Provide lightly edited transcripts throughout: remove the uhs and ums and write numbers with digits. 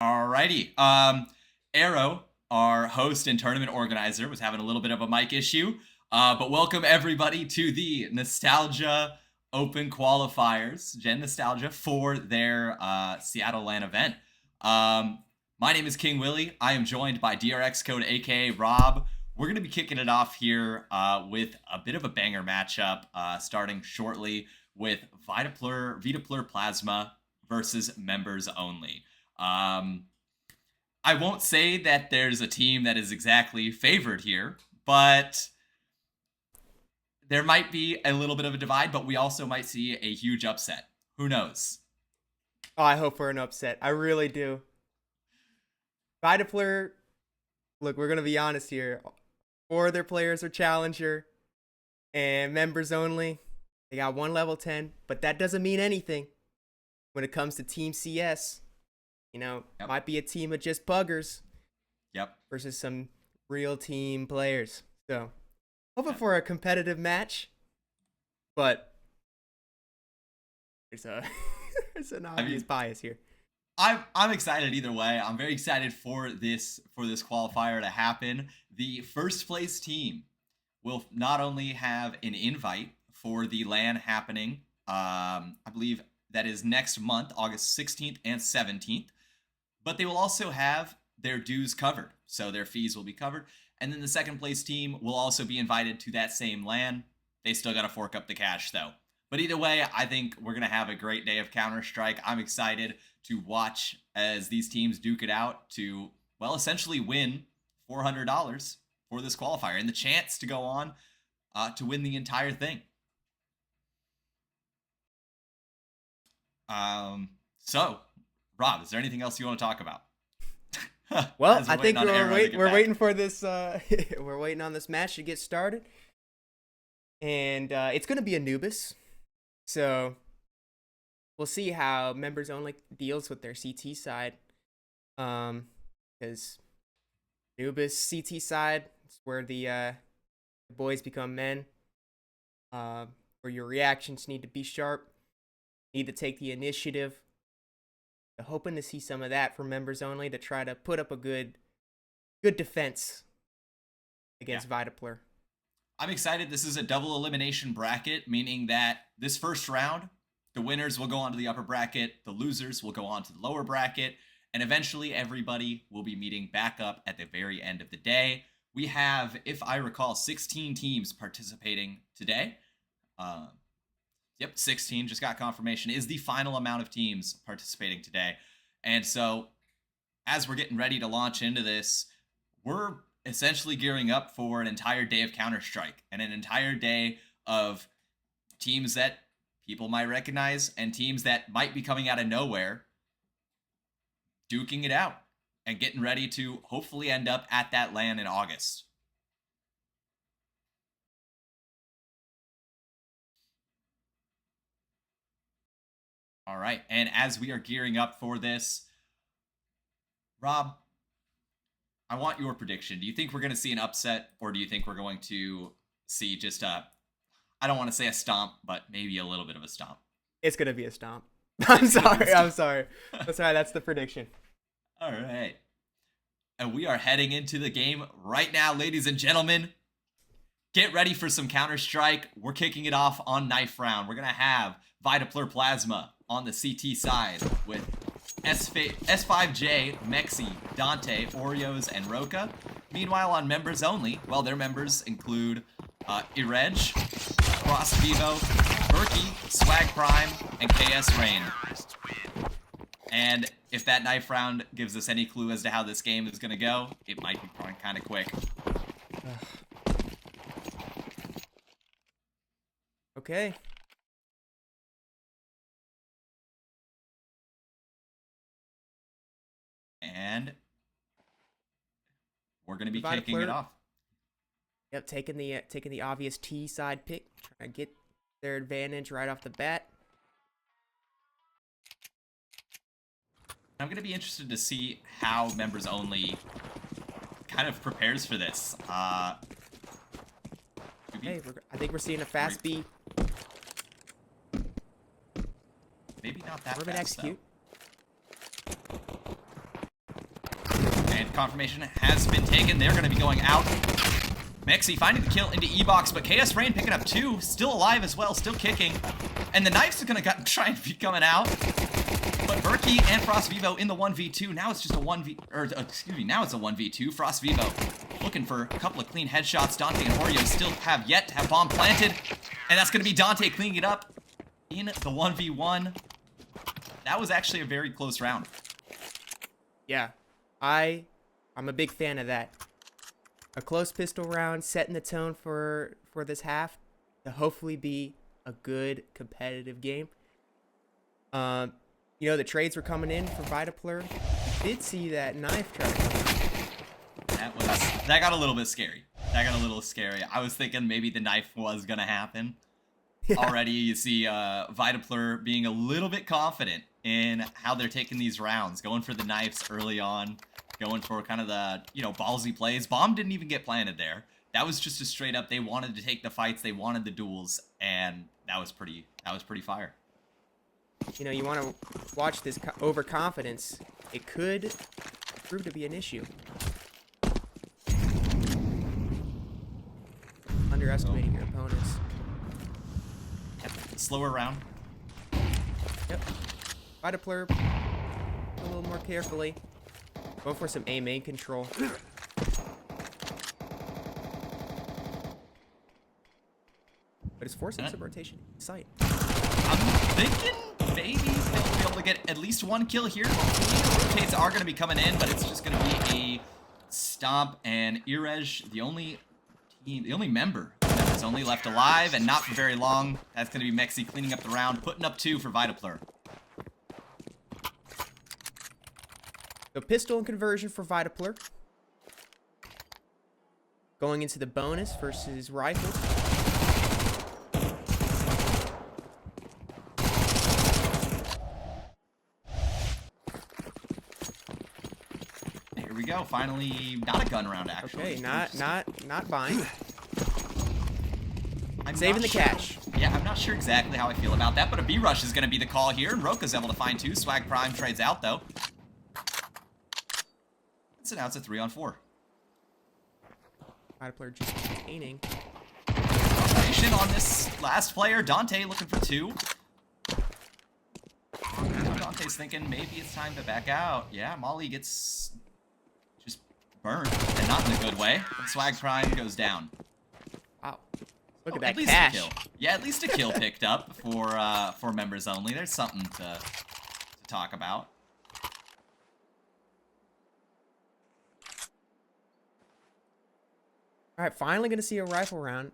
Alrighty. Arrow, our host and tournament organizer, was having a little bit of a mic issue. But welcome everybody to the Nostalgia Open Qualifiers, Gen Nostalgia, for their Seattle LAN event. My name is King Willie. I am joined by DRX Code, aka Rob. We're going to be kicking it off here with a bit of a banger matchup, starting shortly with Vitaplur Plasma versus Members Only. I won't say that there's a team that is exactly favored here, but there might be a little bit of a divide, but we also might see a huge upset. Who knows? Oh, I hope for an upset. I really do. Vitaplur, look, we're going to be honest here. 4 of their players are Challenger and Members Only. They got 1 level 10, but that doesn't mean anything when it comes to Team CS. You know, Yep. Might be a team of just puggers. Yep. Versus some real team players. So, hoping Yep. for a competitive match, but there's an obvious bias here. I'm excited either way. I'm very excited for this qualifier to happen. The first place team will not only have an invite for the LAN happening, I believe that is next month, August 16th and 17th, but they will also have their dues covered. So their fees will be covered. And then the second place team will also be invited to that same LAN. They still got to fork up the cash though. But either way, I think we're going to have a great day of Counter-Strike. I'm excited to watch as these teams duke it out to, well, essentially win $400 for this qualifier and the chance to go on to win the entire thing. So, Rob, is there anything else you want to talk about? Well, I think we're waiting for this. We're waiting on this match to get started, and it's going to be Anubis. So we'll see how Members Only deals with their CT side, because Anubis CT side is where the boys become men, where your reactions need to be sharp, need to take the initiative. Hoping to see some of that from Members Only to try to put up a good defense against Vitaplur. I'm excited. This is a double elimination bracket, meaning that this first round, the winners will go on to the upper bracket, the losers will go on to the lower bracket, and eventually everybody will be meeting back up at the very end of the day. We have, if I recall, 16 teams participating today. Yep, 16, just got confirmation, is the final amount of teams participating today. And so, as we're getting ready to launch into this, we're essentially gearing up for an entire day of Counter-Strike and an entire day of teams that people might recognize and teams that might be coming out of nowhere, duking it out and getting ready to hopefully end up at that LAN in August. All right, and as we are gearing up for this, Rob, I want your prediction. Do you think we're going to see an upset, or do you think we're going to see just I don't want to say a stomp, but maybe a little bit of a stomp? It's going to be a stomp. I'm sorry. That's the prediction. All right. And we are heading into the game right now, ladies and gentlemen. Get ready for some Counter-Strike. We're kicking it off on knife round. We're going to have Vitaplur Plasma on the CT side with S5J, Mexi, Dante, Oreos, and Roka. Meanwhile, on Members Only, well, their members include Irej, Cross Vivo, Berkey, Swag Prime, and KS Rain. And if that knife round gives us any clue as to how this game is going to go, it might be kind of quick. Okay. And we're going to be kicking it off. Yep, taking the obvious T side pick, trying to get their advantage right off the bat. I'm going to be interested to see how Members Only kind of prepares for this. Hey, I think we're seeing a fast B. Maybe not that Urban fast, execute. confirmation has been taken. They're going to be going out. Mexi finding the kill into E-Box, but KS Rain picking up 2, still alive as well, still kicking. And the Knives are going to try and be coming out. But Berkey and Frost Vivo in the 1v2. Now it's just a 1v, or excuse me, now it's a 1v2. Frost Vivo looking for a couple of clean headshots. Dante and Oreo still have yet to have bomb planted. And that's going to be Dante cleaning it up in the 1v1. That was actually a very close round. Yeah, I'm a big fan of that. A close pistol round setting the tone for this half to hopefully be a good competitive game. You know, the trades were coming in for Vitapler. Did see that knife try to come in. That got a little bit scary. That got a little scary. I was thinking maybe the knife was gonna happen. Yeah. Already you see Vitapler being a little bit confident in how they're taking these rounds, going for the knives early on, going for kind of the, you know, ballsy plays. Bomb didn't even get planted there. That was just a straight up, they wanted to take the fights, they wanted the duels, and that was pretty fire. You know, you want to watch this overconfidence. It could prove to be an issue. Underestimating your opponents. Slower round. Yep. Vitapler a little more carefully. Go for some A main control. But it's forcing some rotation sight. I'm thinking maybe they'll be able to get at least one kill here. Rotates are going to be coming in, but it's just going to be a stomp. And Irej, the only member that's only left alive, and not for very long. That's going to be Mexi cleaning up the round, putting up 2 for Vitapler. So pistol and conversion for Vitapler. Going into the bonus versus rifle. Here we go. Finally, not a gun round actually. Okay, not buying. I'm saving the cash. Yeah, I'm not sure exactly how I feel about that, but a B rush is going to be the call here, and Roka's able to find 2. Swag Prime trades out though. So now it's a 3-on-4. Vitapler just maintaining. Combination on this last player. Dante looking for 2. Dante's thinking maybe it's time to back out. Yeah, Molly gets just burned, and not in a good way. And Swag Prime goes down. Wow. Look at that least cash. A kill. Yeah, at least a kill picked up for members only. There's something to talk about. All right, finally going to see a rifle round.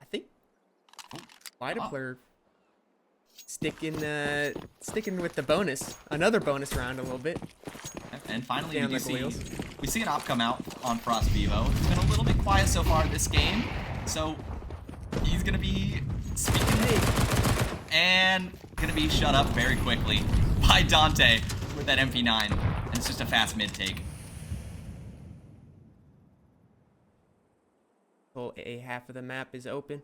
I think Vitapler sticking with the bonus, another bonus round a little bit. And finally, we see an op come out on Frost Vivo. It's been a little bit quiet so far this game, so he's going to be speaking big and going to be shut up very quickly by Dante with that MP9. And it's just a fast mid take. A half of the map is open.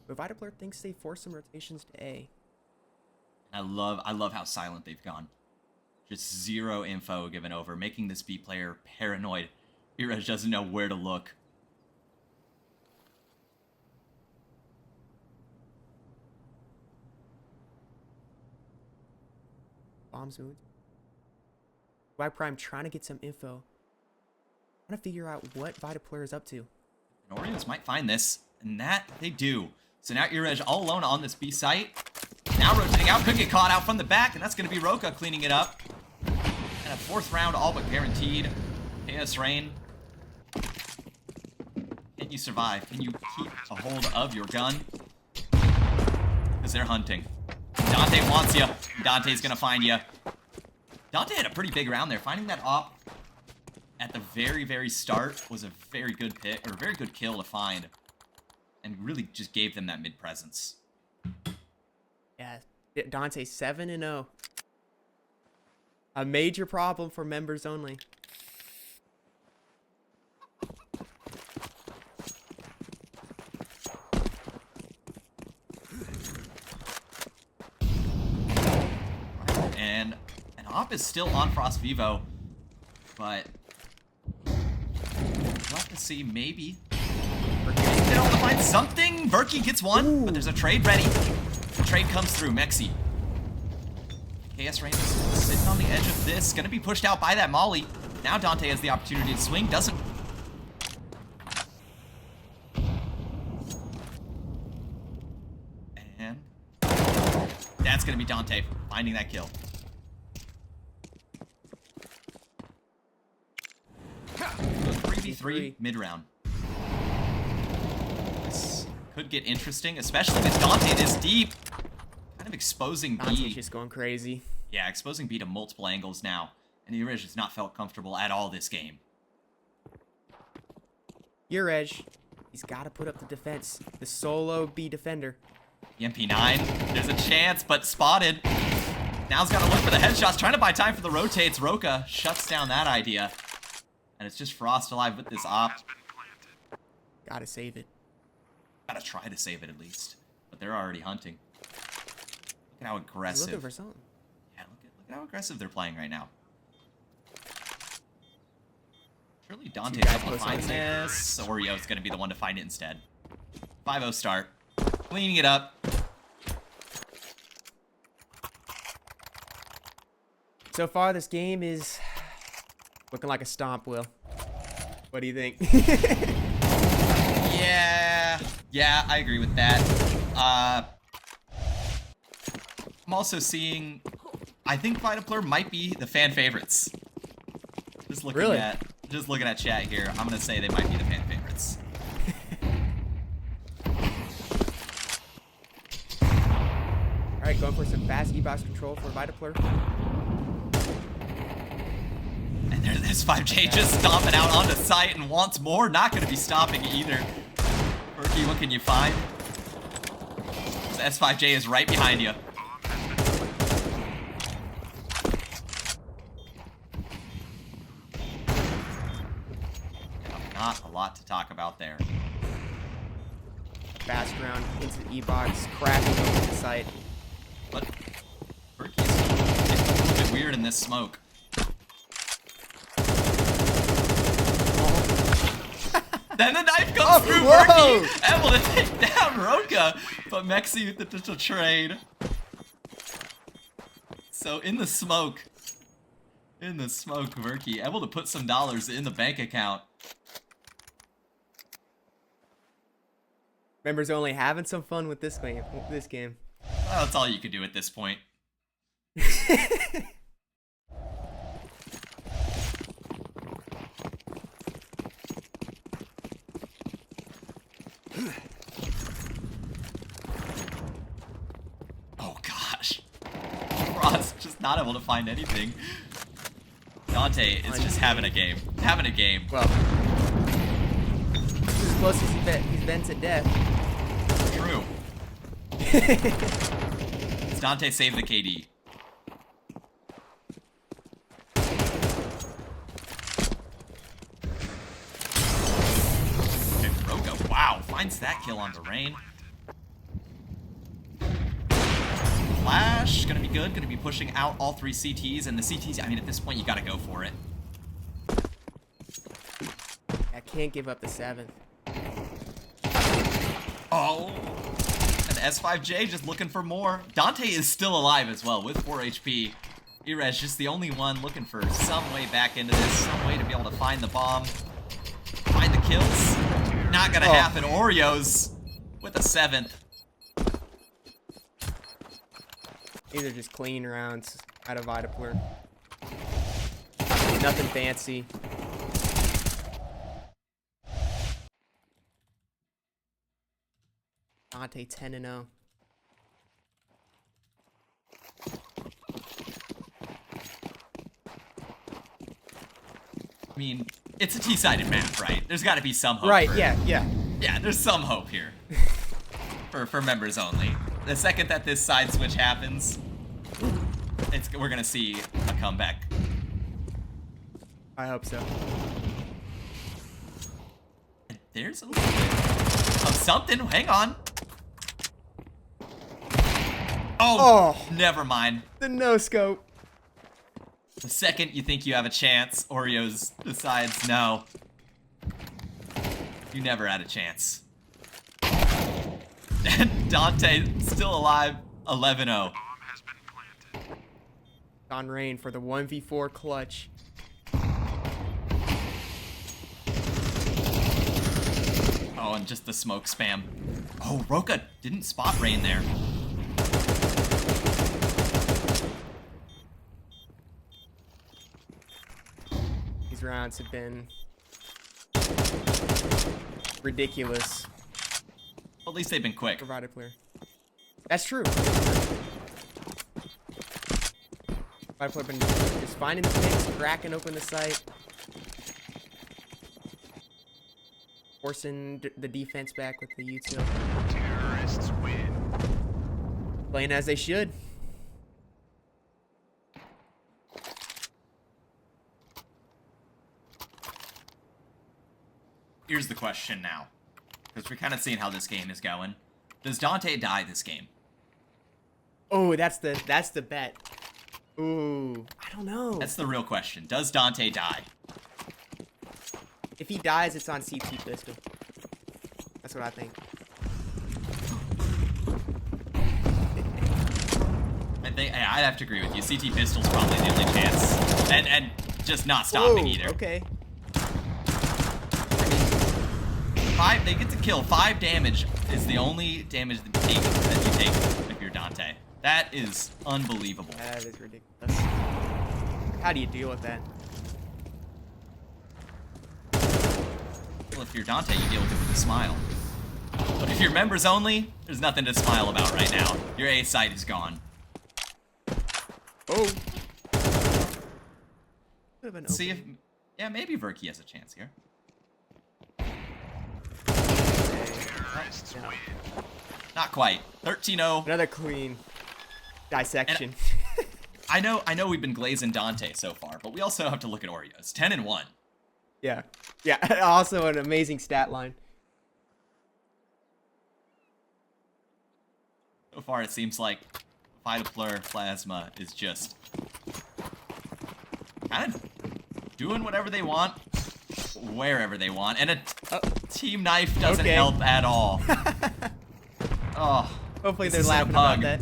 But Vitapler thinks they force some rotations to A. I love how silent they've gone. Just zero info given over, making this B player paranoid. Irej doesn't know where to look. Bombs moved. Y Prime trying to get some info. Trying to figure out what Vitapler is up to. And Oreos might find this, and that they do. So now Irej all alone on this B site. Now rotating out, could get caught out from the back, and that's going to be Roka cleaning it up. And a 4th round all but guaranteed. KS Rain. Can you survive? Can you keep a hold of your gun? Because they're hunting. Dante wants you. Dante's going to find you. Dante had a pretty big round there. Finding that op at the very, very start was a very good pick, or a very good kill to find. And really just gave them that mid presence. Yeah, Dante 7-0. A major problem for members only. Op is still on Frost Vivo, but we'll have to see. Maybe they don't want to find something. Verky gets one, but there's a trade ready. The trade comes through. Mexi. KS Rangers sitting on the edge of this, gonna be pushed out by that Molly. Now Dante has the opportunity to swing, doesn't. And that's gonna be Dante finding that kill. So 3v3 mid-round. This could get interesting, especially with Dante this deep. Kind of exposing B. Dante's just going crazy. Yeah, exposing B to multiple angles now. And Urej has not felt comfortable at all this game. Urej, he's got to put up the defense. The solo B defender. The MP9, there's a chance, but spotted. Now he's got to look for the headshots, trying to buy time for the rotates. Roka shuts down that idea. And it's just Frost alive with this op. Gotta save it. Gotta try to save it at least. But they're already hunting. Look at how aggressive. He's looking for something. Yeah, look at how aggressive they're playing right now. Surely Dante's able to find this. Oreo's going to be the one to find it instead. 5-0 start. Cleaning it up. So far, this game is looking like a stomp, Will. What do you think? Yeah, I agree with that. I'm also seeing, I think Vitapler might be the fan favorites. Just looking at chat here, I'm gonna say they might be the fan favorites. All right, going for some fast E-box control for Vitapler. And there's 5J just stomping out onto site and wants more. Not gonna be stopping either. Berkey, what can you find? S5J is right behind you. Not a lot to talk about there. Fast round into the E-box, cracking over the site. But Berkey's getting a little bit weird in this smoke. Then the knife comes through Berkey, able to take down Roka, but Mexi with the trade. So in the smoke, Berkey able to put some dollars in the bank account. Members only having some fun with this game. Well, that's all you can do at this point. Oh gosh. Frost just not able to find anything. Dante is just having a game. Well, this is as close as he's been to death. True. Does Dante save the KD? Okay, Roka, wow, finds that kill on the Rain. Flash, gonna be good, gonna be pushing out all three CTs, and the CTs, I mean, at this point, you gotta go for it. I can't give up the 7th. Oh, and S5J just looking for more. Dante is still alive as well with 4 HP. Irez just the only one looking for some way back into this, some way to be able to find the bomb, find the kills. Not gonna happen. Oreos with a 7th. These are just clean rounds out of Vitapler. Nothing fancy. Dante 10-0. I mean, it's a T-sided map, right? There's got to be some hope. Right, for, yeah. Yeah, there's some hope here. for members only. The second that this side switch happens, we're gonna see a comeback. I hope so. There's a little bit of something. Hang on. Oh, never mind. The no scope. The second you think you have a chance, Oreos decides no. You never had a chance. And Dante still alive, 11-0. On Rain for the 1v4 clutch. Oh, and just the smoke spam. Oh, Roka didn't spot Rain there. These rounds have been ridiculous. Well, at least they've been quick. Provided player. That's true. Provided player been just finding the picks, cracking open the site, forcing the defense back with the util. Terrorists win. Playing as they should. Here's the question now, because we're kind of seeing how this game is going. Does Dante die this game? Oh, that's the bet. Ooh, I don't know. That's the real question. Does Dante die? If he dies, it's on CT pistol. That's what I think. I'd have to agree with you. CT pistol's probably the only chance, and just not stopping Whoa, either. Okay. They get to kill. 5 damage is the only damage that you take if you're Dante. That is unbelievable. That is ridiculous. How do you deal with that? Well, if you're Dante, you deal with it with a smile. But if you're members only, there's nothing to smile about right now. Your A site is gone. Oh. Could have been See if, open. yeah, maybe Verky has a chance here. No. Not quite. 13-0. Another clean dissection. I know we've been glazing Dante so far, but we also have to look at Oreos. 10-1. Yeah. Yeah. Also an amazing stat line. So far, it seems like Vitaplur Plasma is just kind of doing whatever they want, wherever they want, and a team knife doesn't help at all. Oh, Hopefully this they're isn't a laughing about pug. that.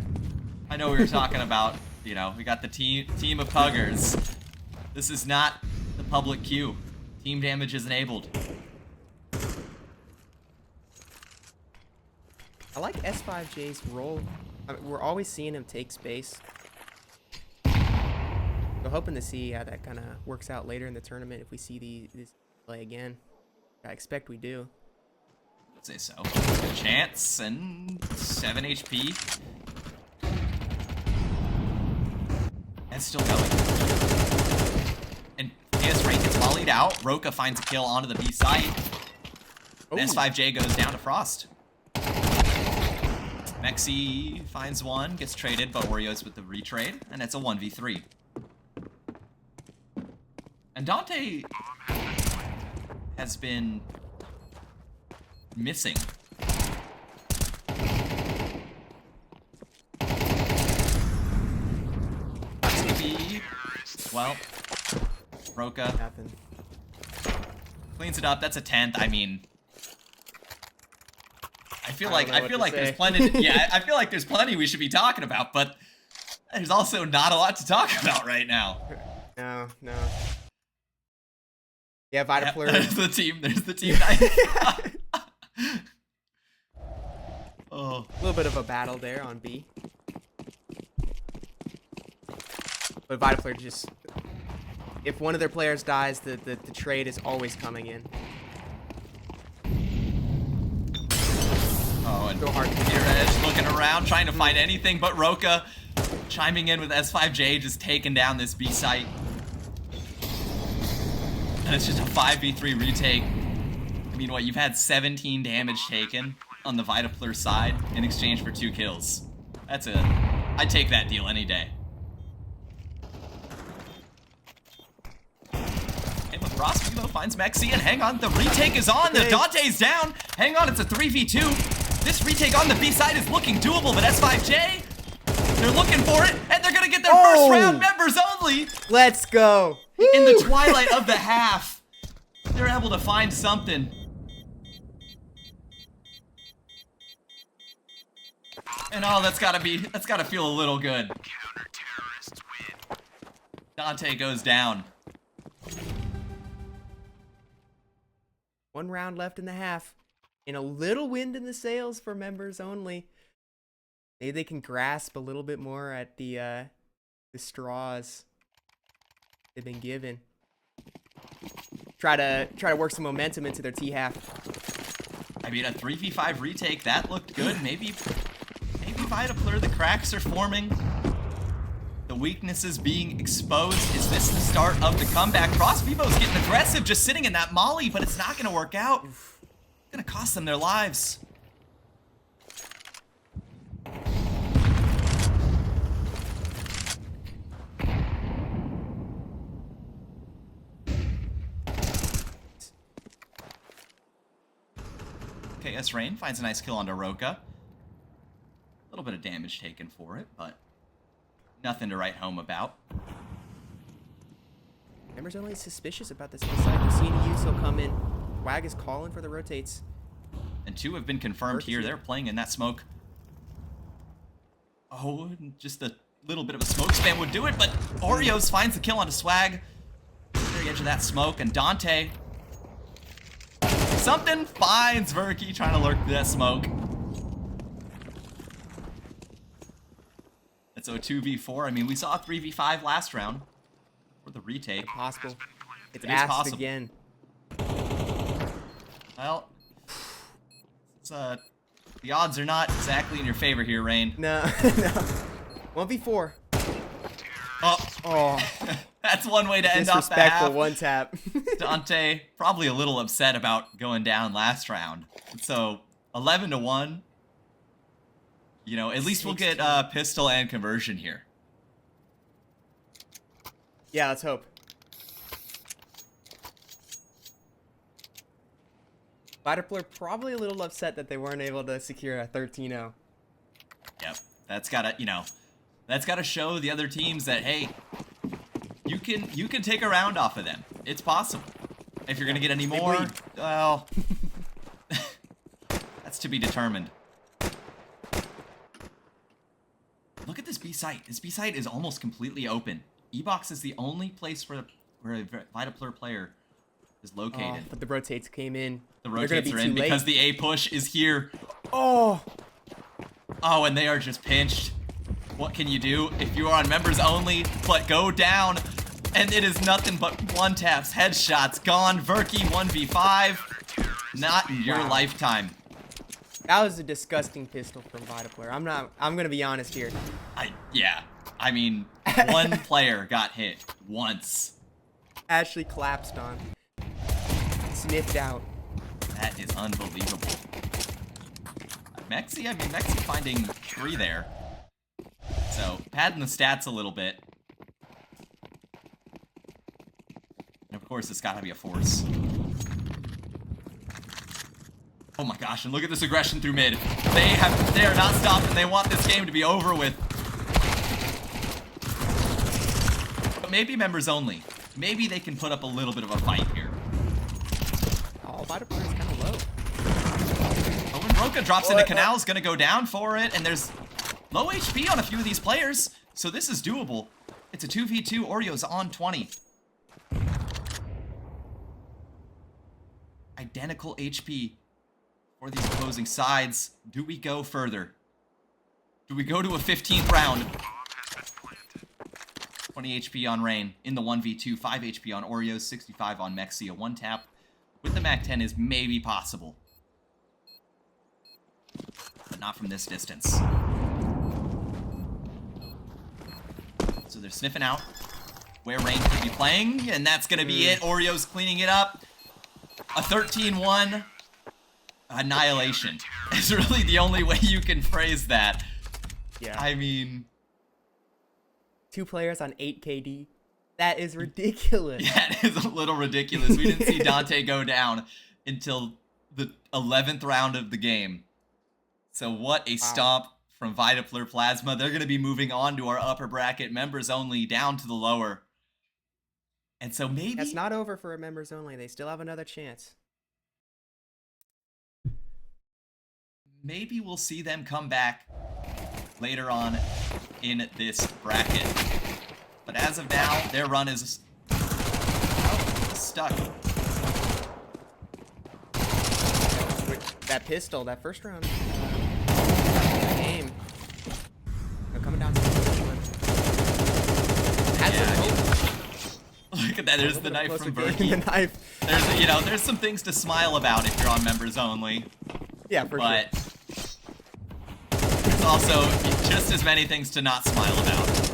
I know we were talking about, you know, we got the team of puggers. This is not the public queue. Team damage is enabled. I like S5J's role. I mean, we're always seeing him take space. We're hoping to see how that kind of works out later in the tournament if we see this play again. I expect we do. I'd say so. A chance and 7 HP. And still going. And PS Rank gets volleyed out. Roka finds a kill onto the B site. And S5J goes down to Frost. Mexi finds one, gets traded, but Oreos with the retrade, and it's a 1v3. And Dante has been missing. CB, well, Roka Nothing. cleans it up. That's a 10th. I mean, I feel I don't know what like to there's say. plenty. Yeah, I feel like there's plenty we should be talking about, but there's also not a lot to talk about right now. No. Yeah, Vitaplur. There's the team. There's the team. Knife. Oh, A little bit of a battle there on B. But Vitaplur just... If one of their players dies, the trade is always coming in. oh, and So hard to Near Edge looking around, trying to find anything but Roka, chiming in with S5J, just taking down this B site. And it's just a 5v3 retake. I mean, what, you've had 17 damage taken on the Vitaplur side in exchange for 2 kills. I'd take that deal any day. And with Frost, though, finds Mexi, and hang on, the retake is on, the Dante's down. Hang on, it's a 3v2. This retake on the B side is looking doable, but S5J They're looking for it, and they're gonna get their Oh! first round members only Let's go. in the Woo! twilight of the half. They're able to find something. And oh, that's gotta feel a little good. Counter-terrorists win. Dante goes down. 1 round left in the half. And a little wind in the sails for members only. Maybe they can grasp a little bit more at the straws they've been given. Try to work some momentum into their T half. I mean, a 3v5 retake, that looked good. Maybe Vitapler, the cracks are forming. The weaknesses being exposed. Is this the start of the comeback? Cross Vivo's getting aggressive, just sitting in that molly, but it's not gonna work out. Gonna cost them their lives. KS Rain finds a nice kill on Daroka. A little bit of damage taken for it, but nothing to write home about. Members only suspicious about this side. We're seeing Yuso come in. Wag is calling for the rotates. And 2 have been confirmed here. They're playing in that smoke. Oh, and just a little bit of a smoke spam would do it, but Oreos finds the kill onto Swag. Very edge of that smoke, and Dante. Something finds Verky trying to lurk through that smoke. It's a 2v4. I mean, we saw a 3v5 last round for the retake. Possible. It's It is asked possible. again. Well, it's, the odds are not exactly in your favor here, Rain. No, no. 1v4. Oh, that's one way to end off the Disrespectful half. one tap. Dante probably a little upset about going down last round. So 11-1. You know, at least we'll get pistol and conversion here. Yeah, let's hope. Vitapler probably a little upset that they weren't able to secure a 13-0. Yep, that's gotta show the other teams that, hey, you can take a round off of them. It's possible. If you're gonna get any more, bleed. well, that's to be determined. Look at this B site. This B site is almost completely open. E-Box is the only place where a Vitapler player is located. But the rotates came in. The They're gonna rotates be are in too late. because the A push is here. Oh! Oh, and they are just pinched. What can you do if you are on members only? But go down, and it is nothing but one taps, headshots, gone. Verky 1v5. Not in your Wow. lifetime. That was a disgusting pistol from Vitapler. I'm gonna be honest here. Yeah. I mean, one player got hit once. Actually collapsed on. Sniffed out. That is unbelievable. Mexi finding 3 there. So, padding the stats a little bit. And of course, it's gotta be a force. Oh my gosh, and look at this aggression through mid. They are not stopping. They want this game to be over with. But maybe members only. Maybe they can put up a little bit of a fight here. Oh, Vitapler is kind of low. Oh, and Roka drops into Canal's gonna go down for it, and there's low HP on a few of these players, so this is doable. It's a 2v2, Oreo's on 20. Identical HP for these opposing sides. Do we go further? Do we go to a 15th round? 20 HP on Rain in the 1v2, 5 HP on Oreos, 65 on Mexi. A 1-tap with the MAC-10 is maybe possible. But not from this distance. So they're sniffing out where Rain could be playing, and that's going to be it. Oreos cleaning it up. A 13-1 annihilation is really the only way you can phrase that. Yeah. I mean... 2 players on 8 KD. That is ridiculous. Yeah, it is a little ridiculous. We didn't see Dante go down until the 11th round of the game. So what a stomp from Vitapler Plasma. They're going to be moving on to our upper bracket, members only, down to the lower. And so maybe... That's not over for members only. They still have another chance. Maybe we'll see them come back later on in this bracket. But as of now, their run is stuck. That pistol, that first round game. They're coming down to the first one. Look at that, there's the knife from Berkey. The knife. There's some things to smile about if you're on members only. Yeah, for sure. But there's also just as many things to not smile about.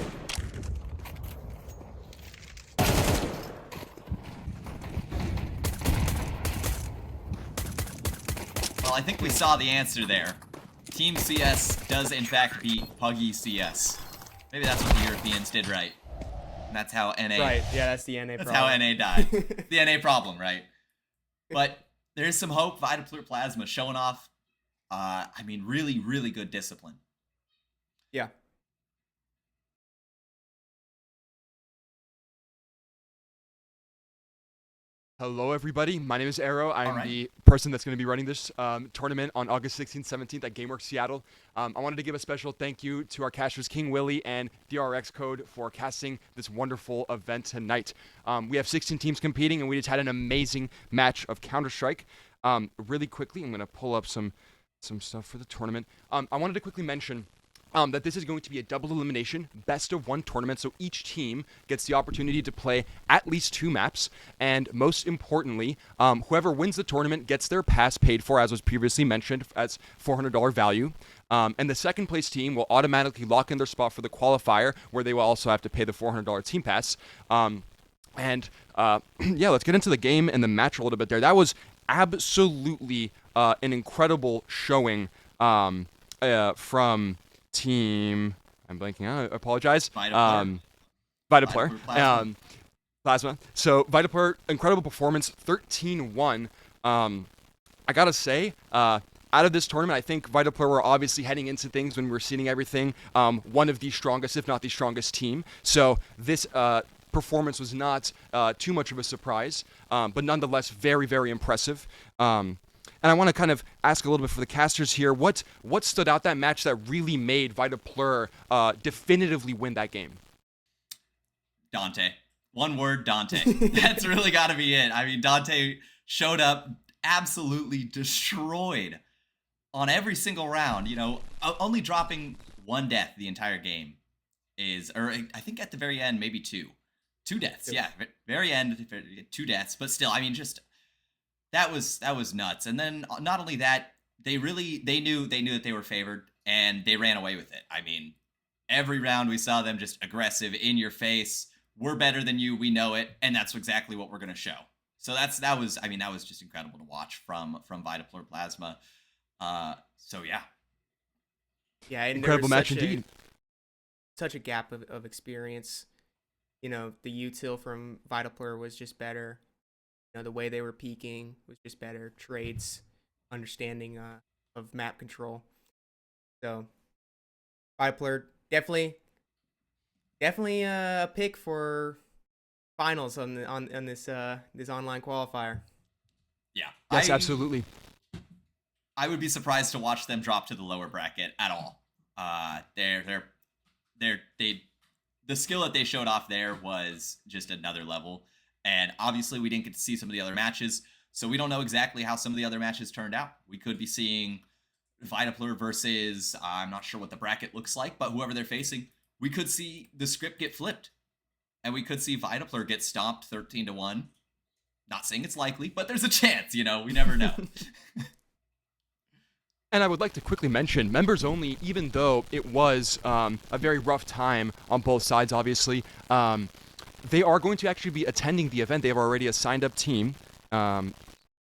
Well, I think we saw the answer there. Team CS does in fact beat Puggy CS. Maybe that's what the Europeans did right. And that's how NA... Right, yeah, that's the NA that's problem. how NA died. The NA problem, right? But there's some hope. Vitapler Plasma showing off, really, really good discipline. Yeah. Hello, everybody. My name is Arrow. I'm right. the person that's going to be running this tournament on August 16th, 17th at GameWorks Seattle. I wanted to give a special thank you to our casters King Willie and DRX Code for casting this wonderful event tonight. We have 16 teams competing, and we just had an amazing match of Counter-Strike. Really quickly, I'm going to pull up some stuff for the tournament. I wanted to quickly mention that this is going to be a double elimination, best of one tournament, so each team gets the opportunity to play at least 2 maps, and most importantly, whoever wins the tournament gets their pass paid for, as was previously mentioned, as $400 value. And the second place team will automatically lock in their spot for the qualifier, where they will also have to pay the $400 team pass. Yeah, let's get into the game and the match a little bit there. That was absolutely an incredible showing from team, I'm blanking out, I apologize. Vitapler. Plasma. So Vitapler, incredible performance, 13-1. I gotta say, out of this tournament, I think Vitapler were obviously heading into things when we were seeing everything, one of the strongest, if not the strongest team. So this performance was not too much of a surprise, but nonetheless very, very impressive. And I want to kind of ask a little bit for the casters here, what stood out that match that really made Vitapler definitively win that game? Dante. One word, Dante. That's really got to be it. I mean, Dante showed up absolutely destroyed on every single round. You know, only dropping 1 death the entire game or I think at the very end, maybe 2. 2 deaths, yeah. Very end, 2 deaths. But still, I mean, just... That was nuts. And then not only that, they knew that they were favored, and they ran away with it. I mean, every round we saw them just aggressive, in your face. We're better than you, we know it, and that's exactly what we're gonna show. So that was just incredible to watch from Vitapler Plasma. So yeah. Yeah, and incredible match indeed. Such a gap of experience. You know, the util from Vitapler was just better. You know, the way they were peaking was just better. Trades, understanding of map control. So, Vitapler definitely a pick for finals on this online qualifier. Yeah, yes, absolutely. I would be surprised to watch them drop to the lower bracket at all. The skill that they showed off there was just another level. And obviously, we didn't get to see some of the other matches, so we don't know exactly how some of the other matches turned out. We could be seeing Vitapler versus, I'm not sure what the bracket looks like, but whoever they're facing, we could see the script get flipped. And we could see Vitapler get stomped 13-1. Not saying it's likely, but there's a chance, you know, we never know. And I would like to quickly mention, members only, even though it was a very rough time on both sides, obviously, they are going to actually be attending the event. They have already a signed-up team,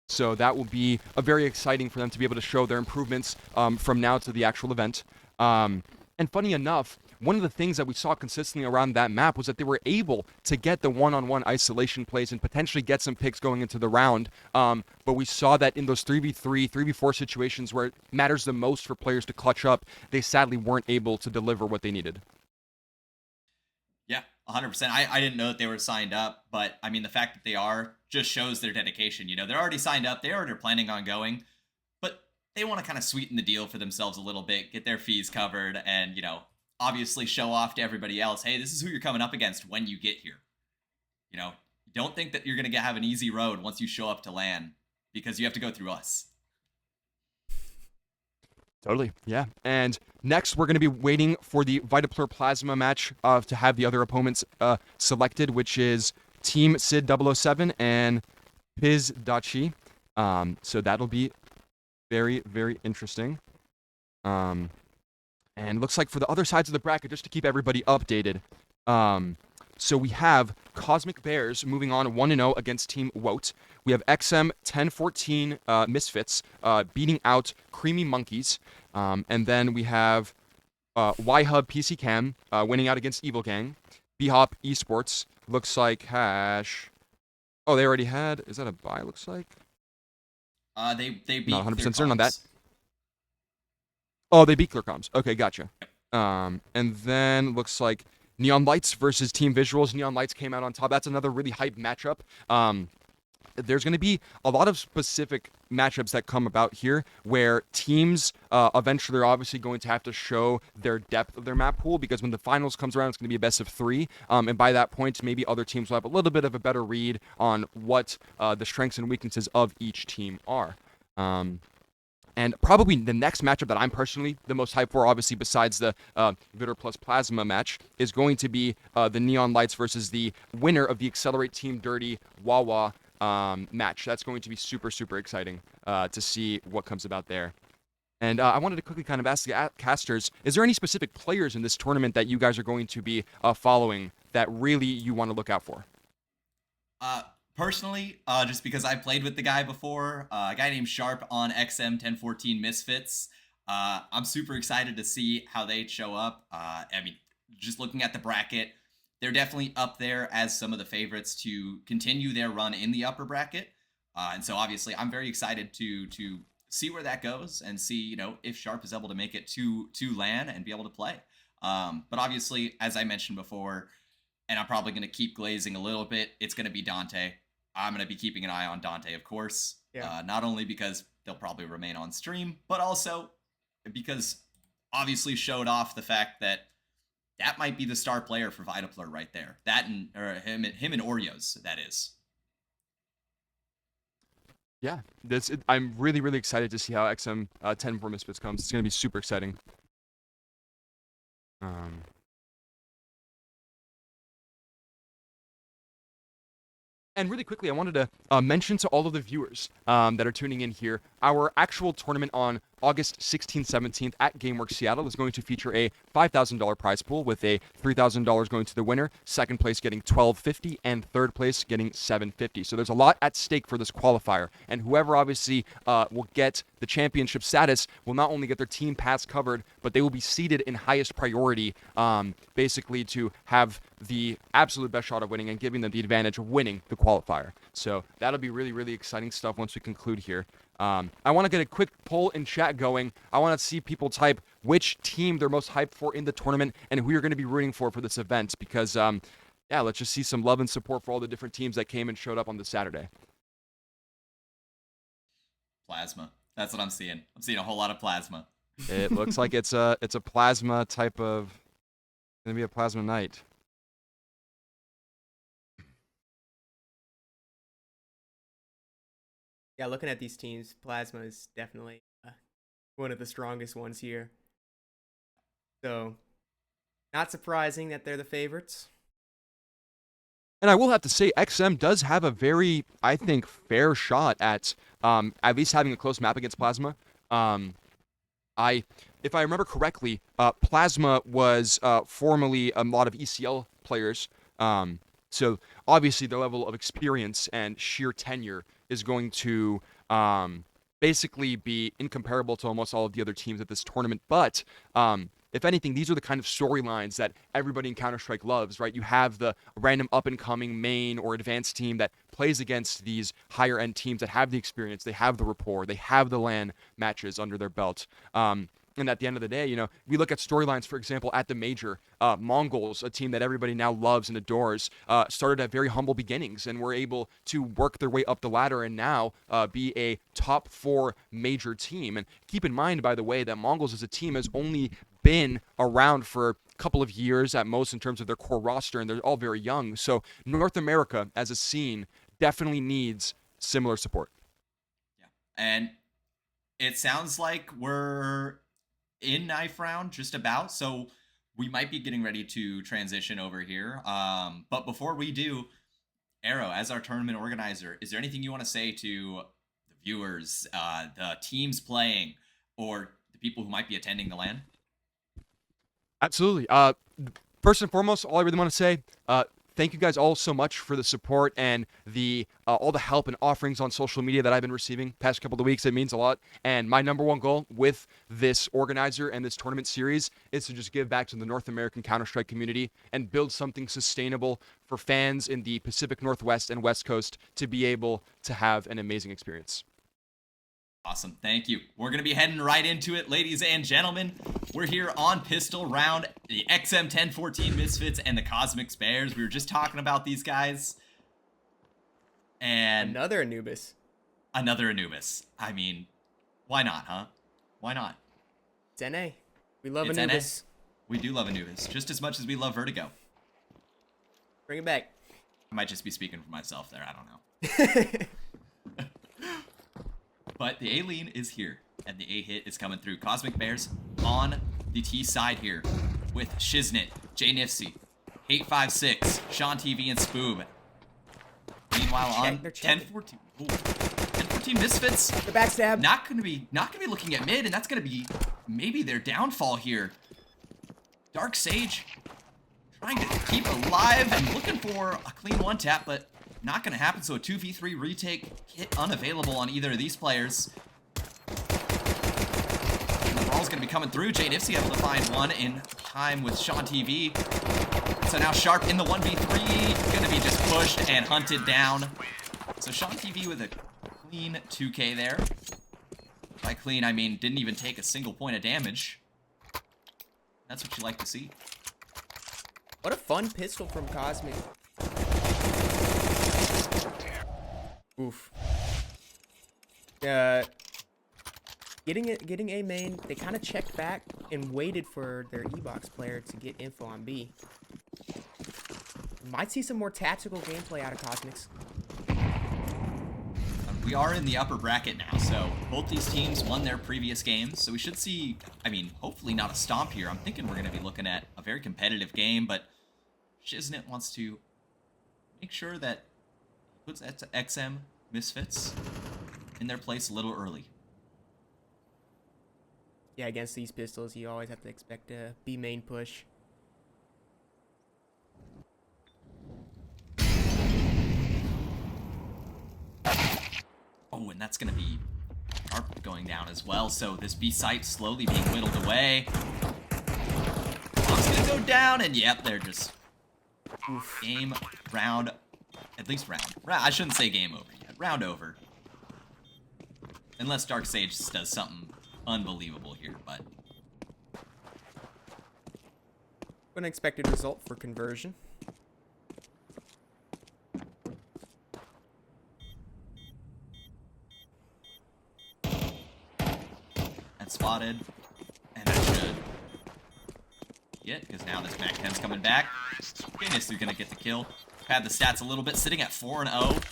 so that will be very exciting for them to be able to show their improvements from now to the actual event. And funny enough, one of the things that we saw consistently around that map was that they were able to get the one-on-one isolation plays and potentially get some picks going into the round. But we saw that in those 3v3, 3v4 situations where it matters the most for players to clutch up, they sadly weren't able to deliver what they needed. Yeah, 100%. I didn't know that they were signed up, but I mean, the fact that they are just shows their dedication. You know, they're already signed up, they already are planning on going, but they want to kind of sweeten the deal for themselves a little bit, get their fees covered, and, you know, obviously show off to everybody else, hey, this is who you're coming up against when you get here. You know, don't think that you're going to have an easy road once you show up to LAN, because you have to go through us. Totally, yeah. And next, we're going to be waiting for the Vitaplur Plasma match to have the other opponents selected, which is Team Sid 007 and Piz Dachi. So that'll be very, very interesting. And looks like for the other sides of the bracket, just to keep everybody updated, so we have Cosmic Bears moving on 1-0 against Team Wout. We have XM 1014 Misfits beating out Creamy Monkeys. And then we have Y-Hub PC Cam winning out against Evil Gang. B-Hop Esports looks like Hash. Oh, they already had. Is that a bye? Looks like. They beat. Not 100% certain on Clearcoms. that. Oh, they beat Clearcoms. Okay, gotcha. And then looks like Neon Lights versus Team Visuals. Neon Lights came out on top. That's another really hype matchup. There's going to be a lot of specific matchups that come about here where teams eventually are obviously going to have to show their depth of their map pool, because when the finals comes around, it's going to be a best of 3. And by that point, maybe other teams will have a little bit of a better read on what the strengths and weaknesses of each team are. And probably the next matchup that I'm personally the most hyped for, obviously besides the Vitter plus Plasma match, is going to be the Neon Lights versus the winner of the Accelerate Team Dirty Wawa match. That's going to be super, super exciting to see what comes about there. And I wanted to quickly kind of ask the casters, is there any specific players in this tournament that you guys are going to be following that really you want to look out for? Personally, just because I played with the guy before, a guy named Sharp on XM 1014 Misfits. I'm super excited to see how they show up. I mean, just looking at the bracket, they're definitely up there as some of the favorites to continue their run in the upper bracket. And so obviously I'm very excited to see where that goes and see, you know, if Sharp is able to make it to LAN and be able to play. But obviously, as I mentioned before, and I'm probably going to keep glazing a little bit, it's going to be Dante. I'm going to be keeping an eye on Dante, of course. Yeah. Not only because they'll probably remain on stream, but also because obviously showed off the fact that that might be the star player for Vitaplur right there. That and or him and Oreos, that is. Yeah, I'm really, really excited to see how XM 10 for Misfits comes. It's going to be super exciting. And really quickly, I wanted to mention to all of the viewers that are tuning in here, our actual tournament on August 16th, 17th at GameWorks Seattle is going to feature a $5,000 prize pool with a $3,000 going to the winner, second place getting $1,250, and third place getting $750. So there's a lot at stake for this qualifier, and whoever obviously will get the championship status will not only get their team pass covered, but they will be seated in highest priority, basically to have the absolute best shot of winning and giving them the advantage of winning the qualifier. So that'll be really, really exciting stuff once we conclude here. I want to get a quick poll in chat going. I want to see people type which team they're most hyped for in the tournament and who you're going to be rooting for this event, because yeah, let's just see some love and support for all the different teams that came and showed up on this Saturday. Plasma. That's what I'm seeing. I'm seeing a whole lot of Plasma. It looks like it's a Plasma type of, it's going to be a Plasma night. Yeah, looking at these teams, Plasma is definitely one of the strongest ones here. So, not surprising that they're the favorites. And I will have to say, XM does have a very, I think, fair shot at least having a close map against Plasma. If I remember correctly, Plasma was formerly a lot of ECL players. So obviously their level of experience and sheer tenure is going to basically be incomparable to almost all of the other teams at this tournament. But if anything, these are the kind of storylines that everybody in Counter-Strike loves, right? You have the random up-and-coming main or advanced team that plays against these higher-end teams that have the experience, they have the rapport, they have the LAN matches under their belt. And at the end of the day, you know, we look at storylines, for example, at the major. Mongols, a team that everybody now loves and adores, started at very humble beginnings and were able to work their way up the ladder and now be a top 4 major team. And keep in mind, by the way, that Mongols as a team has only been around for a couple of years at most in terms of their core roster, and they're all very young. So North America as a scene definitely needs similar support. Yeah. And it sounds like we're in knife round just about, so we might be getting ready to transition over here. But before we do, Arrow, as our tournament organizer, is there anything you want to say to the viewers, the teams playing, or the people who might be attending the LAN? Absolutely. First and foremost, all I really want to say, thank you guys all so much for the support and the all the help and offerings on social media that I've been receiving past couple of weeks. It means a lot. And my number one goal with this organizer and this tournament series is to just give back to the North American Counter-Strike community and build something sustainable for fans in the Pacific Northwest and West Coast to be able to have an amazing experience. Awesome. Thank you. We're going to be heading right into it, ladies and gentlemen. We're here on Pistol Round, the XM1014 Misfits and the Cosmic Spares. We were just talking about these guys. And Another Anubis. another Anubis. I mean, why not, huh? Why not? It's NA. We love It's Anubis. We do love Anubis, just as much as we love Vertigo. Bring it back. I might just be speaking for myself there. I don't know. But the A-Lean is here, and the A-Hit is coming through. Cosmic Bears on the T side here with Shiznit, J Nifsy, Hate56, Sean TV, and Spoob. Meanwhile, on They're checking. 10-14, 10-14 Misfits, The backstab. not gonna be looking at mid, and that's gonna be maybe their downfall here. Dark Sage trying to keep alive and looking for a clean one tap, but not going to happen, so a 2v3 retake hit unavailable on either of these players. And the ball's going to be coming through. Jay Nifsy able to find one in time with Sean TV. So now Sharp in the 1v3, going to be just pushed and hunted down. So Sean TV with a clean 2k there. By clean, I mean didn't even take a single point of damage. That's what you like to see. What a fun pistol from Cosmic. Oof. Getting A main, they kind of checked back and waited for their E-Box player to get info on B. Might see some more tactical gameplay out of Cosmics. We are in the upper bracket now, so both these teams won their previous games, so we should see, I mean, hopefully not a stomp here. I'm thinking we're going to be looking at a very competitive game, but Shiznit wants to make sure that he puts XM Misfits in their place a little early. Yeah, against these pistols, you always have to expect a B main push. Oh, and that's going to be Sharp going down as well, so this B site slowly being whittled away. Clock's going to go down, and yep, they're just game, round, at least round. I shouldn't say game over yet. Round over. Unless Dark Sage does something unbelievable here, but Unexpected result for conversion. that's spotted. And that should get, because now this Mac 10's coming back. Gainus is gonna get the kill. Pad the stats a little bit, sitting at 4-0.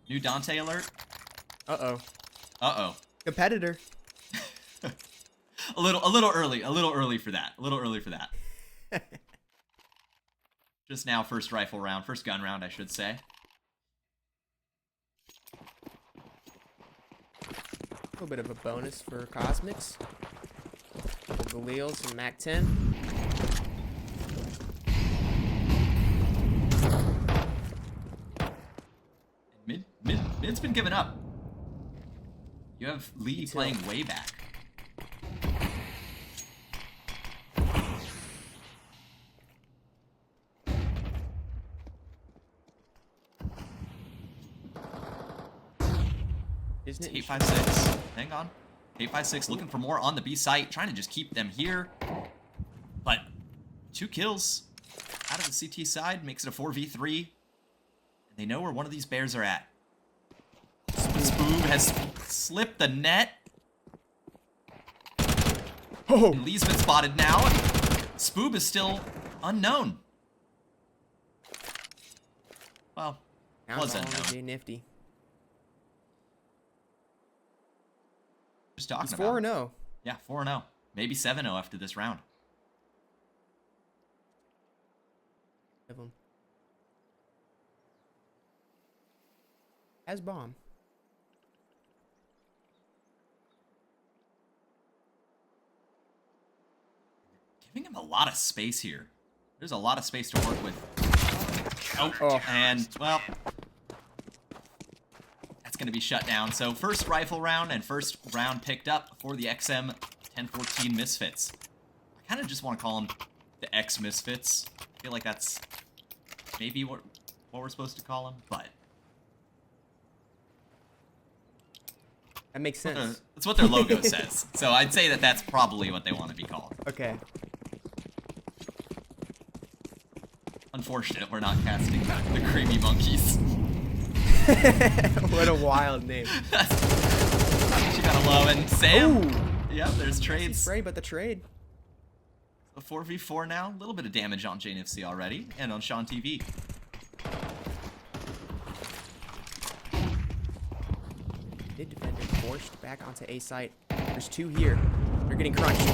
New Dante alert. Uh-oh. Uh-oh. Competitor. A little early for that. Just now, first rifle round, first gun round, I should say. A little bit of a bonus for Cosmics. Couple Galils and Mac 10. Mid's been given up. You have Lee playing way back. It's 856. Hang on. 856 looking for more on the B site, trying to just keep them here. But 2 kills out of the CT side makes it a 4v3. And they know where one of these bears are at. Spoob has slipped the net. Oh, And Lee's been spotted now. Spoob is still unknown. Well, was unknown. Nifty. Just talking He's about 4-0. Yeah, 4-0. Maybe 7-0 after this round. Of him. Has bomb. Giving him a lot of space here. There's a lot of space to work with. Oh. And, well, that's going to be shut down. So first rifle round and first round picked up for the XM 1014 Misfits. I kind of just want to call them the X Misfits. I feel like that's maybe what we're supposed to call them, but That makes sense. that's what their logo says. So I'd say that that's probably what they want to be called. Okay. Unfortunate, we're not casting the Creamy Monkeys. What a wild name. You gotta love it. Sam. Ooh. Yep, there's trades. Spray, but the trade. A 4v4 now. A little bit of damage on JNFC already, and on Sean TV. Mid defender forced back onto A site. There's 2 here. They're getting crunched.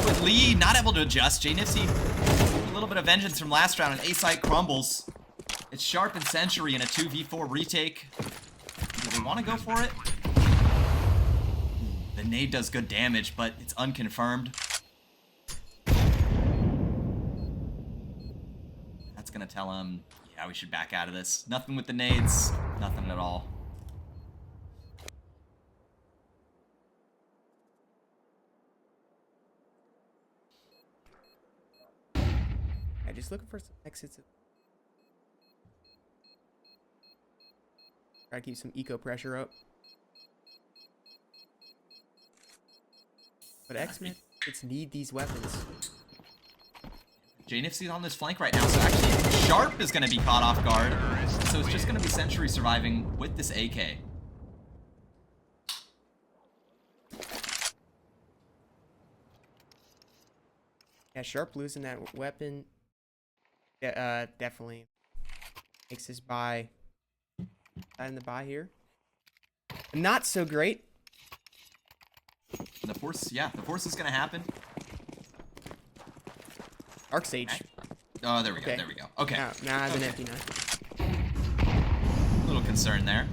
With Lee not able to adjust, JNFC a little bit of vengeance from last round, and A site crumbles. It's Sharp and Century in a 2v4 retake. Do they want to go for it? The nade does good damage, but it's unconfirmed. That's gonna tell him, yeah, we should back out of this. Nothing with the nades, nothing at all. Yeah, just looking for some exits. Try to keep some eco pressure up. But X-Men, it's need these weapons. JNFC's on this flank right now, so actually Sharp is going to be caught off guard. So it's just going to be Century surviving with this AK. Yeah, Sharp losing that weapon. Yeah, definitely makes his buy. In the buy here. Not so great. And the force, yeah, the force is going to happen. Arc Sage. Oh, there we Okay. go, there we go. Okay. Now has an empty knife. A little concern there.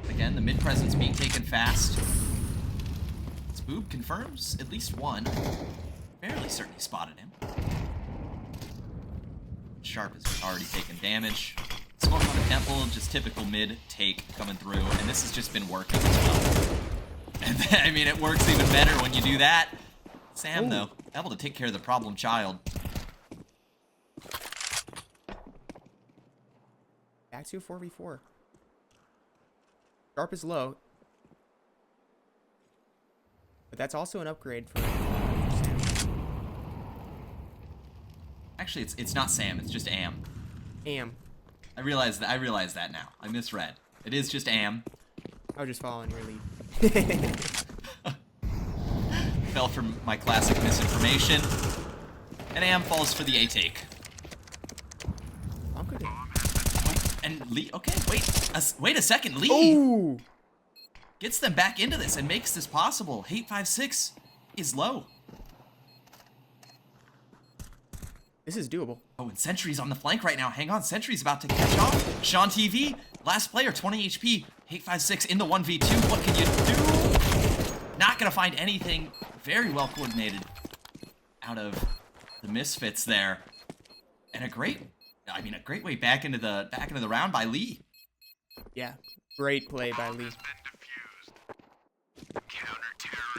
Again, the mid presence being taken fast. Spoob confirms at least one. Fairly certain he spotted him. Sharp has already taken damage. Smoke on the temple, just typical mid take coming through, and this has just been working as well. And I mean, it works even better when you do that. Sam, though, able to take care of the problem child. Back to a 4v4. Sharp is low. But that's also an upgrade for Sam. Actually, it's not Sam, it's just Am. Am. I realize that now. I misread. It is just Am. I was just following your lead. Fell from my classic misinformation. And Am falls for the A take. I'm good. And Lee, okay, wait a second, Lee Ooh! gets them back into this and makes this possible. 856 is low. This is doable. Oh, and Sentry's on the flank right now. Hang on, Sentry's about to catch off. Sean TV, last player, 20 HP. 856 in the 1v2. What can you do? Not gonna find anything. Very well coordinated out of the Misfits there, and a great way back into the round by Lee. Yeah. Great play by Lee.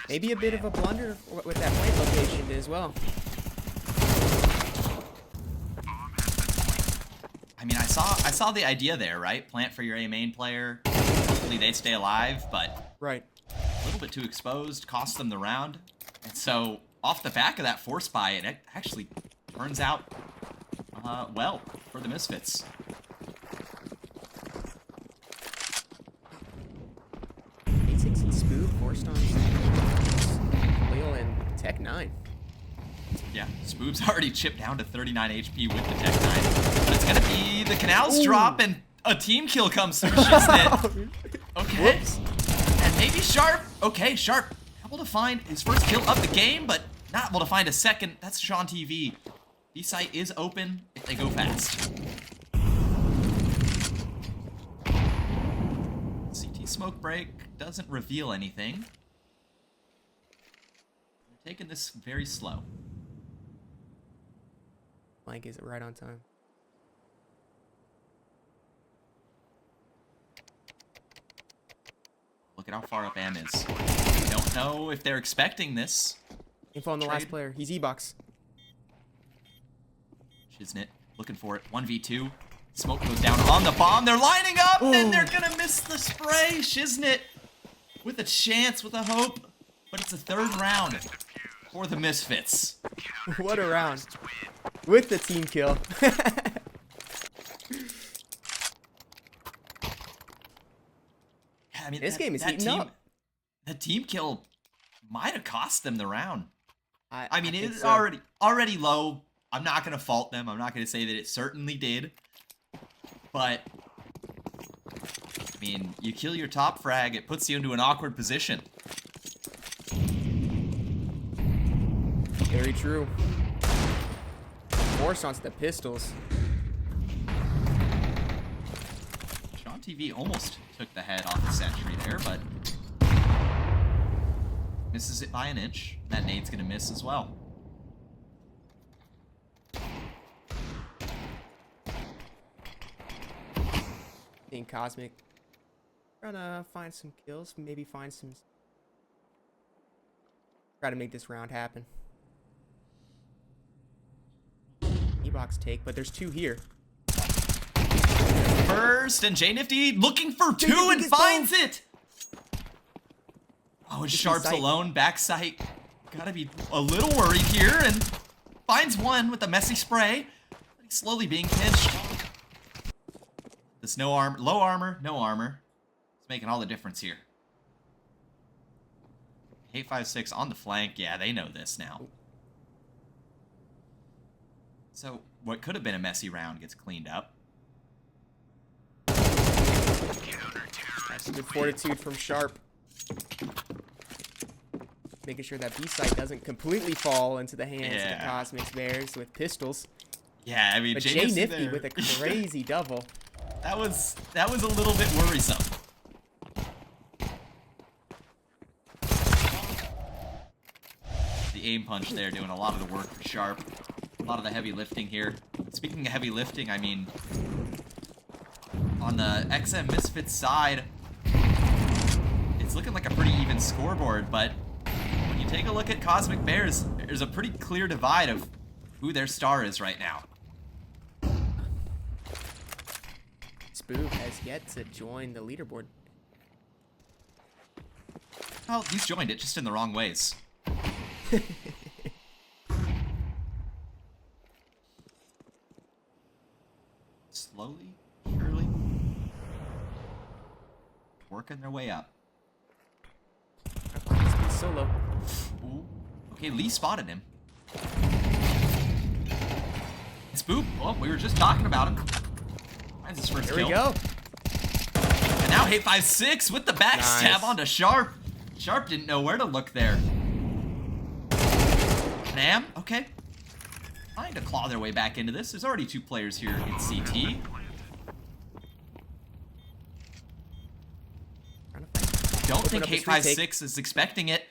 Maybe a bit of a blunder with that point location as well. I mean, I saw the idea there, right? Plant for your A main player. Hopefully they stay alive, but Right. a little bit too exposed, cost them the round. And so off the back of that force buy, it actually turns out well for the Misfits. A6 and Spook, forced on Leo and Tech 9. Yeah, Spoob's already chipped down to 39 HP with the Tech 9. But it's going to be the Canals drop and a team kill comes through Shiznit. Okay. Whoops. And maybe Sharp. Okay, Sharp able to find his first kill of the game, but not able to find a second. That's Sean TV. B-site is open if they go fast. CT smoke break doesn't reveal anything. They're taking this very slow. Mike, is it right on time? Look at how far up Am is. Don't know if they're expecting this. Info on the last Trade. player. He's E-Box. Shiznit looking for it. 1v2. Smoke goes down on the bomb. They're lining up and they're gonna miss the spray. Shiznit with a chance, with a hope. But it's a third round for the Misfits. What a round. With the team kill. I mean, This game is heating up. The team kill might have cost them the round. I mean, think it's so. already low. I'm not gonna fault them. I'm not gonna say that it certainly did. But I mean, you kill your top frag, it puts you into an awkward position. Very true. Force onto the pistols. Sean TV almost took the head off the sentry there, but misses it by an inch. That nade's gonna miss as well. Being Cosmic. Trying to find some kills. Maybe find some. Try to make this round happen. E-Box take, but there's two here. First, and J Nifty looking for J two Nifty and gets finds it! Oh, and Sharp's sight. alone, backside. Gotta be a little worried here, and finds one with a messy spray. He's slowly being pinched. This low armor, no armor. It's making all the difference here. 856 on the flank. Yeah, they know this now. So, what could have been a messy round gets cleaned up. That's good fortitude from Sharp. Making sure that B-site doesn't completely fall into the hands of the Yeah. Cosmics Bears with pistols. Yeah, I mean, But J J Nifty Nifty there. with a crazy double. That was a little bit worrisome. The aim punch there doing a lot of the work for Sharp. A lot of the heavy lifting here. Speaking of heavy lifting, I mean, on the XM Misfits side, it's looking like a pretty even scoreboard, but when you take a look at Cosmic Bears, there's a pretty clear divide of who their star is right now. Spook has yet to join the leaderboard. Well, he's joined it, just in the wrong ways. Slowly, surely, working their way up. He's solo. Ooh. Okay, Lee spotted him. It's Boop. Oh, we were just talking about him. Finds his first Here kill. we go. And now 856 with the backstab Nice. onto Sharp. Sharp didn't know where to look there. Nam, okay. Trying to claw their way back into this. There's already two players here in CT. Don't think up his 856 is expecting it.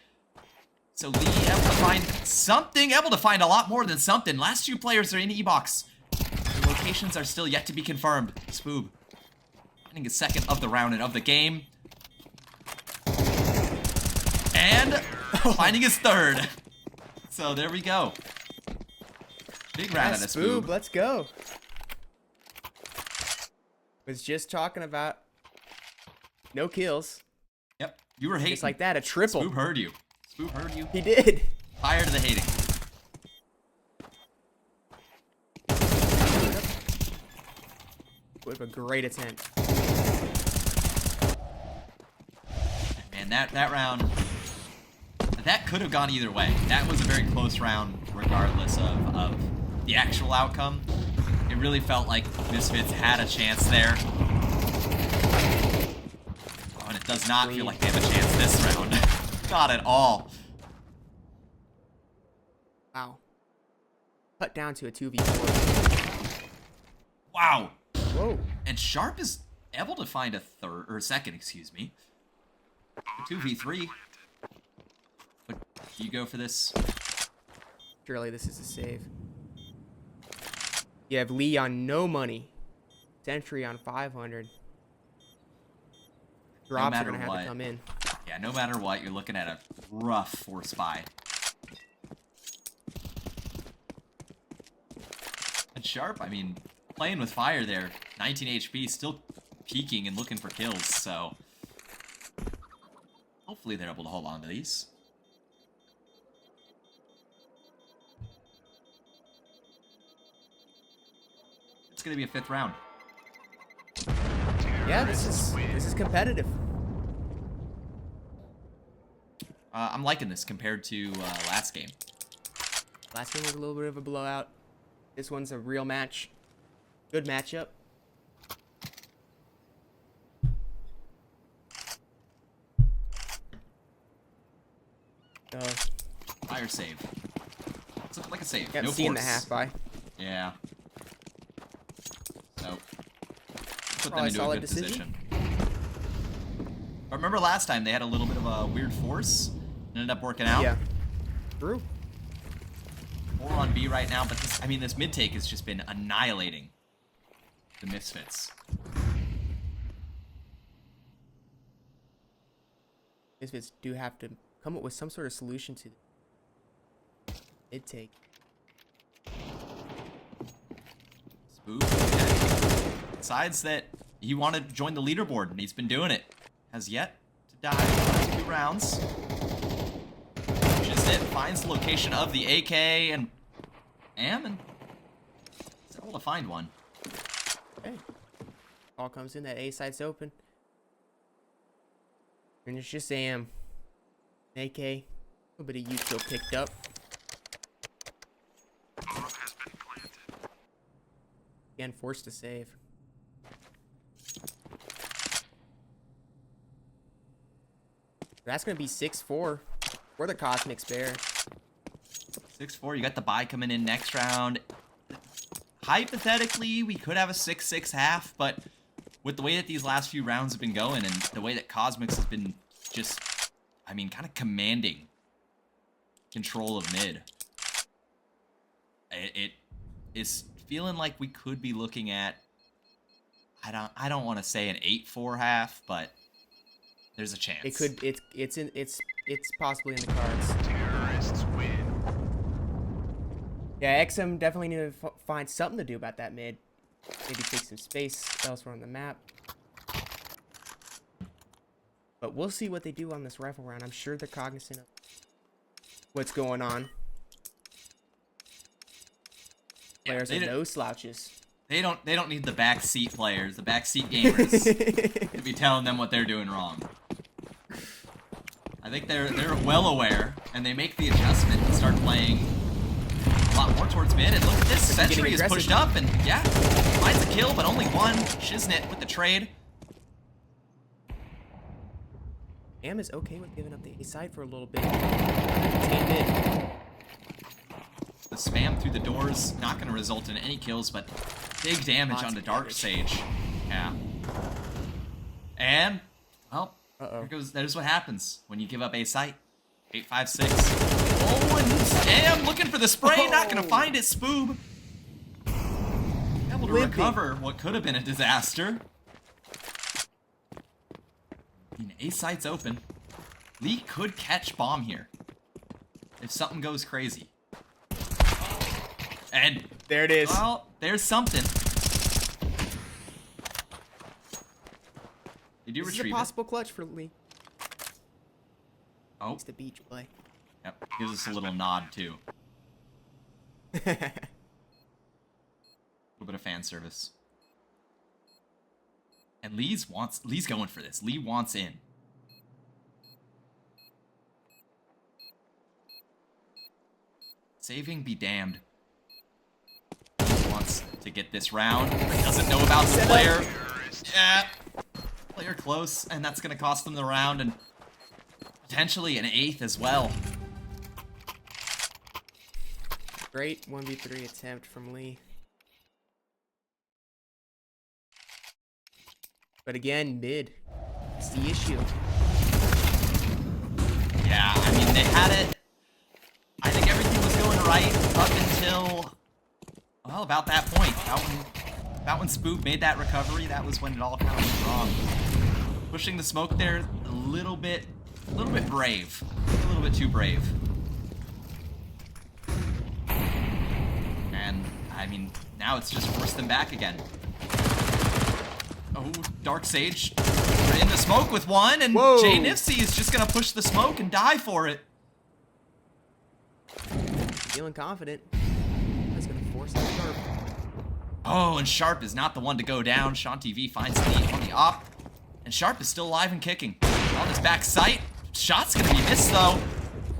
So Lee able to find something, able to find a lot more than something. Last two players are in E-Box. The locations are still yet to be confirmed. Spoob finding his second of the round and of the game. And finding his third. So there we go. Big round out of Spoob, Spoob. let's go. Was just talking about no kills. Yep, you were hating. Just like that, a triple. Spoop heard you. Spoop heard you. He did. Fire to the hating. With a great attempt. And that round, that could have gone either way. That was a very close round, regardless of the actual outcome. It really felt like Misfits had a chance there. Oh, and it does not feel like they have a chance this round. Not at all. Wow. Cut down to a 2v4. Wow. Whoa. And Sharp is able to find a third, or a second, excuse me. A 2v3. But you go for this? Surely this is a save. You have Lee on no money. Sentry on 500. Drops are going to have to come in. Yeah, no matter what, you're looking at a rough force buy. And Sharp, I mean, playing with fire there, 19 HP, still peeking and looking for kills, so hopefully they're able to hold on to these. It's gonna be a 5th round. Yeah, this is competitive. I'm liking this compared to last game. Last game was a little bit of a blowout. This one's a real match. Good matchup. Fire save. It's looking like a save. Got No C in force. the half by. Yeah. So put them Probably into a solid good decision. position. But remember last time they had a little bit of a weird force. It ended up working out. Yeah. True. 4 on B right now, but this, I mean, this mid take has just been annihilating the Misfits. Misfits do have to come up with some sort of solution to mid take. Spook decides that he wanted to join the leaderboard, and he's been doing it. Has yet to die in the last 2 rounds. Just it finds the location of the AK and is able to find one. Okay. Ball comes in, that A side's open. And it's just AM. AK. A little bit of util picked up. Again, forced to save. That's going to be 6-4 for the Cosmic Bear. 6-4, you got the bye coming in next round. Hypothetically, we could have a 6-6 half, but with the way that these last few rounds have been going and the way that Cosmics has been just, I mean, kind of commanding control of mid, it is feeling like we could be looking at, I don't want to say an 8-4 half, but there's a chance. It could, it's possibly in the cards. Terrorists win. Yeah, XM definitely need to find something to do about that mid. Maybe take some space elsewhere on the map. But we'll see what they do on this rifle round. I'm sure they're cognizant of what's going on. Players are no slouches. They don't need the backseat players, the backseat gamers, to be telling them what they're doing wrong. I think they're well aware, and they make the adjustment and start playing a lot more towards mid. And look at this, Sentry is pushed up, and yeah, finds a kill, but only one. Shiznit with the trade. Am is okay with giving up the A side for a little bit. Contain mid. The spam through the doors, not going to result in any kills, but big damage onto Dark Sage. Yeah. And, well, there's what happens when you give up a site. 8-5-6. Oh, and Spam looking for the spray, not going to find it, Spoob. Able to recover what could have been a disaster. A site's open. Lee could catch bomb here if something goes crazy. And there it is. Well, there's something. is a retrieve it. possible clutch for Lee. Oh, It's the beach play. yep. Gives us a little nod too. A little bit of fan service. And Lee's going for this. Lee wants in. Saving be damned. He wants to get this round, but doesn't know about the player. Yeah. Player close, and that's gonna cost them the round and potentially an 8th as well. Great 1v3 attempt from Lee. But again, mid. It's the issue. Yeah, I mean, they had it. I think everything was going right up until, well, about that point. About when Spook made that recovery, that was when it all kind of went wrong. Pushing the smoke there, a little bit brave. A little bit too brave. And, I mean, now it's just forced them back again. Oh, Dark Sage in the smoke with one, and Whoa. Jay Nifsy is just gonna push the smoke and die for it. Feeling confident. That's gonna force that Sharp. Oh, and Sharp is not the one to go down. Sean TV finds Lee on the op, and Sharp is still alive and kicking. On his back sight, shot's gonna be missed though,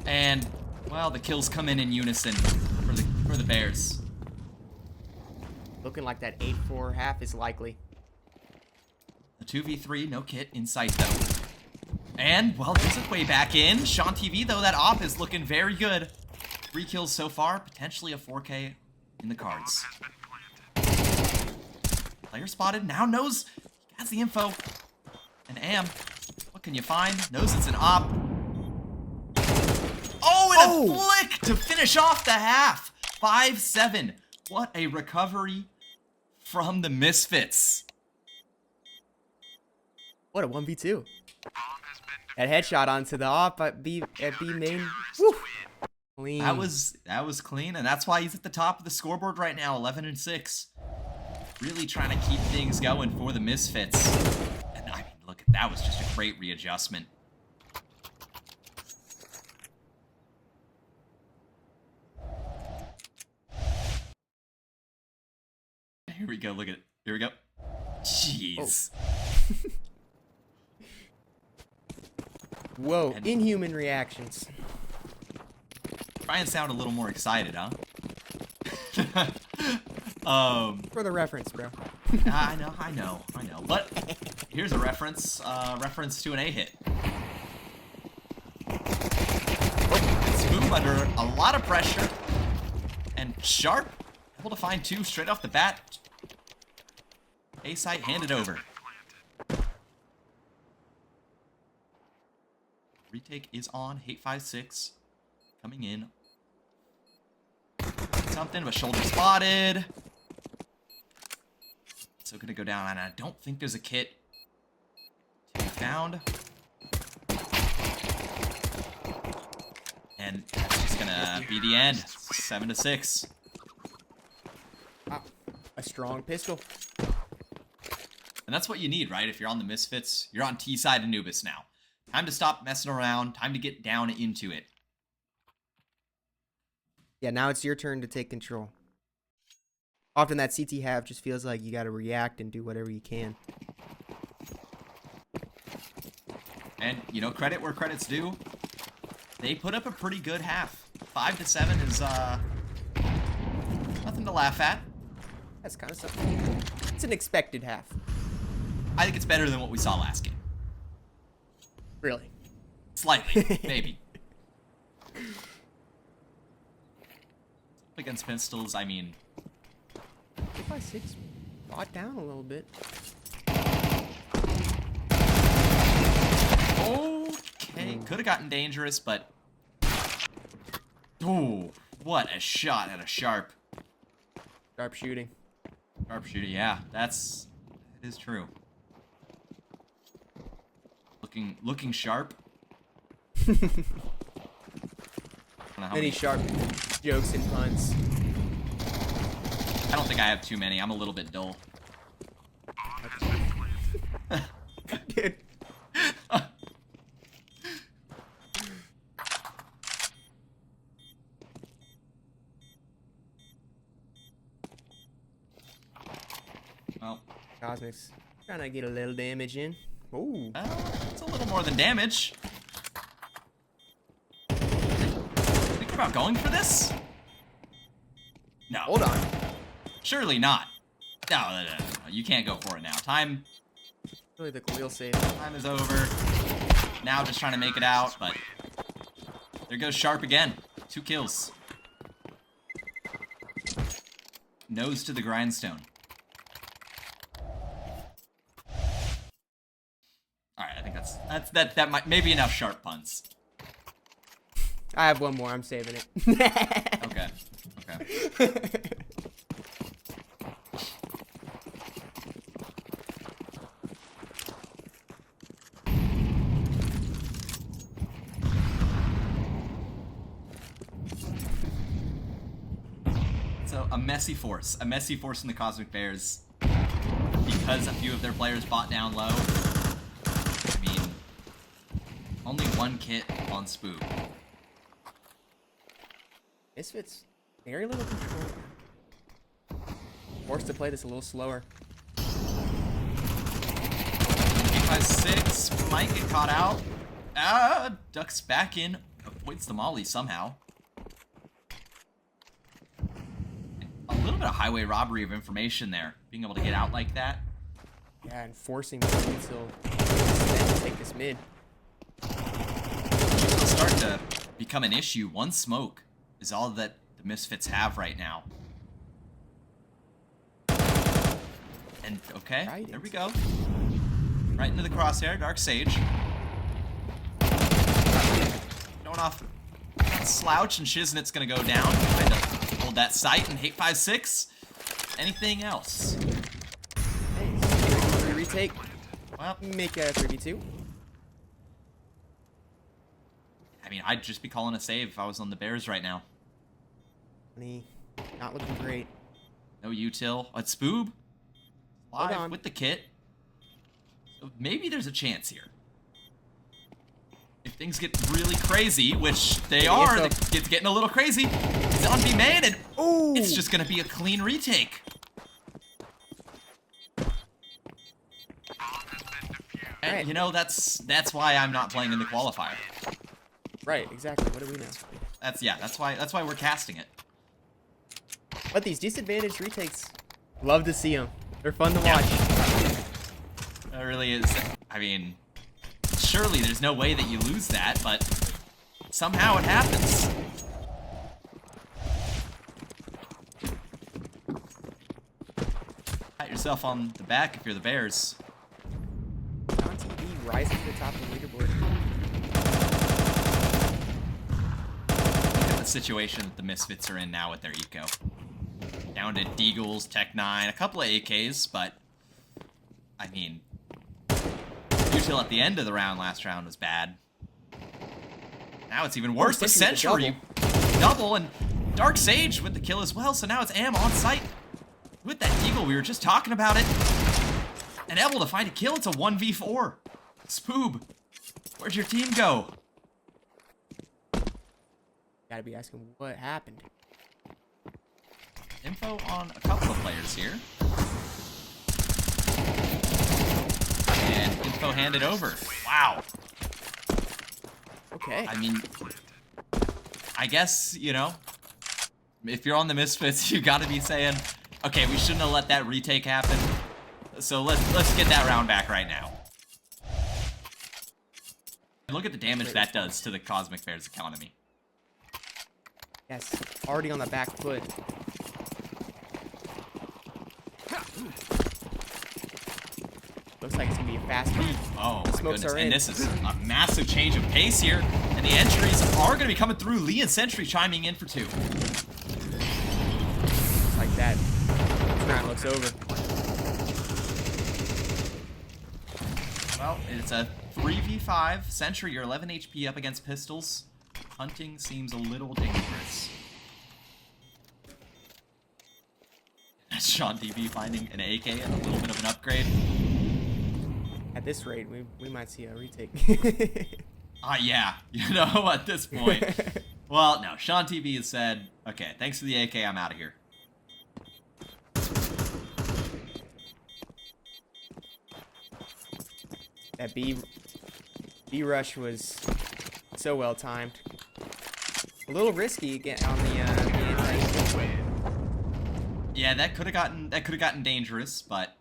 and well, the kills come in unison for the Bears. Looking like that 8-4 half is likely. The 2v3, no kit in sight though. And, well, there's a way back in. Sean TV, though, that op is looking very good. 3 kills so far, potentially a 4K in the cards. Player spotted, now knows, he has the info. And Am, what can you find? Knows it's an op. Oh, and a flick to finish off the half. 5-7. What a recovery from the Misfits. What a 1v2. That headshot onto the op at B main. Woo. Clean. That was clean, and that's why he's at the top of the scoreboard right now, 11-6. Really trying to keep things going for the Misfits. And I mean, look, that was just a great readjustment. Here we go, look at it. Here we go. Jeez. Whoa, And- inhuman reactions. Try and sound a little more excited, huh? For the reference, bro. I know. But here's a reference to an A hit. Spoon under a lot of pressure, and Sharp able to find 2 straight off the bat. A site handed over. Retake is on. Hate56 coming in. Something, but shoulder spotted. So gonna go down, and I don't think there's a kit to be found. And that's just gonna be the end. 7-6. Wow. A strong pistol. And that's what you need, right? If you're on the Misfits, you're on T side Anubis now. Time to stop messing around. Time to get down into it. Yeah, now it's your turn to take control. Often that CT half just feels like you gotta react and do whatever you can. And, you know, credit where credit's due. They put up a pretty good half. 5-7 is, nothing to laugh at. That's kind of something. It's an expected half. I think it's better than what we saw last game. Really. Slightly, maybe. Against pistols, I mean... 2x6 bought down a little bit. Okay, could have gotten dangerous, but... Oh, what a shot at a Sharp. Sharp shooting. Sharp shooter, yeah, it is true. Looking sharp. Many sharp jokes and puns. I don't think I have too many. I'm a little bit dull. Dude, Cosmics trying to get a little damage in. Ooh. It's a little more than damage. Think about going for this? No. Hold on. Surely not. No. You can't go for it now. Time Really the Galil save. is over. Now just trying to make it out, but there goes Sharp again. 2 kills. Nose to the grindstone. Alright, I think that might maybe enough Sharp puns. I have one more. I'm saving it. Okay. So a messy force in the Cosmic Bears because a few of their players bought down low. I mean, only 1 kit on Spook. Misfits, very little control. Forced to play this a little slower. 856 might get caught out. Ducks back in, avoids the molly somehow. A little bit of highway robbery of information there, being able to get out like that. Yeah, and forcing the util to take this mid. It'll start to become an issue. 1 smoke is all that the Misfits have right now. And okay, Right there we go. Right into the crosshair, Dark Sage. Going off slouch, and Shiznit's gonna go down. Trying to hold that sight, and 856. Anything else? Hey, free retake. Well, Make a 3v2. I mean, I'd just be calling a save if I was on the Bears right now. Not looking great. No util. It's Spoob. Hold Live on. with the kit. So maybe there's a chance here. If things get really crazy, which they Yeah, are, so- it's getting a little crazy. Zombie made, and Ooh. it's just gonna be a clean retake. And Right. you know, that's why I'm not playing in the qualifier. Right, exactly. What do we know? That's why we're casting it. But these disadvantaged retakes, love to see them. They're fun to watch. It really is. I mean, surely there's no way that you lose that, but somehow it happens. Pat yourself on the back if you're the Bears. On TV, rising to the top of the leaderboard. Look at the situation that the Misfits are in now with their eco. Down to Deagles, Tech 9, a couple of AKs, but I mean, util at the end of the round last round was bad. Now it's even worse. The Sentry Sentry with the double, and Dark Sage with the kill as well. So now it's Am on site with that Deagle. We were just talking about it. And able to find a kill. It's a 1v4. Spoob, where'd your team go? Gotta be asking what happened. Info on a couple of players here. And info handed over. Wow. Okay. I mean, I guess, you know, if you're on the Misfits, you gotta be saying, okay, we shouldn't have let that retake happen. So let's get that round back right now. And look at the damage that does to the Cosmic Bears economy. Yes, already on the back foot. Looks like it's gonna be a fast beat. Oh my Smokes goodness, are and in. this is a massive change of pace here. And the entries are gonna be coming through. Lee and Sentry chiming in for 2. Just like that. This round looks over. Well, it's a 3v5. Sentry, you're 11 HP up against pistols. Hunting seems a little dangerous. That's Sean DB finding an AK and a little bit of an upgrade. At this rate, we might see a retake. Yeah, you know, at this point. Well, no, Sean TV has said, okay, thanks for the AK, I'm out of here. That B rush was so well timed. A little risky again on the anti. Yeah, that could have gotten dangerous, but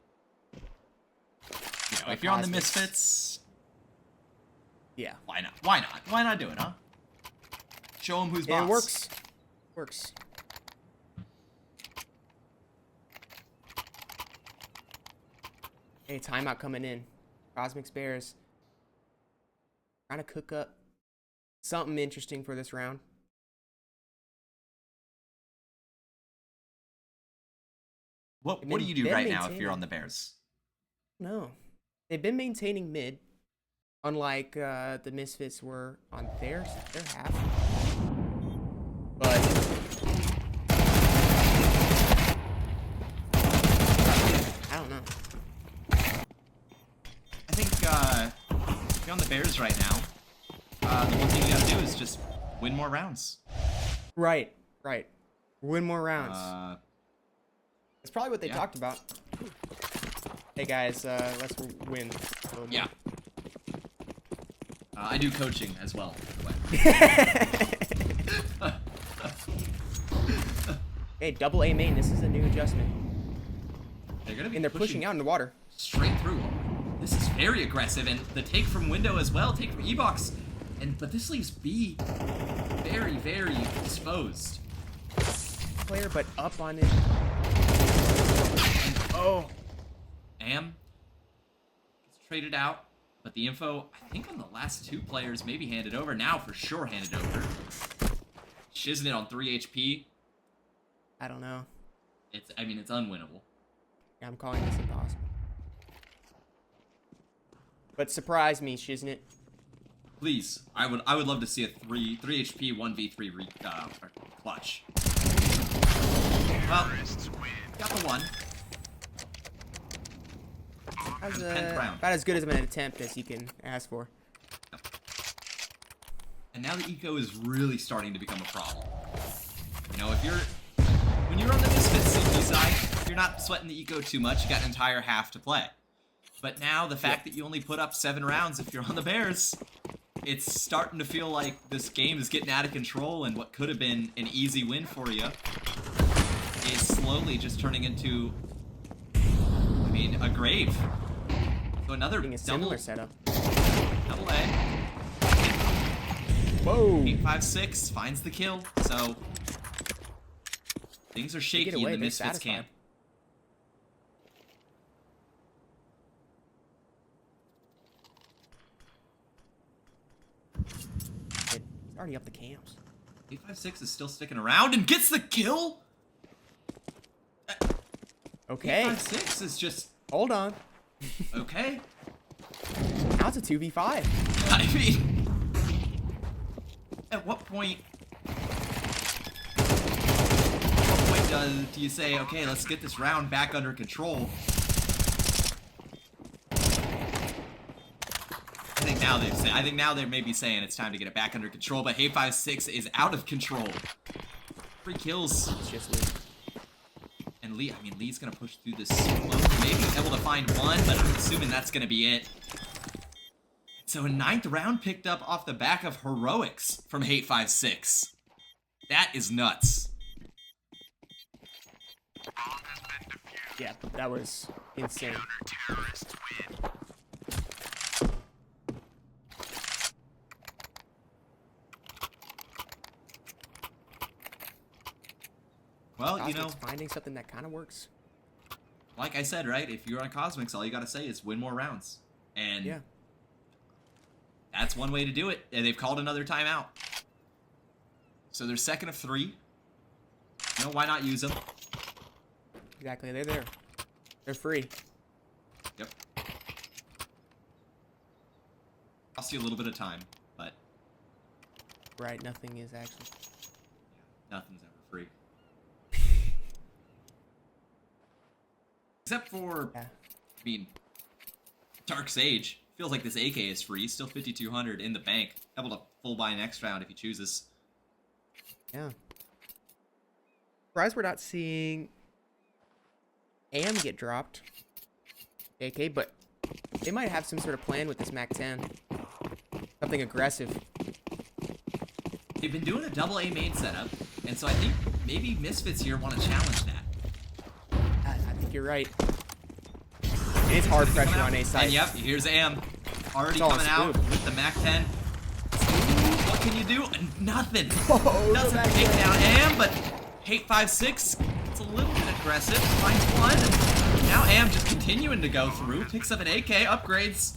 you know, if you're on the Misfits, yeah, why not? Why not? Why not do it, huh? Show them who's boss. it works. Works. Hey, timeout coming in. Cosmic Bears trying to cook up something interesting for this round. What do you do right now if you're on the Bears? No, they've been maintaining mid, unlike the Misfits were on their half. But I don't know. I think if you're on the Bears right now, the one thing you gotta do is just win more rounds. Right. Win more rounds. That's probably what they yeah. talked about. Hey guys, let's win. A little more. Yeah. I do coaching as well. By the way. Hey, double A main. This is a new adjustment. They're gonna be And they're pushing out in the water. straight through. This is very aggressive, and the take from window as well. Take from E-Box, but this leaves B very, very exposed. Player, but up on it. Oh. Am gets traded out, but the info, I think on the last two players, maybe handed over. Now for sure handed over. Shiznit on 3 HP. I don't know. It's unwinnable. Yeah, I'm calling this impossible. But surprise me, Shiznit. Please, I would love to see a 3 HP 1v3 clutch. Well, got the one. That was, 10th round. about as good as an attempt as you can ask for. And now the eco is really starting to become a problem. You know, when you're on the Misfits CP side, you're not sweating the eco too much. You got an entire half to play. But now the fact that you only put up 7 rounds if you're on the Bears, it's starting to feel like this game is getting out of control, and what could have been an easy win for you is slowly just turning into, a grave. So another Being a similar setup. double A. Whoa. 856 finds the kill. So things are shaky away, in the they're Misfits satisfied. camp. It's already up the camps. 856 is still sticking around and gets the kill. Okay. 856 is just Hold on. okay. Now it's a 2v5. I mean, at what point do you say, okay, let's get this round back under control? I think now they may be saying it's time to get it back under control, but Hey 56 is out of control. 3 kills. It's just Lee. And Lee's gonna push through this smoke. Maybe able to find one, but I'm assuming that's gonna be it. So a 9th round picked up off the back of heroics from Hate 56. That is nuts. Yeah, that was insane. Well, Cosmic's finding something that kind of works. like I said, right? If you're on Cosmics, all you gotta say is win more rounds. And Yeah. that's one way to do it. And they've called another timeout. So they're 2nd of 3. Why not use them? Exactly, they're there. They're free. Yep. Cost you a little bit of time, but Right, nothing is actually. nothing's ever free. Except for, Yeah. Dark Sage. Feels like this AK is free. Still 5,200 in the bank. Able to full buy next round if he chooses. Yeah. Surprised we're not seeing Am get dropped. AK, but They might have some sort of plan with this MAC-10. Something aggressive. They've been doing a double A main setup, and so I think maybe Misfits here want to challenge that. I think you're right. It is hard pressure on A side. And yep, here's Am. Already It's all coming out Spoop. with the MAC-10. What can you do? Nothing. Oh, Doesn't take down Am, but Hate 5-6. It's a little bit aggressive. Finds one, and now Am just continuing to go through. Picks up an AK, upgrades.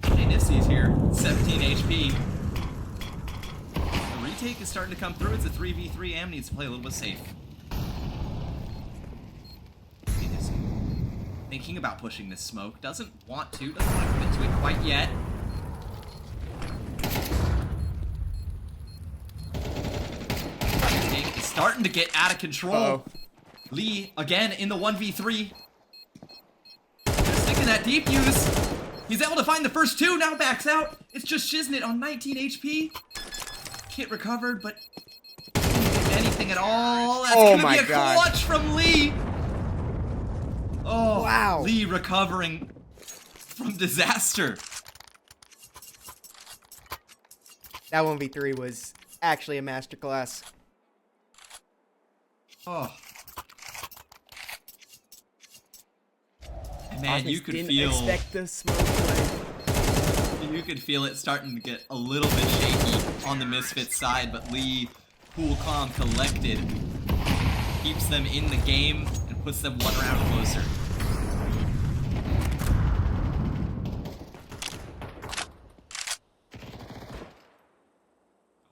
Hey, Nisty's here. 17 HP. The retake is starting to come through. It's a 3v3. Am needs to play a little bit safe. Hey, Nisty. Thinking about pushing this smoke. Doesn't want to commit to it quite yet. Retake is starting to get out of control. Uh-oh. Lee, again, in the 1v3. Sticking that deep use. He's able to find the first two, now backs out. It's just Shiznit on 19 HP. Kit recovered, but didn't get anything at all. That's Oh gonna my be a God. clutch from Lee. Oh, Wow. Lee recovering from disaster. That 1v3 was actually a masterclass. Oh. And man, Cosmics you could didn't feel expect the smoke play. you could feel it starting to get a little bit shaky on the Misfits side, but Lee, cool, calm, collected, keeps them in the game and puts them one round closer.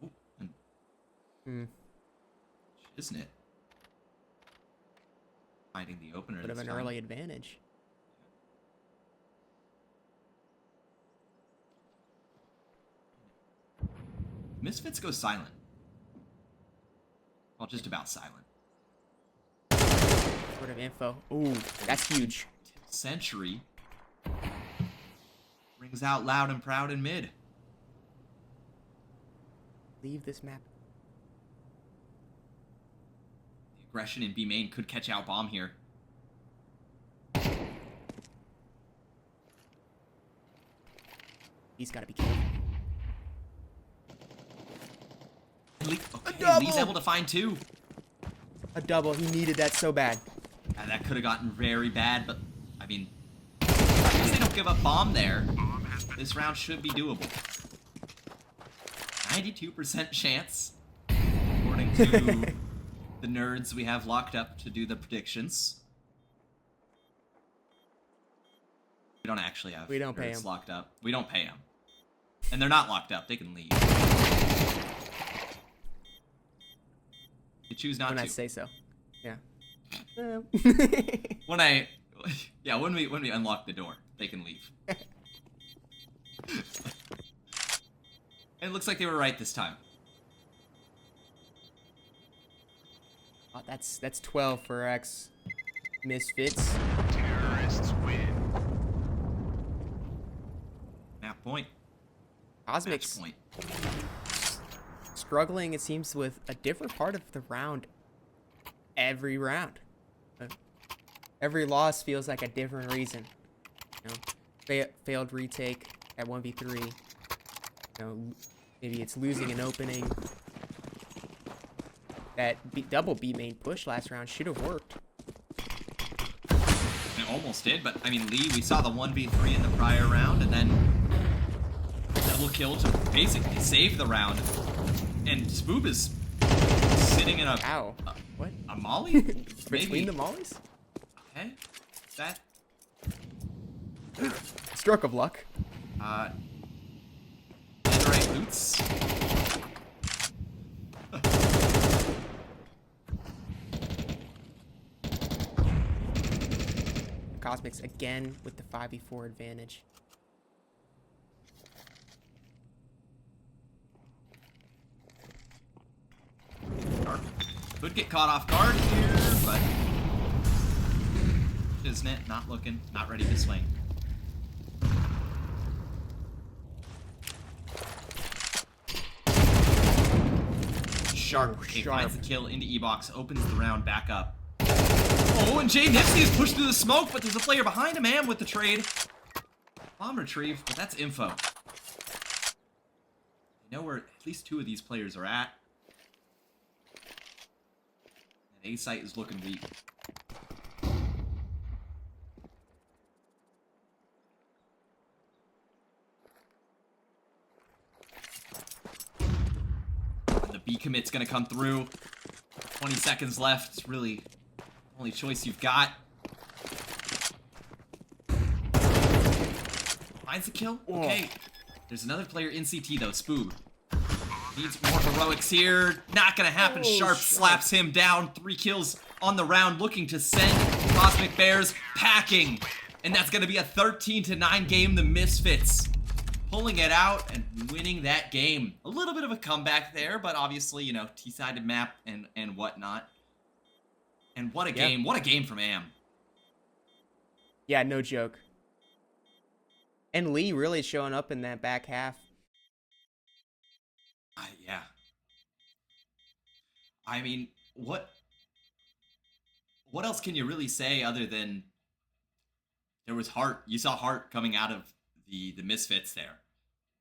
Oh, and isn't it? Finding the opener. Bit of this an time. early advantage. Misfits go silent. Well, just about silent. Sort of info. Ooh, that's huge. Century rings out loud and proud in mid. Leave this map. The aggression in B main could catch out bomb here. He's got to be careful. Okay, double! Lee's able to find two. A double. He needed that so bad. That could have gotten very bad, but I mean, at least they don't give up bomb there. This round should be doable. 92% chance, according to the nerds we have locked up to do the predictions. We don't actually have We don't pay nerds 'em. locked up. We don't pay them. And they're not locked up. They can leave. You choose not When to. I say so. Yeah. When we unlock the door, they can leave. It looks like they were right this time. Oh, that's 12 for X Misfits. Terrorists win. Map point. Cosmics Match point. struggling, it seems, with a different part of the round every round. Every loss feels like a different reason. You know, failed retake at 1v3. You know, maybe it's losing an opening. That double B main push last round should have worked. It almost did, but I mean, Lee, we saw the 1v3 in the prior round, and then double kill to basically save the round. And Spoop is sitting in a Ow. What? a molly? Between the mollies? Okay. That Stroke of luck. Netherite boots. Cosmics again with the 5v4 advantage. Could get caught off guard here, but Shiznit not looking, not ready to swing. Sharp. Oh, Okay, Sharp. finds the kill into E-Box, opens the round back up. Oh, and Jay Nipsey is pushed through the smoke, but there's a player behind him, Am with the trade. Bomb retrieve, but that's info. I know where at least 2 of these players are at. And FACEIT is looking weak. And the B commit's gonna come through. 20 seconds left. It's really the only choice you've got. Finds the kill? Okay. There's another player in CT though, Spoob. Needs more heroics here. Not gonna happen. Sharp slaps him down. 3 kills on the round, looking to send Cosmic Bears packing. And that's gonna be a 13-9 game. The Misfits pulling it out and winning that game. A little bit of a comeback there, but obviously, you know, T-sided map and whatnot. And what a game. What a game from AM. Yeah, no joke. And Lee really showing up in that back half. Yeah. I mean, what else can you really say other than there was heart? You saw heart coming out of the Misfits there.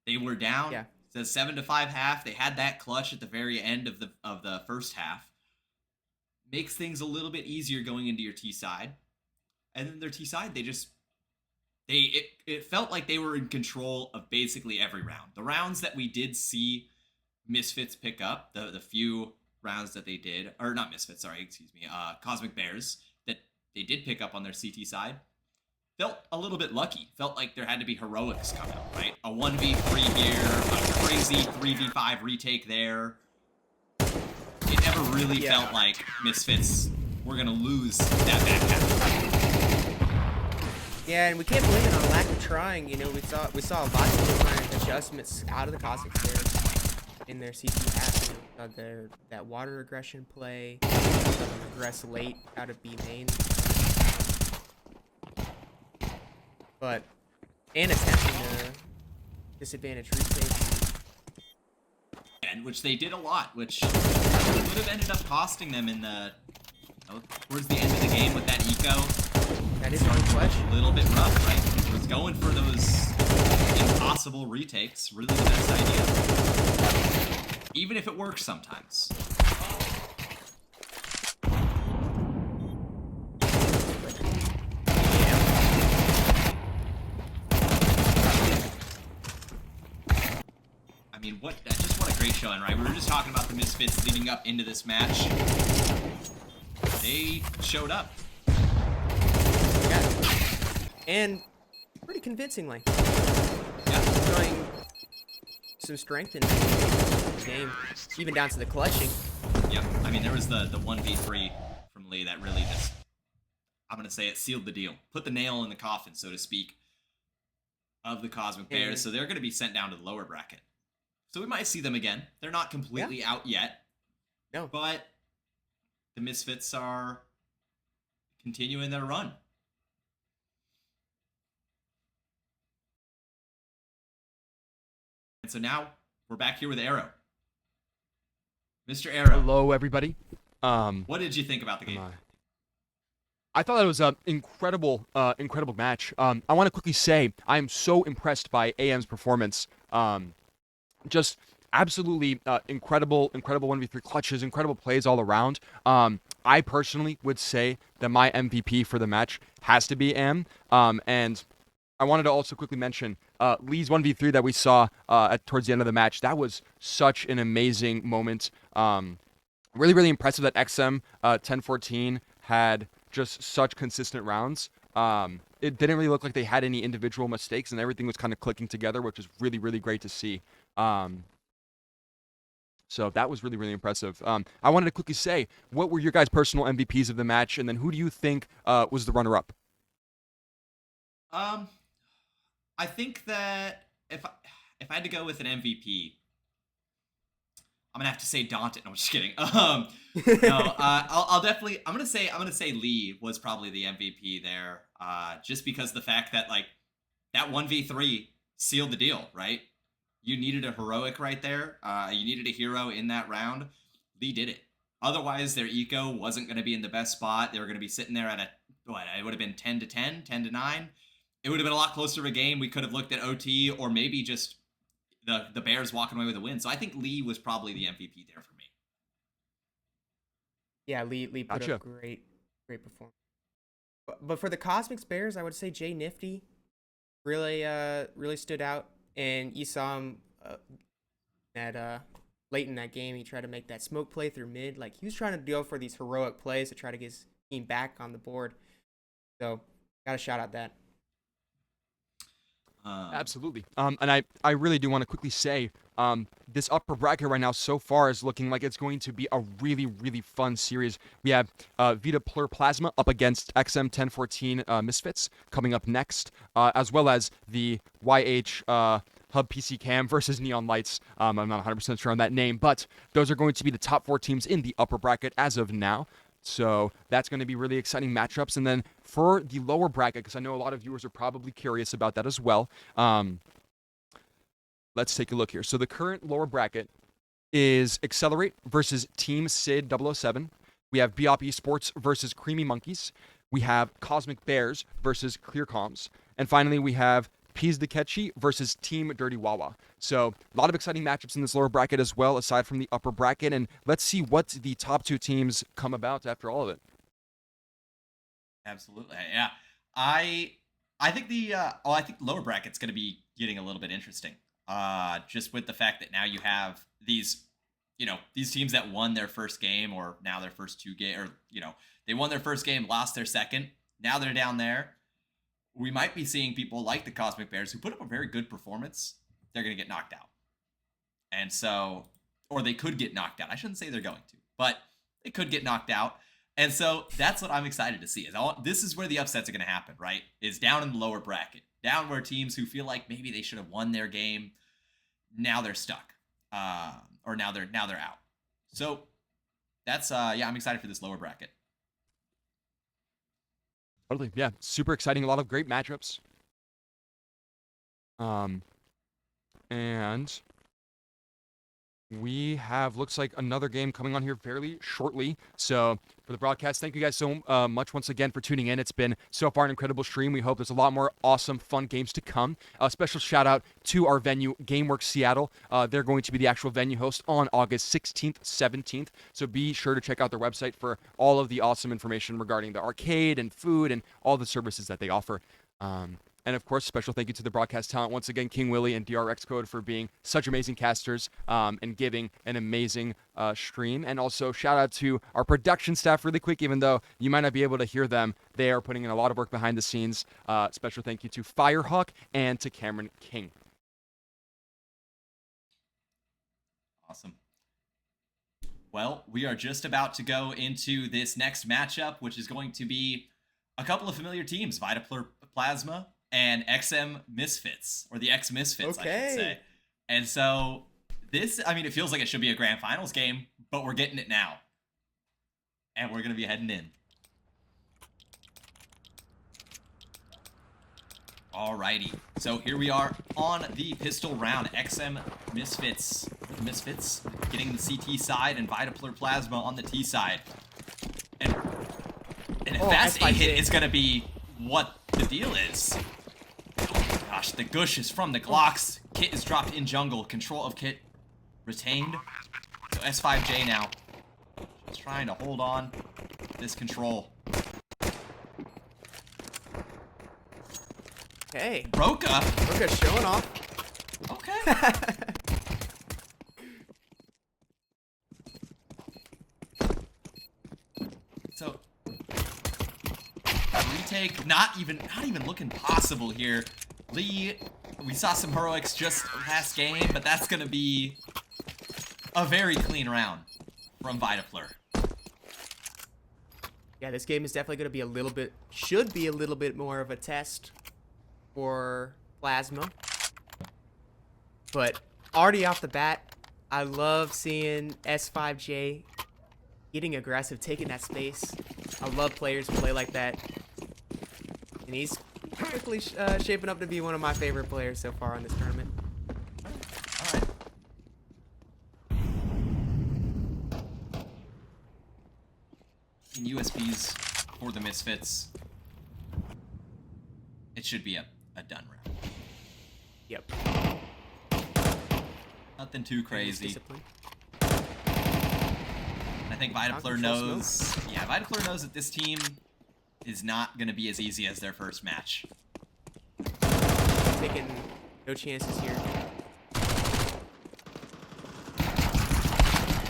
They were down. Yeah. It's a 7-5 half. They had that clutch at the very end of the first half. Makes things a little bit easier going into your T side. And then their T side, it felt like they were in control of basically every round. The rounds that we did see Misfits pick up, the few rounds that they did, or not Misfits, sorry, excuse me, Cosmic Bears, that they did pick up on their CT side, felt a little bit lucky. Felt like there had to be heroics come out, right? A 1v3 here, a crazy 3v5 retake there. It never really felt like Misfits were going to lose that back half. Yeah, and we can't blame it on lack of trying. You know, we saw lots of different adjustments out of the Cosmic Bears in their CT half. That water aggression play, regress late out of B main, but and attempting a disadvantage retake. And which they did a lot, which would have ended up costing them in the towards the end of the game with that eco. That is one question. A little bit rough, right? It was going for those impossible retakes. Really the best idea. Even if it works sometimes. I mean, what a great showing, right? We were just talking about the Misfits leading up into this match. They showed up. Yeah. And pretty convincingly. Yeah. Showing some strength in the game, even down to the clutching. Yeah, I mean, there was the 1v3 from Lee that really just, I'm going to say it sealed the deal. Put the nail in the coffin, so to speak, of the Cosmic Bears. So they're going to be sent down to the lower bracket. So we might see them again. They're not completely out yet. No. But the Misfits are continuing their run. And so now we're back here with Arrow. Mr. Arrow. Hello, everybody. What did you think about the game? I thought that was an incredible match. I want to quickly say I am so impressed by AM's performance. Just absolutely incredible 1v3 clutches, incredible plays all around. I personally would say that my MVP for the match has to be AM. And I wanted to also quickly mention Lee's 1v3 that we saw towards the end of the match. That was such an amazing moment. Really, really impressive that XM 1014 had just such consistent rounds. It didn't really look like they had any individual mistakes, and everything was kind of clicking together, which was really, really great to see. So that was really, really impressive. I wanted to quickly say, what were your guys' personal MVPs of the match, and then who do you think was the runner-up? I think that if I had to go with an MVP, I'm gonna have to say Daunted. No, I'm just kidding. I'll definitely. I'm gonna say Lee was probably the MVP there. Just because the fact that like that 1v3 sealed the deal, right? You needed a heroic right there. You needed a hero in that round. Lee did it. Otherwise, their eco wasn't going to be in the best spot. They were going to be sitting there at it would have been 10-10, 10-9. it would have been a lot closer of a game. We could have looked at OT or maybe just the Bears walking away with a win. So I think Lee was probably the MVP there for me. Yeah, Lee put Gotcha. up great performance. But for the Cosmics Bears, I would say Jay Nifty really stood out, and you saw him late in that game. He tried to make that smoke play through mid. Like, he was trying to go for these heroic plays to try to get his team back on the board. So, gotta shout out that. Absolutely. And I really do want to quickly say, this upper bracket right now so far is looking like it's going to be a really, really fun series. We have Vita Plur Plasma up against XM 1014 Misfits coming up next, as well as the YH Hub PC Cam versus Neon Lights. I'm not 100% sure on that name, but those are going to be the top 4 teams in the upper bracket as of now. So that's going to be really exciting matchups. And then for the lower bracket, because I know a lot of viewers are probably curious about that as well, let's take a look here. So the current lower bracket is Accelerate versus Team Sid 007. We have Biop Esports versus Creamy Monkeys. We have Cosmic Bears versus Clear Comms. And finally, we have Peas Dekechi versus Team Dirty Wawa. So a lot of exciting matchups in this lower bracket as well, aside from the upper bracket. And let's see what the top 2 teams come about after all of it. Absolutely, yeah. I think the lower bracket's going to be getting a little bit interesting. Just with the fact that now you have these teams that won their first game, or now their first 2 game, or they won their first game, lost their second. Now they're down there. We might be seeing people like the Cosmic Bears who put up a very good performance. They're going to get knocked out. And so, or they could get knocked out. I shouldn't say they're going to, but they could get knocked out. And so that's what I'm excited to see. This is where the upsets are going to happen, right? Is down in the lower bracket. Down where teams who feel like maybe they should have won their game, now they're stuck. Or now they're out. So that's, I'm excited for this lower bracket. Totally. Yeah. Super exciting. A lot of great matchups. And we have, looks like, another game coming on here fairly shortly. So for the broadcast, thank you guys so much once again for tuning in. It's been so far an incredible stream. We hope there's a lot more awesome, fun games to come. A special shout out to our venue, GameWorks Seattle. They're going to be the actual venue host on August 16th, 17th. So be sure to check out their website for all of the awesome information regarding the arcade and food and all the services that they offer. And of course, special thank you to the broadcast talent once again, King Willie and DRX Code, for being such amazing casters and giving an amazing stream. And also shout out to our production staff really quick, even though you might not be able to hear them. They are putting in a lot of work behind the scenes. Special thank you to Firehawk and to Cameron King. Awesome. Well, we are just about to go into this next matchup, which is going to be a couple of familiar teams, Vita Plasma and XM Misfits, or the X Misfits, Okay. I should say. And so this, it feels like it should be a grand finals game, but we're getting it now. And we're going to be heading in. Alrighty, so here we are on the pistol round. XM Misfits getting the CT side, and Vita Plasma on the T side. And if that's a hit, it's going to be what the deal is. Oh gosh, the Gush is from the Glocks. Kit is dropped in jungle. Control of Kit retained. So S5J now. Just trying to hold on to this control. Hey. Roka showing off. Okay. So retake, not even looking possible here. Lee, we saw some heroics just last game, but that's gonna be a very clean round from Vitaplur. Yeah, this game is definitely going to be should be a little bit more of a test for Plasma. But already off the bat, I love seeing S5J getting aggressive, taking that space. I love players who play like that. And he's quickly shaping up to be one of my favorite players so far in this tournament. All right. In USBs for the Misfits, it should be a a done round. Yep. Nothing too crazy. Discipline. I think Vitapler knows. Yeah, Vitapler knows that this team is not going to be as easy as their first match. Taking no chances here.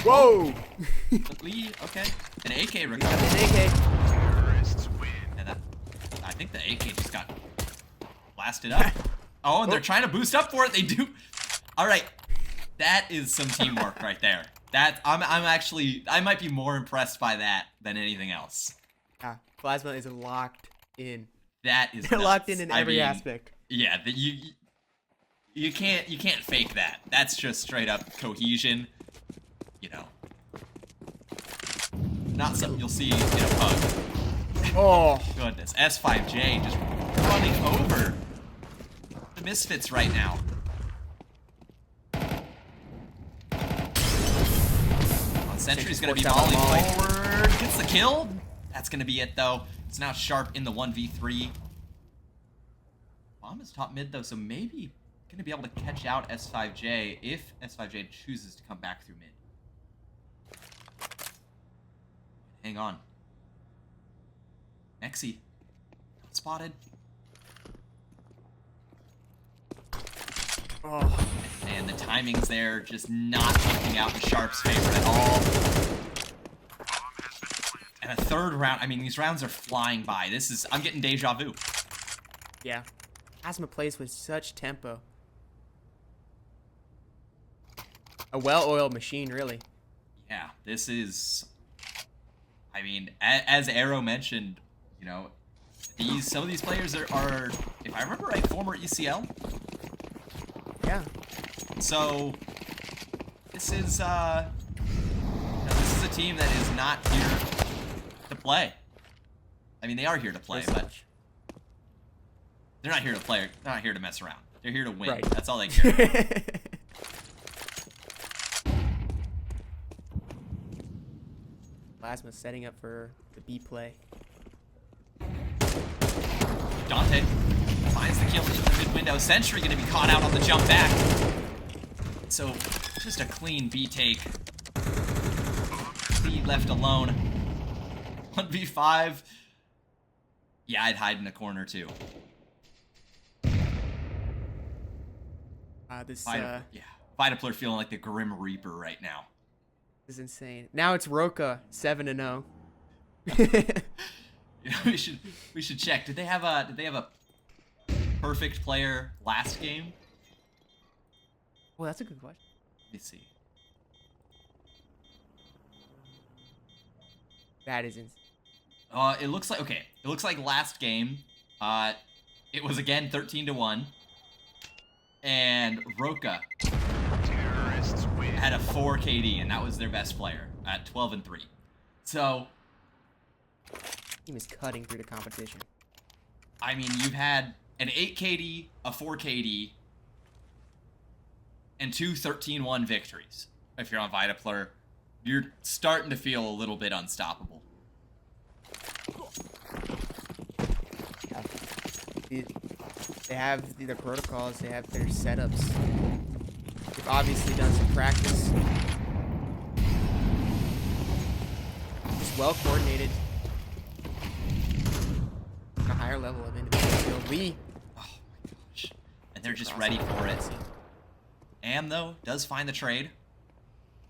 Whoa! Lee, okay. An AK recovery. Got an AK. Terrorists win. And I think the AK just got blasted up. Oh, and they're trying to boost up for it. They do. All right, that is some teamwork right there. I'm actually, I might be more impressed by that than anything else. Yeah, Plasma is locked in. That is Locked nuts. in I every mean, aspect. Yeah, you can't fake that. That's just straight up cohesion. You know, not something you'll see in a pug. Oh, Goodness, S5J just running over the Misfits right now. Sentry's gonna be volleyed forward. Gets the kill. That's gonna be it though. It's now Sharp in the 1v3. Bomb is top mid though, so maybe gonna be able to catch out S5J if S5J chooses to come back through mid. Hang on. Nexi. Spotted. oh. And the timing's there, just not working out in Sharp's favor at all. And a third round, I mean, these rounds are flying by. I'm getting deja vu. Yeah. Plasma plays with such tempo. A well-oiled machine, really. Yeah, this is, I mean, as Arrow mentioned, you know, some of these players are, if I remember right, former ECL. Yeah. So this is a team that is not here to play. I mean, they are here to play, but they're not here to play. They're not here to mess around. They're here to win. Right. That's all they care about. Plasma setting up for the B play. Dante finds the kill in the mid window. Sentry going to be caught out on the jump back. So just a clean B take. Lead left alone. 1v5. Yeah, I'd hide in a corner too. Yeah, Vitapler feeling like the Grim Reaper right now. This is insane. Now it's Roka 7-0. You know, we should check. Did they have a perfect player last game? Well, that's a good question. Let me see. That is insane. It looks like okay. It looks like last game. It was again 13-1, and Roka Terrorists win. had a 4 KD, and that was their best player at 12-3. So, Team is cutting through the competition. I mean, you've had an 8 KD, a 4 KD, and 2 13-1 victories. If you're on Vitapler, you're starting to feel a little bit unstoppable. They have their protocols, they have their setups. They've obviously done some practice. Just well coordinated. A higher level of individual. Lee. Oh my gosh. And they're just ready for it. Am, though, does find the trade.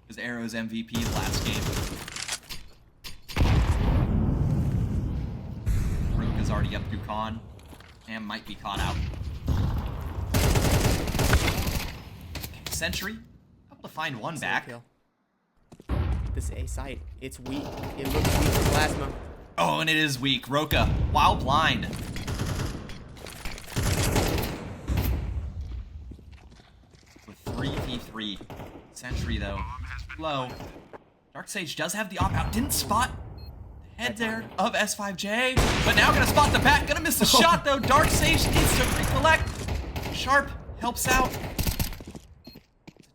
Because Arrow's MVP last game. Roka's already up through con. Am might be caught out. Okay, Sentry, able to find one back. Kill. This A site, it's weak. It looks weak for Plasma. Oh, and it is weak. Roka, while blind. With 3v3. Sentry, though, low. Darksage does have the op-out. Didn't spot the head there of S5J. But now gonna spot the back. Gonna miss the shot, though. Darksage needs to recollect. Sharp helps out.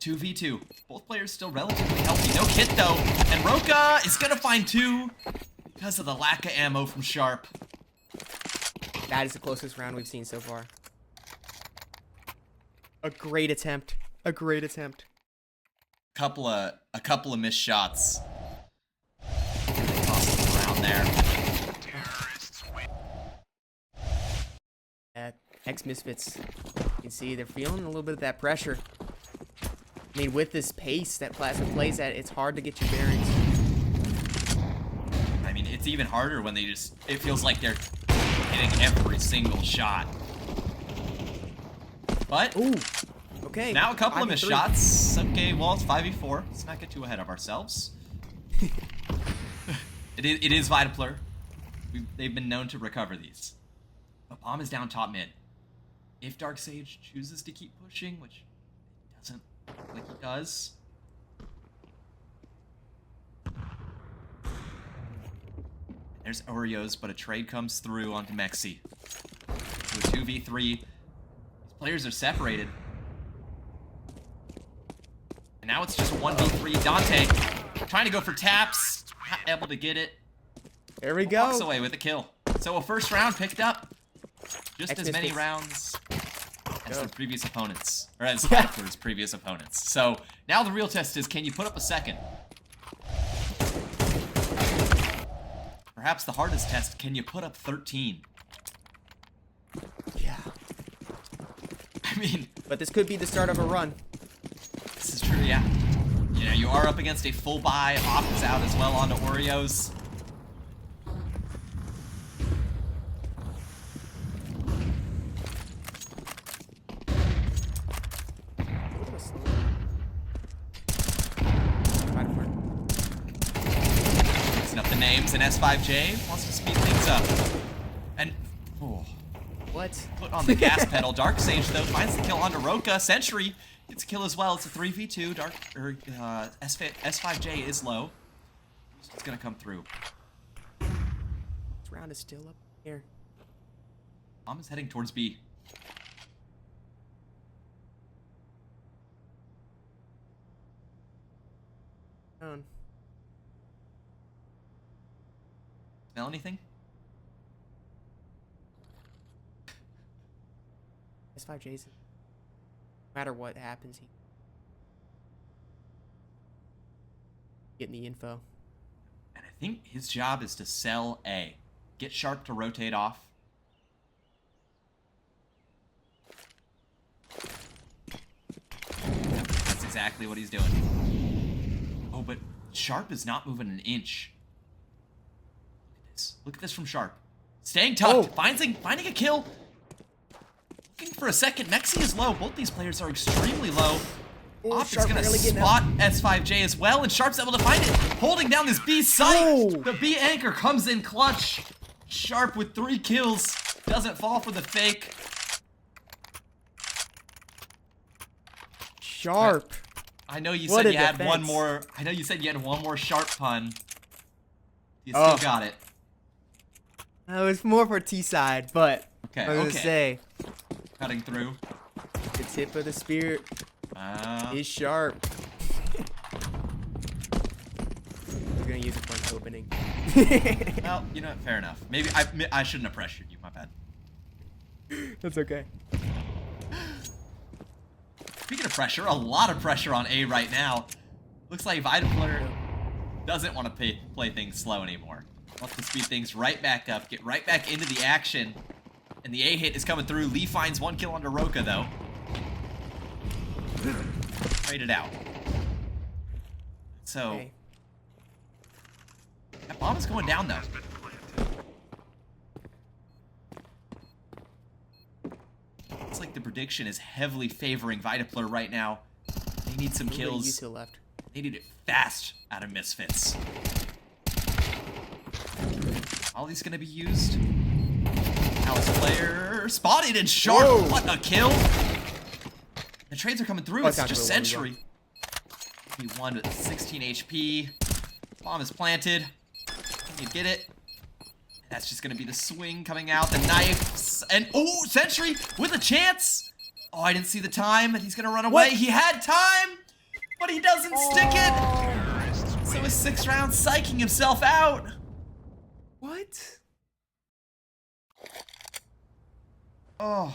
2v2. Both players still relatively healthy. No kit, though. And Roka is gonna find 2 because of the lack of ammo from Sharp. That is the closest round we've seen so far. A great attempt. A great attempt. A couple of missed shots. They tossed them around there. Terrorists win. Ex-Misfits, you can see they're feeling a little bit of that pressure. I mean, with this pace that Plasma plays at, it's hard to get your bearings. I mean, it's even harder when it feels like they're hitting every single shot. But Ooh, okay. now a couple of 5-3. missed shots. Okay, well, it's 5v4. Let's not get too ahead of ourselves. It is Vitapler. They've been known to recover these. But Bomb is down top mid. If Darksage chooses to keep pushing, which he doesn't look like he does. There's Oreos, but a trade comes through onto Mexi. So a 2v3. These players are separated. And now it's just 1v3. Dante trying to go for taps. Not able to get it. There we Walks go. away with a kill. So a first round picked up. Just as many Ex-Misfits. rounds as Go. their previous opponents. Or as Vitapler's previous opponents. So now the real test is, can you put up a second? Perhaps the hardest test, can you put up 13? Yeah. I mean, But this could be the start of a run. this is true, yeah. You know, you are up against a full buy. Op is out as well onto Oreos. Mixing up the names, and S5J wants to speed things up. And, oh, What? put on the gas pedal. Darksage, though, finds the kill onto Roka. Sentry gets a kill as well. It's a 3v2. S5J is low. It's gonna come through. This round is still up here. Bomb is heading towards B. Down. Smell anything? S5 Jason. No matter what happens, he getting the info. And I think his job is to sell A. Get Sharp to rotate off. That's exactly what he's doing. Oh, but Sharp is not moving an inch. Look at this. Look at this from Sharp. Staying tucked. Oh. Finding a kill. Looking for a second. Mexi is low. Both these players are extremely low. Oh, Op is Sharp gonna barely getting spot S5J as well, and Sharp's able to find it. Holding down this B site. Oh. The B anchor comes in clutch. Sharp with 3 kills. Doesn't fall for the fake. Sharp. I know you What said a you had one defense. more. I know you said you had one more Sharp pun. You Oh. still got it. It was more for T side, but Okay, I was gonna okay. say Cutting through. the tip of the spear is sharp. We're gonna use it for an opening. Well, you know what? Fair enough. Maybe I shouldn't have pressured you. My bad. That's okay. Speaking of pressure, a lot of pressure on A right now. Looks like Vitapler doesn't want to play things slow anymore. Wants to speed things right back up, get right back into the action. And the A hit is coming through. Lee finds 1 kill on Roka, though. Traded out. So, Okay. that bomb is going down, though. Looks like the prediction is heavily favoring Vitapler right now. They need some kills. U2 left. They need it fast out of Misfits. All these gonna be used. House player spotted and Sharp. Whoa. What a kill! The trades are coming through. Oh, It's it's just not gonna Sentry. He won with 16 HP. Bomb is planted. Can you get it? That's just gonna be the swing coming out. The knife and oh, Sentry with a chance. Oh, I didn't see the time. He's gonna run away. What? He had time, but he doesn't stick it. Terrorists So win. his 6th round psyching himself out. What? Oh.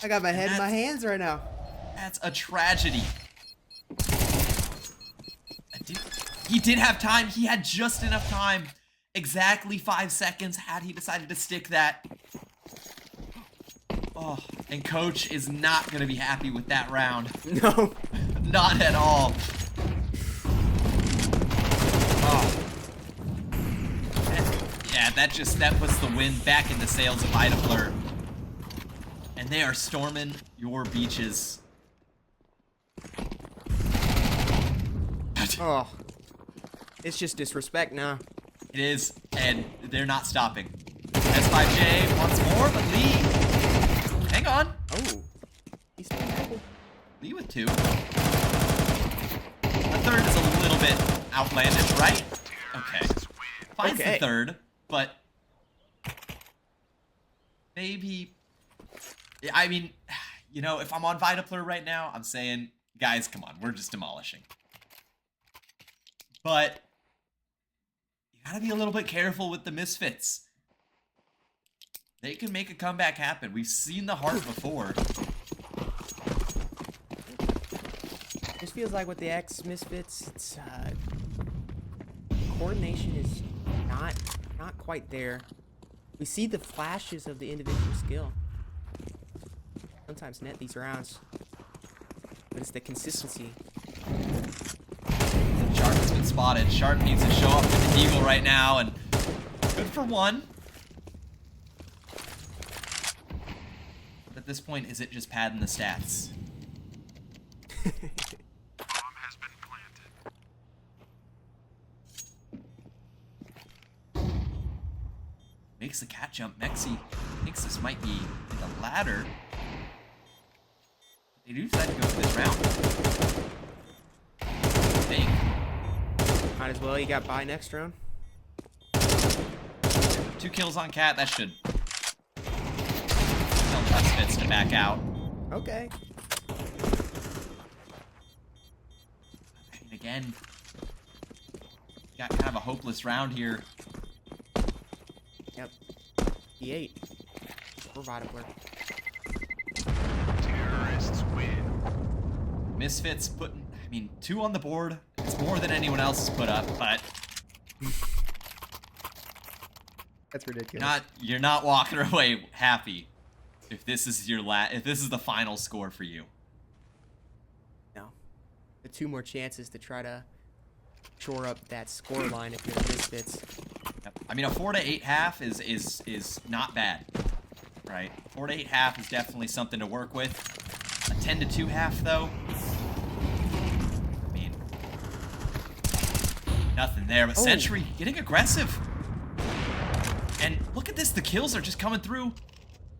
I got my head in my hands right now. That's a tragedy. He did have time. He had just enough time. Exactly 5 seconds had he decided to stick that. Oh, and Coach is not going to be happy with that round. No. Not at all. Oh. Yeah, that puts the wind back in the sails of Idafleur. And they are storming your beaches. Oh. It's just disrespect now. It is, and they're not stopping. S5J once more, but Lee, hang on. Oh. He's still mad. Lee with 2. The third is a little bit outlandish, right? Okay. Finds the third, but maybe, I mean, you know, if I'm on Vitapler right now, I'm saying, guys, come on, we're just demolishing. But you gotta be a little bit careful with the Misfits. They can make a comeback happen. We've seen the heart before. This feels like with the X Misfits, it's coordination is not quite there. We see the flashes of the individual skill. Sometimes net these rounds, but it's the consistency. Sharp has been spotted. Sharp needs to show up with the Eagle right now, and good for 1. But at this point, is it just padding the stats? Bomb has been planted. Makes the cat jump. Mexi thinks this might be the ladder. They do decide to go for this round. I think. Might as well. He got by next round. 2 kills on cat. That should tell the Misfits to back out. Okay. And again, got kind of a hopeless round here. Yep. E8. For Vitapler. Terrorists win. Misfits putting, I mean, 2 on the board. It's more than anyone else has put up, but That's ridiculous. you're not walking away happy if this is your if this is the final score for you. No. The 2 more chances to try to shore up that score line if you're the Misfits. Yep. I mean, a 4 to 8 half is not bad, right? 4 to 8 half is definitely something to work with. A 10 to 2 half, though, I mean, nothing there. But Sentry getting aggressive. And look at this, the kills are just coming through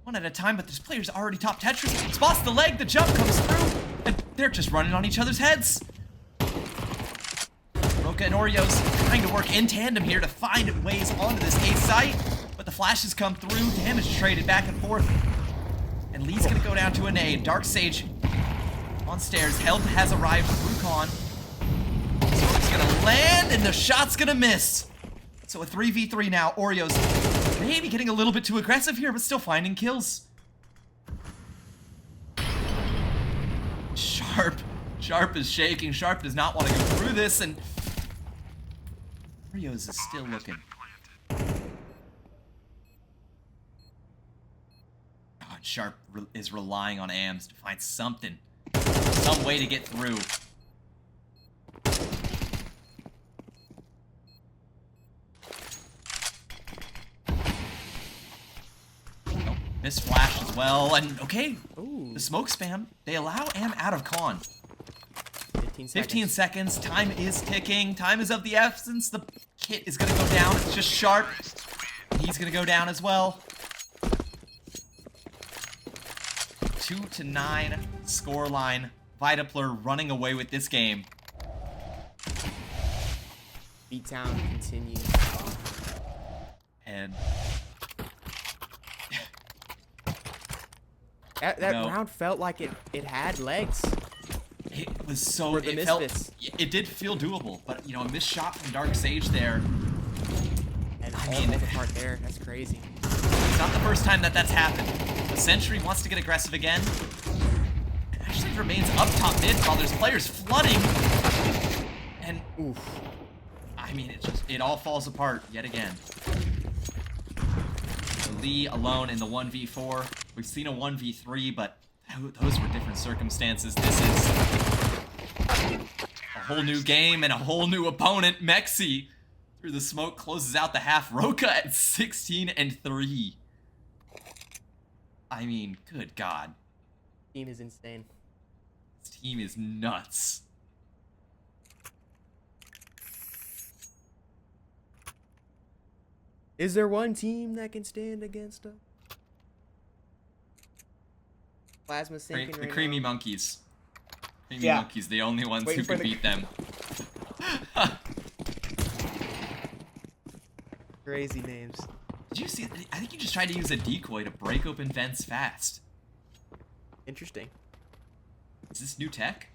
one at a time, but this player's already top Tetris. Spots the leg, the jump comes through, and they're just running on each other's heads. Roka and Oreos trying to work in tandem here to find ways onto this A site, but the flashes come through, damage traded back and forth. And Lee's gonna go down to a nade. Dark Sage on stairs. Held has arrived through Con. So it's gonna land, and the shot's gonna miss. So a 3v3 now. Oreos maybe getting a little bit too aggressive here, but still finding kills. Sharp is shaking. Sharp does not want to go through this, and Oreos is still looking. God, Sharp is relying on AMs to find something, some way to get through. Miss flash as well, and okay, Ooh. the smoke spam, they allow AM out of Con. 15 seconds. 15 seconds, time is ticking, time is of the essence, the kit is gonna go down, it's just Sharp, he's gonna go down as well. 2 to 9 scoreline, Vitapler running away with this game. B-Town continues. And That round felt like it had legs. it was so, For the it felt, Misfits. it did feel doable, but you know, a missed shot from Dark Sage there. And I all mean, the part there, that's crazy. It's not the first time that that's happened. The Sentry wants to get aggressive again. It actually remains up top mid while there's players flooding. And, Oof. I mean, it all falls apart yet again. Lee alone in the 1v4. We've seen a 1v3, but those were different circumstances. This is a whole new game and a whole new opponent. Mexi, through the smoke, closes out the half. Roka at 16-3. I mean, good God. Team is insane. This team is nuts. Is there one team that can stand against us? Plasma sinking The right Creamy now. Monkeys. Creamy Yeah. Monkeys, the only ones Waiting who for could the- beat them. Crazy names. Did you see? I think you just tried to use a decoy to break open vents fast. Interesting. Is this new tech?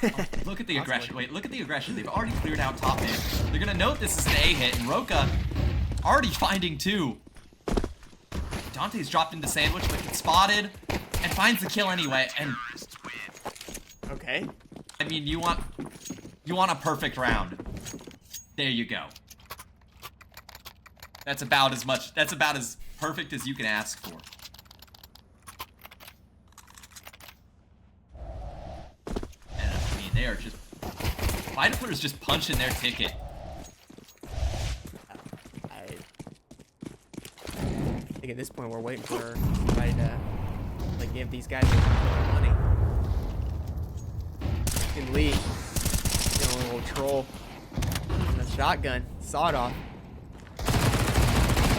Oh, look at the aggression. Wait, look at the aggression. They've already cleared out top mid. They're gonna note this is an A hit, and Roka already finding two. Dante's dropped into sandwich, but gets spotted and finds the kill anyway. And Okay. I mean, you want a perfect round. There you go. That's about as much. That's about as perfect as you can ask for. And I mean, they are just. Vitaplayer is just punching their ticket. I think at this point we're waiting for somebody to like give these guys their money. And Lee, a little troll on the shotgun, sawed off.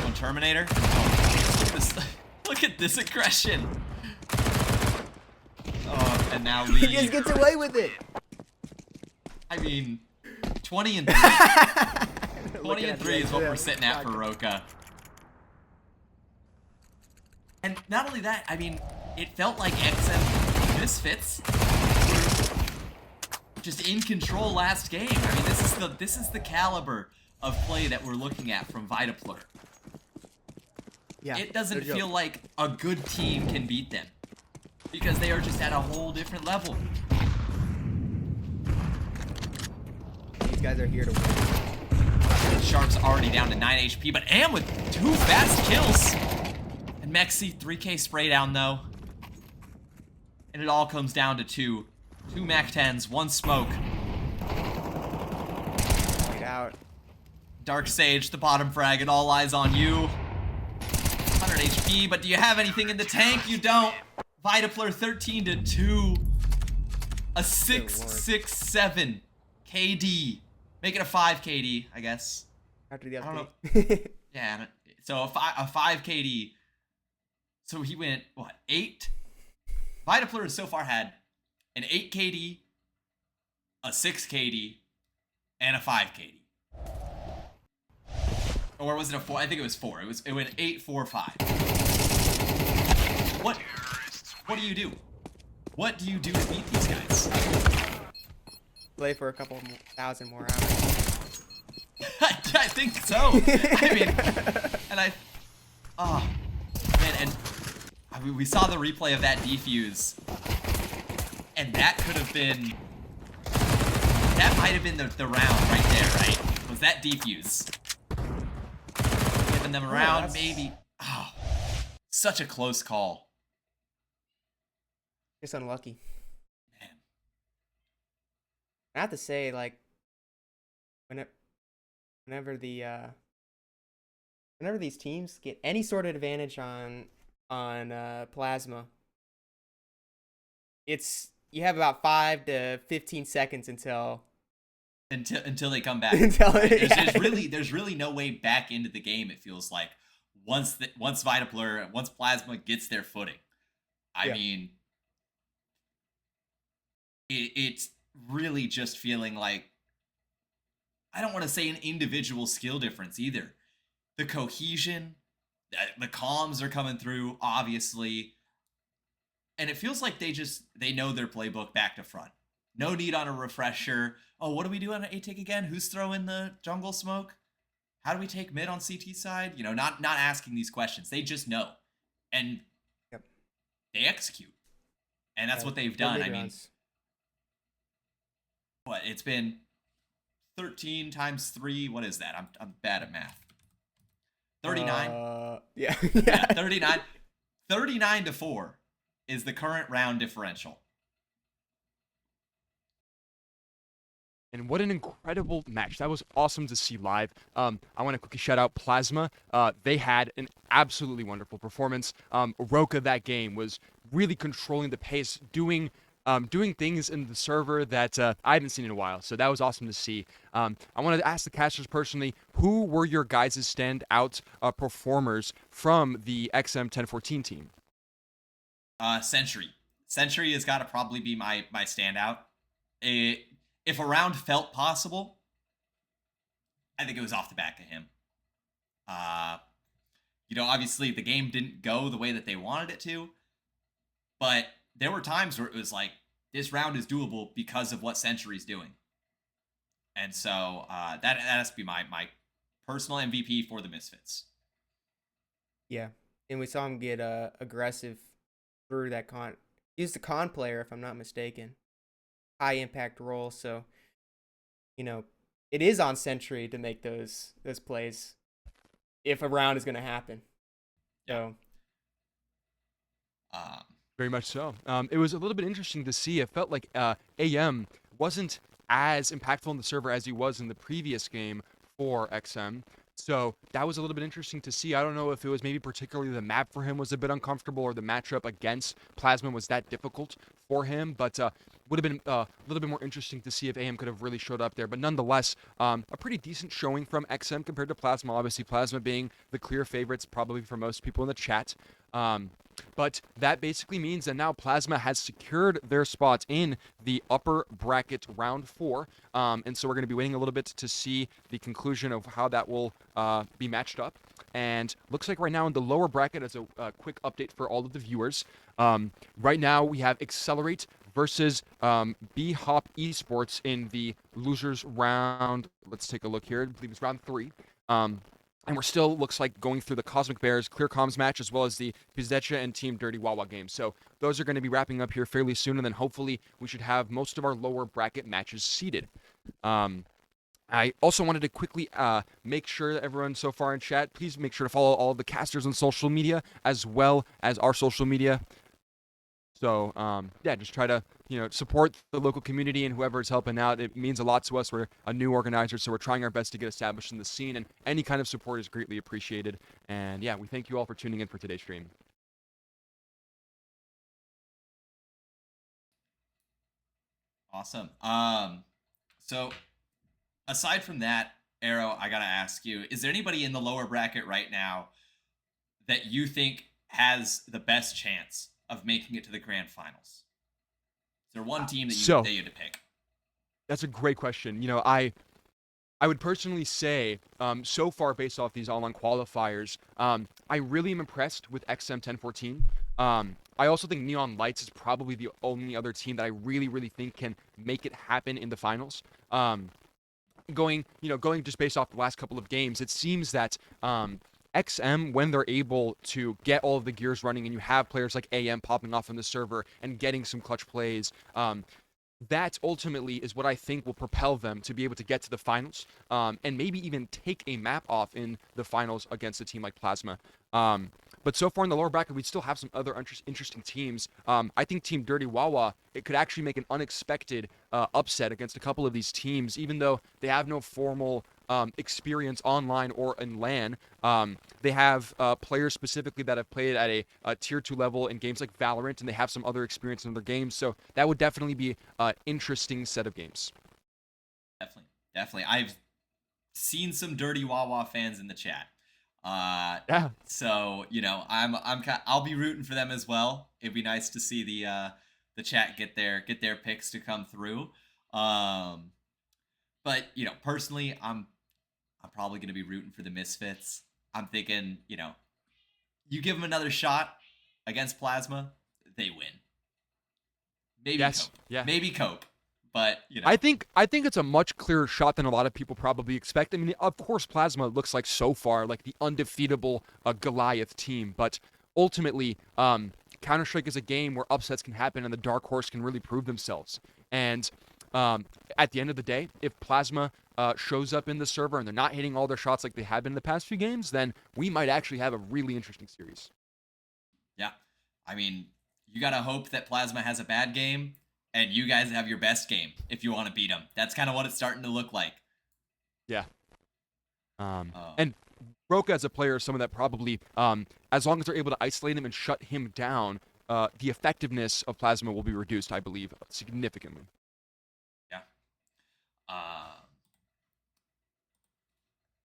On Terminator. Oh, look at this. Look at this aggression. Oh, and now He Lee. just gets away with it. I mean, 20 and 3. 20 and 3 is what we're sitting at for Roka. And not only that, I mean, it felt like XM Misfits were just in control last game. I mean, this is the caliber of play that we're looking at from Vitaplayer. Yeah. It doesn't no joke. feel like a good team can beat them because they are just at a whole different level. These guys are here to win. Sharp's already down to 9 HP, but Am with 2 fast kills. And Mexi, 3k spray down though. And it all comes down to 2 Mac 10s, 1 smoke. Get out. Dark Sage, the bottom frag, it all lies on you. 100 HP, but do you have anything in the tank? You don't. Vitaplayer 13-2. A 667 KD. Make it a 5 KD, I guess. After the I don't update. Yeah, so a 5 KD. So he went, what, 8? Vitaplayer has so far had an 8 KD, a 6 KD, and a 5 KD. Or was it a 4? I think it was 4. It went 8, 4, 5. What do you do? What do you do to beat these guys? Play for a couple thousand more hours. I think so. I mean, and oh, man, and I mean, we saw the replay of that defuse, and that could have been, that might have been the round right there, right? Was that defuse? Giving them a round, that's- maybe. Oh, such a close call. Just unlucky. Man. I have to say, like, whenever these teams get any sort of advantage on Plasma, you have about 5 to 15 seconds until Until they come back. Until- Right? yeah. There's really no way back into the game. It feels like once Vitaplayer, once Plasma gets their footing. I Yeah. mean, it's really just feeling like, I don't want to say an individual skill difference either. The cohesion, the comms are coming through, obviously. And it feels like they know their playbook back to front. No need on a refresher. Oh, what do we do on an A-Tick again? Who's throwing the jungle smoke? how do we take mid on CT side? You know, not asking these questions. They just know, and Yep. they execute, and that's Yeah, what they've their done. mid I mean, rounds. what it's been 13 times 3. What is that? I'm bad at math. 39. Yeah. Yeah, 39. 39 to 4 is the current round differential. And what an incredible match. That was awesome to see live. I want to quickly shout out Plasma. They had an absolutely wonderful performance. Roka that game was really controlling the pace, doing things in the server that I haven't seen in a while. So that was awesome to see. I wanted to ask the casters personally, who were your guys' standout performers from the XM 1014 team? Century. Century has got to probably be my standout. If a round felt possible, I think it was off the back of him. You know, obviously the game didn't go the way that they wanted it to, but there were times where it was like, this round is doable because of what Century's doing. And so that has to be my personal MVP for the Misfits. Yeah, and we saw him get aggressive through that con. He's the con player, if I'm not mistaken. High impact role, so you know it is on Sentry to make those plays if a round is going to happen. So Very much so. It was a little bit interesting to see. It felt like AM wasn't as impactful in the server as he was in the previous game for XM. So that was a little bit interesting to see. I don't know if it was maybe particularly the map for him was a bit uncomfortable or the matchup against Plasma was that difficult for him, but would have been a little bit more interesting to see if AM could have really showed up there. But nonetheless, a pretty decent showing from XM compared to Plasma. Obviously, Plasma being the clear favorites probably for most people in the chat. But that basically means that now Plasma has secured their spot in the upper bracket round 4. And so we're going to be waiting a little bit to see the conclusion of how that will be matched up. And looks like right now in the lower bracket, as a quick update for all of the viewers, right now we have Accelerate versus B-Hop Esports in the losers round. Let's take a look here. I believe it's round 3. And we're still, looks like, going through the Cosmic Bears Clear Comms match as well as the Pizdecha and Team Dirty Wawa games. So those are going to be wrapping up here fairly soon, and then hopefully we should have most of our lower bracket matches seeded. I also wanted to quickly make sure that everyone so far in chat, please make sure to follow all of the casters on social media as well as our social media. So, yeah, just try to, support the local community and whoever is helping out. It means a lot to us. We're a new organizer, so we're trying our best to get established in the scene, and any kind of support is greatly appreciated. And, yeah, we thank you all for tuning in for today's stream. Awesome. So aside from that, Arrow, I gotta ask you: is there anybody in the lower bracket right now that you think has the best chance of making it to the grand finals? Is there one team that you had to pick? That's a great question. I would personally say, so far based off these online qualifiers, I really am impressed with XM 1014. I also think Neon Lights is probably the only other team that I really, really think can make it happen in the finals. Going just based off the last couple of games, it seems that XM, when they're able to get all of the gears running and you have players like AM popping off on the server and getting some clutch plays, that ultimately is what I think will propel them to be able to get to the finals, and maybe even take a map off in the finals against a team like Plasma. But so far in the lower bracket, we still have some other interesting teams. I think Team Dirty Wawa, it could actually make an unexpected upset against a couple of these teams, even though they have no formal experience online or in LAN. They have players specifically that have played at a tier 2 level in games like Valorant, and they have some other experience in other games. So that would definitely be an interesting set of games. Definitely. I've seen some Dirty Wawa fans in the chat. Yeah. So I'll be rooting for them as well. It'd be nice to see the chat get their picks to come through. But personally, I'm probably gonna be rooting for the Misfits. I'm thinking, you give them another shot against Plasma, they win. Maybe yes. Cope. Yeah. Maybe Cope. but you know, I think it's a much clearer shot than a lot of people probably expect. I mean, of course, Plasma looks like so far like the undefeatable Goliath team, but ultimately, Counter-Strike is a game where upsets can happen and the dark horse can really prove themselves. And at the end of the day, if Plasma shows up in the server and they're not hitting all their shots like they have been in the past few games, then we might actually have a really interesting series. yeah. I mean, you gotta hope that Plasma has a bad game, and you guys have your best game if you want to beat them. That's kind of what it's starting to look like. Yeah. Oh. And Roka as a player is someone that probably, as long as they're able to isolate him and shut him down, the effectiveness of Plasma will be reduced, I believe, significantly. Yeah.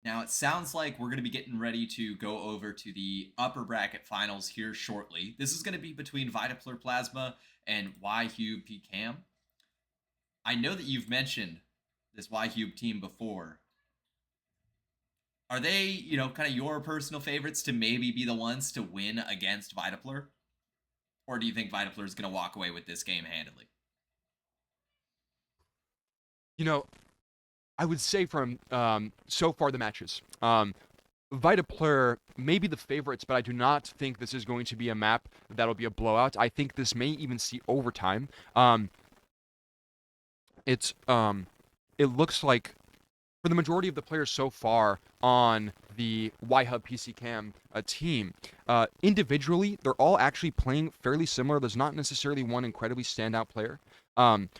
Now it sounds like we're going to be getting ready to go over to the upper bracket finals here shortly. This is going to be between Vitapler Plasma and YHube PCAM. I know that you've mentioned this YHube team before. Are they, you know, kind of your personal favorites to maybe be the ones to win against Vitapler? Or do you think Vitapler is going to walk away with this game handily? You know, I would say from so far the matches, Vitapler may be the favorites, but I do not think this is going to be a map that'll be a blowout. I think this may even see overtime. It looks like for the majority of the players so far on the YHub PCCam team, individually, they're all actually playing fairly similar. There's not necessarily one incredibly standout player,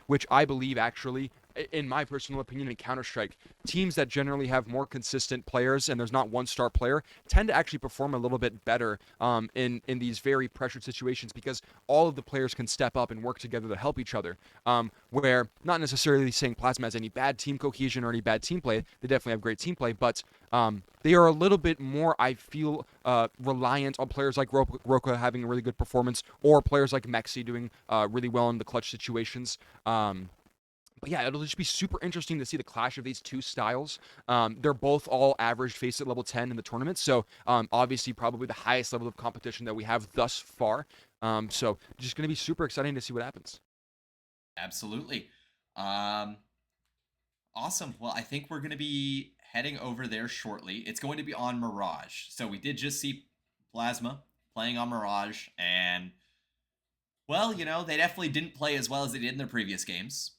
which I believe actually, in my personal opinion, in Counter-Strike, teams that generally have more consistent players and there's not one star player tend to actually perform a little bit better in these very pressured situations because all of the players can step up and work together to help each other. Where not necessarily saying Plasma has any bad team cohesion or any bad team play, they definitely have great team play, but they are a little bit more, I feel, reliant on players like Roka having a really good performance or players like Mexi doing really well in the clutch situations. But yeah, it'll just be super interesting to see the clash of these two styles. They're both all averaged FACEIT level 10 in the tournament, so obviously probably the highest level of competition that we have thus far. So just going to be super exciting to see what happens. Absolutely. Awesome. Well, I think we're going to be heading over there shortly. It's going to be on Mirage. So we did just see Plasma playing on Mirage, and well, you know, they definitely didn't play as well as they did in their previous games.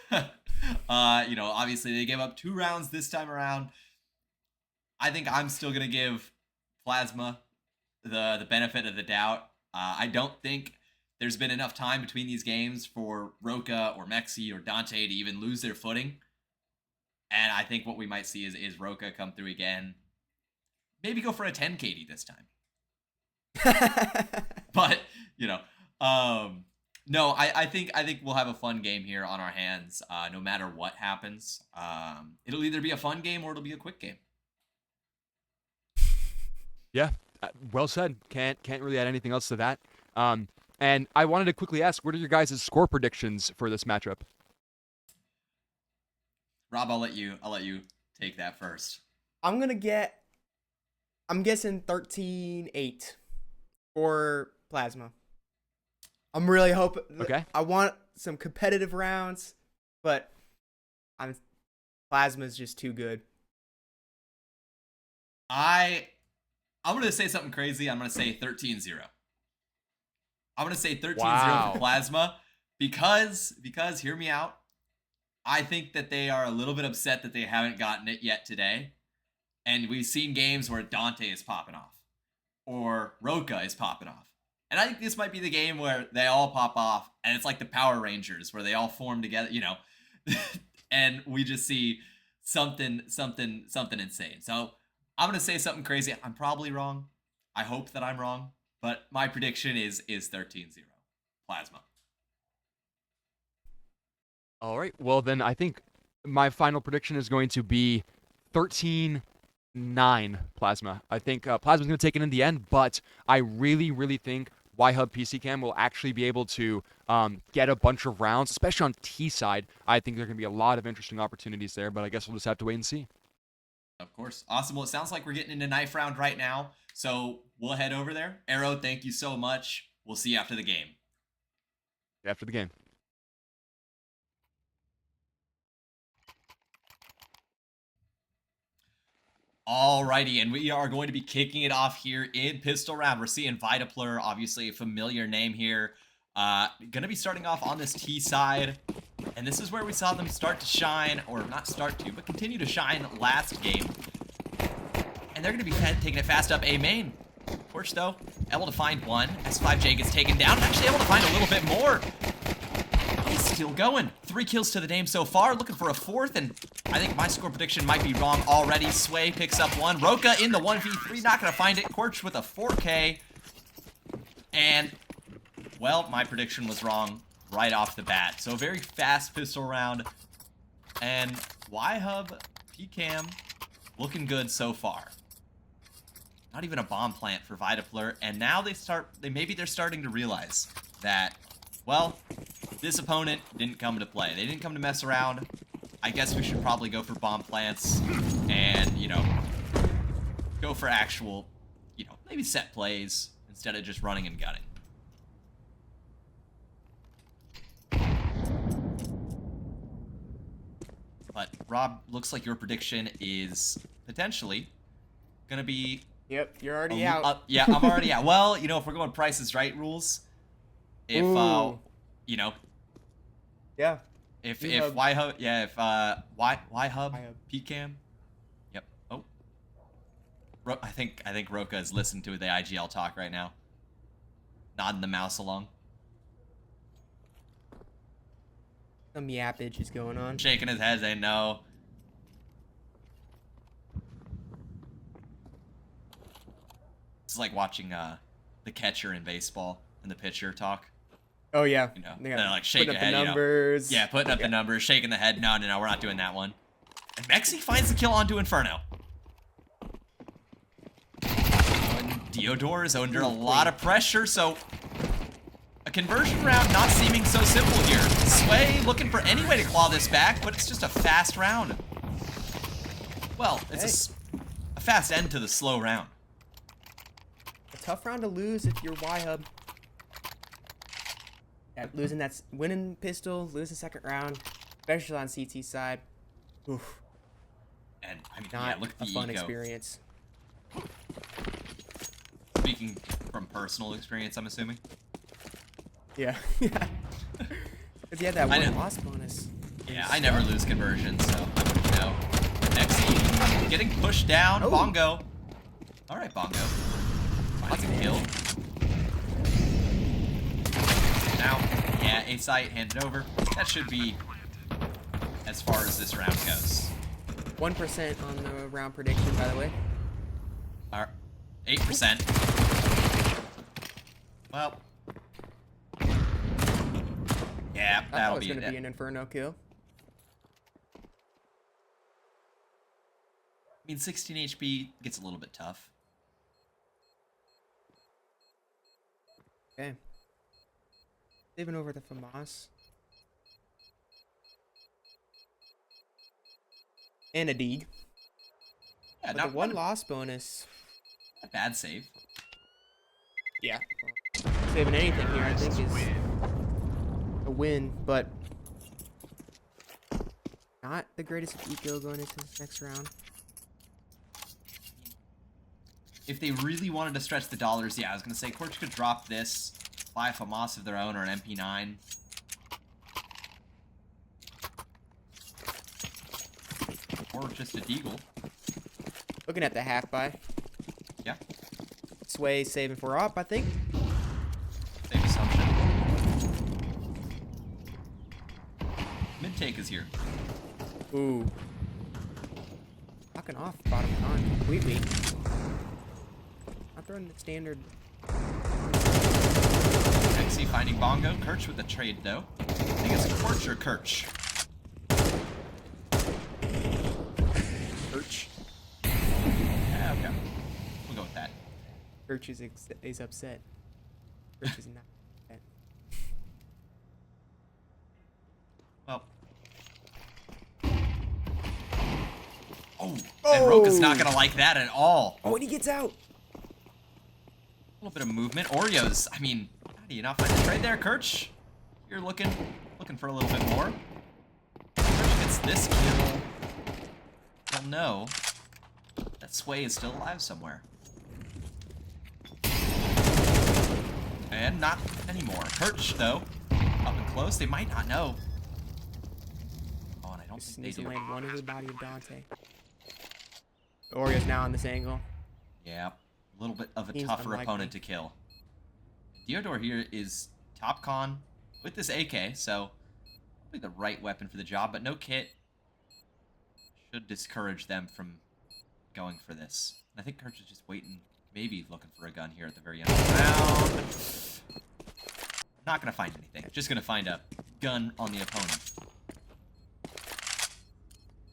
You know, obviously they gave up 2 rounds this time around. I think I'm still gonna give Plasma the benefit of the doubt. I don't think there's been enough time between these games for Roka or Mexi or Dante to even lose their footing. And I think what we might see is Roka come through again. Maybe go for a 10 KD this time. But, you know, no, I think we'll have a fun game here on our hands, no matter what happens. It'll either be a fun game or it'll be a quick game. Yeah, well said. Can't really add anything else to that. And I wanted to quickly ask, what are your guys' score predictions for this matchup? Rob, I'll let you take that first. I'm guessing 13-8 for Plasma. I'm really hoping. Okay. I want some competitive rounds, but Plasma's just too good. I'm gonna say something crazy. I'm gonna say 13-0. I'm gonna say 13-0 Wow. for Plasma because hear me out. I think that they are a little bit upset that they haven't gotten it yet today. And we've seen games where Dante is popping off or Roka is popping off. And I think this might be the game where they all pop off and it's like the Power Rangers where they all form together, you know, and we just see something insane. So I'm going to say something crazy. I'm probably wrong. I hope that I'm wrong, but my prediction is 13-0 Plasma. All right. Well, then I think my final prediction is going to be 13-9 Plasma. I think Plasma's going to take it in the end, but I really, really think YHub PCCam will actually be able to get a bunch of rounds, especially on T side. I think there are going to be a lot of interesting opportunities there, but I guess we'll just have to wait and see. Of course. Awesome. Well, it sounds like we're getting into knife round right now, so we'll head over there. Arrow, thank you so much. We'll see you after the game. After the game. Alrighty, and we are going to be kicking it off here in pistol round. We're seeing Vitapler, obviously a familiar name here. Gonna be starting off on this T side, and this is where we saw them start to shine, or not start to, but continue to shine last game. And they're gonna be taking it fast up A main. Torch though, able to find one. S5J gets taken down, actually able to find a little bit more. He's still going. 3 kills to the name so far, looking for a 4th, and I think my score prediction might be wrong already. Sway picks up 1. Roka in the 1v3, not gonna find it. Quirch with a 4K. And, well, my prediction was wrong right off the bat. So a very fast pistol round. And Y-Hub, PCAM, looking good so far. Not even a bomb plant for Vitapler, and now maybe they're starting to realize that, well, this opponent didn't come to play. They didn't come to mess around. I guess we should probably go for bomb plants and, you know, go for actual, you know, maybe set plays instead of just running and gunning. But, Rob, looks like your prediction is potentially going to be... Yep, you're already out. Yeah, I'm already out. Well, you know, if we're going Price is Right rules, if, you know... Yeah. If Y-Hub, yeah, if Y-Hub, PCAM, yep. Oh, I think Roka is listening to the IGL talk right now, nodding the mouse along, Some yappage is going on. shaking his head, saying no. It's like watching the catcher in baseball and the pitcher talk. Oh yeah. You know, They they're got- like shaking putting the up head, the numbers. You know. Yeah, putting up the numbers, shaking the head. No, we're not doing that one. And Mexi finds the kill onto Inferno. And Diodor is under a lot of pressure, so a conversion round not seeming so simple here. Sway looking for any way to claw this back, but it's just a fast round. Well, it's a fast end to the slow round. A tough round to lose if you're Y-Hub. Yeah, winning pistol, losing second round, especially on CT side. Oof. And I mean, Not yeah, look at a the fun ego. experience. Speaking from personal experience, I'm assuming. Yeah. Because he had that I one know. loss bonus. Yeah, I never lose conversions, so I wouldn't know. Next, getting pushed down. Oh. Bongo. All right, Bongo. Finding a kill. Now, yeah, A-Site handed over. That should be as far as this round goes. 1% on the round prediction, by the way. 8%. Well, yeah, I thought that'll it was be going to it. be an Inferno kill. I mean, 16 HP gets a little bit tough. Okay. Saving over the FAMAS. And a Deeg. Yeah, But not the one loss bonus. a bad save. Yeah. Saving anything here, I think, is a win, but not the greatest of eco going into this next round. If they really wanted to stretch the dollars, yeah, I was going to say Corch could drop this, buy a FAMAS of their own or an MP9. Or just a Deagle. Looking at the half buy. Yeah, Sway saving for up, I think. safe assumption. Mid take is here. Ooh. Knocking off bottom con completely. Not throwing the standard. XC finding Bongo. Kirch with the trade, though. I think it's Corch or Kirch. Perch. Yeah, okay. We'll go with that. Perch is upset. Perch is not upset. Well. Oh, and Roka's not going to like that at all. Oh, and he gets out. A little bit of movement. Oreos, I mean, how do you not find the trade there, Kirch? You're looking for a little bit more. Kirch gets this kill. Well, no. that Sway is still alive somewhere. And not anymore. Kirch, though, up and close. They might not know. Oh, and I don't Just think needs they to do. land one into the body of Dante. Oreo's now on this angle. Yeah, a little bit of a Seems tougher unlikely. opponent to kill. Theodore here is top con with this AK, so probably the right weapon for the job, but no kit. Should discourage them from going for this. And I think Kirch is just waiting, maybe looking for a gun here at the very end of the round. Not going to find anything. Just going to find a gun on the opponent.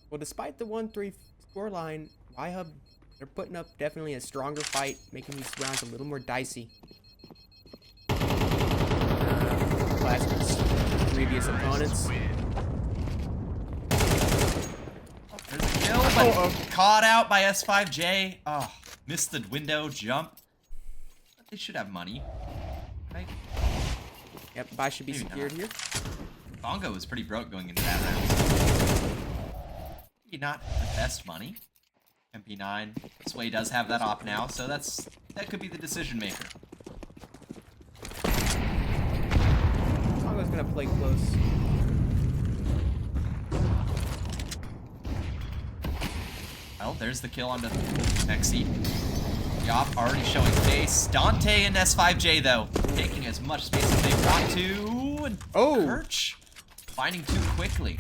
Well, despite the 1-3 scoreline, Y-Hub, they're putting up definitely a stronger fight, making these rounds a little more dicey. Plasma's previous opponents. There's a kill, but caught out by S5J. Oh, missed the window jump. But they should have money, right? Yep, buy should be Maybe secured not. here. Bongo was pretty broke going into that round. Maybe not the best money. MP9. Sway does have that op now, so that could be the decision maker. Bongo's gonna play close. Well, there's the kill on the FACEIT. Yop already showing face. Dante and S5J, though, taking as much space as they want to. And Oh! Kirch finding too quickly.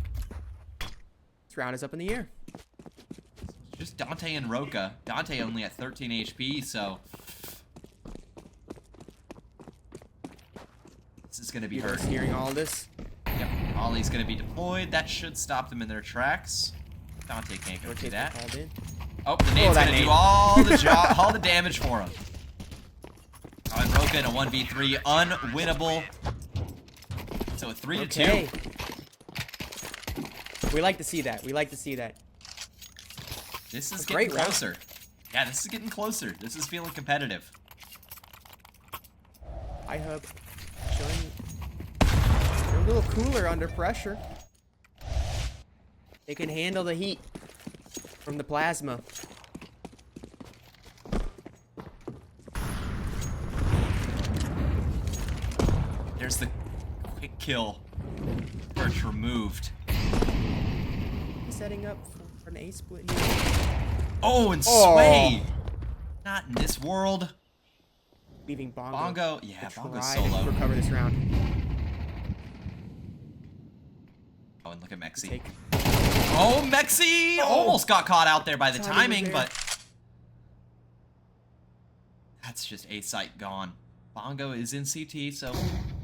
This round is up in the air. Just Dante and Roka. Dante only at 13 HP, so this is going to be hurt. Just hearing all this. Yep, Ollie's going to be deployed. That should stop them in their tracks. Dante can't go do Rotate's that. called in. Oh, the nade's that going to nade. do all the all the damage for him. Oh, and Roka in a 1v3, unwinnable. So a 3-2. Okay. We like to see that. We like to see that. This is A getting great round. closer. Yeah, this is getting closer. This is feeling competitive. Y-Hub showing they're a little cooler under pressure. They can handle the heat from the plasma. There's the quick kill. Kirch removed. He's setting up for an ace split here. Oh, and Oh. Sway! Not in this world. Leaving Bongo. Bongo, yeah, to Bongo's try to solo. recover this round. Oh, and look at Mexi. Take. Oh, Mexi! Almost got caught out there by the Timing timing, was there. but that's just a sight gone. Bongo is in CT, so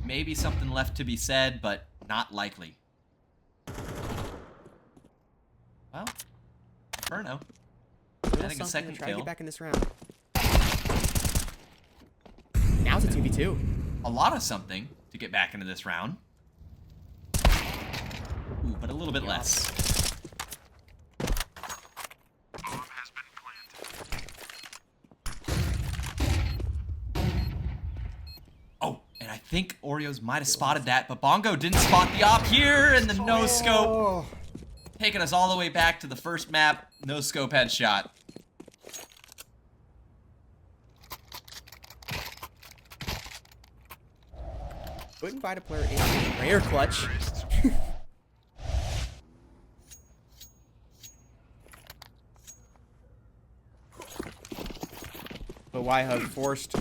maybe something left to be said, but not likely. Well, Inferno. Little Adding a something second to try to kill. get back in this round. Now it's a 2v2. A lot of something to get back into this round. Ooh, but a little bit less. Bomb has been planted. Oh, and I think Oreos might have spotted that, but Bongo didn't spot the op here, and the no scope. Oh. Taking us all the way back to the first map, no scope headshot. Would invite a player in rare clutch. But Y-Hub forced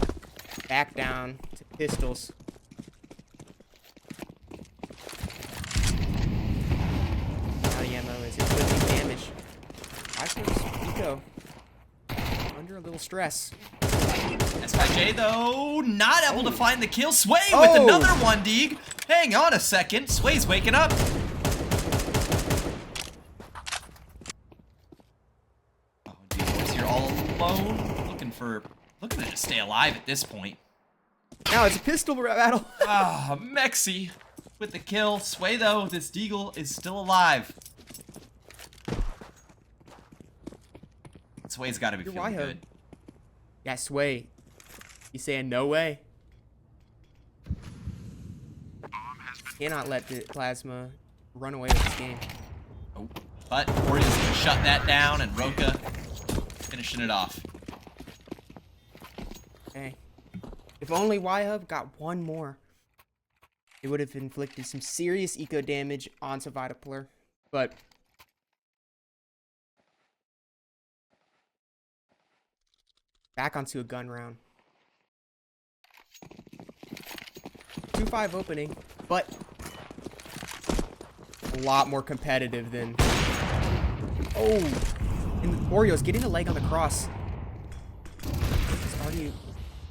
back down to pistols. Now the ammo is inflicting damage. Pico under a little stress. S5J, though, not able to find the kill. Sway with Oh. another one, Deeg. Hang on a second. Sway's waking up. Oh, Deeg's here all alone, looking to stay alive at this point. Now it's a pistol battle. Ah, Mexi with the kill. Sway, though, this Deagle is still alive. Sway's got to be Your feeling Y-Hub. good. Yeah, Sway. You saying no way? Bomb has been Cannot let the plasma run away with this game. Oh, but Oreos gonna shut that down, and Roka finishing it off. Okay. If only Y-Hub got one more, it would have inflicted some serious eco damage onto Vitapler. But back onto a gun round. 2-5 opening, but a lot more competitive than... Oh! And Oreo's getting a leg on the cross. He's already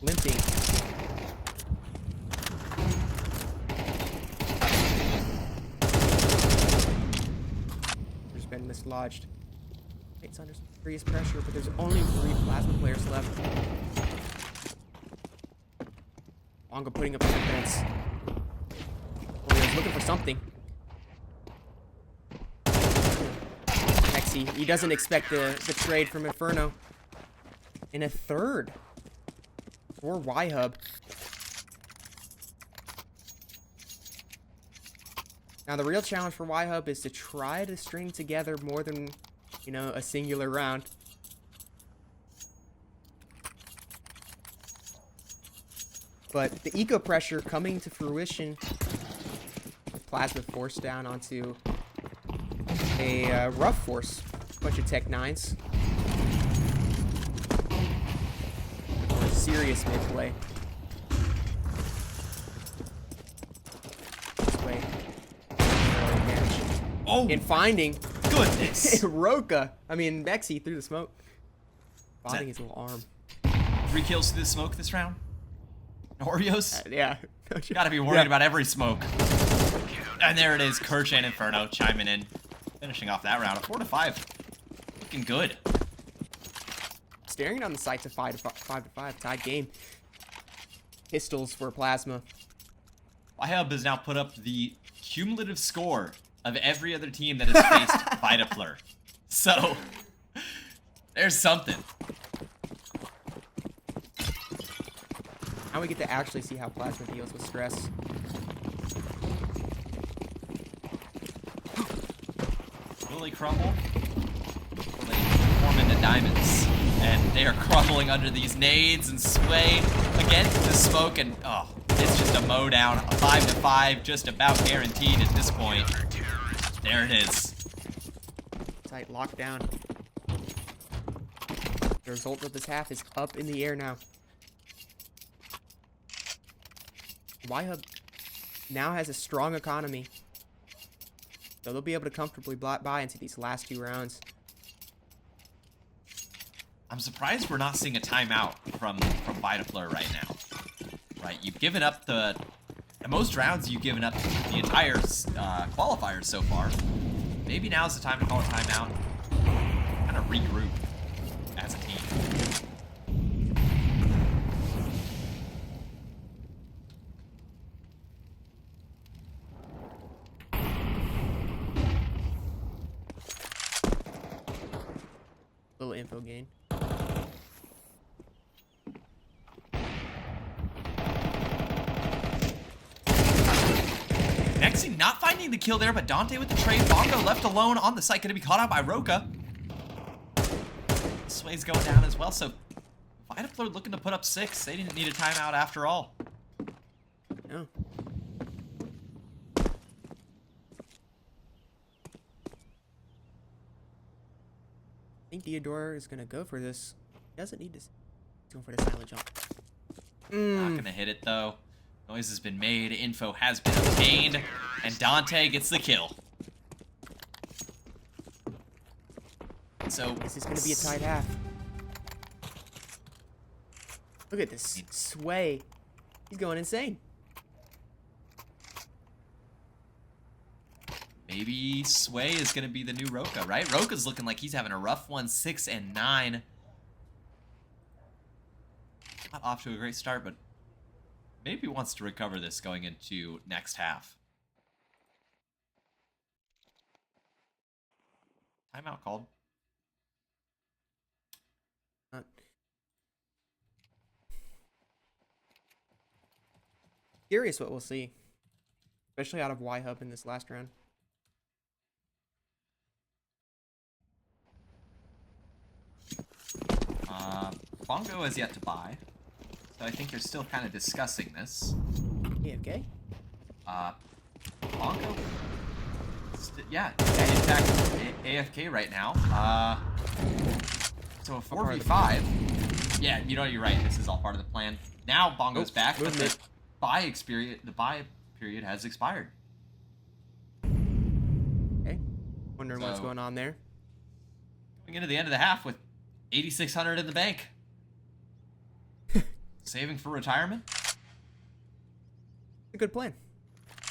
limping. There's been mislodged. It's under some serious pressure, but there's only 3 plasma players left. Longo putting up a defense. Oreo's looking for something. He doesn't expect the trade from Inferno. In a third for Y-Hub. Now the real challenge for Y-Hub is to try to string together more than, you know, a singular round. But the eco pressure coming to fruition. Plasma forced down onto a rough force. Bunch of Tech 9s. Serious mid-play. This way. Oh! In finding Goodness! Roka. I mean, Mexi through the smoke. Spotting his little arm. 3 kills through the smoke this round? Oreos? Yeah. Gotta be worried about every smoke. And there it is, Kirch and Inferno chiming in. Finishing off that round. A 4-5. Looking good. Staring down the sights of 5-5. Tied game. Pistols for Plasma. Y-Hub has now put up the cumulative score of every other team that has faced Vitapler. So, there's something. Now we get to actually see how Plasma deals with stress. Will they crumble? Will they form into diamonds? And they are crumbling under these nades and sway against the smoke, and oh, it's just a mow down. A 5-5, just about guaranteed at this point. There it is. Tight lockdown. The result of this half is up in the air now. Y-Hub now has a strong economy. So they'll be able to comfortably buy into these last 2 rounds. I'm surprised we're not seeing a timeout from Vitapler right now. Right, you've given up the most rounds you've given up the entire qualifiers so far. Maybe now's the time to call a timeout. Kind of regroup as a team. Little info gain. Nexi not finding the kill there, but Dante with the trade. Bongo left alone on the site, going to be caught out by Roka. Sway's going down as well, so Vitapler looking to put up 6. They didn't need a timeout after all. No. I think Theodore is going to go for this. He doesn't need this. He's going for the silent jump. Not going to hit it, though. Noise has been made. Info has been obtained. And Dante gets the kill. So This is going to be a tight half. Look at this Sway. He's going insane. maybe Sway is going to be the new Roka, right? Roka's looking like he's having a rough one, 6-9. Not off to a great start, but maybe wants to recover this going into next half. Timeout called. Curious what we'll see, especially out of Y-Hub in this last round. Bongo has yet to buy, so I think they're still kind of discussing this. AFK? Bongo? Yeah, in fact, AFK right now. So a 4v5. Yeah, you know, you're right. This is all part of the plan. Now Bongo's back, but the buy period has expired. Okay. Wondering what's going on there. Going into the end of the half with 8,600 in the bank. Saving for retirement. A good plan.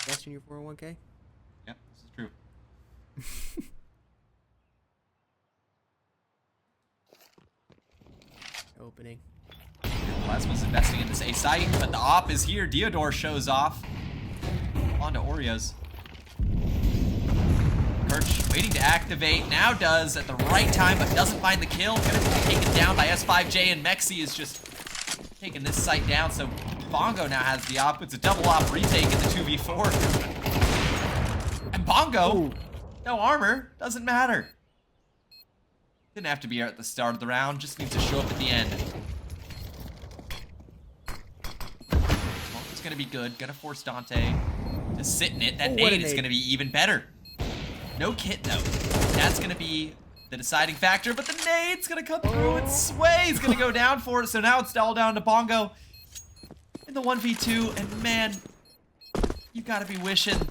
Invest in your 401k. Yep, this is true. Opening. Plasma's investing in this A site, but the op is here. Diodor shows off. On to Oreos. Kirch waiting to activate. Now does at the right time, but doesn't find the kill. Gonna be taken down by S5J, and Mexi is just taking this site down. So Bongo now has the op. It's a double op retake in the 2v4. And Bongo, no armor, doesn't matter. Didn't have to be here at the start of the round, just needs to show up at the end. It's gonna be good, gonna force Dante to sit in it. That nade is gonna be even better. No kit though. That's gonna be the deciding factor, but the nade's gonna come through and Sway's gonna go down for it. So now it's all down to Bongo in the 1v2, and man, you gotta be wishing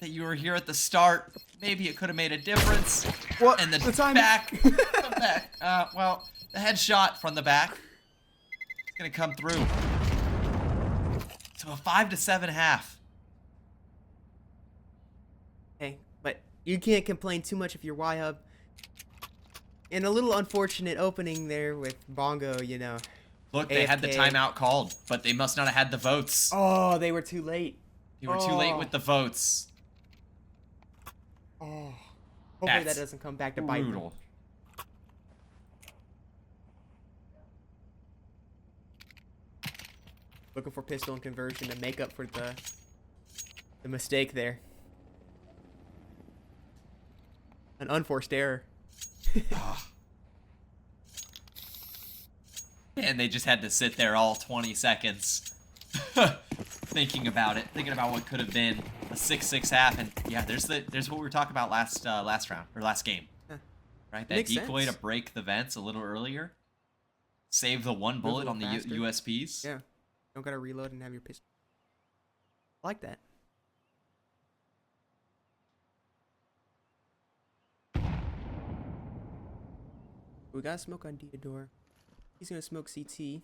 that you were here at the start. Maybe it could have made a difference. What? And the time? back, the back. Well, the headshot from the back is gonna come through. So a 5-7 half. Hey, but you can't complain too much if you're Y-Hub. And a little unfortunate opening there with Bongo, you know. Look, they had the AFK. timeout called, but they must not have had the votes. Oh, they were too late. They were too late with the votes. Oh. Hopefully That's that doesn't come back to bite them. Brutal. Looking for pistol and conversion to make up for the mistake there. An unforced error. And they just had to sit there all 20 seconds thinking about it, thinking about what could have been a 6-6 half. And yeah, there's what we were talking about last round or last game, right? That Makes decoy sense. to break the vents a little earlier, save the one bullet on the faster. USPs. Yeah. Don't gotta reload and have your pistol. I like that. We got smoke on Diodor. He's gonna smoke CT.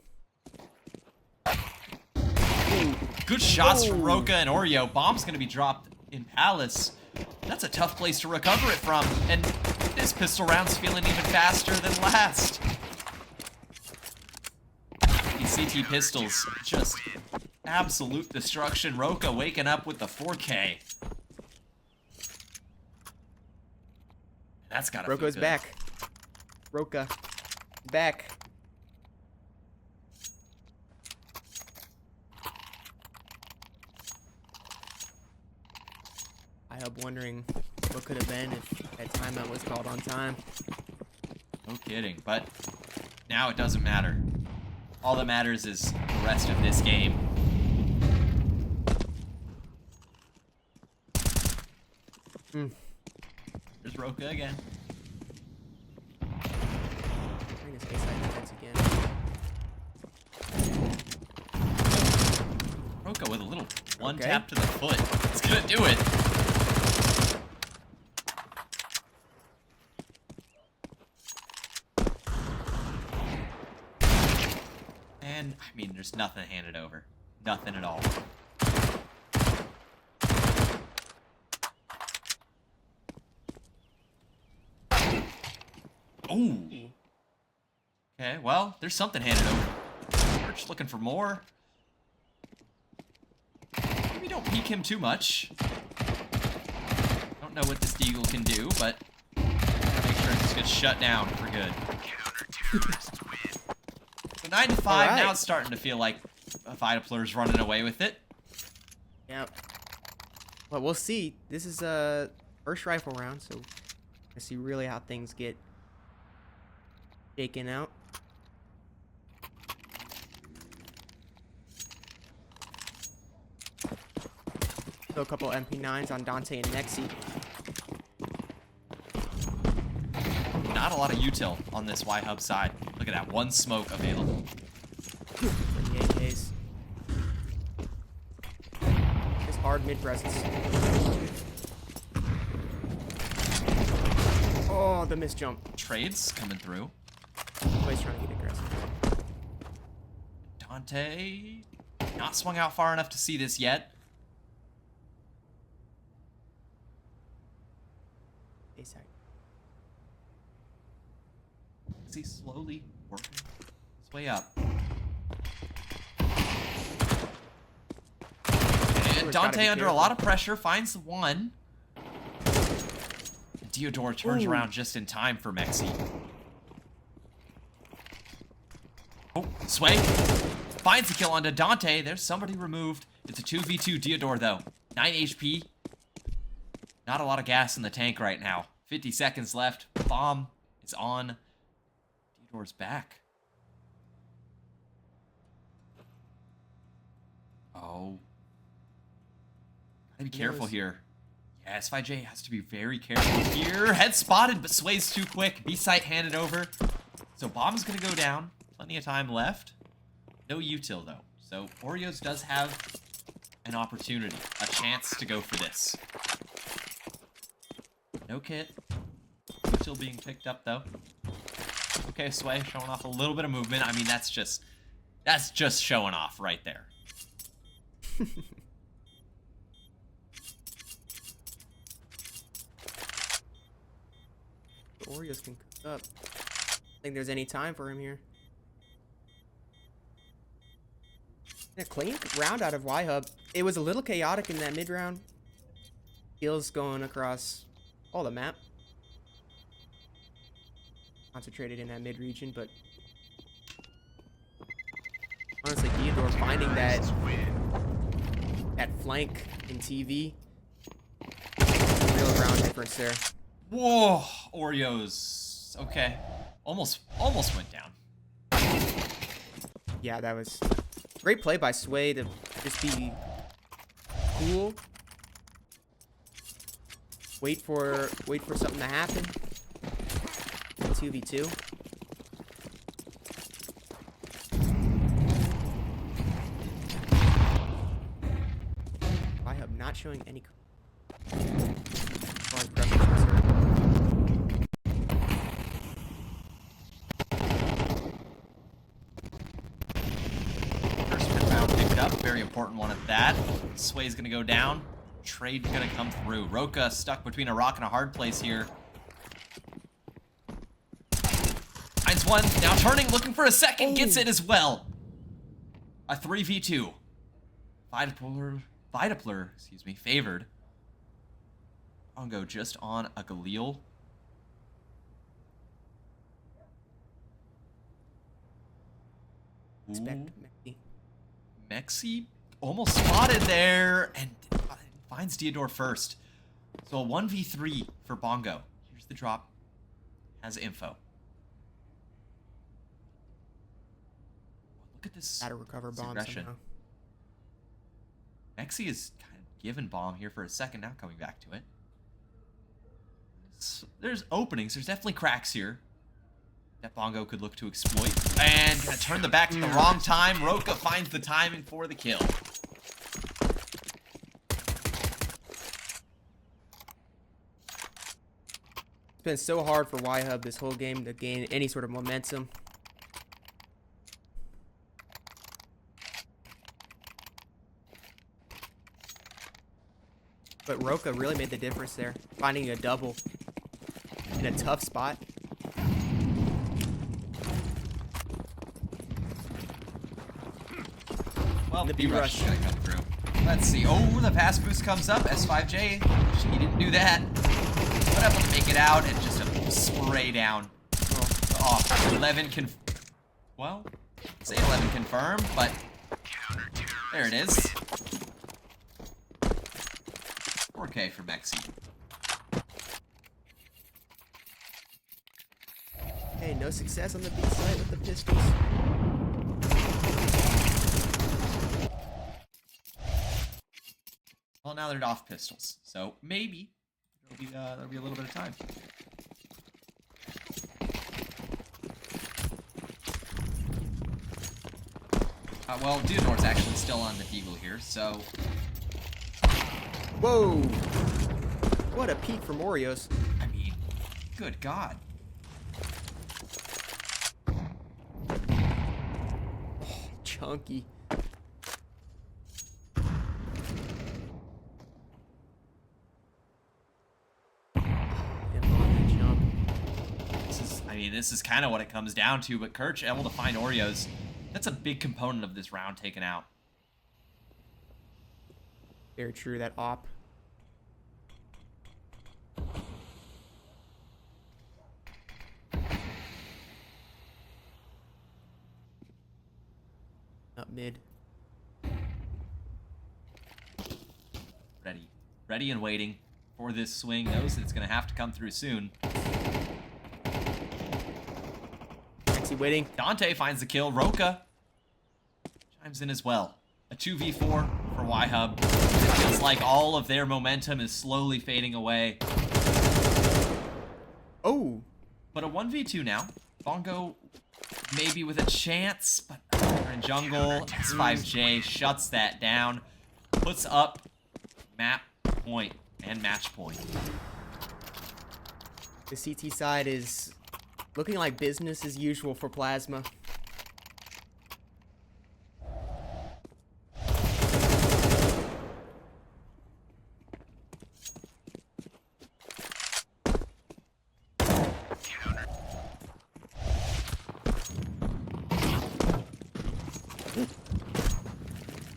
Good shots from Roka and Oreo. Bomb's gonna be dropped in Palace. That's a tough place to recover it from. And this pistol round's feeling even faster than last. These CT pistols, just absolute destruction. Roka waking up with the 4K. That's gotta feel Roka's good. back. Roka. Back. I hope wondering what could have been if that timeout was called on time. No kidding, but now it doesn't matter. All that matters is the rest of this game. There's Roka again. Trying to stay side defense again. Roka with a little one Okay. tap to the foot. It's gonna do it. And, I mean, there's nothing handed over. Nothing at all. Ooh. Okay, well, there's something handed over. We're just looking for more. Maybe don't peek him too much. Don't know what this Deagle can do, but make sure it just gets shut down for good. So 9-5, Alright. now it's starting to feel like Vitapler's running away with it. Yep. Well, we'll see. This is a first rifle round, so I see really how things get shaken out. Throw a couple MP9s on Dante and Nexi. Not a lot of util on this Y-Hub side. Look at that, one smoke available. For the AKs. Just hard mid presence. Oh, the missed jump. Trades coming through. Always trying to get aggressive. Dante not swung out far enough to see this yet. ASAC. Is he slowly working his way up? And Dante under a lot of pressure finds the one. Diodore turns around just in time for Mexi. Oh, Sway finds the kill onto Dante. There's somebody removed. It's a 2v2 Diodore though. 9 HP. Not a lot of gas in the tank right now. 50 seconds left. Bomb is on. Diodore's back. Oh. Gotta be careful here. Yeah, S5J has to be very careful here. Head spotted, but Sway's too quick. B-site handed over. So bomb's gonna go down. Plenty of time left. No util though. So Oreos does have an opportunity, a chance to go for this. No kit. Util being picked up though. Okay, Sway showing off a little bit of movement. I mean, that's just showing off right there. The Oreos can cook up. I think there's any time for him here. A clean round out of Y-Hub. It was a little chaotic in that mid round. Kills going across all the map. Concentrated in that mid region, but honestly, Diodore finding that flank in TV. Real round difference there. Whoa, Oreos. Okay, almost went down. Yeah, that was great play by Sway to just be cool. Wait for something to happen. 2v2. I have not showing any. First pin round picked up, very important one at that. Sway's gonna go down. Trade's gonna come through. Roka stuck between a rock and a hard place here. Finds one, now turning, looking for a second, gets it as well. A 3v2. Vitapler, excuse me, favored. Bongo just on a Galil. Expect Ooh. Mexi almost spotted there and finds Diodore first. So a 1v3 for Bongo. Here's the drop. Has info. Look at this. How to recover bomb aggression. somehow. Mexi is kind of giving bomb here for a second, now coming back to it. There's openings, there's definitely cracks here that Bongo could look to exploit. And gonna turn the back at the wrong time. Roka finds the timing for the kill. It's been so hard for Y-Hub this whole game to gain any sort of momentum. But Roka really made the difference there, finding a double in a tough spot. Well, The the B-Rush B-Rush. is gonna come through. Let's see. Oh, the pass boost comes up. S5J, she didn't do that. But able to make it out and just a spray down. Oh, 11 well, say 11 confirmed, but there it is. 4K for Mexi. Hey, no success on the B side with the pistols. Well, Well, now they're off pistols, so maybe there'll be a little bit of time. Well, Deodor's actually still on the deagle here, so Whoa! What a peek from Oreos. I mean, good God. Chunky. This is kind of what it comes down to, but Kirch able to find Oreos. That's a big component of this round taken out. Very true, that op. Up mid. Ready and waiting for this swing. Knows that it's going to have to come through soon. Maxi waiting. Dante finds the kill. Roka chimes in as well. A 2v4 for Y-Hub. It feels like all of their momentum is slowly fading away. Oh! But a 1v2 now. Bongo maybe with a chance, but they're in jungle. S5J shuts that down. Puts up map point and match point. The CT side is looking like business as usual for Plasma.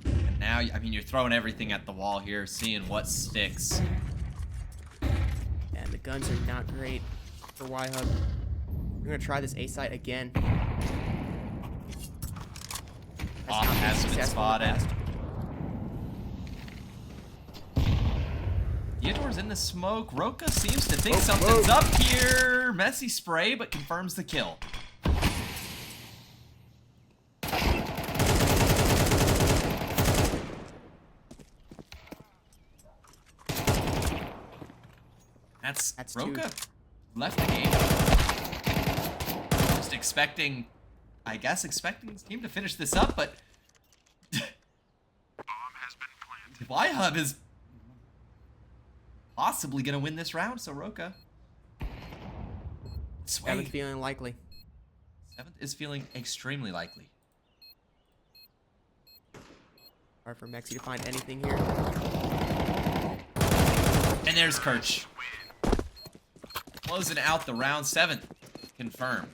And now, I mean, you're throwing everything at the wall here, seeing what sticks. And the guns are not great for Y-Hub. We're gonna try this A site again. Off has been spotted. Theodore's in the smoke. Roka seems to think something's up here. Messy spray, but confirms the kill. That's Roka two. left the game. Just expecting, I guess, expecting his team to finish this up, but Bomb has been planted. Y-Hub is possibly going to win this round, so Roka. Seventh feeling likely. Seventh is feeling extremely likely. Hard for Mexi to find anything here. And there's Kirch. Closing out the round. Seventh confirmed.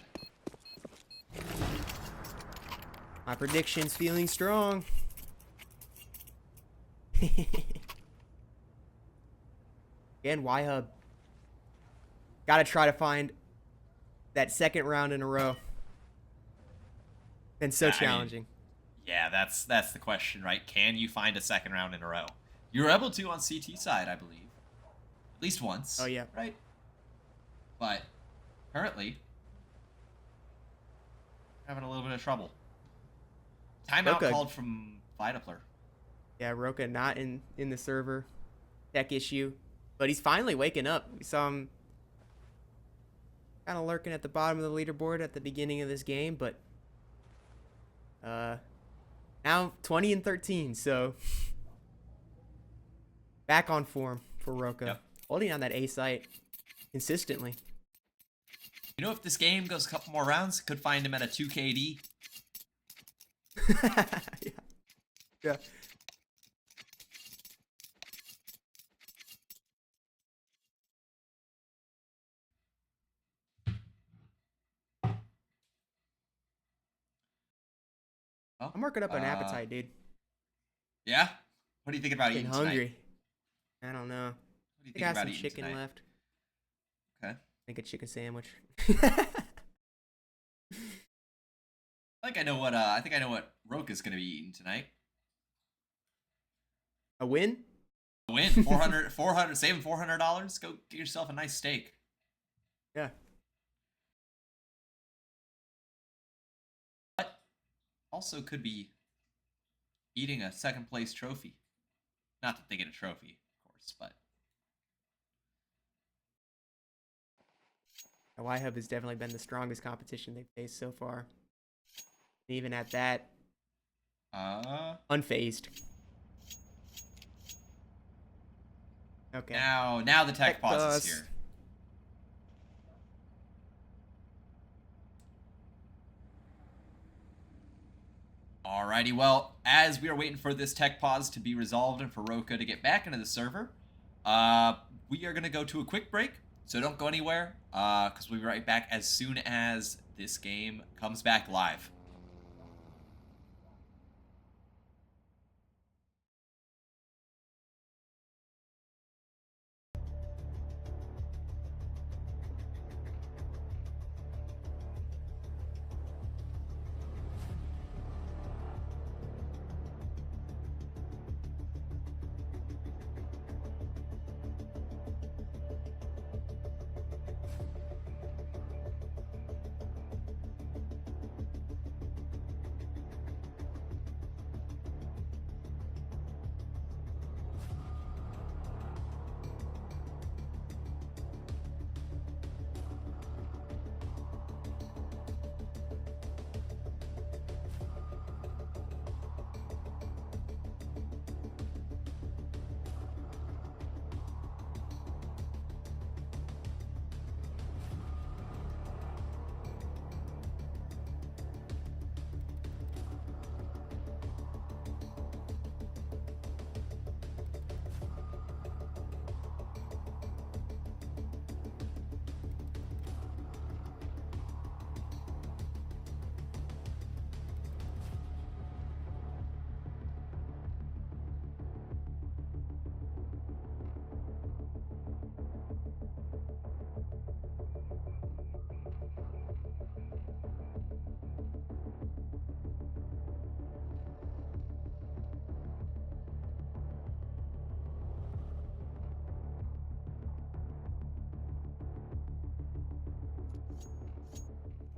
My prediction's feeling strong. Again, Y-Hub. Gotta try to find that second round in a row. Been so Yeah, I mean, challenging. Yeah, that's the question, right? Can you find a second round in a row? You were able to on CT side, I believe. At least once. Oh, yeah. Right? But currently, having a little bit of trouble. Timeout Roka. called from Vitapler. Yeah, Roka not in the server. Tech issue. But he's finally waking up. We saw him kind of lurking at the bottom of the leaderboard at the beginning of this game, but now 20 and 13, so back on form for Roka. Yep. Holding on that A site consistently. You know, if this game goes a couple more rounds, could find him at a 2 KD. Yeah. Yeah. Oh, I'm working up an appetite, dude. Yeah? What do you think about Getting eating hungry. I don't know. tonight? What do you I think got about some eating chicken tonight? left. Okay. Make a chicken sandwich. I think I know what Roka's gonna be eating tonight. A win? Win 400, saving $400. Go get yourself a nice steak. Yeah. But also could be eating a second place trophy. Not that they get a trophy, of course, but The Y-Hub has definitely been the strongest competition they've faced so far. Even at that, unfazed. Okay. now the tech pause is here. Alrighty, well, as we are waiting for this tech pause to be resolved and for Roka to get back into the server, we are going to go to a quick break, so don't go anywhere, because we'll be right back as soon as this game comes back live.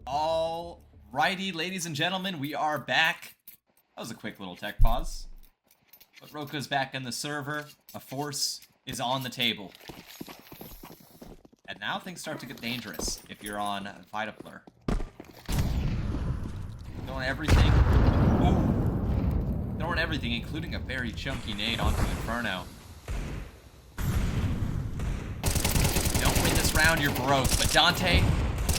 Alrighty, ladies and gentlemen, we are back. That was a quick little tech pause. But Roka's back in the server. A force is on the table. And now things start to get dangerous if you're on Vitaplur. Throwing everything. Ooh. Throwing everything, including a very chunky nade onto Inferno. Don't win this round, you're broke. But Dante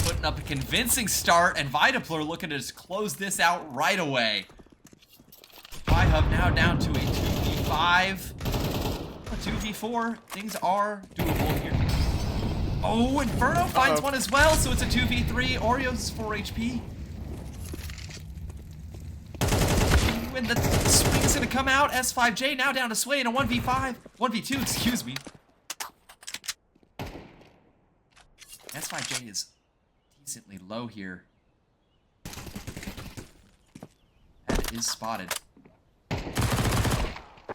putting up a convincing start, and Vitaplur looking to just close this out right away. Y-Hub now down to a 2v5. A 2v4. Things are doable here. Oh, Inferno finds one as well, so it's a 2v3. Oreo's 4 HP. And the swing is going to come out. S5J now down to Sway in a 1v5. 1v2, excuse me. S5J is decently low here. That is spotted.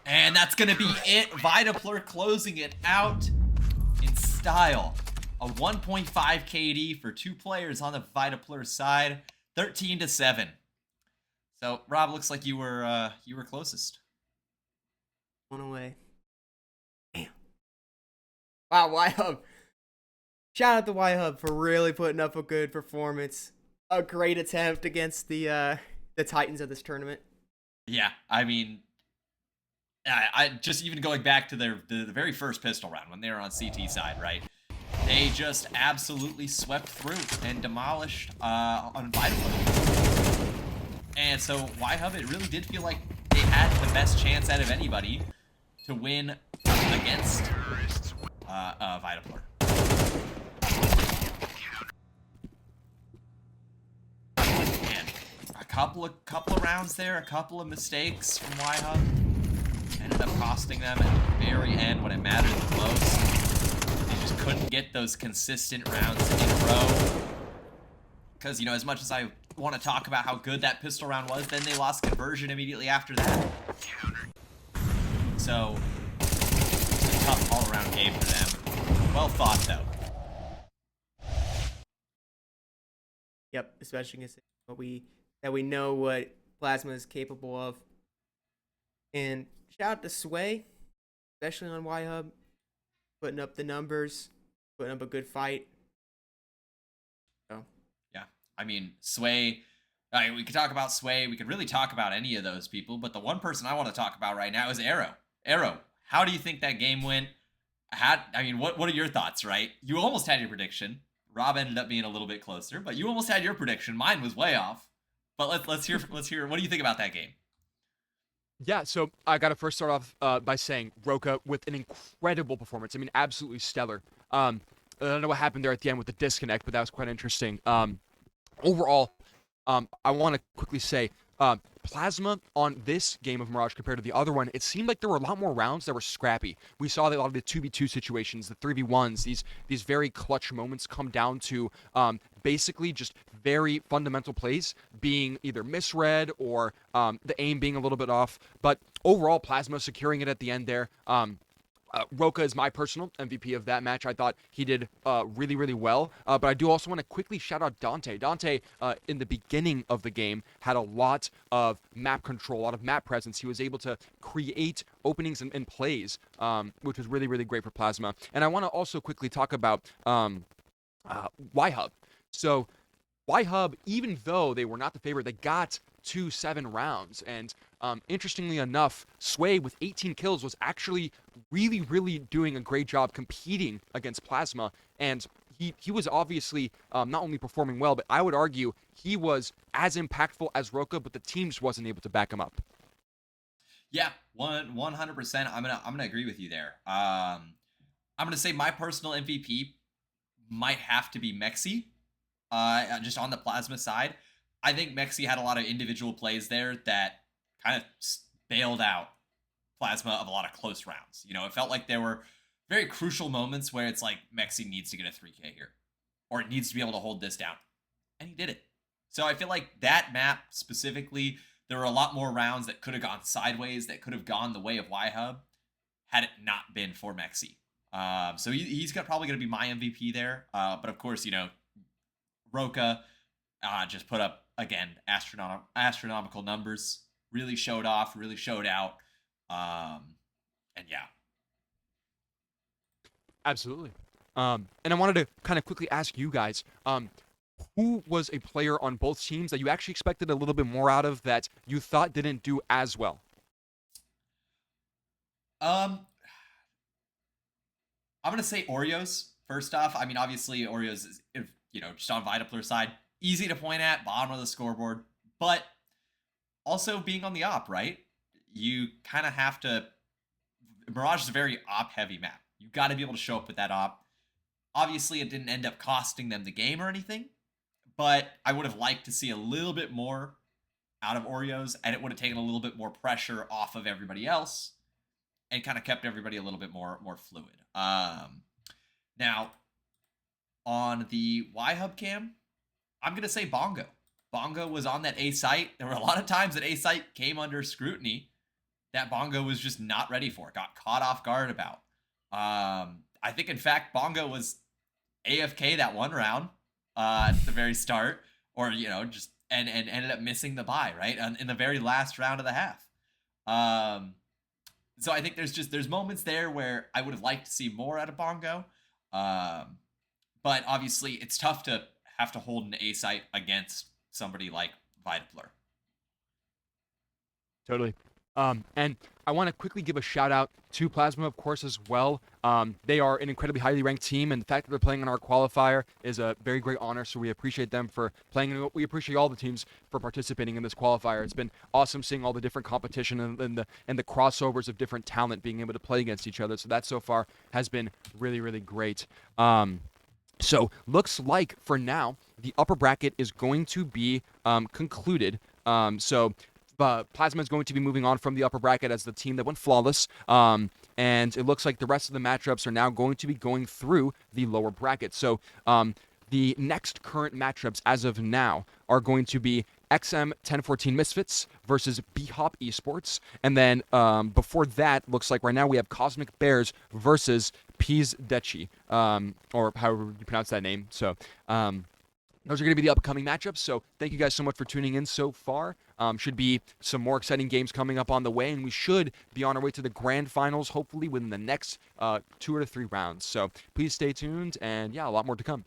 And that's going to be it. Vitaplur closing it out in style. A 1.5 KD for two players on the Vitaplur side. 13-7. So, Rob, looks like you were closest. One away. Damn. Wow, Y-Hub. Shout out to Y-Hub for really putting up a good performance. A great attempt against the Titans of this tournament. Yeah, I mean, I just even going back to the very first pistol round when they were on CT side, right? They just absolutely swept through and demolished on Vitaplur. And so Y-Hub, it really did feel like they had the best chance out of anybody to win against Vitaplur. And a couple of rounds there, a couple of mistakes from Y-Hub ended up costing them at the very end when it mattered the most. They just couldn't get those consistent rounds in a row. Because, you know, as much as I want to talk about how good that pistol round was, then they lost conversion immediately after that. So, it's a tough all-around game for them. Well thought, though. Yep, especially against that we know what Plasma is capable of. And shout out to Sway. especially on Y-Hub, putting up the numbers, putting up a good fight. So Yeah, I mean, Sway. We could talk about Sway. We could really talk about any of those people, but the one person I want to talk about right now is Arrow. Arrow, how do you think that game went? What are your thoughts? Right, you almost had your prediction. Rob ended up being a little bit closer, but you almost had your prediction. Mine was way off. But let's hear. What do you think about that game? Yeah, so I got to first start off by saying Roka with an incredible performance. I mean, absolutely stellar. I don't know what happened there at the end with the disconnect, but that was quite interesting. Overall, I want to quickly say, Plasma on this game of Mirage compared to the other one, it seemed like there were a lot more rounds that were scrappy. We saw that a lot of the 2v2 situations, the 3v1s, these very clutch moments come down to basically just very fundamental plays being either misread or the aim being a little bit off. But overall, Plasma securing it at the end there. Roka is my personal MVP of that match. I thought he did really, really well. But I do also want to quickly shout out Dante. Dante, in the beginning of the game, had a lot of map control, a lot of map presence. He was able to create openings and plays, which was really, really great for Plasma. And I want to also quickly talk about Y-Hub. So Y-Hub, even though they were not the favorite, they got 2-7 rounds. And interestingly enough, Sway with 18 kills was actually really, really doing a great job competing against Plasma. And he was obviously not only performing well, but I would argue he was as impactful as Roka, but the team just wasn't able to back him up. Yeah, 100%. I'm gonna agree with you there. I'm gonna say my personal MVP might have to be Mexi. Just on the Plasma side, I think Mexi had a lot of individual plays there that kind of bailed out Plasma of a lot of close rounds. You know, it felt like there were very crucial moments where it's like Mexi needs to get a 3K here, or it needs to be able to hold this down, and he did it. So I feel like that map specifically, there were a lot more rounds that could have gone sideways, that could have gone the way of Y-Hub, had it not been for Mexi. So he's probably going to be my MVP there. But of course, you know, Roka just put up, again, astronomical numbers. Really showed off, really showed out. And yeah. Absolutely. And I wanted to kind of quickly ask you guys, who was a player on both teams that you actually expected a little bit more out of that you thought didn't do as well? I'm going to say Oreos, first off. I mean, obviously, Oreos is, just on Vitapler's side, easy to point at, bottom of the scoreboard. But also being on the op, right? You kind of have to... Mirage is a very op-heavy map. You got to be able to show up with that op. Obviously, it didn't end up costing them the game or anything, but I would have liked to see a little bit more out of Oreos, and it would have taken a little bit more pressure off of everybody else and kind of kept everybody a little bit more fluid. Now, on the Y-Hub cam, I'm going to say Bongo. Bongo was on that A site. There were a lot of times that A site came under scrutiny that Bongo was just not ready for, got caught off guard about. I think, in fact, Bongo was AFK that one round at the very start, or, just and ended up missing the buy, right? In the very last round of the half. So I think there's moments there where I would have liked to see more out of Bongo. But obviously, it's tough to have to hold an A site against somebody like Vitapler. Totally. And I want to quickly give a shout out to Plasma, of course, as well. They are an incredibly highly ranked team, and the fact that they're playing in our qualifier is a very great honor. So we appreciate them for playing. We appreciate all the teams for participating in this qualifier. It's been awesome seeing all the different competition and the crossovers of different talent being able to play against each other. So that so far has been really, really great. So looks like for now the upper bracket is going to be concluded. Plasma is going to be moving on from the upper bracket as the team that went flawless. And it looks like the rest of the matchups are now going to be going through the lower bracket. So the next current matchups as of now are going to be XM 1014 Misfits versus B-Hop Esports. And then before that, looks like right now we have Cosmic Bears versus Peas Dechi, or however you pronounce that name. So those are going to be the upcoming matchups. So thank you guys so much for tuning in so far. Should be some more exciting games coming up on the way, and we should be on our way to the grand finals, hopefully within the next 2 or 3 rounds. So please stay tuned, and yeah, a lot more to come.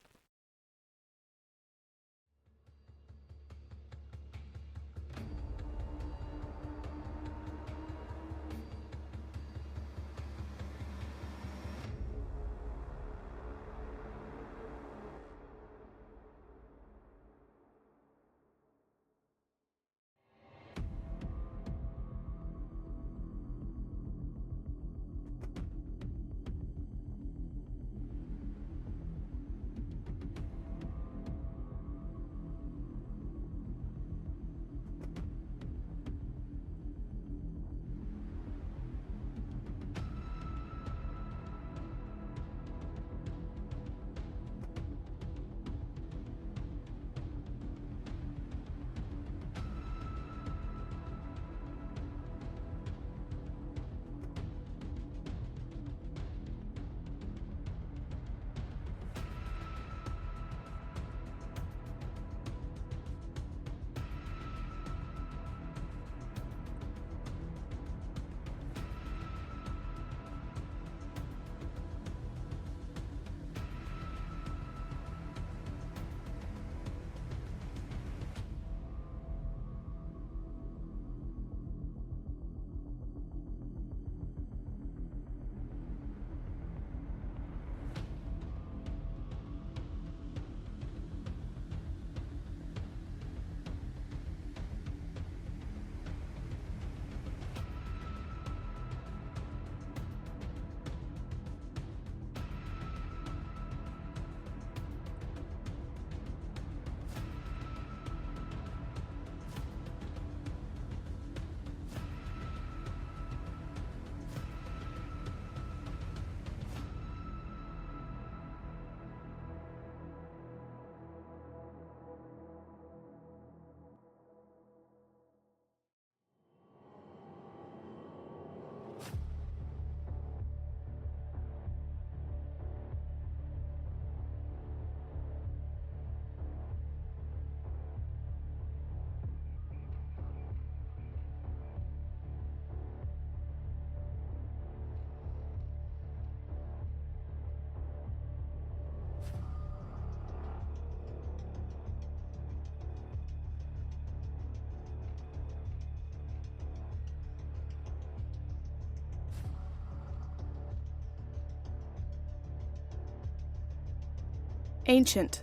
Ancient.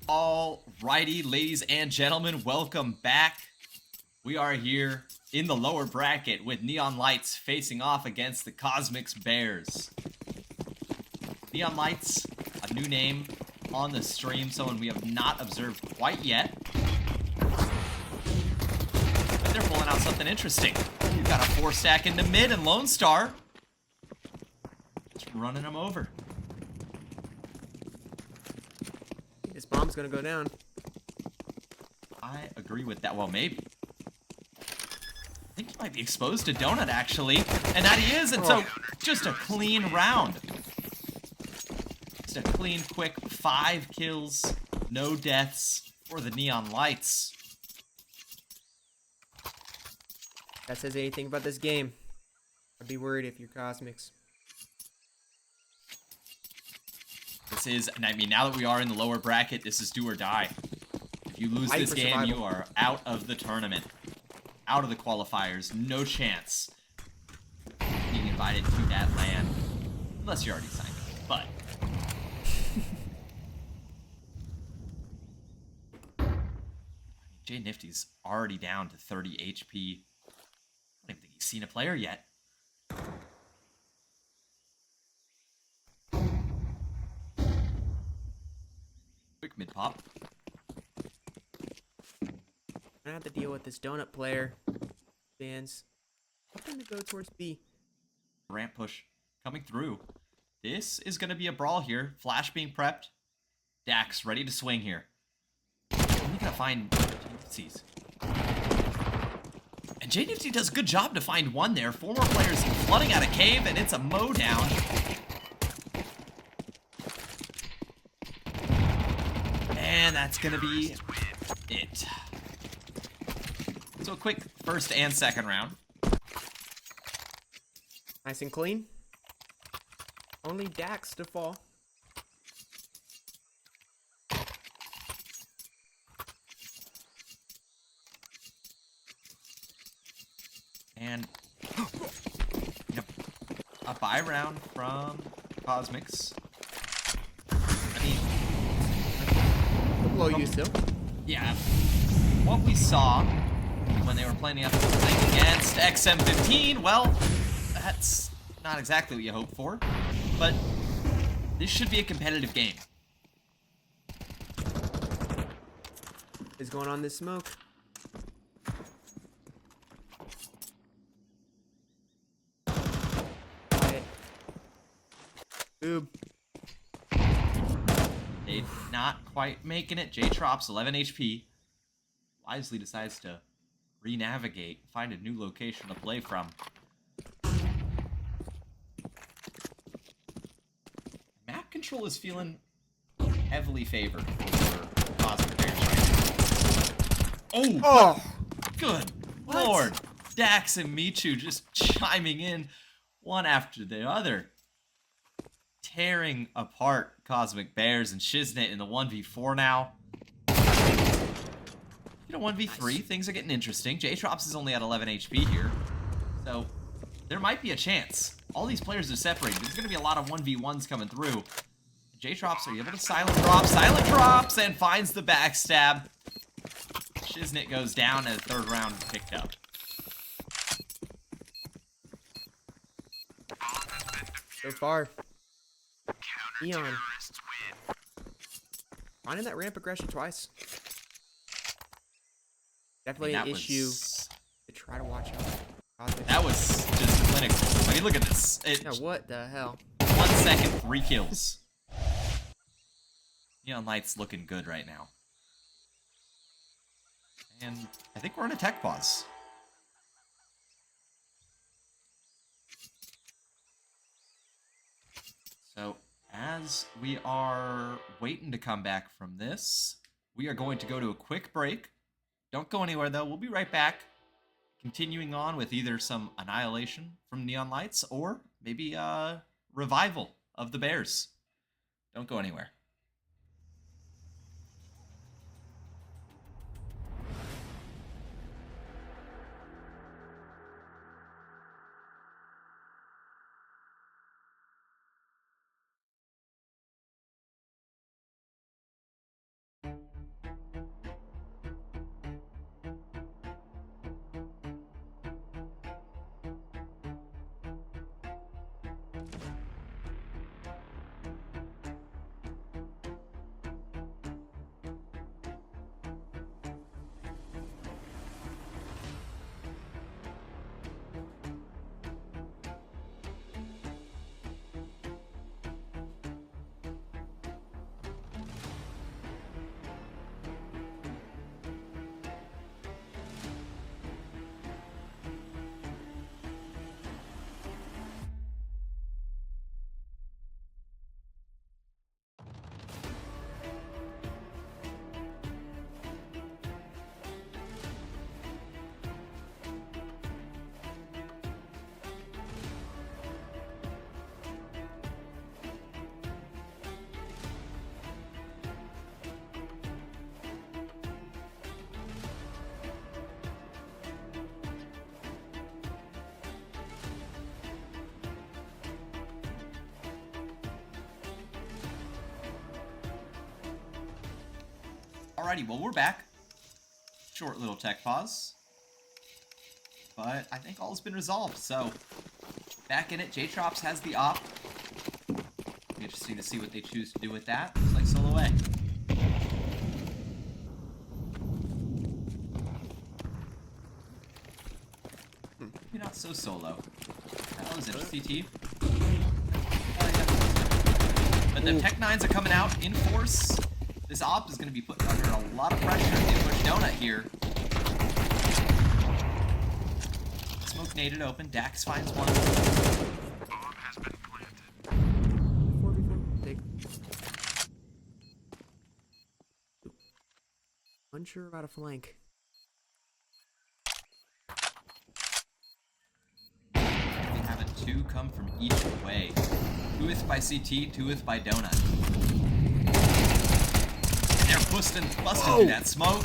Alrighty, ladies and gentlemen, welcome back. We are here in the lower bracket with Neon Lights facing off against the Cosmics Bears. Neon Lights, a new name on the stream, someone we have not observed quite yet. But they're pulling out something interesting. You've got a 4-stack into mid and Lone Star just running them over. This bomb's gonna go down. I agree with that. Well, maybe. I think he might be exposed to Donut, actually. And that he is, and so just a clean round. Just a clean, quick 5 kills, no deaths for the Neon Lights. That says anything about this game. I'd be worried if you're Cosmics. This is, and I mean, now that we are in the lower bracket, this is do or die. If you lose this game, survival. you are out of the tournament. Out of the qualifiers. No chance being invited to that land. Unless you're already signed up. But Jay Nifty's already down to 30 HP. I don't even think he's seen a player yet. Quick mid pop. I have to deal with this Donut player. Fans. Hoping to go towards B. Ramp push coming through. This is going to be a brawl here. Flash being prepped. Dax ready to swing here. Only going to find Nifty's. And Jay Nifty does a good job to find one there. 4 more players flooding out of cave, and it's a mow down. And that's going to be it. So a quick first and second round. Nice and clean. Only Dax to fall. And a buy round from Cosmics. I mean, Below you still. yeah, what we saw when they were playing against XM15, well, that's not exactly what you hope for, but this should be a competitive game. Is going on this smoke. Quiet. Boob. They not quite making it. J-Trop's 11 HP. Wisely decides to re-navigate, find a new location to play from. Map control is feeling heavily favored for Cosmic Bears right now. Oh! Good lord! Dax and Michu just chiming in one after the other. Tearing apart Cosmic Bears and Shiznit in the 1v4 now. You know, 1v3, things are getting interesting. J-Trops is only at 11 HP here. So, there might be a chance. All these players are separated. There's going to be a lot of 1v1s coming through. J-Trops are able to silent drops, and finds the backstab. Shiznit goes down as third round picked up. So far. Eon. Finding that ramp aggression twice. Definitely an issue to try to watch out. That was just clinical. I mean, look at this. Now what the hell? 1 second, 3 kills. Neon Light's looking good right now. And I think we're in a tech pause. So, as we are waiting to come back from this, we are going to go to a quick break. Don't go anywhere, though. We'll be right back, continuing on with either some annihilation from Neon Lights or maybe a revival of the Bears. Don't go anywhere. Alrighty, well, we're back. Short little tech pause. But I think all has been resolved, so back in it. J-Trops has the op. Be interesting to see what they choose to do with that. Looks like solo A. Maybe not so solo. That was interesting, CT. But the Tech 9s are coming out in force. This op is going to be put under a lot of pressure. They push Donut here. Smoke naded open. Dax finds one. Bomb has been planted. Before. Take. Unsure about a flank. We have a 2 come from each way. 2th by CT, 2th by Donut. And they're busting through that smoke.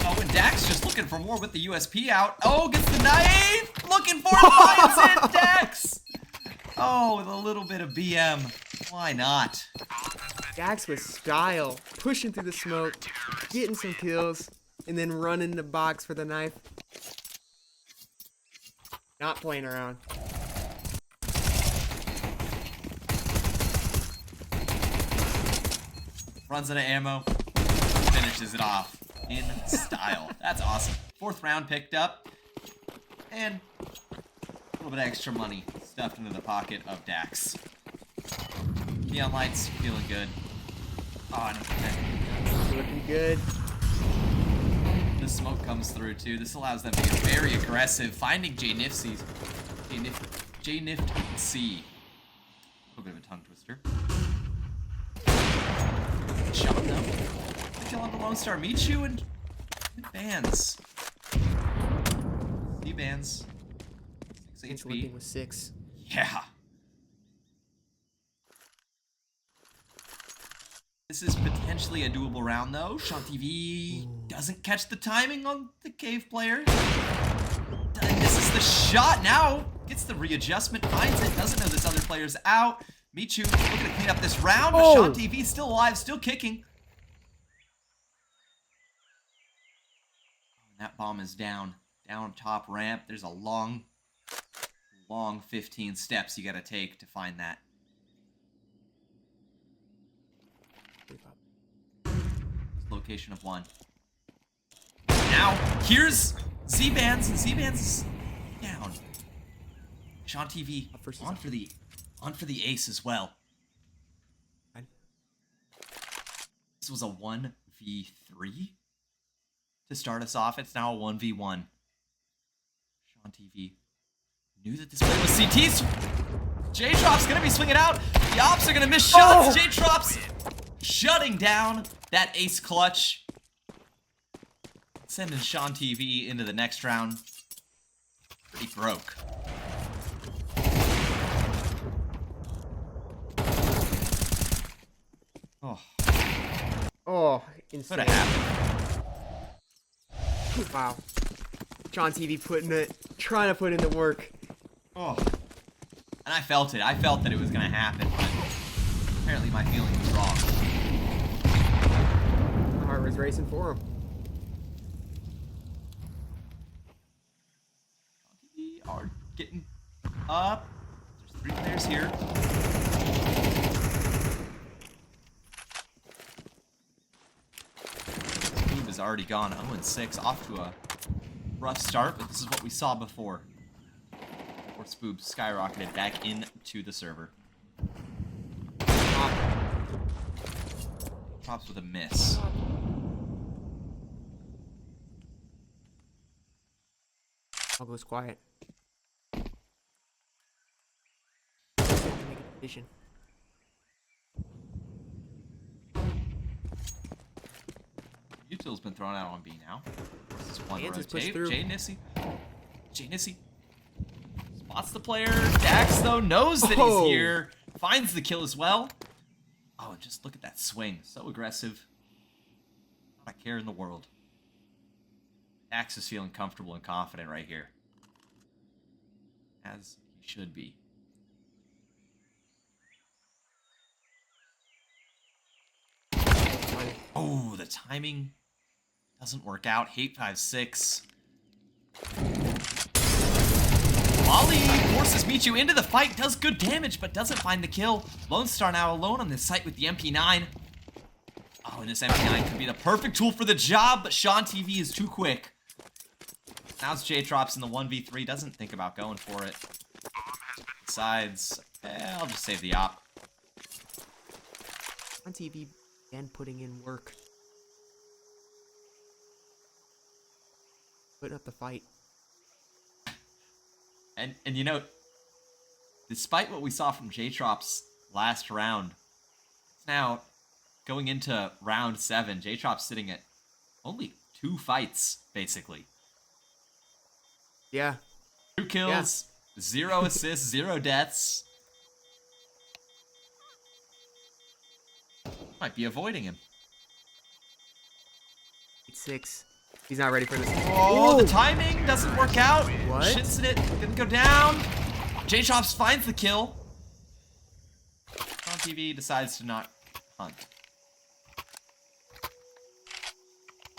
Oh, and Dax just looking for more with the USP out. Oh, gets the knife! Looking for it, finds it, Dax! Oh, with a little bit of BM. Why not? Dax with style, pushing through the smoke, getting some kills, and then running the box for the knife. Not playing around. Runs out of ammo, finishes it off in style. That's awesome. 4th round picked up, and a little bit of extra money stuffed into the pocket of Dax. Neon lights, feeling good. Oh, and Looking good. the smoke comes through too. This allows them to get very aggressive, finding J-Nifty C. A little bit of a tongue twister. Shot though. The kill on the Lone Star. Michu and Bands. C-Bands. 6 It's HP. working with 6. Yeah. This is potentially a doable round though. SeanTV doesn't catch the timing on the cave player. Misses the shot. Now gets the readjustment, finds it, doesn't know this other player's out. Michu looking to clean up this round, but SeanTV still alive, still kicking. And that bomb is down top ramp. There's a long 15 steps you gotta take to find that. Location of 1. Now, here's Z-Bands, and Z-Bands is down. SeanTV on for the ace as well. This was a 1v3 to start us off. It's now a 1v1. SeanTV knew that this play was CT's. J-Trop's gonna be swinging out. The ops are gonna miss shots. J-Trop's shutting down that ace clutch. Sending SeanTV into the next round. Pretty broke. Oh, Oh, insane. what happened? Wow. SeanTV trying to put in the work. Oh. And I felt it. I felt that it was gonna happen, but apparently my feeling was wrong. My heart was racing for him. We are getting up. There's 3 players here. Spoob has already gone 0-6, off to a rough start, but this is what we saw before. Before Spoob skyrocketed back into the server. Props with a miss. All goes quiet. Vision. Util's been thrown out on B now. This is one Hands is pushed rotate. through. J-Nissy spots the player. Dax, though, knows that he's here. Finds the kill as well. Oh, and just look at that swing. So aggressive. Not a care in the world. Dax is feeling comfortable and confident right here. As he should be. Oh, the timing doesn't work out. 856. Molly forces Michu into the fight, does good damage, but doesn't find the kill. Lone Star now alone on this site with the MP9. Oh, and this MP9 could be the perfect tool for the job, but Sean TV is too quick. Now it's J-Trops in the 1v3, doesn't think about going for it. Besides, I'll just save the op. On TV and putting in work. Putting up the fight. And you know, despite what we saw from J-Trops last round, it's now going into round 7. J-Trops sitting at only 2 fights, basically. Yeah. 2 kills, 0 assists, 0 deaths. Might be avoiding him. 8-6. He's not ready for this. Oh, the timing doesn't work out. What? Shits in it, gonna go down. J-Chops finds the kill. On TV decides to not hunt.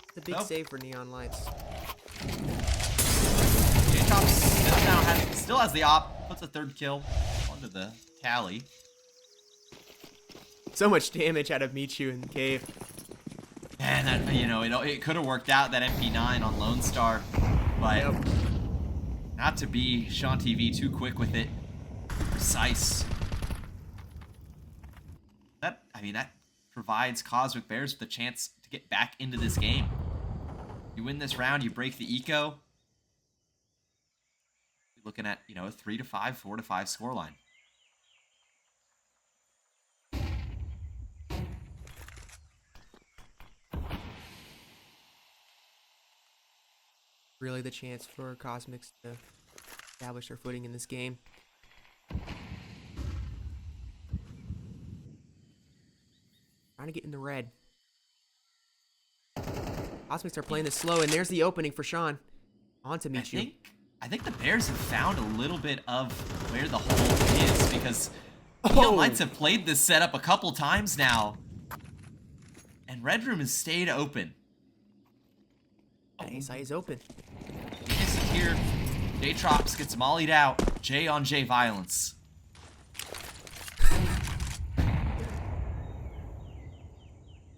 It's a big save for Neon Lights. J-Chops still has the op, puts a 3rd kill onto the tally. So much damage out of Michu in the cave. And that, you know, it could have worked out, that MP9 on Lone Star, but not to be Sean TV too quick with it. Precise. That provides Cosmic Bears with a chance to get back into this game. You win this round, you break the eco. You're looking at, you know, a 3-5, 4-5 scoreline. Really the chance for Cosmics to establish their footing in this game. Trying to get in the red. Cosmics are playing this slow, and there's the opening for Sean. On to Michu. I think the Bears have found a little bit of where the hole is, because Neon Lights have played this setup a couple times now. And Red Room has stayed open. A side is open. Miss it here. J-Trops gets mollied out. J on J violence.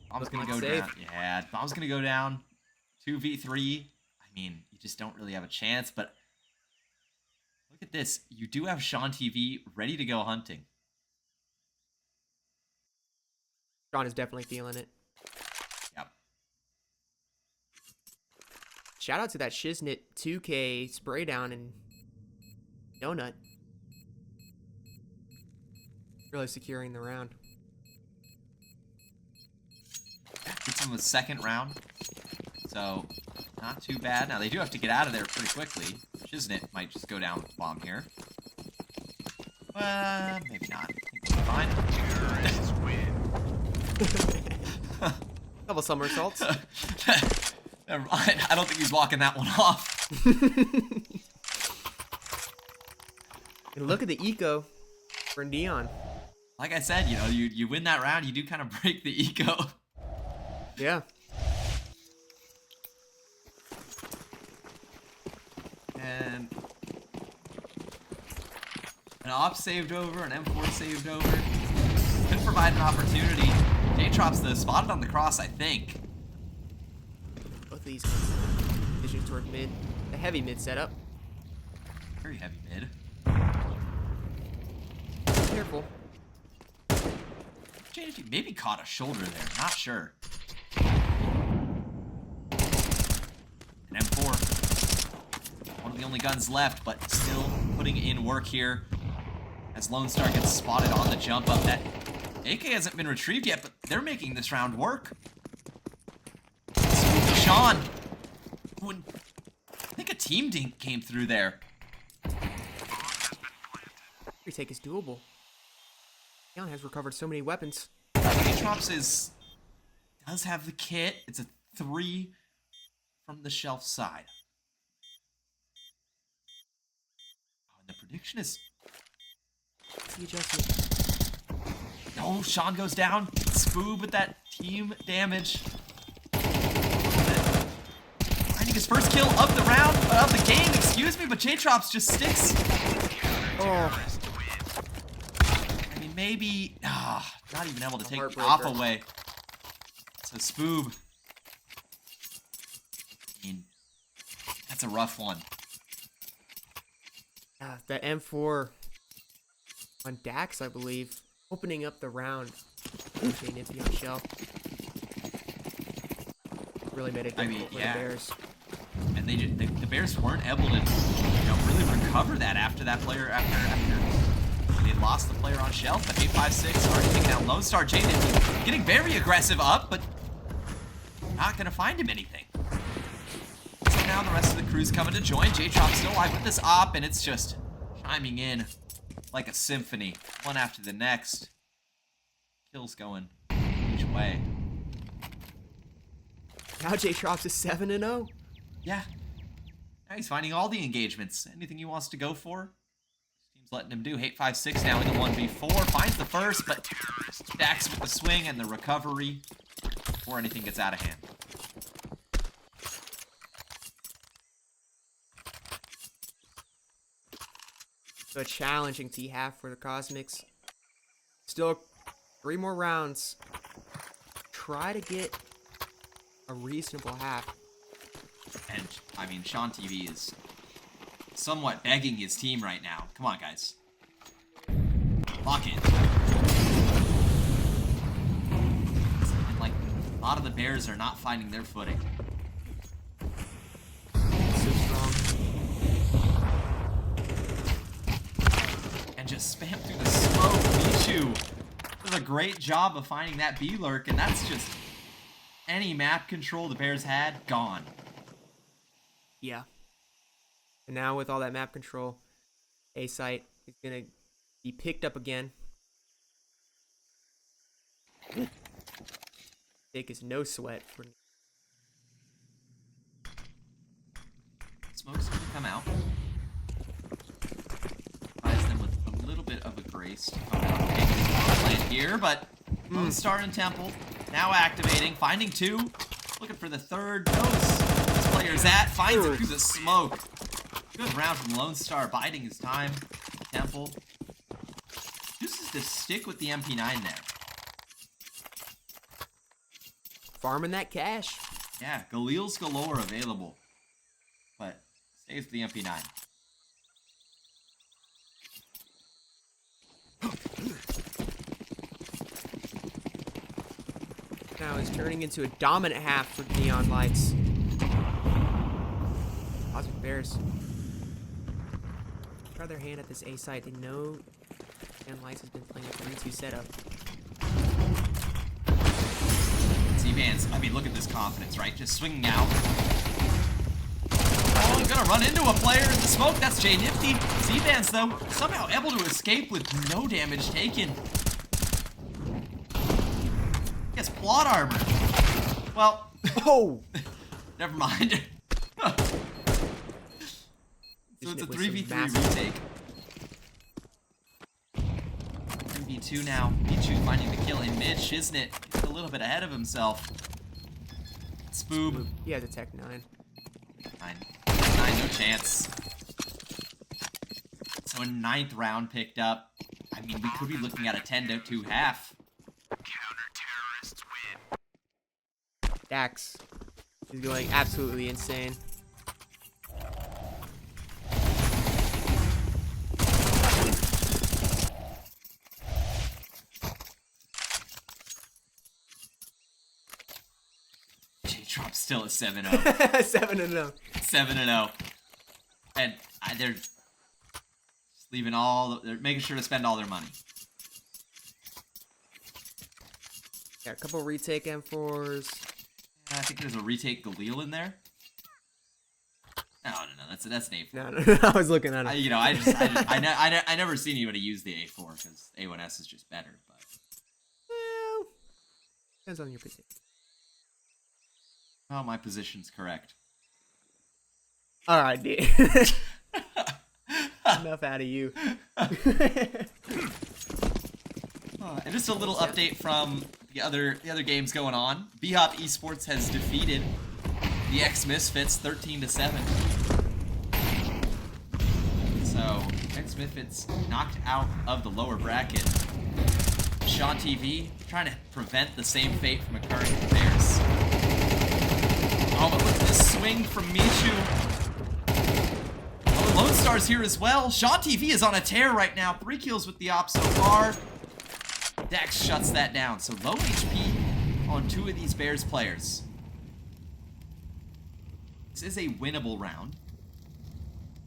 Bomb's gonna go down. Yeah, bomb's gonna go down. 2v3. I mean, you just don't really have a chance, but look at this. You do have Sean TV ready to go hunting. Sean is definitely feeling it. Yep. Shout out to that Shiznit 2K spray down and donut. Really securing the round. Gets him with 2nd round. So, not too bad. Now, they do have to get out of there pretty quickly. Shiznit might just go down with the bomb here. Maybe not. I think we'll be fine. Couple somersaults. Never mind. I don't think he's walking that one off. And look at the eco for Neon. Like I said, you know, you win that round, you do kind of break the eco. Yeah. And an op saved over, an M4 saved over. Could provide an opportunity. J-Trops though spotted on the cross, I think. Both of these vision toward mid. A heavy mid setup. Very heavy mid. Careful. JG maybe caught a shoulder there, not sure. An M4. One of the only guns left, but still putting in work here. As Lone Star gets spotted on the jump up. That AK hasn't been retrieved yet, but they're making this round work. Sean. When, I think a team dink came through there. Retake is doable. Neon has recovered so many weapons. J-Trops does have the kit. It's a 3 from the shelf side. Oh, and the prediction is... What's the adjustment? Oh, Sean goes down. Spoob with that team damage. Finding his first kill of the round, of the game, excuse me, but J-Trops just sticks. Oh, I mean, maybe, not even able to take the Heartbreaker. off away. So Spoob. I mean, that's a rough one. the M4 on Dax, I believe, opening up the round. Okay, Nifty on shell. Really made it difficult for the Bears. And the Bears weren't able to, really recover that after that player, after they lost the player on shelf. But 856 already taking out Lone Star. Jaden getting very aggressive up, but not gonna find him anything. So now the rest of the crew's coming to join. J-Trop still alive with this op, and it's just chiming in like a symphony, one after the next. Kills going each way. Now J-Trops is 7-0. Yeah. Now he's finding all the engagements. Anything he wants to go for, team's letting him do. 856 now in the 1v4. Finds the first, but Dax with the swing and the recovery before anything gets out of hand. So a challenging T-half for the Cosmics. Still 3 more rounds. Try to get a reasonable half. And, I mean, Sean TV is somewhat begging his team right now. Come on, guys. Lock it. And, like, a lot of the Bears are not finding their footing. So strong. And just spam through the smoke. Michu does a great job of finding that B-lurk, and that's just any map control the Bears had, gone. Yeah. And now with all that map control, FACEIT is going to be picked up again. Take is no sweat for Smoke's gonna come out. Provides them with a little bit of a grace to come out and take this plan here, but Lone Star and Temple now activating, finding 2, looking for the third. This player's at, finds it through the smoke. Good round from Lone Star, biding his time. Temple chooses to stick with the MP9 there. farming that cash. Yeah, Galil's galore available, but stays with the MP9. Now is turning into a dominant half for Neon Lights. Cosmic Bears try their hand at this A site. They know Neon Lights has been playing a 3-2 setup. Z-Vans, I mean, look at this confidence, right? Just swinging out. Oh, I'm gonna run into a player in the smoke. That's Jay Nifty. Z-Vans, though, somehow able to escape with no damage taken. Yes, plot armor. Well, Oh! never mind. So it's a 3v3 retake. 3v2 now. Michu finding the kill in mid. Shiznit is a little bit ahead of himself. Spoob. He has a Tech 9. 9, no chance. So a 9th round picked up. I mean, we could be looking at a 10-2 half. Counter-terrorists win. Dax is going absolutely insane. J-Drop's still at 7-0. 7-0. 7-0. And they're just leaving they're making sure to spend all their money. Yeah, a couple retake M4s. I think there's a retake Galil in there. No, that's an A4. No, I was looking at it. I never seen anybody use the A4 because A1S is just better. But Well, depends on your position. oh, my position's correct. All right, dude. Enough out of you. And just a little update from the other games going on. B-Hop Esports has defeated the X-Misfits 13-7. So, X-Misfits knocked out of the lower bracket. Sean TV trying to prevent the same fate from occurring to the Bears. Oh, but look at this swing from Michu. Oh, Lone Star's here as well. Sean TV is on a tear right now. 3 kills with the op so far. Dax shuts that down. So low HP on 2 of these Bears players. This is a winnable round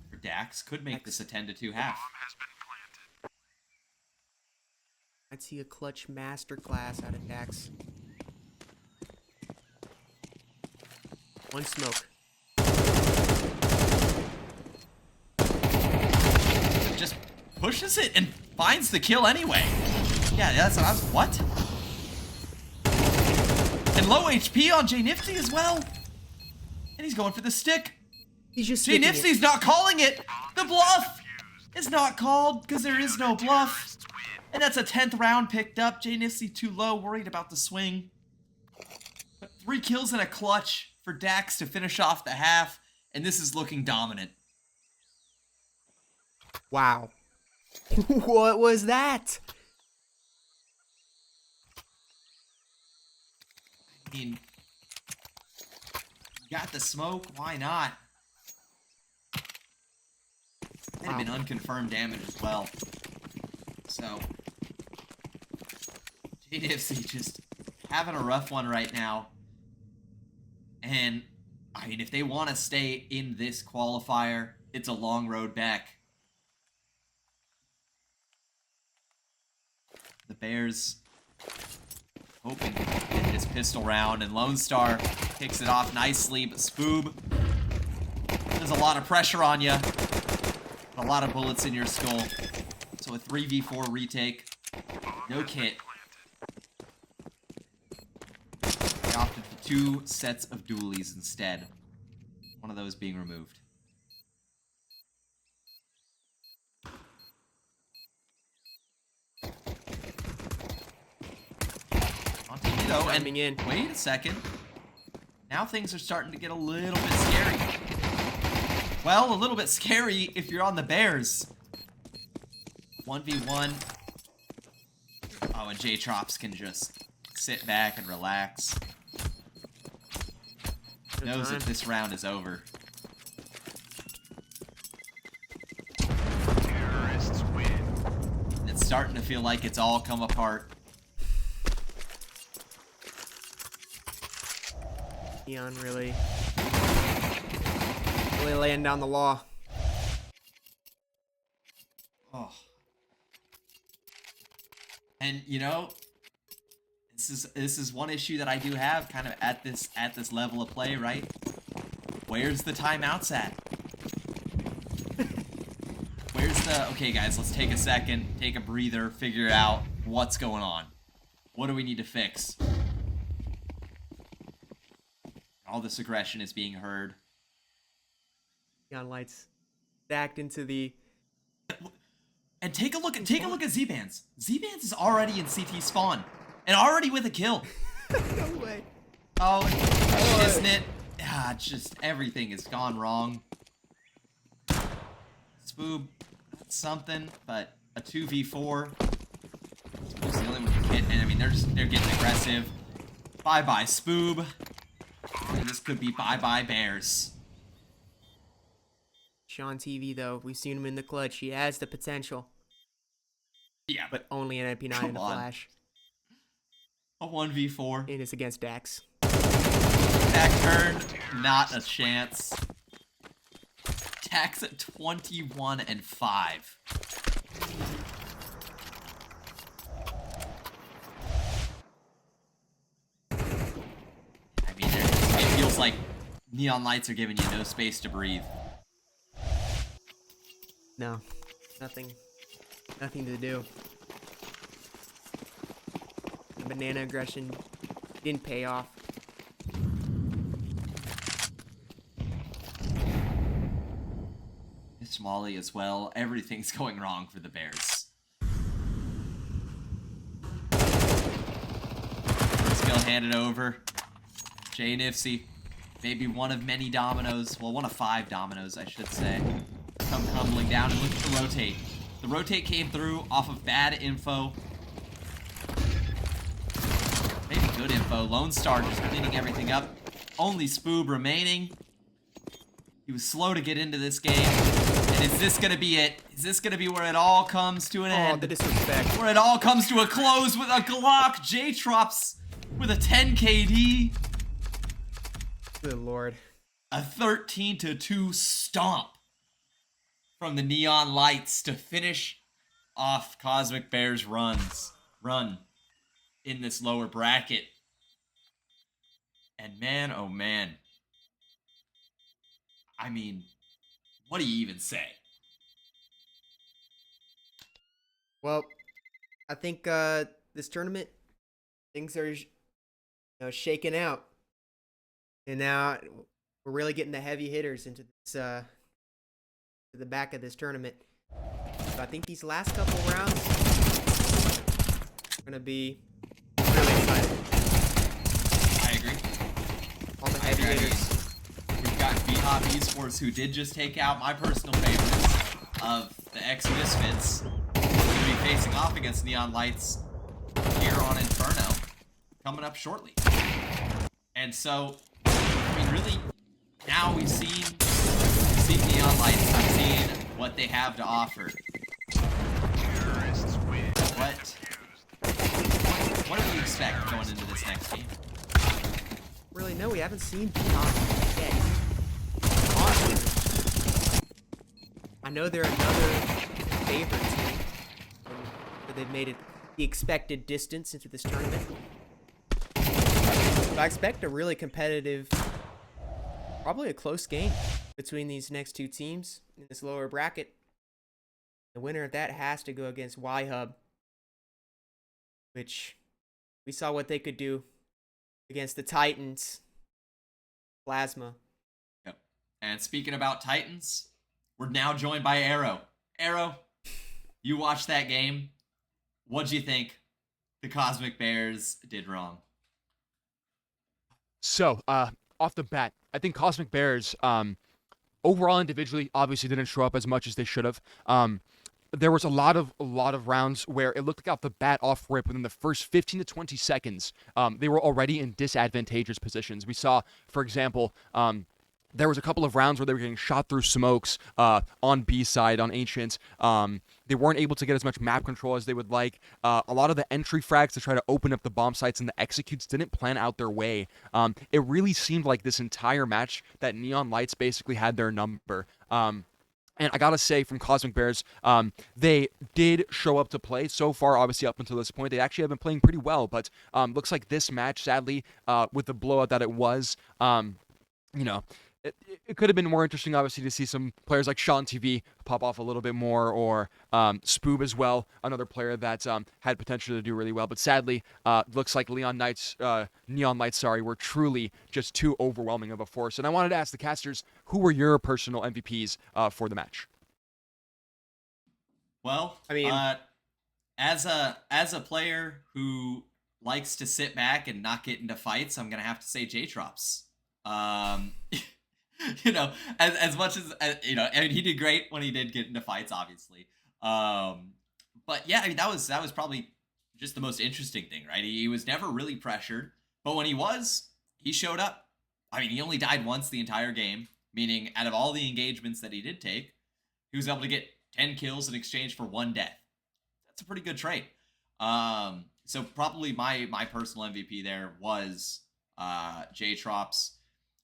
for Dax. Could make this a 10-2 half. I'd see a clutch masterclass out of Dax. One smoke. Just pushes it and finds the kill anyway. Yeah, that's what I was. What? And low HP on J Nifty as well. And he's going for the stick. He's just J sticking Nifty's not calling it. The bluff is not called because there is no bluff. And that's a 10th round picked up. J Nifty too low, worried about the swing. But 3 kills and a clutch for Dax to finish off the half. And this is looking dominant. Wow. What was that? I mean, you got the smoke, why not? Might have been unconfirmed damage as well. So, JDFC just having a rough one right now. And, I mean, if they want to stay in this qualifier, it's a long road back. The Bears hoping to get this pistol round, and Lone Star kicks it off nicely, but Spoob, there's a lot of pressure on you. A lot of bullets in your skull. So a 3v4 retake. No kit. They opted for 2 sets of dualies instead. One of those being removed. On TV though, and Coming in. wait a second. Now things are starting to get a little bit scary. Well, a little bit scary if you're on the Bears. 1v1. Oh, and J-Trops can just sit back and relax. Knows that this round is over. Terrorists win. It's starting to feel like it's all come apart. Neon really laying down the law. Oh. And you know, this is one issue that I do have kind of at this level of play, right? Where's the timeouts at? Where's the okay guys, let's take a second, take a breather, figure out what's going on. What do we need to fix? All this aggression is being heard. Neon lights stacked into the. And take a look at Z-Bands. Z-Bands is already in CT spawn. And already with a kill. No way. Oh, isn't it? Ah, just everything has gone wrong. Spoob, that's something, but a 2v4. Spoob's the only one who can, and I mean they're getting aggressive. Bye-bye, Spoob. And this could be bye-bye Bears. Sean TV though, we've seen him in the clutch. He has the potential. Yeah, But only an MP9 Come and a on. flash. a 1v4. And it's against Dax. Back turn, not a chance. Tax at 21 and 5. I mean, it feels like neon lights are giving you no space to breathe. No. Nothing to do. The banana aggression didn't pay off. It's Molly as well. Everything's going wrong for the Bears. he'll hand it over. Jay Nifsey, maybe one of many dominoes, well, one of 5 dominoes, I should say, come crumbling down. And look at the rotate. The rotate came through off of bad info. Maybe good info. Lone Star just cleaning everything up. Only Spoob remaining. He was slow to get into this game. And is this gonna be it? Is this gonna be where it all comes to an end? the disrespect. Where it all comes to a close with a Glock. J-Trops with a 10 KD. Good lord. A 13-2 stomp from the Neon Lights to finish off Cosmic Bears' run in this lower bracket. And man, oh man. I mean, what do you even say? Well, I think this tournament, things are shaking out. And now we're really getting the heavy hitters into this, to the back of this tournament. So I think these last couple rounds are going to be really exciting. I agree. All the heavy hitters. We've got B-Hop Esports, who did just take out my personal favorites of the X-Misfits. We're going to be facing off against Neon Lights here on Inferno, coming up shortly. And so, I mean, really, now we've seen Neon Lights. We've seen what they have to offer. What do we expect going into this next game? Really, no, we haven't seen B-Hop yet. Honestly, I know they're another favorite team, but they've made it the expected distance into this tournament. But I expect a really competitive, probably a close game between these next two teams in this lower bracket. The winner of that has to go against Y-Hub, which we saw what they could do against the Titans. Plasma. Yep. And speaking about Titans, we're now joined by Arrow. Arrow, you watched that game. What'd you think the Cosmic Bears did wrong? So, off the bat, I think Cosmic Bears, overall individually, obviously didn't show up as much as they should have. There was a lot of rounds where it looked like off the bat, off rip, within the first 15 to 20 seconds, they were already in disadvantageous positions. We saw, for example, there was a couple of rounds where they were getting shot through smokes on B side, on Ancient. They weren't able to get as much map control as they would like. A lot of the entry frags to try to open up the bomb sites and the executes didn't plan out their way. It really seemed like this entire match that Neon Lights basically had their number. And I gotta say, from Cosmic Bears, they did show up to play. So far, obviously, up until this point, they actually have been playing pretty well. But looks like this match, sadly, with the blowout that it was, it could have been more interesting, obviously, to see some players like Sean TV pop off a little bit more, or Spoob as well, another player that had potential to do really well. But sadly, looks like Neon Lights, were truly just too overwhelming of a force. And I wanted to ask the casters, who were your personal MVPs for the match? Well, I mean, as a player who likes to sit back and not get into fights, I'm gonna have to say J-Trops. As much as I mean, he did great when he did get into fights, obviously. But yeah, I mean, that was probably just the most interesting thing, right? He was never really pressured, but when he was, he showed up. I mean, he only died once the entire game, meaning out of all the engagements that he did take, he was able to get 10 kills in exchange for 1 death. That's a pretty good trait. So probably my personal MVP there was J-Trops.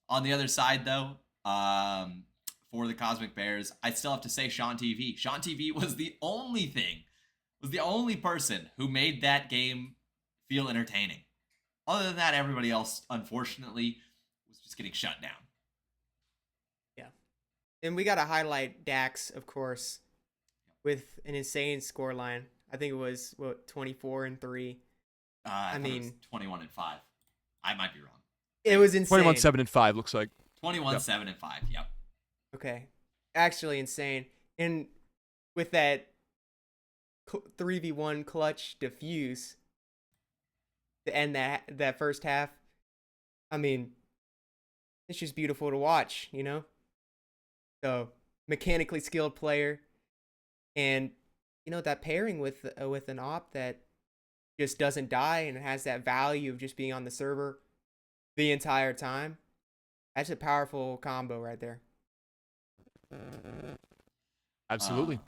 On the other side, though, for the Cosmic Bears, I still have to say Sean TV. Sean TV was the only person who made that game feel entertaining. Other than that, everybody else, unfortunately, was just getting shut down. Yeah. And we got to highlight Dax, of course, with an insane scoreline. I think it was, 24-3. I mean, it was 21-5. I might be wrong. It was insane. 21-7-5 looks like. 21-7-5. Yep. Okay. Actually insane. And with that 3v1 clutch defuse, to end that first half. I mean, it's just beautiful to watch, you know? So, mechanically skilled player, and you know that pairing with an op that just doesn't die and has that value of just being on the server the entire time. That's a powerful combo right there. Absolutely.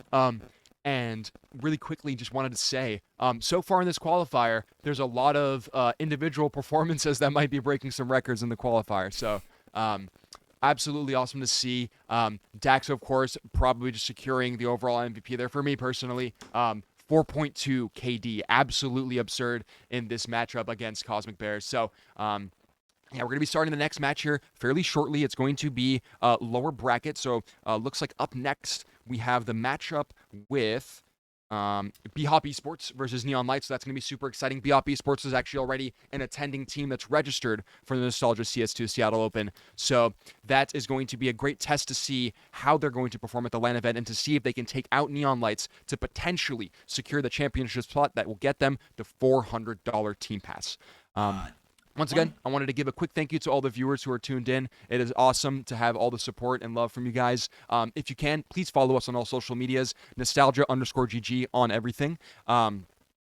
And really quickly, just wanted to say, so far in this qualifier, there's a lot of individual performances that might be breaking some records in the qualifier. So, absolutely awesome to see. Dax, of course, probably just securing the overall MVP there for me personally. 4.2 KD, absolutely absurd in this matchup against Cosmic Bears. So, yeah, we're going to be starting the next match here fairly shortly. It's going to be lower bracket. So, looks like up next we have the matchup with B-Hop Esports versus Neon Lights. So that's going to be super exciting. B-Hop Esports is actually already an attending team that's registered for the Nostalgia CS2 Seattle Open. So that is going to be a great test to see how they're going to perform at the LAN event and to see if they can take out Neon Lights to potentially secure the championship spot that will get them the $400 team pass. Once again, I wanted to give a quick thank you to all the viewers who are tuned in. It is awesome to have all the support and love from you guys. If you can, please follow us on all social medias, nostalgia_GG on everything. We're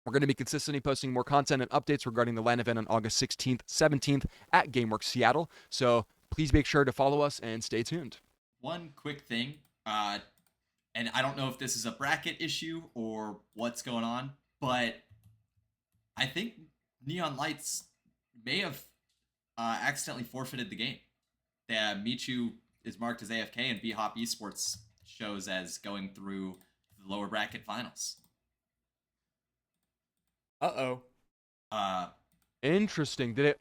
going to be consistently posting more content and updates regarding the LAN event on August 16th, 17th at GameWorks Seattle. So please make sure to follow us and stay tuned. One quick thing, and I don't know if this is a bracket issue or what's going on, but I think Neon Lights may have accidentally forfeited the game. Michu is marked as AFK, and B-Hop Esports shows as going through the lower bracket finals. Uh-oh. Interesting. Did it?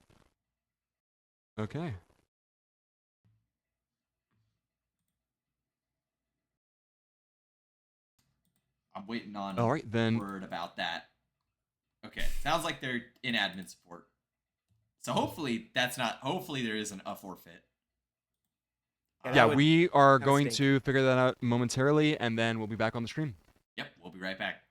Okay. I'm waiting on All right, then. word about that. Okay, sounds like they're in admin support. So hopefully that's not. Hopefully there isn't a forfeit. Yeah, we are that would going stink. to figure that out momentarily, and then we'll be back on the stream. Yep, we'll be right back.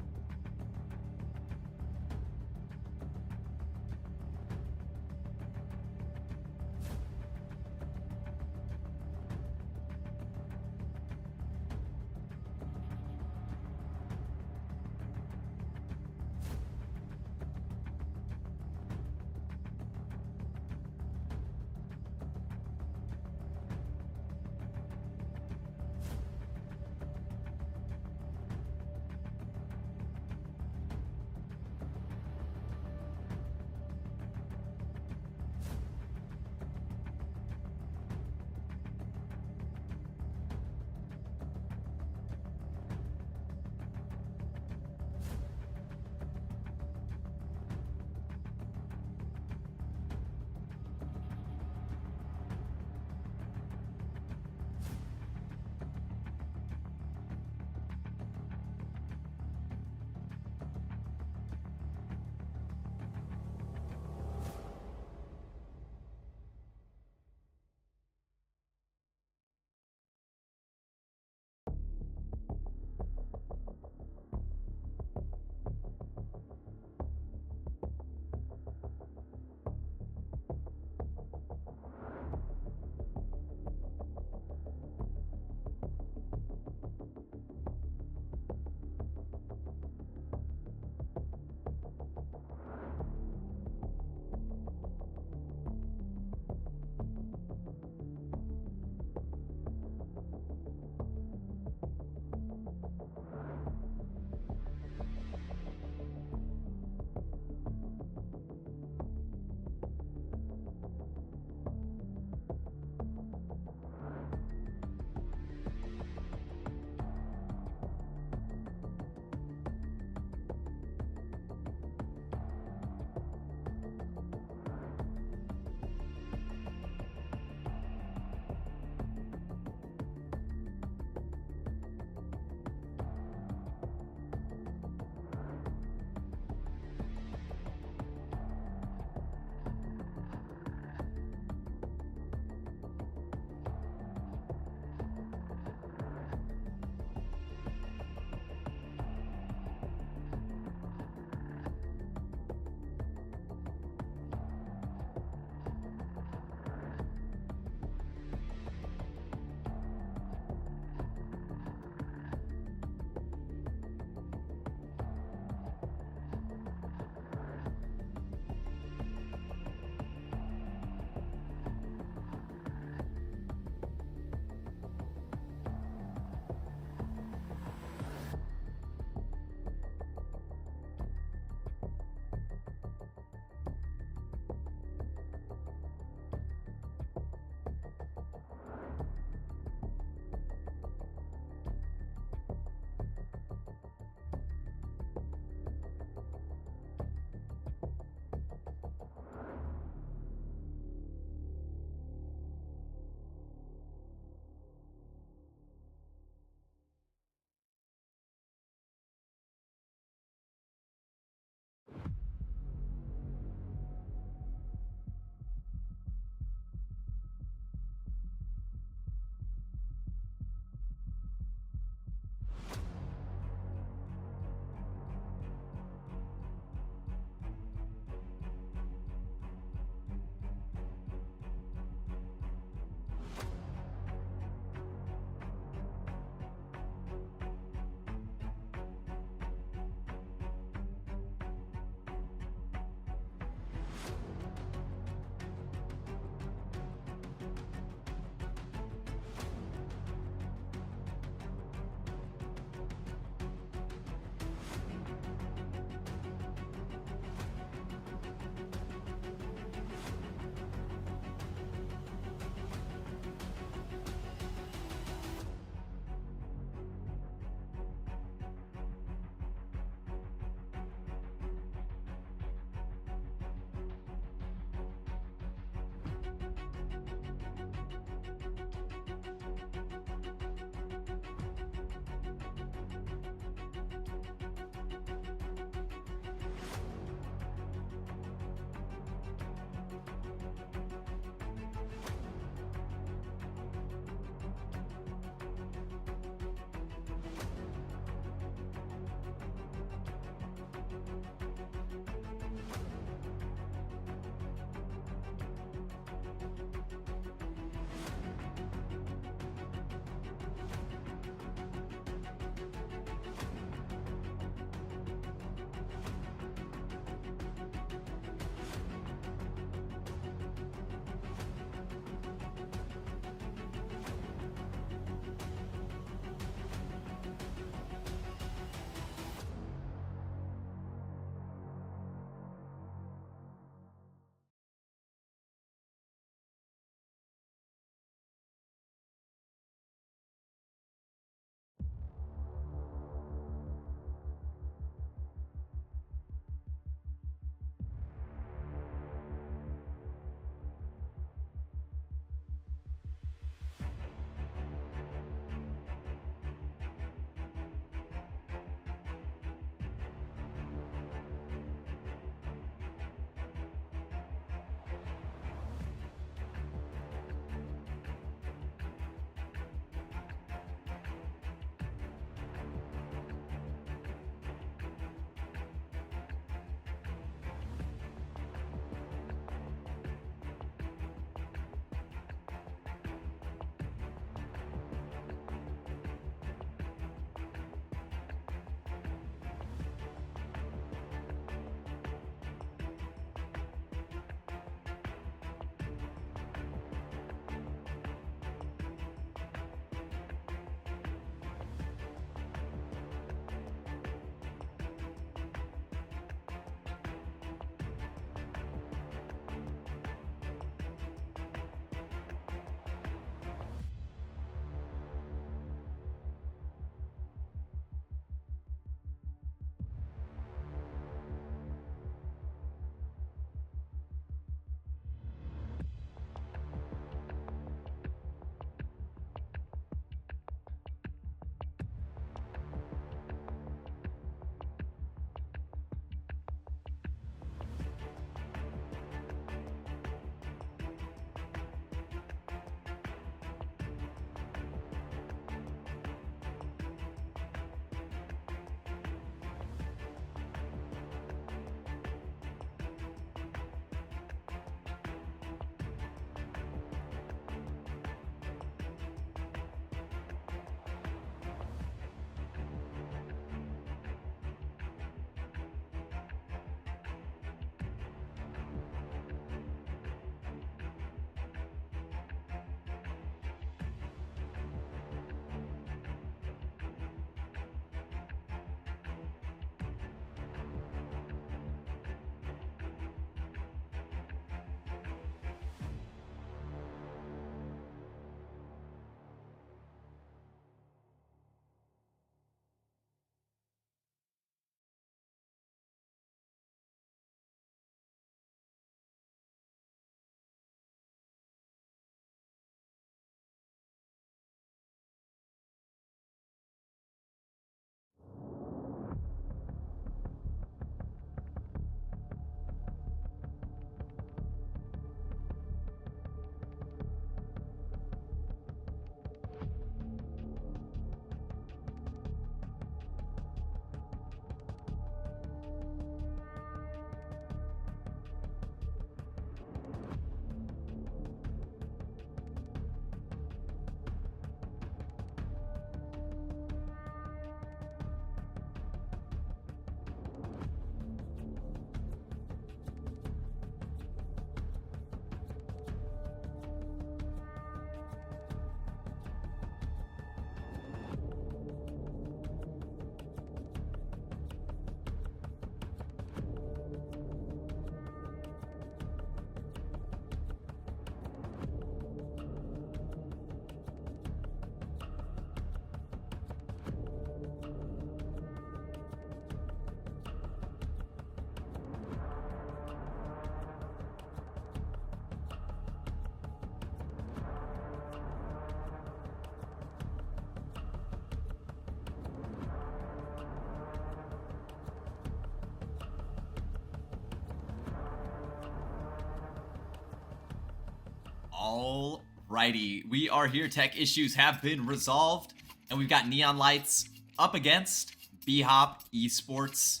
Alrighty, we are here. Tech issues have been resolved, and we've got Neon Lights up against B-Hop Esports.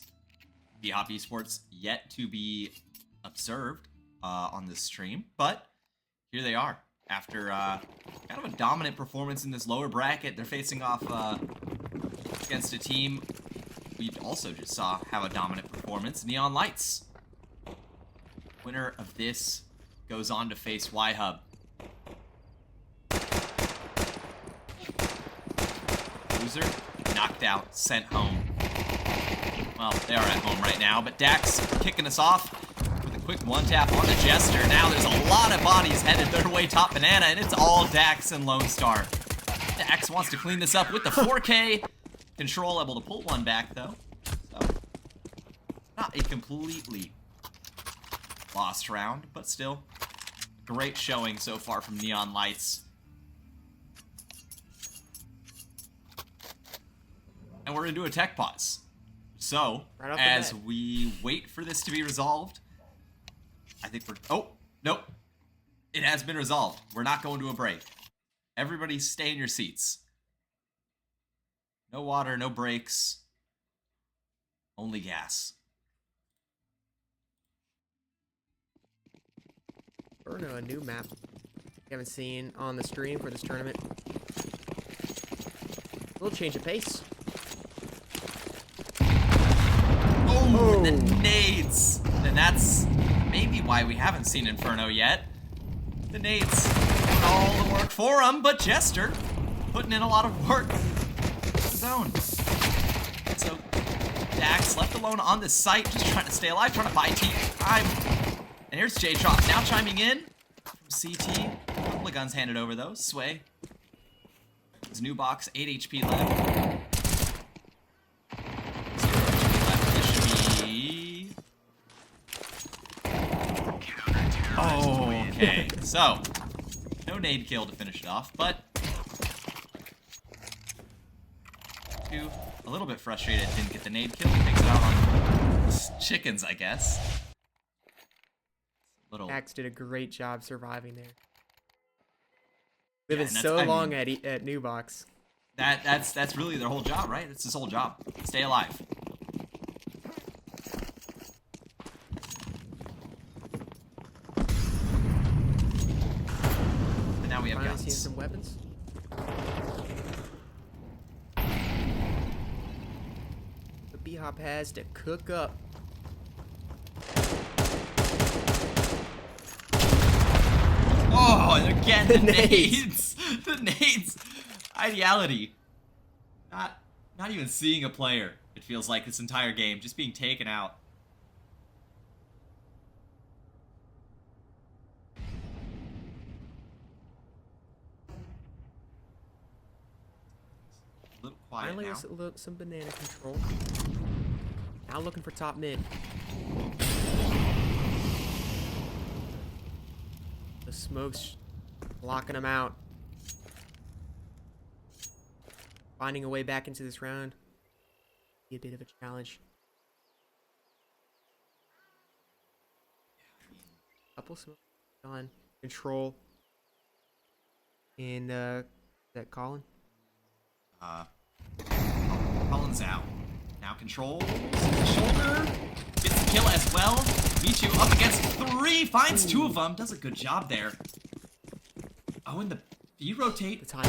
B-Hop Esports yet to be observed on this stream, but here they are. After kind of a dominant performance in this lower bracket, they're facing off against a team we also just saw have a dominant performance, Neon Lights. Winner of this goes on to face Y-Hub. Loser, knocked out, sent home. Well, they are at home right now, but Dax kicking us off with a quick one-tap on the Jester. Now there's a lot of bodies headed their way top banana, and it's all Dax and Lone Star. Dax wants to clean this up with the 4K. Control able to pull one back, though. So, not a completely lost round, but still great showing so far from Neon Lights. And we're into a tech pause. So, Right off the as bat. we wait for this to be resolved, I think we're... Oh, nope. It has been resolved. We're not going to a break. Everybody stay in your seats. No water, no breaks. Only gas. Inferno, a new map we haven't seen on the stream for this tournament. A little change of pace. Oh, the nades. And that's maybe why we haven't seen Inferno yet. The nades doing all the work for him, but Jester putting in a lot of work. His own. So Dax left alone on the site, just trying to stay alive, trying to buy time. And here's J-Trop now chiming in from CT. A couple of guns handed over though. Sway. His new box, 8 HP left. 0 HP left. This should be... Oh, okay. So, no nade kill to finish it off, but... A little bit frustrated didn't get the nade kill. Takes it out on chickens, I guess. Little... Dax did a great job surviving there. Living and that's- so I long mean- at New Box. That's really their whole job, right? That's his whole job. Stay alive. And now we have Finally seeing guns. some weapons. The B-Hop has to cook up. Oh, and again, the The nades. nades. The nades. Ideality. Not even seeing a player, it feels like, this entire game. Just being taken out. A little quiet Finally, now. some banana control. Now looking for top mid. The smoke's blocking him out. Finding a way back into this round. Be a bit of a challenge. Couple smoke on control. And is that Colin? Collins out. Now controls the shoulder. Gets the kill as well. Michu up against 3. Finds 2 of them. Does a good job there. Oh, and you The rotate. time.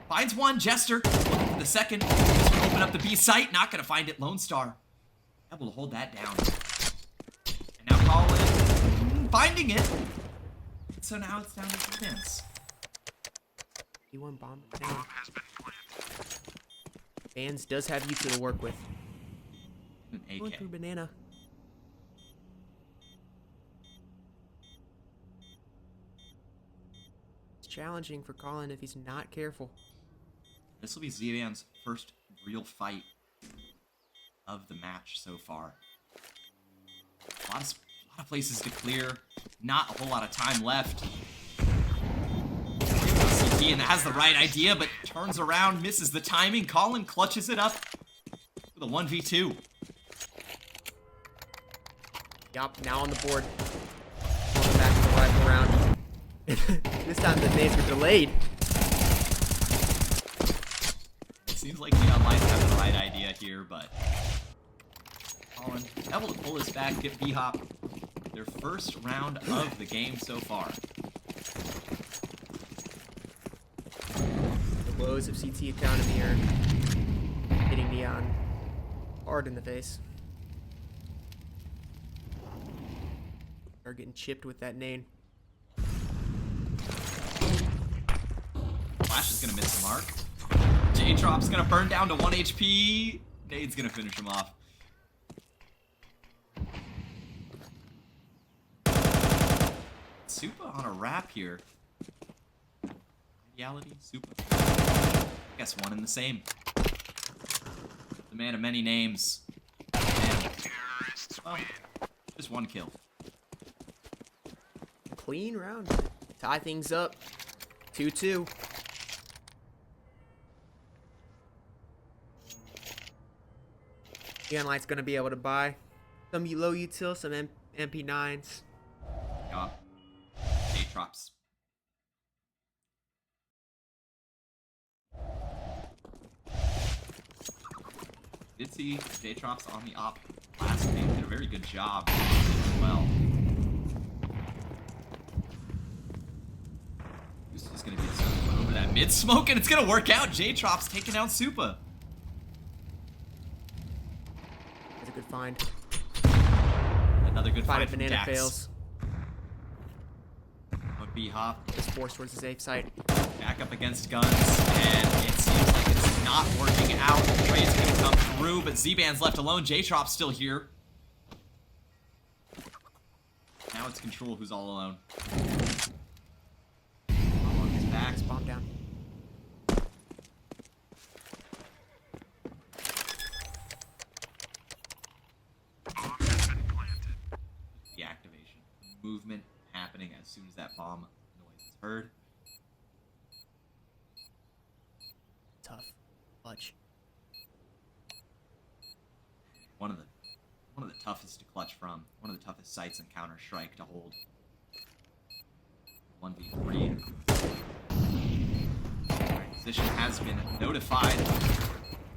Finds 1. Jester looking for the second. This will open up the B site. Not going to find it. Lone Star able to hold that down. And now Colin finding it. So now it's down to defense. E1 bomb. Fans does have you to work with. An Going AK. through banana. It's challenging for Colin if he's not careful. This will be Zivan's first real fight of the match so far. A lot of places to clear. Not a whole lot of time left. CT and has the right idea, but turns around, misses the timing. Colin clutches it up with a 1v2. Yup, now on the board. Going back to the rifle round. This time the nades were delayed. It seems like Neon Lights have the right idea here, but Colin able to pull this back, get B-Hop their first round of the game so far. The woes of CT Economy are hitting Neon hard in the face. They're getting chipped with that nade. Flash is gonna miss the mark. J-Drop's gonna burn down to 1 HP. Nade's gonna finish him off. Supa on a wrap here. Reality, Supa. I guess one and the same. The man of many names. And, well, just one kill. Clean round. Tie things up. 2-2. Neon Light's gonna be able to buy some low util, some MP9s. Yeah. J-Drops. Did see J-Drops on the op last game. Did a very good job as well. Who's just gonna get over that mid smoke, and it's gonna work out. J-Drops taking down Supa. That's a good find. Another good Fight find if from banana Dax. fails. But B-Hop Just forced towards the safe side. back up against guns, and it seems like it's not working out. Trade's gonna come through, but Z-Band's left alone. J-Trop's still here. Now it's Control who's all alone. On his back. Bomb down. The activation. Movement happening as soon as that bomb noise is heard. Tough. Clutch. One of the toughest to clutch from. One of the toughest sites in Counter-Strike to hold. 1v3. Position has been notified.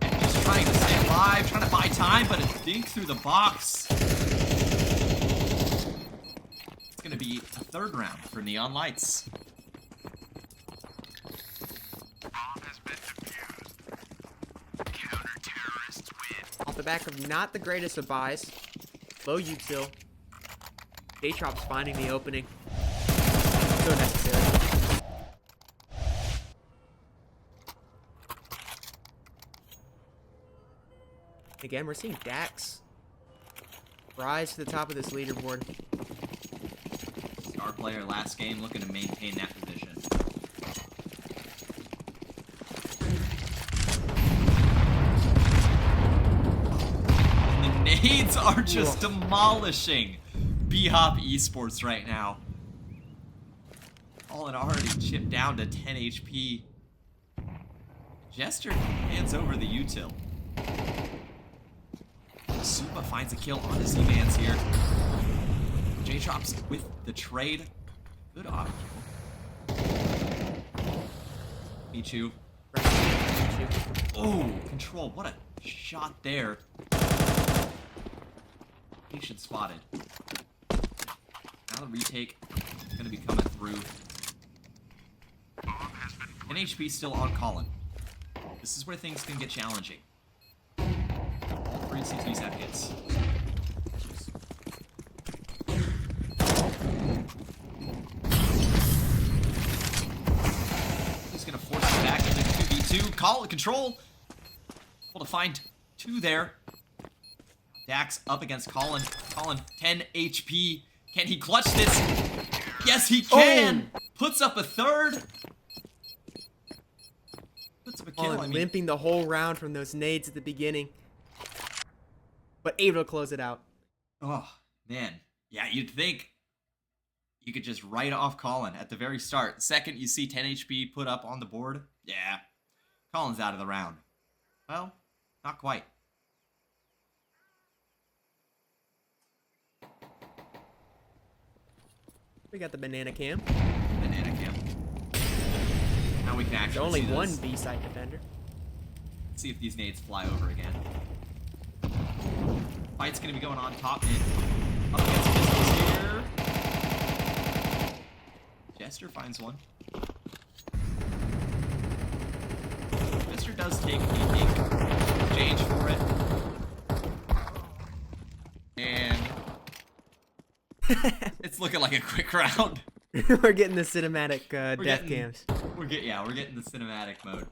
And he's trying to stay alive, trying to buy time, but a dink through the box. It's gonna be a third round for Neon Lights. Bomb has been defused. Counter-terrorists win. Off the back of not the greatest of buys. Low util. J-Trop's finding the opening. So necessary. Again, we're seeing Dax rise to the top of this leaderboard. Star player last game looking to maintain that position. And the nades are just demolishing B-Hop Esports right now. All in already chipped down to 10 HP. Jester hands over the util. Supa finds a kill on the Z-Mans here. J-Drops with the trade. Good op kill. Michu. Oh, Control. What a shot there. Patient spotted. Now the retake is going to be coming through. 10 HP still on Colin. This is where things can get challenging. All three CTs have hits. He's gonna force it back into 2v2. Call Control. Able to find two there. Dax up against Colin. Colin, 10 HP. Can he clutch this? Yes, he can. Puts up a third. Puts up a kill. Colin I mean, limping the whole round from those nades at the beginning. But able to close it out. oh man, yeah, you'd think you could just write off Colin at the very start. Second, you see 10 HP put up on the board. Yeah, Colin's out of the round. Well, not quite. We got the banana cam. banana cam. Now we can There's actually only see one this. B-side defender. See if these nades fly over again. Fight's gonna be going on top mid. Up against pistols here. Jester finds one. Jester does take peeking. Exchange for it. And it's looking like a quick round. We're getting the cinematic death getting- cams. We're getting the cinematic mode.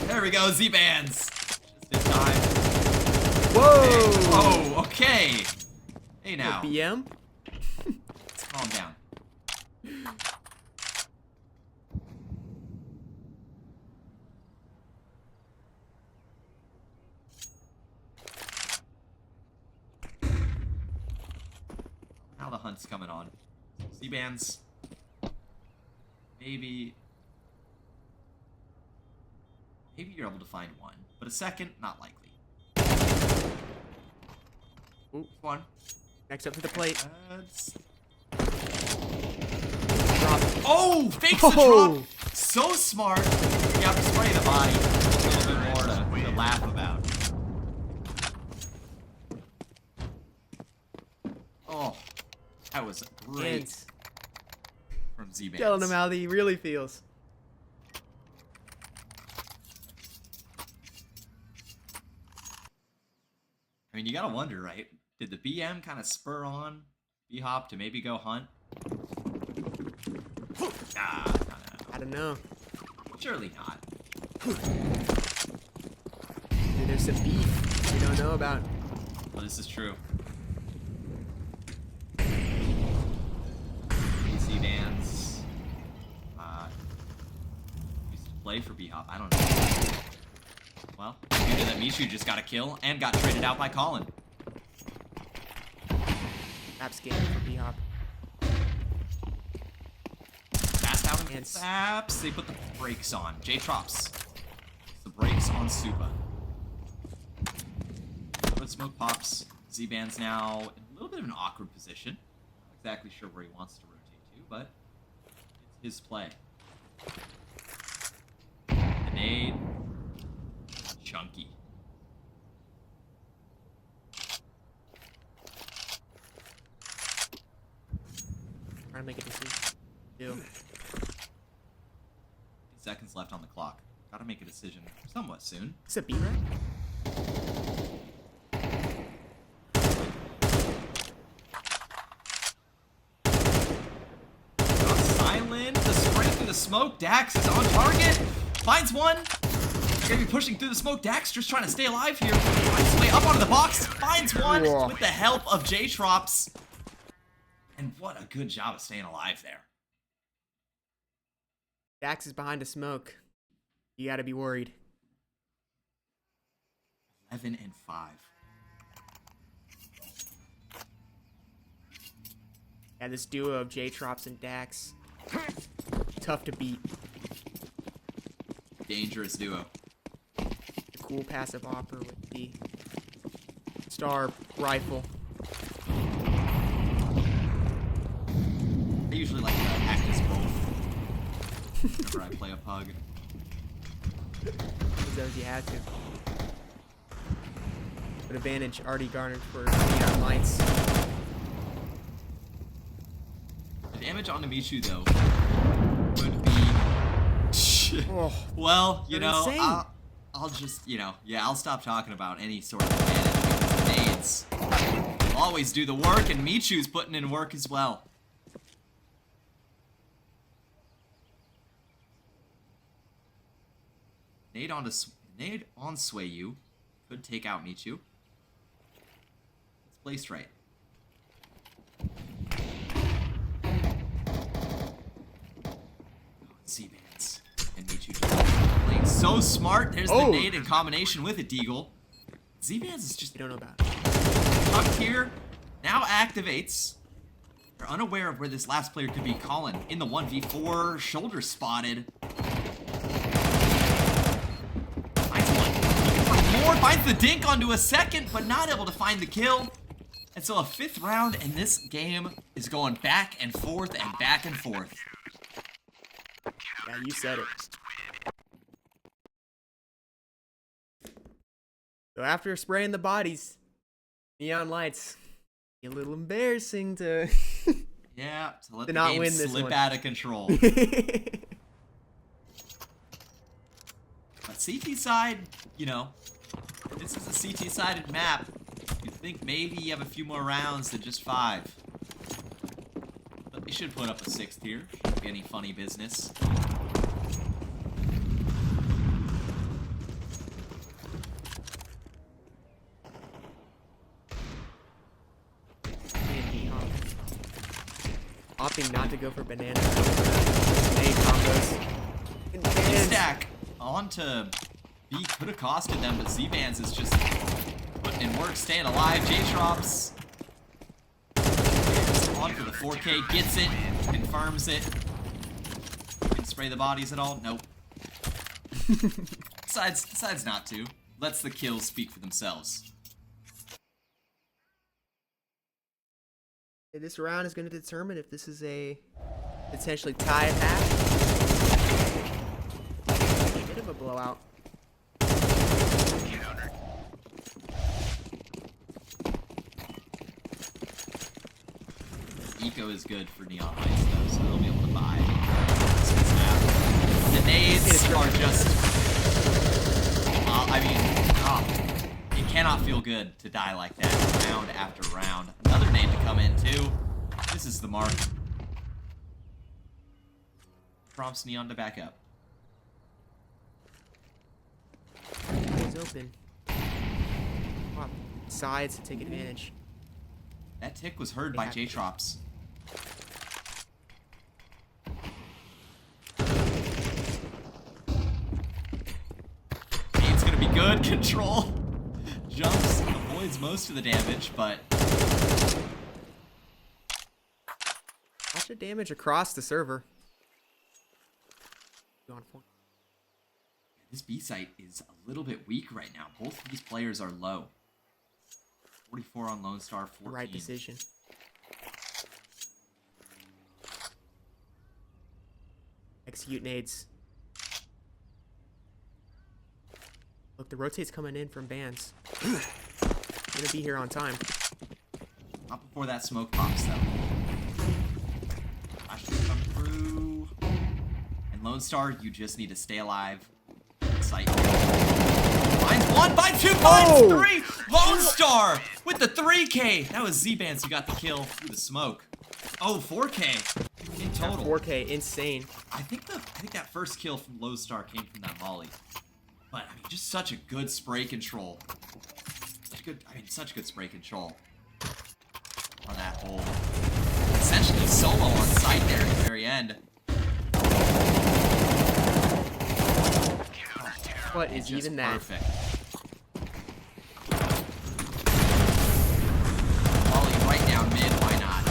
There we go, Z-Bands. Just in time. Whoa! Oh, okay. Hey now, BM? let's calm down. Now the hunt's coming on. Z-Bands. Maybe you're able to find one, but a second, not likely. Ooh. One. Next up to the plate. Drop. Oh, fakes the Oh! drop. So smart. You have to spray the body. A little bit more to laugh about. Oh, that was great Hands. from Z-Bands. Telling him how he really feels. I mean, you gotta wonder, right? Did the BM kind of spur on B-Hop to maybe go hunt? Nah, I don't know. surely not. Maybe there's some beef we don't know about. Well, this is true. Z-Bands used to play for B-Hop. I don't know. Well, you know that Michu just got a kill and got traded out by Colin. Apps game for B-Hop. Fast out And and Saps. They put the brakes on. J-Trops. The brakes on Supa. But smoke pops. Z-Band's now in a little bit of an awkward position. Not exactly sure where he wants to rotate to, but it's his play. The nade. Chunky. Trying to make a decision. 2 Seconds left on the clock. Gotta make a decision somewhat soon. It's a B-Rack? Got silent. The spray through the smoke. Dax is on target. Finds one. Gonna be pushing through the smoke. Dax just trying to stay alive here. Finds his way up onto the box. Finds one Whoa. with the help of J-Trops. And what a good job of staying alive there. Dax is behind a smoke. You gotta be worried. 11 and 5. Yeah, this duo of J-Trops and Dax. Tough to beat. Dangerous duo. The cool passive offer with the star rifle. I usually like to act as both whenever I play a pug. Those you had to. But advantage already garnered for Neon Lights. The damage on Michu, though, would be... Oh, Well, you They're know, insane. I'll just, you know, yeah, I'll stop talking about any sort of advantage because nades will always do the work, and Michu's putting in work as well. Nade on Swayu could take out Michu. It's placed right. Z-Bands. And Michu just playing so smart. There's the Oh. nade in combination with a deagle. Z-Bands is just you don't know about it. tucked here. Now activates. They're unaware of where this last player could be. Colin in the 1v4. Shoulder spotted. Finds one. Looking for more. Finds the dink onto a second, but not able to find the kill. And so a 5th round, and this game is going back and forth and back and forth. Yeah, you said it. So after spraying the bodies, neon lights, a little embarrassing to Yeah, to let to the not game win this slip one. out of control. But CT side, you know, this is a CT-sided map. You'd think maybe you have a few more rounds than just 5. But they should put up a 6th here. Shouldn't be any funny business. Opting not to go for banana. Grenade combos. And bans. Stack onto B could have costed them, but Z-Vans is just putting in work, staying alive. J-Trops on for the 4K, gets it, confirms it. Can spray the bodies at all? Nope. Decides not to. Lets the kills speak for themselves. This round is going to determine if this is a potentially tie at half. Bit of a blowout. Eco is good for Neon Lights though, so they'll be able to buy some snap. The nades are just, I mean, it cannot feel good to die like that round after round. Another nade to come in too. This is the mark. Prompts Neon to back up. It's open. Wow. Sides to take advantage. That tick was heard by J-Trops. It's gonna be good. Control. Jumps, avoids most of the damage, but Lots of damage across the server. Going for this B site is a little bit weak right now. Both of these players are low. 44 on Lone Star, 14. right decision. Execute nades. Look, the rotate's coming in from bans. Gonna be here on time. Not before that smoke pops, though. Flash will come through. And Lone Star, you just need to stay alive. Site. Finds 1, finds 2, finds 3! Lone Star with the 3K! That was Z-Bans who got the kill through the smoke. Oh, 4K in total. 4K, insane. I think that first kill from Lone Star came from that volley. But I mean, just such a good spray control. Such good spray control on that hole. Essentially solo on site there at the very end. What is Just even that? perfect. Volley right down mid, why not?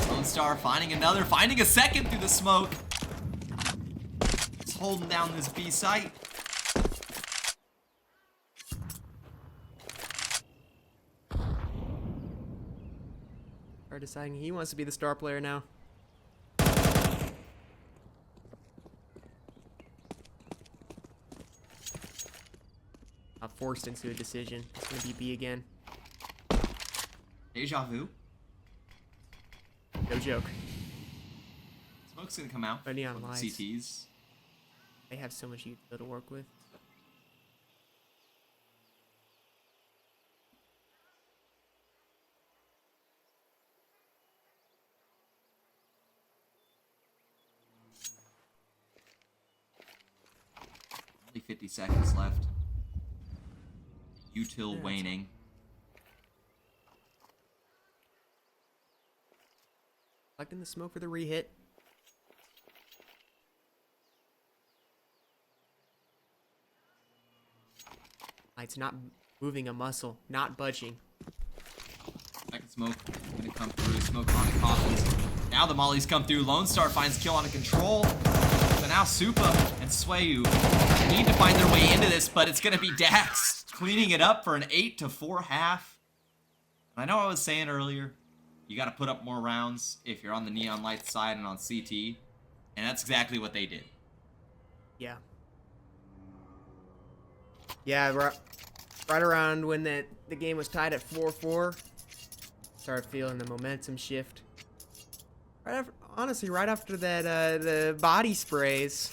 Lone Star finding a second through the smoke. He's holding down this B site. Are deciding he wants to be the star player now. Forced into a decision. It's gonna be B again. Deja vu. No joke. Smoke's gonna come out. But Neon from the lies. CTs. They have so much utility to work with. Only 50 seconds left. Util Yeah, waning. Collecting the smoke for the re-hit. It's not moving a muscle, not budging. Second smoke gonna come through. Smoke on the coffins. Now the mollies come through. Lone Star finds kill on a control. So now Supa and Swayu need to find their way into this, but it's gonna be Dax cleaning it up for an 8-4 half. And I know I was saying earlier, you got to put up more rounds if you're on the Neon Lights side and on CT. And that's exactly what they did. Yeah. Yeah, right around when the game was tied at 4-4, started feeling the momentum shift. Honestly, right after that, the body sprays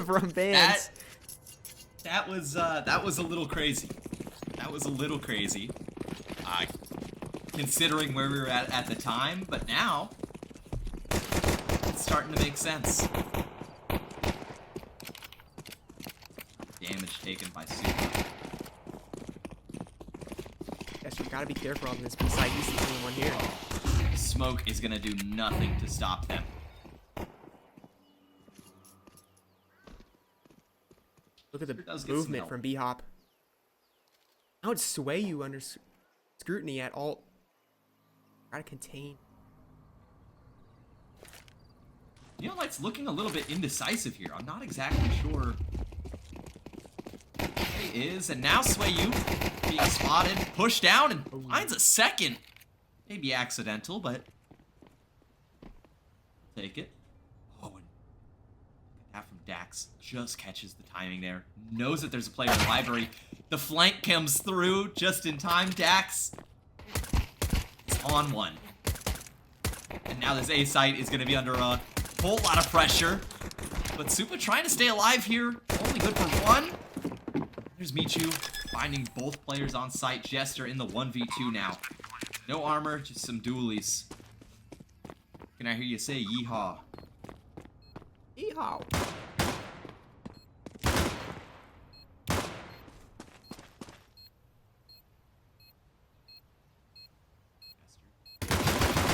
from Bands. That was a little crazy. That was a little crazy. Considering where we were at the time, but now it's starting to make sense. Damage taken by Super. Yes, you gotta be careful on this B side. He's the only one here. Smoke is gonna do nothing to stop them. Look at the movement from B-Hop. Now it's sway you under scrutiny at alt. Try to contain. Neon Light's looking a little bit indecisive here. I'm not exactly sure. He is, and now Swayu being spotted, pushed down, and finds a second. Maybe accidental, but take it. Oh, and that from Dax just catches the timing there. Knows that there's a player in the library. The flank comes through just in time. Dax is on one. And now this A site is going to be under a whole lot of pressure. But Supa trying to stay alive here. Only good for one. There's Michu finding both players on site. Jester in the 1v2 now. No armor, just some dualies. Can I hear you say yeehaw? Yeehaw.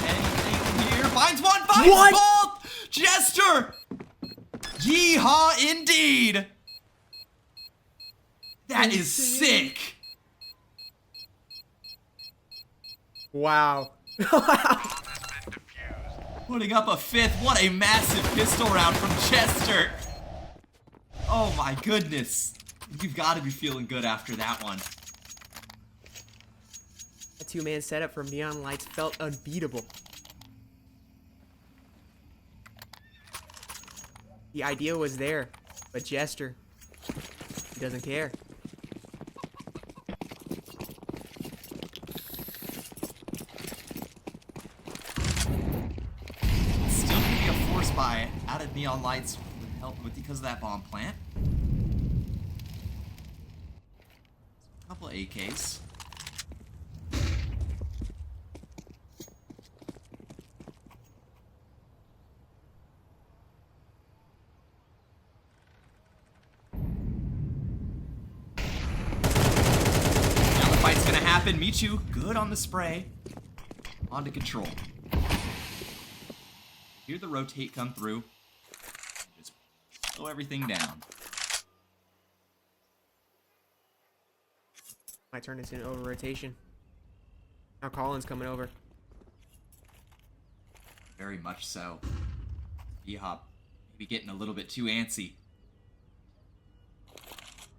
Anything here? Finds one, finds both! Jester! Yeehaw indeed! That is sick! Wow. Putting up a fifth. What a massive pistol round from Jester. Oh my goodness. You've got to be feeling good after that one. A two-man setup from Neon Lights felt unbeatable. The idea was there, but Jester, he doesn't care. Still gonna be a force buy out of Neon Lights because of that bomb plant. A couple of AKs. Fight's gonna happen. Michu, good on the spray. On to control. Hear the rotate come through. Just slow everything down. Might turn this into over rotation. Now Colin's coming over. Very much so. E-Hop maybe getting a little bit too antsy.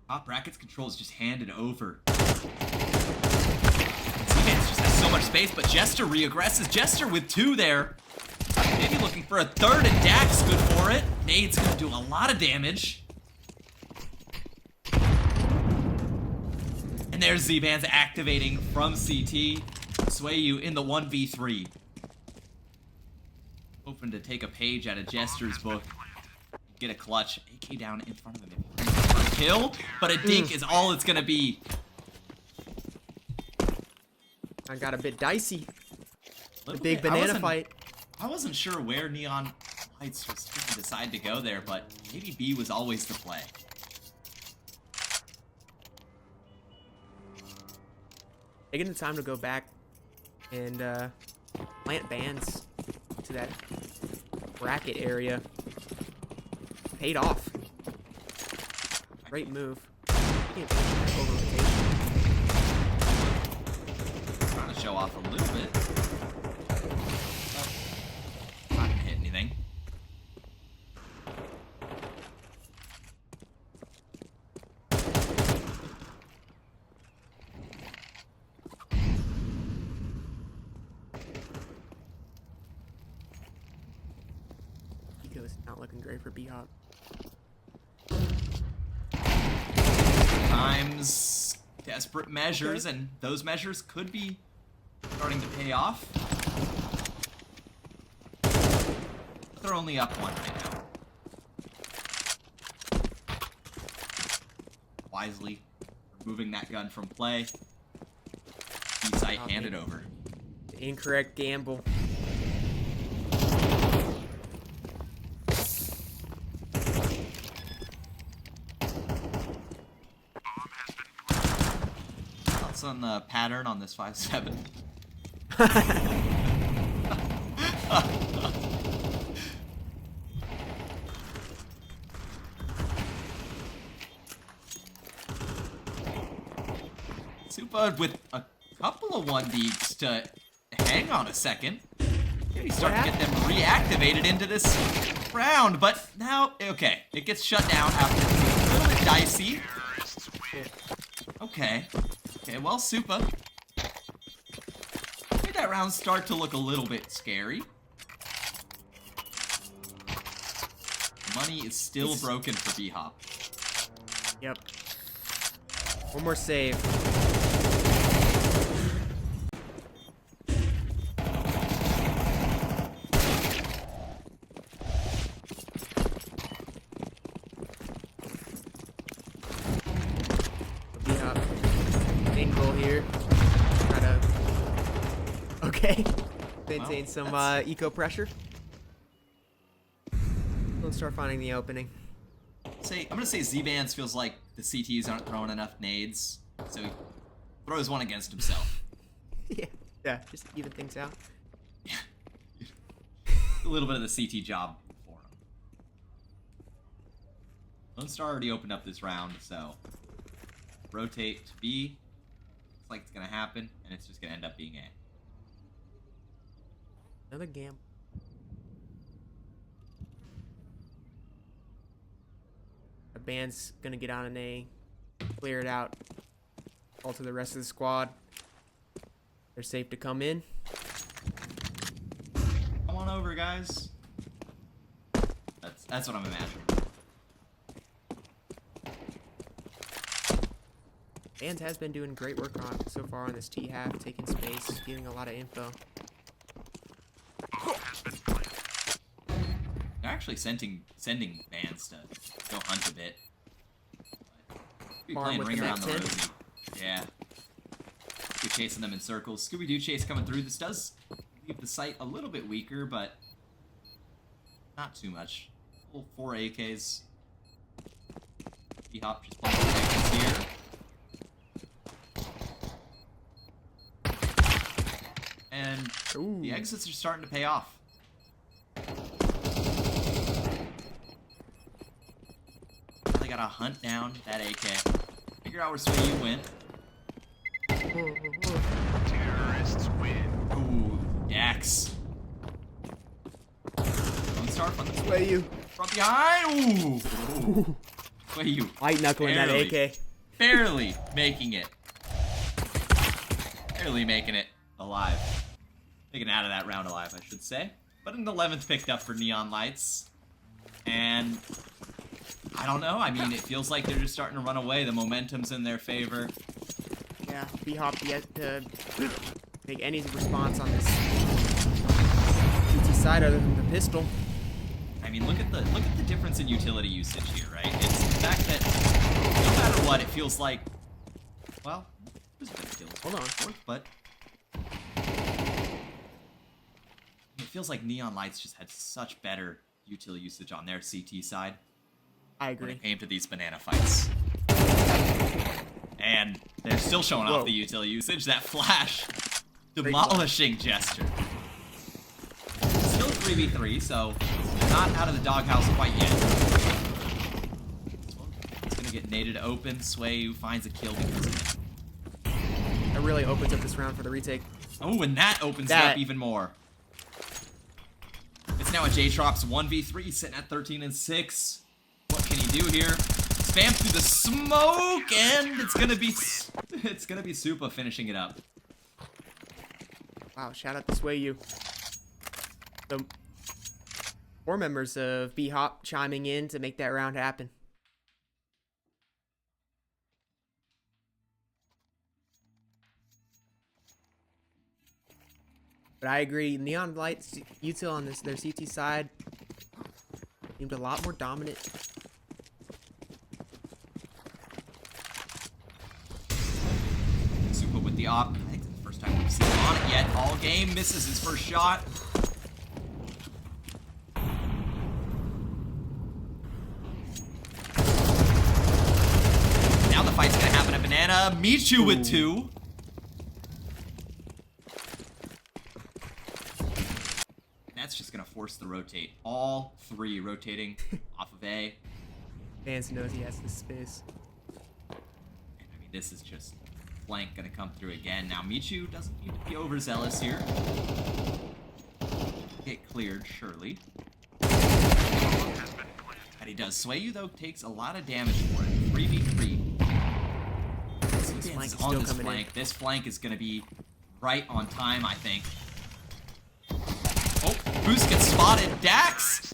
Top brackets control is just handed over. Teammates just has so much space, but Jester re-aggresses. Jester with two there. Maybe looking for a third, and Dax good for it. Nade's gonna do a lot of damage. And there's Z-Bands activating from CT. Swayu in the 1v3. Hoping to take a page out of Jester's book. Get a clutch. AK down in front of him. For a kill, but a dink is all it's gonna be. I got a bit dicey. The Little big bit. banana fight. I wasn't sure where Neon Lights was going to decide to go there, but maybe B was always the play. Taking the time to go back and plant Bands to that bracket area paid off. Great move. Over rotation. Trying to show off a little bit. Oh, not gonna hit anything. this is not looking great for B-Hop. Times desperate measures, and those measures could be starting to pay off. They're only up 1 right now. Wisely removing that gun from play. FACEIT hand it over. Incorrect gamble. Thoughts on the pattern on this 5-7? Super with a couple of 1Ds to hang on a second. Maybe start to get them reactivated into this round, but now, okay, it gets shut down after a little bit dicey. Okay, well, Supa made that round start to look a little bit scary. Money is still broken for B-Hop. Yep. One more save. B-Hop. Main goal here. Try to. Okay. Maintain some eco pressure. Let's start finding the opening. I'm gonna say Z-Bands feels like the CTs aren't throwing enough nades, so he throws one against himself. Yeah, just even things out. A little bit of the CT job for him. Lone Star already opened up this round, so rotate to B. Looks like it's gonna happen, and it's just gonna end up being A. Another gamble. The band's gonna get on an A, clear it out, all to the rest of the squad. They're safe to come in. Come on over, guys. That's what I'm imagining. Bands has been doing great work on so far on this T half, taking space, giving a lot of info. They're actually sending bands to go hunt a bit. Be Farm playing with ring the around the Mac-10. rosy. Yeah. Be chasing them in circles. Scooby-Doo chase coming through. This does leave the site a little bit weaker, but not too much. Little 4 AKs. B-Hop just playing the here. And Ooh. the exits are starting to pay off. They gotta hunt down that AK. Figure out where Sway went. Terrorists win. Ooh, Dax. Lone Star from the Sway you. from behind. Ooh. Sway you. White knuckling that Barely. AK. Barely making it. Barely making it alive. Making it out of that round alive, I should say. But an 11th picked up for Neon Lights. And I don't know. I mean, it feels like they're just starting to run away. The momentum's in their favor. Yeah, B-Hop yet to make any response on this CT side other than the pistol. I mean, look at the difference in utility usage here, right? It's the fact that no matter what, it feels like, well, there's a bit of kills. Hold on. Fourth, but it feels like Neon Lights just had such better util usage on their CT side I when agree. it came to these banana fights. And they're still showing Whoa. off the util usage. That flash, demolishing gesture. Still 3v3, so not out of the doghouse quite yet. It's gonna get naded open. Sway who finds a kill because of it. That really opens up this round for the retake. Oh, and that opens it up even more. It's now a J-Trops 1v3, sitting at 13 and 6. What can he do here? Spam through the smoke, and it's gonna be Supa finishing it up. Wow, shout out to Sway you. The Four members of B-Hop chiming in to make that round happen. But I agree, Neon Lights util on their CT side seemed a lot more dominant. Super with the op. I think it's the first time we've seen him on it yet. All game, misses his first shot. Now the fight's gonna happen at Banana. Michu with 2. That's just gonna force the rotate. All 3 rotating off of A. Vance knows he has the space. And I mean, this is just flank gonna come through again. Now Michu doesn't need to be overzealous here. Get cleared, surely. And he does. Swayu, though, takes a lot of damage for it. 3v3. This flank is On still this coming flank. in. This flank is gonna be right on time, I think. Oh, Boost gets spotted. Dax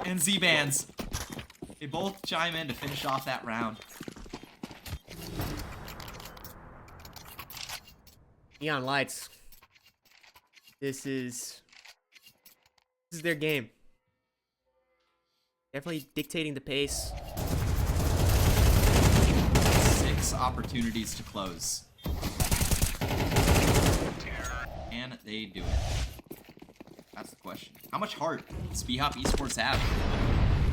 and Z-Bands. They both chime in to finish off that round. Neon Lights. This is their game. Definitely dictating the pace. 6 opportunities to close. And they do it. That's the question. How much heart does B-Hop Esports have?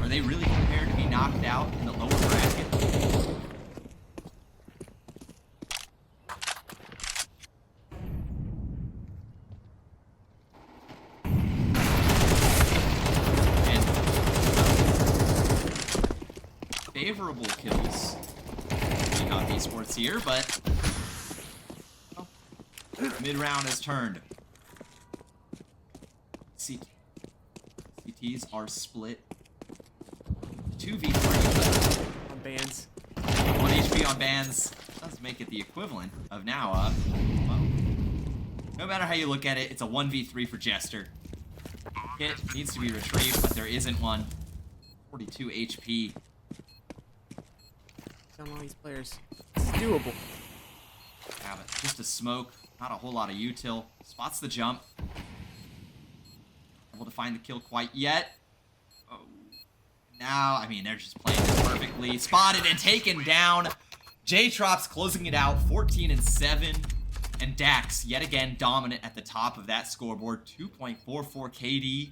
Are they really prepared to be knocked out in the lower bracket? And favorable kills. B-Hop Esports here, but oh, mid-round has turned. CTs are split. 2v3 On bands. 1 HP on bans. Does make it the equivalent of now, well, no matter how you look at it, it's a 1v3 for Jester. Hit needs to be retrieved, but there isn't one. 42 HP. Tell all these players. It's doable. Have it. Just a smoke. Not a whole lot of util. Spots the jump. Able to find the kill quite yet. Oh. Now, I mean, they're just playing this perfectly. Spotted and taken down. J-Trop's closing it out, 14-7. And Dax, yet again, dominant at the top of that scoreboard. 2.44 KD,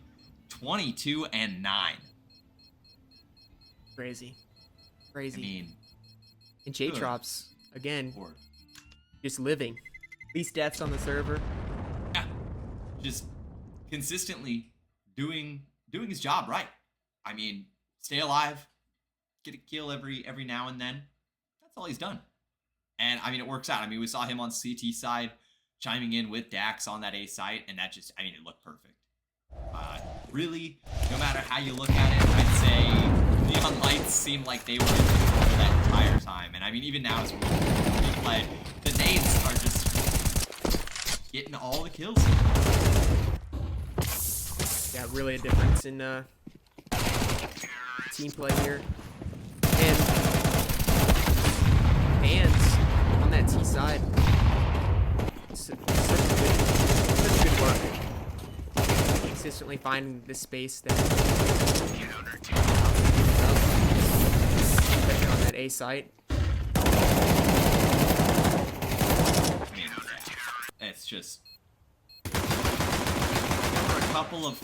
22-9. Crazy. I Crazy. mean, And J-Trops, again, Lord. just living. Least deaths on the server. Yeah, just consistently doing his job right. I mean, stay alive, get a kill every now and then. That's all he's done. And I mean, it works out. I mean, we saw him on CT side chiming in with Dax on that A site, and that just, I mean, it looked perfect. Really, no matter how you look at it, I'd say Neon Lights seemed like they were in control that entire time. And I mean, even now as we play, the nades are just getting all the kills. Yeah, really a difference in team play here. And fans on that T side. Such good work. Consistently finding the space that especially on that A site. It's just there were a couple of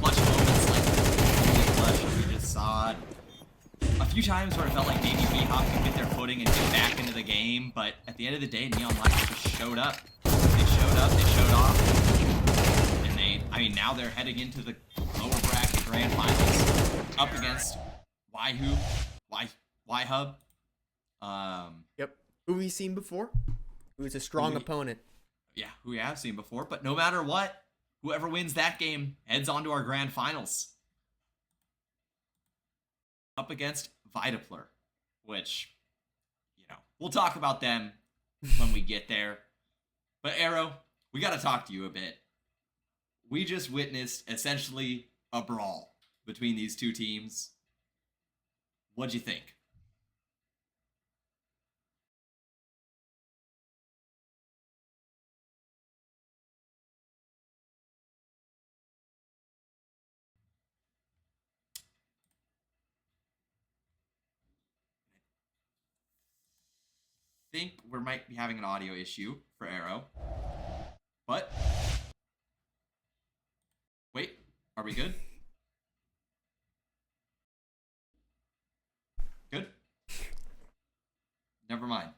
clutch moments like the clutch we just saw. A few times where it felt like maybe B-Hop could get their footing and get back into the game, but at the end of the day, Neon Lights just showed up. They showed up, they showed off, and I mean, now they're heading into the lower bracket grand finals up against Y-Hub. Yep. Who we've seen before? Who's a strong opponent. Yeah, who we have seen before, but no matter what, whoever wins that game heads on to our grand finals. Up against Vitapler, which, we'll talk about them when we get there. But Arrow, we got to talk to you a bit. We just witnessed essentially a brawl between these two teams. What'd you think? Think we might be having an audio issue for Arrow. But wait, are we good? Good? Never mind.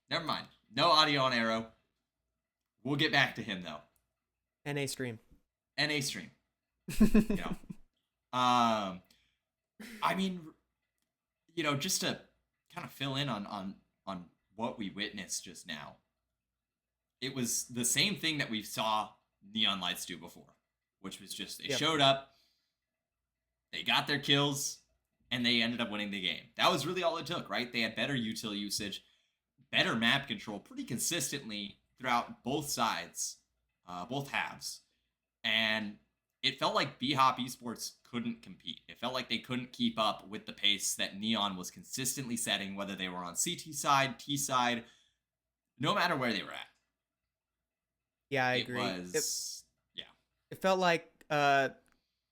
Never mind. No audio on Arrow. We'll get back to him though. NA stream. NA stream. You know. I mean, you know, just to kind of fill in on what we witnessed just now. It was the same thing that we saw Neon Lights do before, which was just they showed up, they got their kills, and they ended up winning the game. That was really all it took, right? They had better util usage, better map control pretty consistently throughout both sides, both halves. And it felt like B-Hop Esports couldn't compete. It felt like they couldn't keep up with the pace that Neon was consistently setting, whether they were on CT side, T side, no matter where they were at. Yeah, I agree. It felt like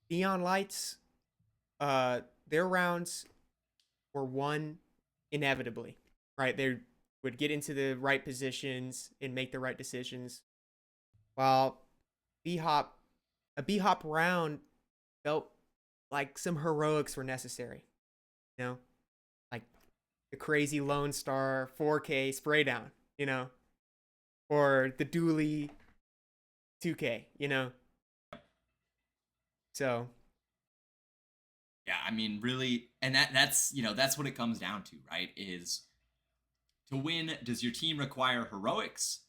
Neon Lights, their rounds were won inevitably, right? They would get into the right positions and make the right decisions, while a B-Hop round felt like some heroics were necessary, you know, like the crazy Lone Star 4K spray down, you know, or the dually 2K, you know. So yeah, I mean, really, and that's you know, that's what it comes down to, right? Is to win, does your team require heroics,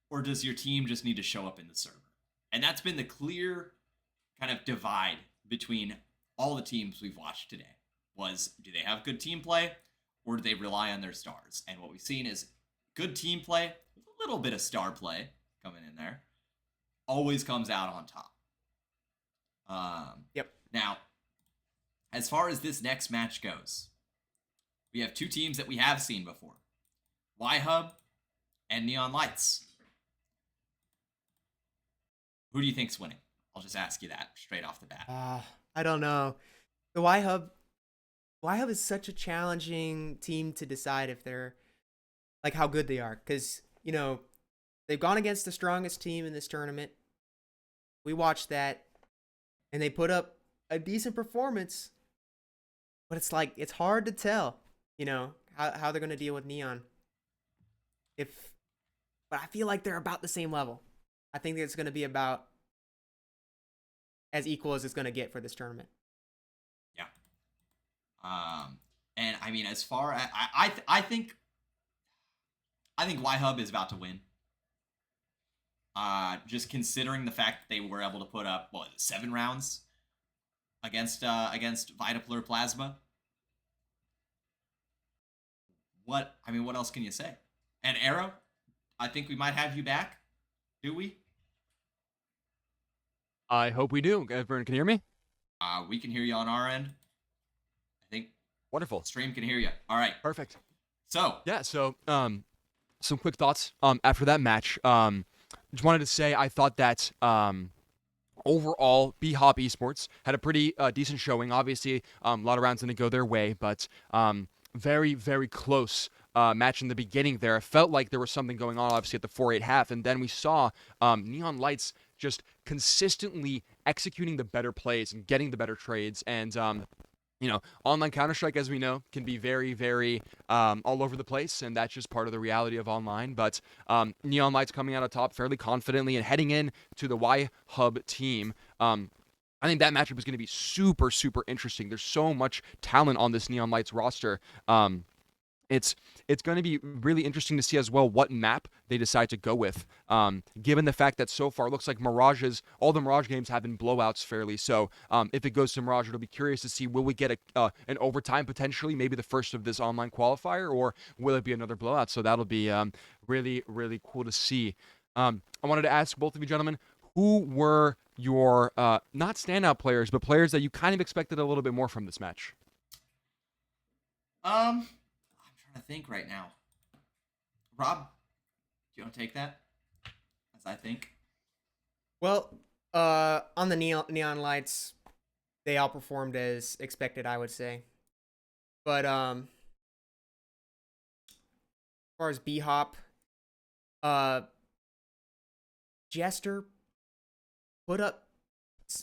or does your team just need to show up in the server? And that's been the clear kind of divide between all the teams we've watched today. Was, do they have good team play, or do they rely on their stars? And what we've seen is good team play with a little bit of star play coming in there always comes out on top. Yep. Now, as far as this next match goes, we have two teams that we have seen before. Y-Hub and Neon Lights. Who do you think's winning? I'll just ask you that straight off the bat. I don't know. The Y-Hub is such a challenging team to decide if they're, like, how good they are. Because, you know, they've gone against the strongest team in this tournament. We watched that, and they put up a decent performance. But it's like, it's hard to tell, you know, how they're going to deal with Neon. But I feel like they're about the same level. I think it's going to be about as equal as it's going to get for this tournament. Yeah. And I mean, as far as I think Y-Hub is about to win. Just considering the fact that they were able to put up 7 rounds against Vitaplur Plasma. What else can you say? And Arrow, I think we might have you back. Do we? I hope we do. Everyone can hear me? We can hear you on our end. I think Wonderful. stream can hear you. All right. Perfect. So Yeah, so some quick thoughts after that match. Just wanted to say I thought that overall B-Hop Esports had a pretty decent showing. Obviously, a lot of rounds didn't go their way, but very, very close match in the beginning there. It felt like there was something going on, obviously, at the 4-8 half, and then we saw Neon Lights just consistently executing the better plays and getting the better trades. And, you know, online Counter-Strike, as we know, can be very, very all over the place, and that's just part of the reality of online. But Neon Lights coming out on top fairly confidently and heading in to the Y-Hub team. I think that matchup is going to be super, super interesting. There's so much talent on this Neon Lights roster. It's going to be really interesting to see as well what map they decide to go with, given the fact that so far it looks like all the Mirage games have been blowouts fairly. So if it goes to Mirage, it'll be curious to see, will we get an overtime potentially, maybe the first of this online qualifier, or will it be another blowout? So that'll be really, really cool to see. I wanted to ask both of you gentlemen, who were your not standout players, but players that you kind of expected a little bit more from this match? I'm trying to think right now. Rob, do you want to take that? As I think. Well, on the neon lights, they outperformed as expected, I would say. But as far as B-Hop, Jester put up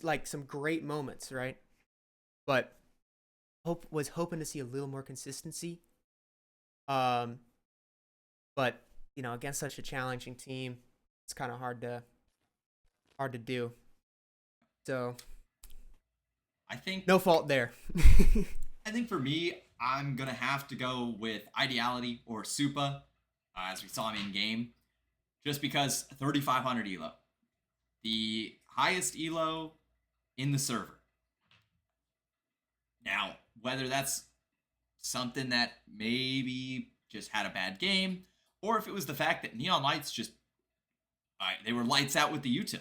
like some great moments, right? But was hoping to see a little more consistency. But against such a challenging team, it's kind of hard to do. So I think no fault there. I think for me, I'm gonna have to go with Ideality or Supa, as we saw him in game, just because 3,500 elo, the highest elo in the server. Now, whether that's something that maybe just had a bad game, or if it was the fact that Neon Lights just they were lights out with the util.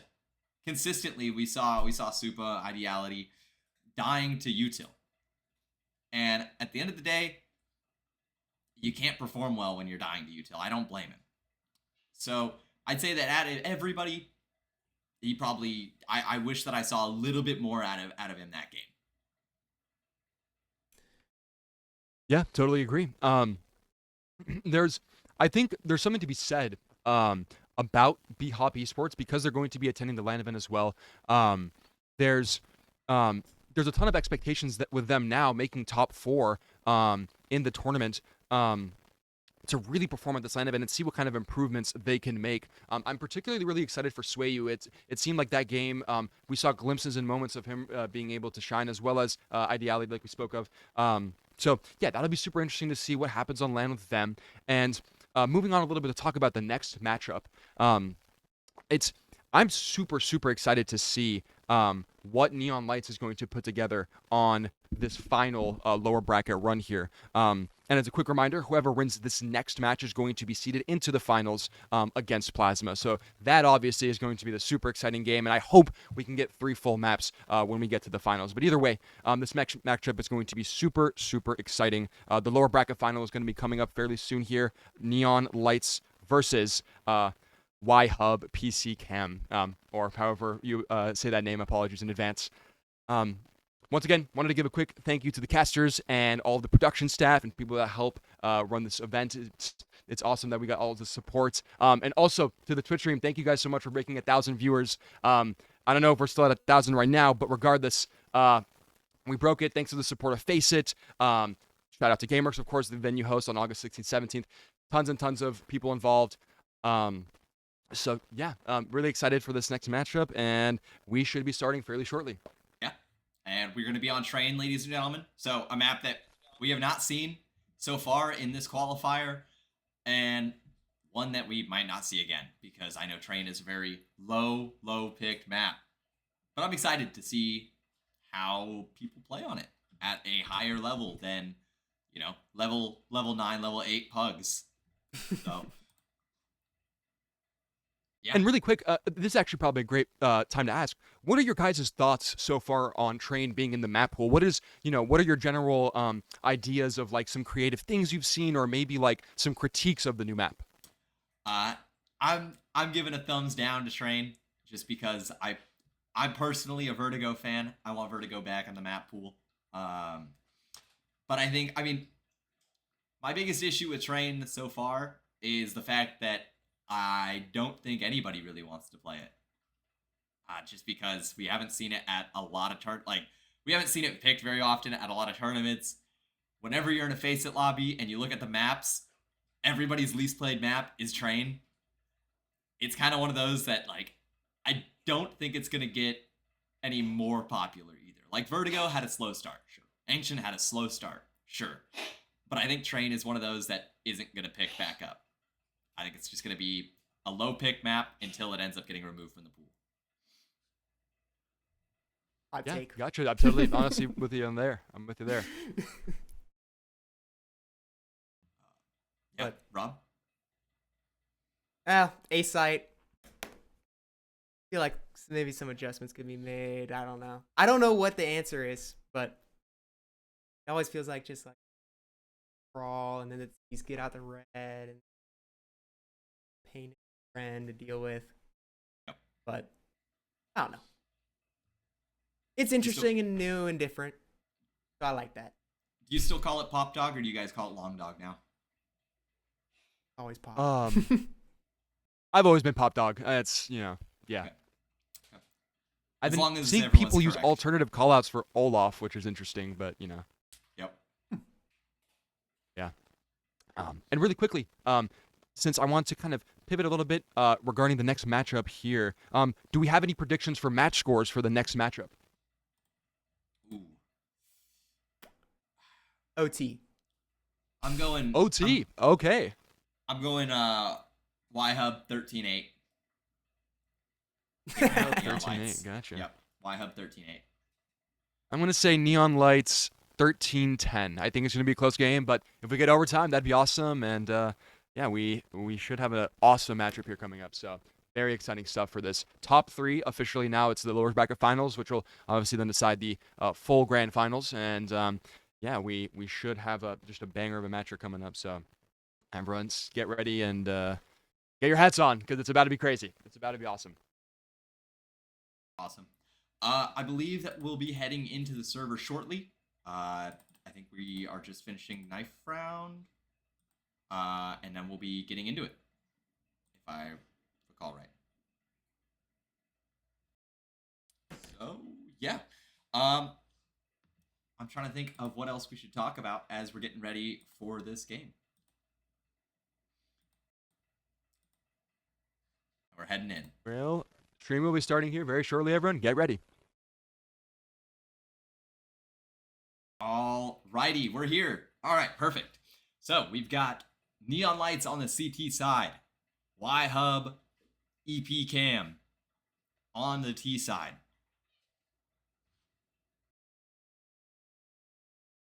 Consistently, we saw Supa, Ideality dying to util. And at the end of the day, you can't perform well when you're dying to util. I don't blame him. So I'd say that out of everybody, he probably I wish that I saw a little bit more out of him that game. Yeah, totally agree. I think there's something to be said about B-Hop Esports because they're going to be attending the LAN event as well. There's a ton of expectations that with them now making top 4 in the tournament to really perform at this LAN event and see what kind of improvements they can make. I'm particularly really excited for Swayu. It seemed like that game, we saw glimpses and moments of him being able to shine, as well as Ideality, like we spoke of. So yeah, that'll be super interesting to see what happens on LAN with them. And moving on a little bit to talk about the next matchup. I'm super excited to see what Neon Lights is going to put together on this final lower bracket run here. And as a quick reminder, whoever wins this next match is going to be seeded into the finals against Plasma. So that obviously is going to be the super exciting game, and I hope we can get 3 full maps when we get to the finals. But either way, this matchup is going to be super exciting. The lower bracket final is going to be coming up fairly soon here. Neon Lights versus Y-Hub PC Cam, or however you say that name. Apologies in advance. Once again, wanted to give a quick thank you to the casters and all the production staff and people that help run this event. It's awesome that we got all the support. And also to the Twitch stream, thank you guys so much for breaking 1,000 viewers. I don't know if we're still at 1,000 right now, but regardless, we broke it thanks to the support of FACEIT. Shout out to GameWorks, of course, the venue host on August 16th, 17th. Tons and tons of people involved. So yeah, really excited for this next matchup, and we should be starting fairly shortly. Yeah, and we're going to be on Train, ladies and gentlemen. So a map that we have not seen so far in this qualifier, and one that we might not see again, because I know Train is a very low picked map. But I'm excited to see how people play on it at a higher level than, level 9, level 8 pugs. So yeah. And really quick, this is actually probably a great time to ask. What are your guys' thoughts so far on Train being in the map pool? What are your general ideas of like some creative things you've seen, or maybe like some critiques of the new map? I'm giving a thumbs down to Train just because I'm personally a Vertigo fan. I want Vertigo back in the map pool. But I mean, my biggest issue with Train so far is the fact that I don't think anybody really wants to play it. Just because we haven't seen it at a lot of we haven't seen it picked very often at a lot of tournaments. Whenever you're in a FACEIT lobby and you look at the maps, everybody's least played map is Train. It's kind of one of those that I don't think it's gonna get any more popular either. Like Vertigo had a slow start, sure. Ancient had a slow start, sure. But I think Train is one of those that isn't gonna pick back up. I think it's just going to be a low pick map until it ends up getting removed from the pool. Hot take. Gotcha. I'm totally honestly with you on there. I'm with you there. Yeah, Rob? FACEIT. feel like maybe some adjustments could be made. I don't know. I don't know what the answer is, but it always feels like just like crawl, and then the T's get out the red and pain friend to deal with. Yep. But I don't know. It's interesting and new and different. So I like that. Do you still call it pop dog, or do you guys call it long dog now? Always pop. I've always been pop dog. It's, yeah. Okay. I've As long been as seeing everyone's people use correct. alternative callouts for Olaf, which is interesting, but Yep. yeah. And really quickly, since I want to kind of pivot a little bit regarding the next matchup here, do we have any predictions for match scores for the next matchup? Ooh. OT. I'm going OT. Okay. I'm going Y-Hub 13-8. 13-8. Gotcha. Yep. Y-Hub 13-8. I'm going to say Neon Lights 13-10. I think it's going to be a close game, but if we get overtime, that'd be awesome. And yeah, we should have an awesome matchup here coming up. So very exciting stuff for this top 3. Officially now it's the lower bracket finals, which will obviously then decide the full grand finals. And yeah, we should have just a banger of a matchup coming up. So everyone get ready and get your hats on, because it's about to be crazy. It's about to be awesome. Awesome. I believe that we'll be heading into the server shortly. I think we are just finishing knife round. And then we'll be getting into it, if I recall right. So, yeah. I'm trying to think of what else we should talk about as we're getting ready for this game. We're heading in. Well, stream will be starting here very shortly, everyone. Get ready. All righty, we're here. All right, perfect. So we've got Neon Lights on the CT side, Y-Hub, EP Cam on the T side.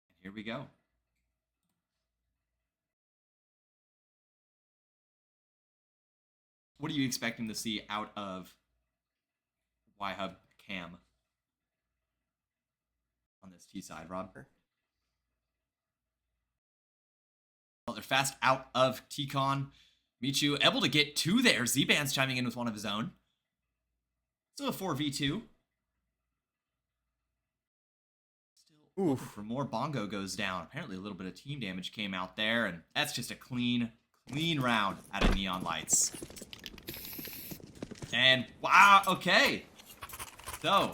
And here we go. What are you expecting to see out of Y-Hub Cam on this T side, Rob? Well, they're fast out of T-Con. Michu able to get 2 there. Z-Band's chiming in with one of his own. So a 4v2. Still looking for more. Bongo goes down. Apparently a little bit of team damage came out there, and that's just a clean round out of Neon Lights. And wow, okay. So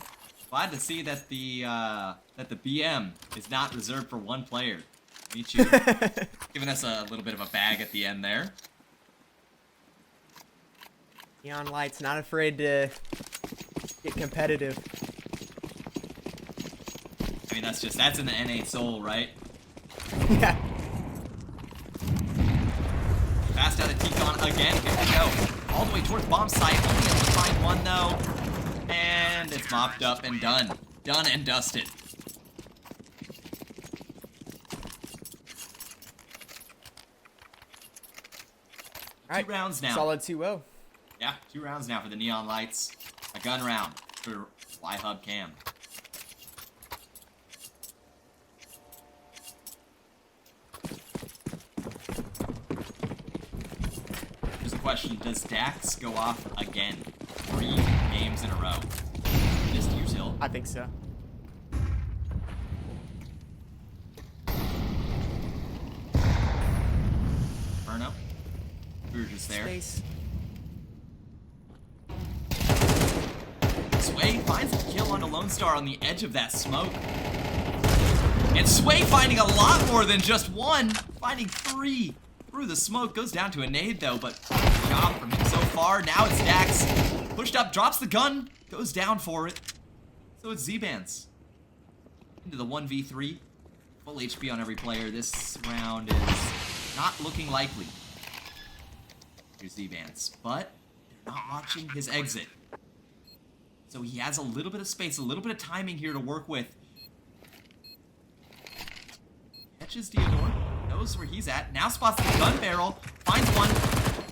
glad to see that the BM is not reserved for one player. Michu giving us a little bit of a bag at the end there. Neon Lights not afraid to get competitive. I mean, that's in the NA soul, right? Yeah. Fast out of T-Con again. Here we go. All the way towards bomb site. Only able to find one though. And it's mopped up and done. Done and dusted. All right. 2 rounds now. Solid 2-0. Yeah, 2 rounds now for the Neon Lights. A gun round for Y-Hub Cam. Here's the question, does Dax go off again? 3 games in a row. Just use Hill. I think so. Inferno. We were just there. Space. Sway finds the kill on a Lone Star on the edge of that smoke. And Sway finding a lot more than just 1. Finding 3 through the smoke. Goes down to a nade though, but good job from him so far. Now it's Dax. Pushed up, drops the gun, goes down for it. So it's Z-Bands. Into the 1v3. Full HP on every player. This round is not looking likely. Here's Z-Bands, but they're not watching his exit. So he has a little bit of space, a little bit of timing here to work with. Catches Theodore, knows where he's at, now spots the gun barrel, finds one,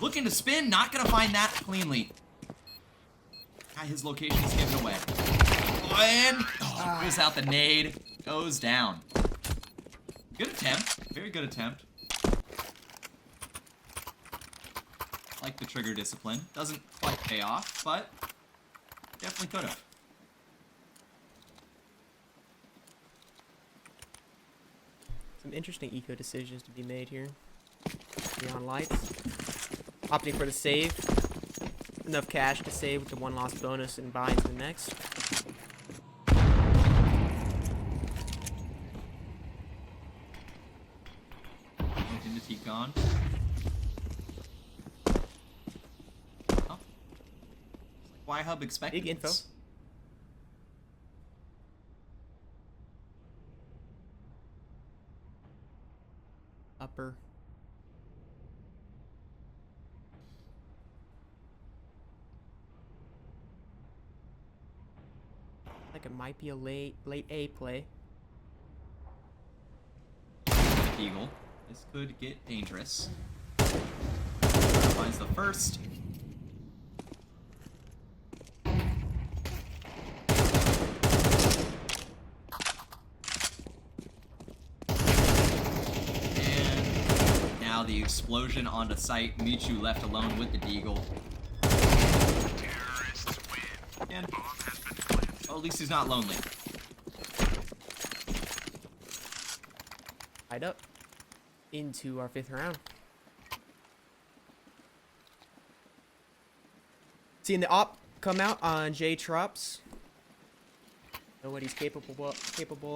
looking to spin, not gonna find that cleanly. His location is given away. And goes out the nade. Goes down. Good attempt. Very good attempt. Like the trigger discipline. Doesn't quite pay off, but definitely could have. Some interesting eco decisions to be made here. Neon lights. Opting for the save. Enough cash to save with the 1 loss bonus and buy into the next. Into T-Con. Oh. Why Hub expected Big info. this. Upper. Like it might be a late A play. Eagle. This could get dangerous. Finds the first. And now the explosion onto site. Michu left alone with the Deagle. Terrorists win. And well, at least he's not lonely. Tied up into our 5th round. Seeing the op come out on J Trops. Know what he's capable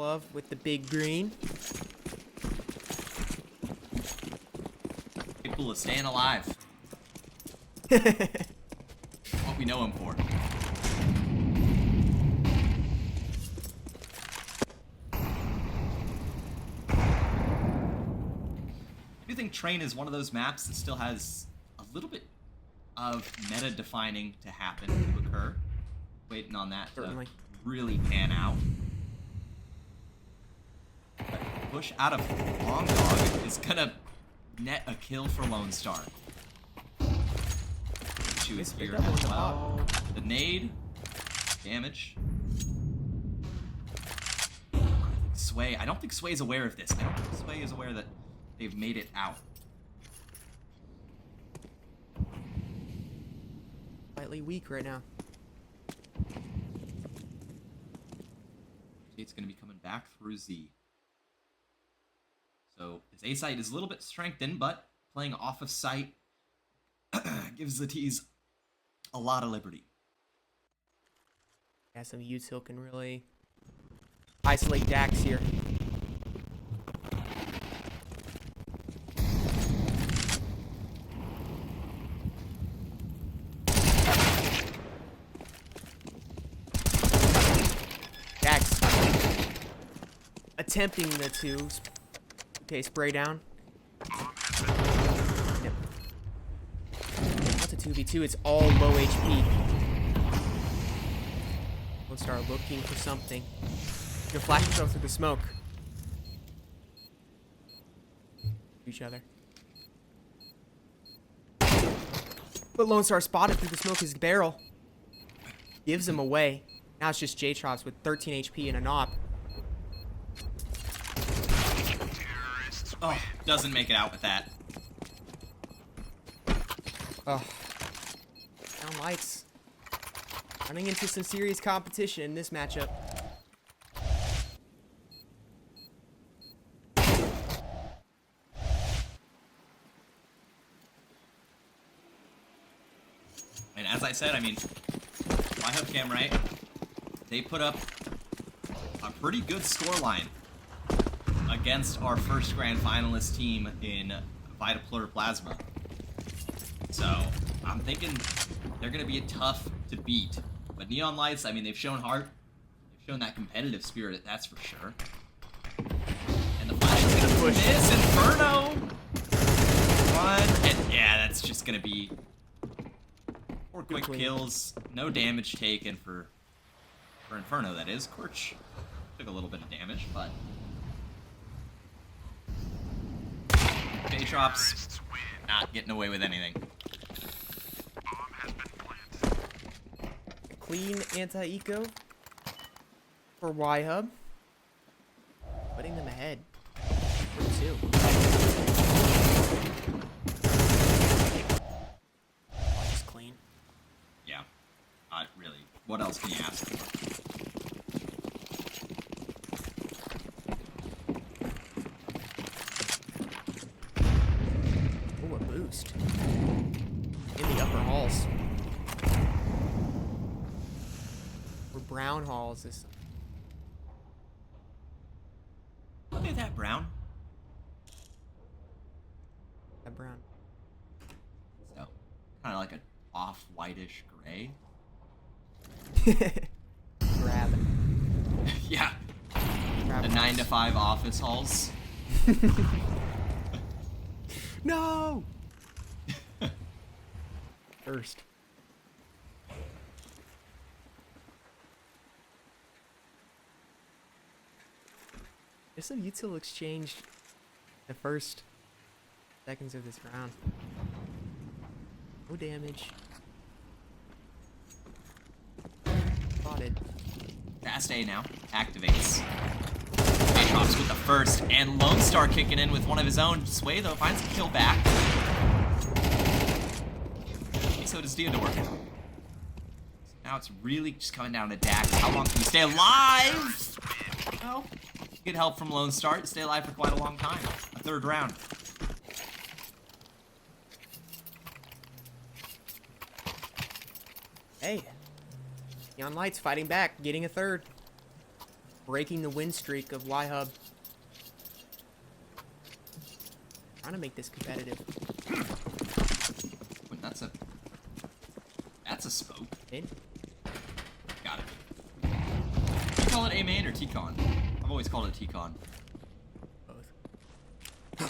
of with the big green. Capable of staying alive. What we know him for. I do think Train is one of those maps that still has a little bit of meta defining to happen, to occur. Waiting on that Certainly. to really pan out. But push out of Long Dog is gonna net a kill for Lone Star. She is here as well. The nade, damage. Sway, I don't think Sway is aware of this. I don't think Sway is aware that they've made it out. Slightly weak right now. It's going to be coming back through Z. So his A site is a little bit strengthened, but playing off of site gives the T's a lot of liberty. Yeah, some util can really isolate Dax here. Dax attempting the two. Okay, spray down. Yep. That's a 2v2. It's all low HP. We'll start looking for something. You can flash yourself through the smoke. Each other. But Lone Star spotted through the smoke his barrel. Gives him away. Now it's just J-Trops with 13 HP and a knob. Oh, doesn't make it out with that. Oh. Down lights. Running into some serious competition in this matchup. And as I said, I mean, Cam, right? They put up a pretty good scoreline against our first grand finalist team in Vitaplur Plasma. So I'm thinking they're going to be tough to beat. But Neon Lights, I mean, they've shown heart. They've shown that competitive spirit, that's for sure. And the flash is going to push this Inferno. Run. And yeah, that's just going to be 4 quick kills. No damage taken for Inferno, that is. Corch took a little bit of damage, but J-Trops not getting away with anything. clean anti-eco for Y-Hub. Putting them ahead. 2. Just clean. Yeah. Really. What else can you ask for? Oh, a boost. In the upper halls. Or brown halls is Look at that brown. that brown. So, kind of like an off-whitish gray. Grab it. Yeah. Grab The it. 9 to 5 office halls. No! First. There's some util exchange the first seconds of this round. No damage. Spotted. Fast A now. Activates. Drops with the first, and Lone Star kicking in with one of his own. Sway, though, finds a kill back. So does Theodore. So now it's really just coming down to Dak. How long can he stay alive? Well, good help from Lone Star to stay alive for quite a long time. A 3rd round. Hey. Neon Lights fighting back, getting a 3rd. Breaking the win streak of Y-Hub. Trying to make this competitive. Wait, that's a smoke. In? Got it. Do you call it A main or T-Con? I've always called it T-Con. Both. I'm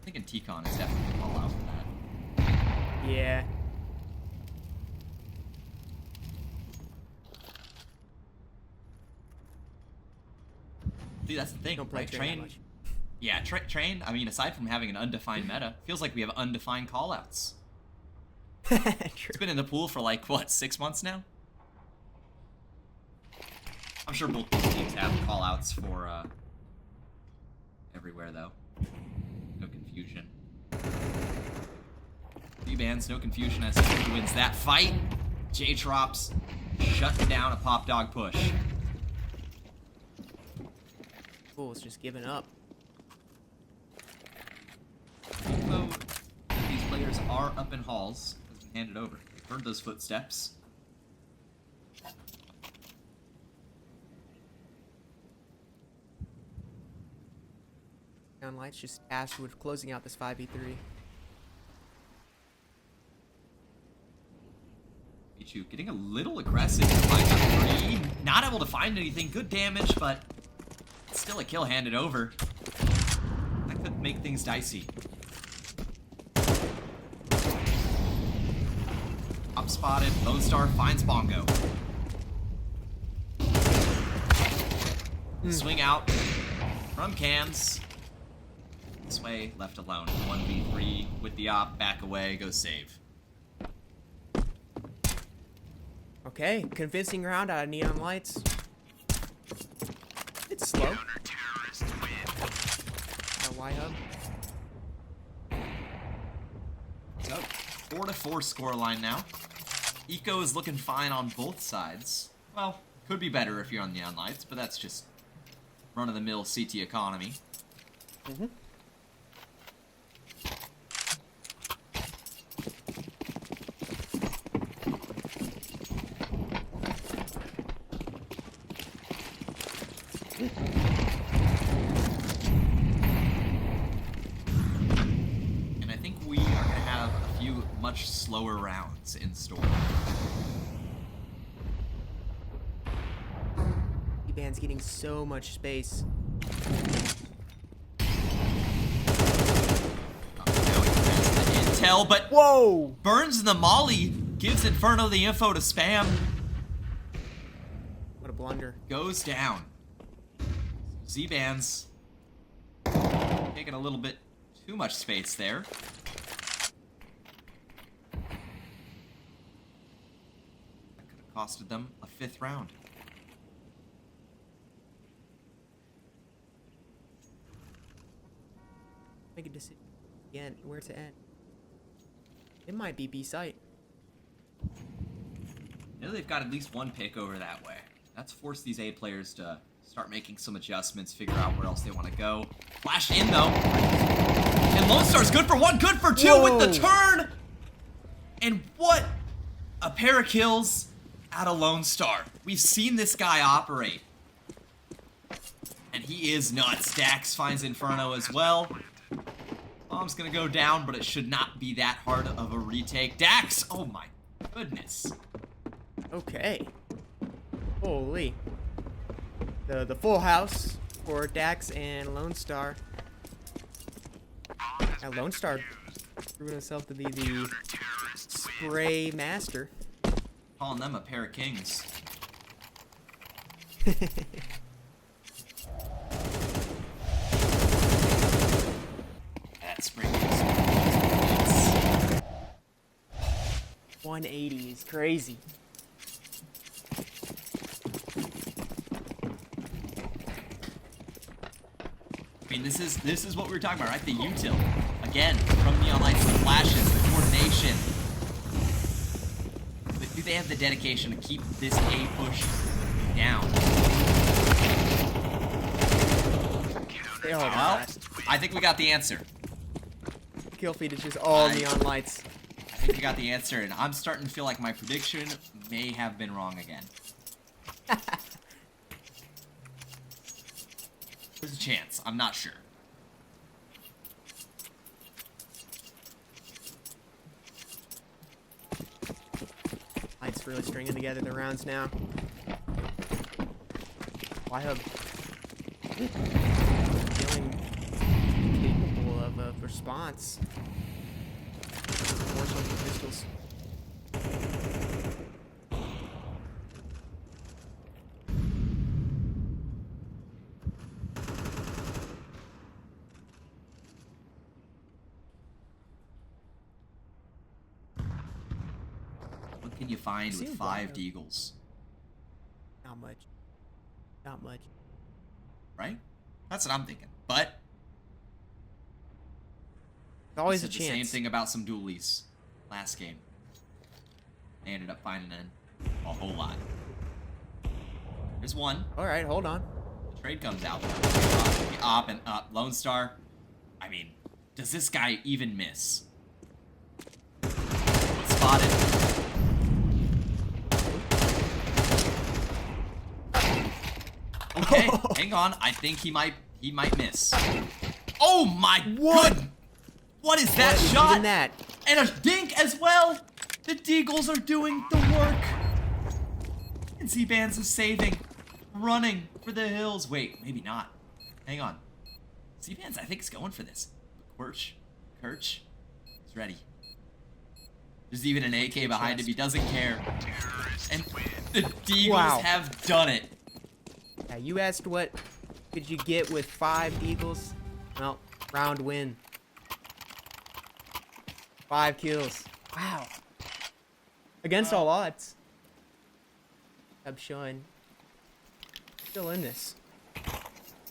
thinking T-Con is definitely a call out for that. Yeah. See, that's the thing. Don't play Like, Train that much. Yeah, Train, I mean, aside from having an undefined meta, feels like we have undefined callouts. True. It's been in the pool for like, what, 6 months now? I'm sure both these teams have callouts for, everywhere, though. No confusion. B-Bands, no confusion as he wins that fight. J-Trops shutting down a Pop Dog push. Fool's just giving up. Although these players are up in halls, has been handed over. Heard those footsteps. Neon Lights just tasked with closing out this 5v3. Pichu getting a little aggressive to find that 3. Not able to find anything. Good damage, but still a kill handed over. That could make things dicey. Up spotted. Lone Star finds Bongo. Swing out from Cams. This way, left alone. 1v3 with the op. Back away. Go save. Okay, convincing round out of Neon Lights. It's slow. Y-Hub. So, 4-4 scoreline now. Eco is looking fine on both sides. Well, could be better if you're on Neon Lights, but that's just run-of-the-mill CT economy. Mm-hmm. And I think we are going to have a few much slower rounds in store. E-Band's getting so much space. Intel, but Whoa! Burns the Molly gives Inferno the info to spam. What a blunder. Goes down. Z-Bands taking a little bit too much space there. That could have costed them a 5th round. Make a decision again where to end. It might be B site. Now they've got at least one pick over that way. That's forced these A players to start making some adjustments, figure out where else they want to go. Flash in though. And Lone Star's good for 1, good for 2 with the turn! And what a pair of kills out of Lone Star. We've seen this guy operate. And he is nuts. Dax finds Inferno as well. Bomb's gonna go down, but it should not be that hard of a retake. Dax! Oh my goodness. Okay. Holy. The full house for Dax and Lone Star. Now Lone Star proving himself to be the spray master. Calling them a pair of kings. That spray is 180 is crazy. I mean, this is what we were talking about, right? The util. Again, from Neon Lights, the flashes, the coordination. But do they have the dedication to keep this A push down? Oh, Well, I think we got the answer. kill feed is just all Neon Lights. I think we got the answer, and I'm starting to feel like my prediction may have been wrong again. There's a chance. I'm not sure. Lights really stringing together the rounds now. Y-Hub feeling capable of a response. More so for pistols. What can you find with Seems 5 like Deagles? Not much. Not much. Right? That's what I'm thinking. But There's always a said the same chance. thing about some dualies last game. They ended up finding a whole lot. There's one. Alright, hold on. Trade comes out. Up and up. Lone Star. I mean, does this guy even miss? Spotted. Okay, hang on. I think he might miss. Oh my god! What is that shot? Even that. And a dink as well. The Deagles are doing the work. And Z-Bands is saving, running for the hills. Wait, maybe not. Hang on. Z-Bands, I think, is going for this. Kirch is ready. There's even an AK behind him. He doesn't care. And the Deagles have done it. Yeah, you asked what could you get with 5 Eagles? Well, round win. 5 kills. Wow. Against all odds. I'm showing. Still in this.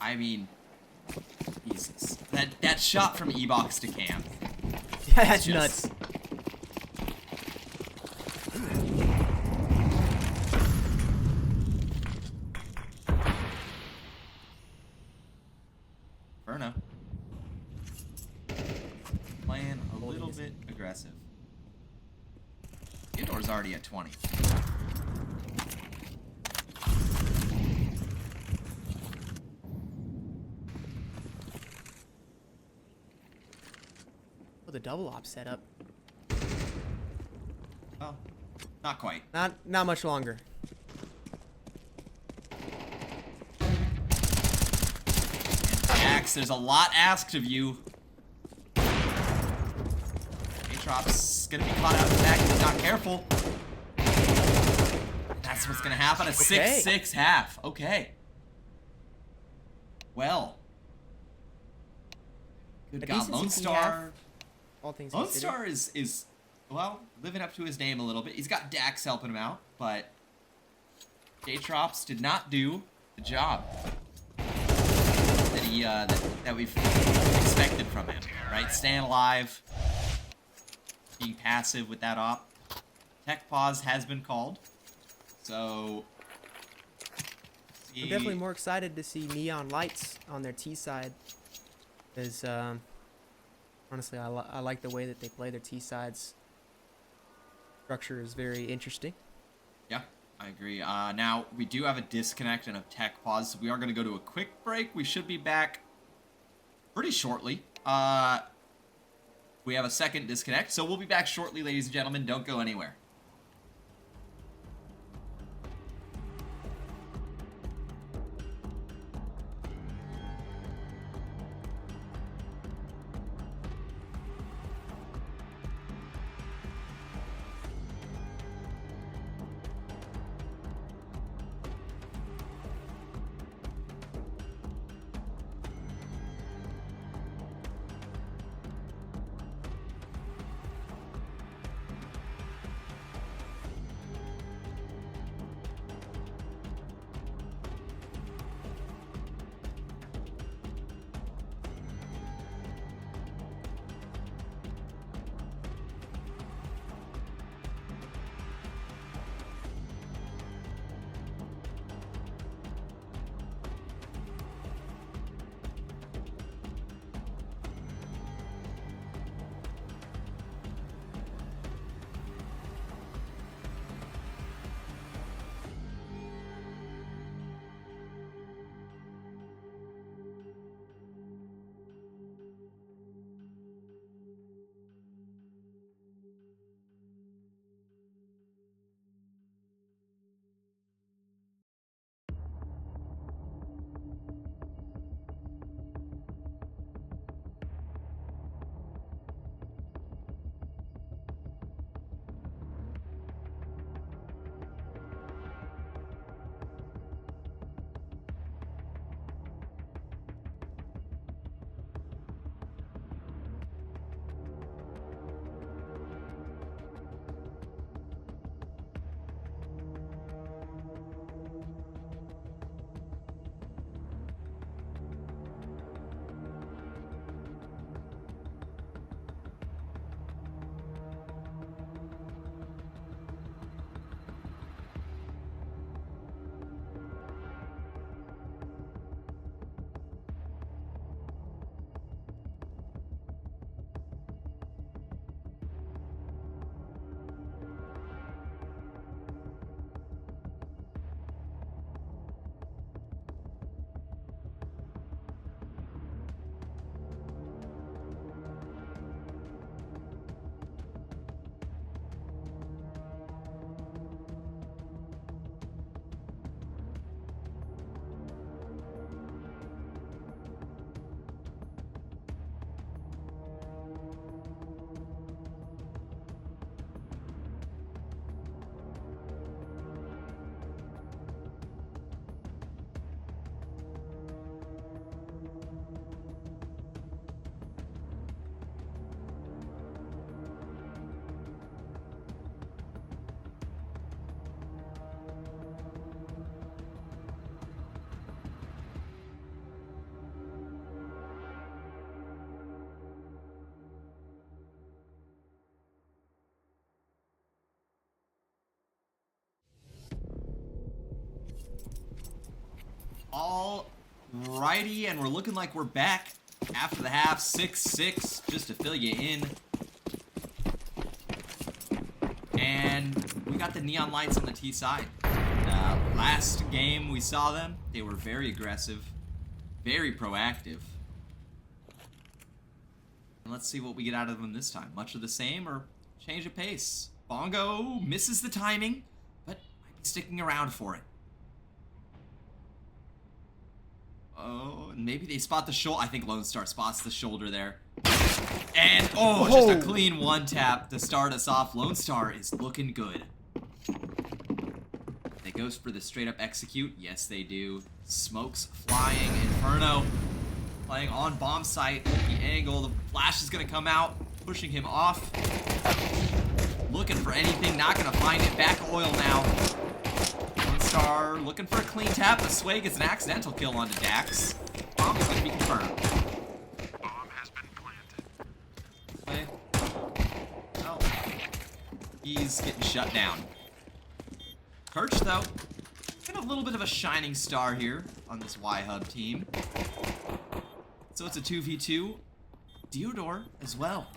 I mean, Jesus. That shot from E-Box to Cam. Yeah, that's just nuts. Inferno. Playing a little bit aggressive. Theodore's already at 20. Oh, the double op setup. Well, not quite. Not much longer. Jax, there's a lot asked of you. Atrop's gonna be caught out in the back if he's not careful. That's what's gonna happen. A 6-6 half. Okay. Well. Good A God, decent Lone CT Star. half, all things Lone considered. Star is well living up to his name a little bit. He's got Dax helping him out, but J-Trops did not do the job that he that we've expected from him, right? Staying alive, being passive with that op. Tech pause has been called, so I'm definitely more excited to see neon lights on their T side, because honestly, I like the way that they play their T sides. Structure is very interesting. Yeah, I agree. Now, we do have a disconnect and a tech pause, so we are going to go to a quick break. We should be back pretty shortly. We have a second disconnect, so we'll be back shortly, ladies and gentlemen. Don't go anywhere. Alrighty, and we're looking like we're back after the half. 6-6, just to fill you in. And we got the neon lights on the T side. Last game we saw them, they were very aggressive, very proactive. And let's see what we get out of them this time. Much of the same or change of pace. Bongo misses the timing, but might be sticking around for it. Oh, and maybe they spot the shoulder. I think Lone Star spots the shoulder there. And, oh, just a clean one tap to start us off. Lone Star is looking good. They go for the straight up execute. Yes, they do. Smokes flying. Inferno playing on bomb site. The angle. The flash is going to come out, pushing him off. Looking for anything. Not going to find it. Back oil now. Lone Star looking for a clean tap, but Sway gets an accidental kill onto Dax. Bomb is going to be confirmed. Bomb has been planted. Sway. Oh. He's getting shut down. Kirch, though, got a little bit of a shining star here on this Y-Hub team. So it's a 2v2. Deodor as well.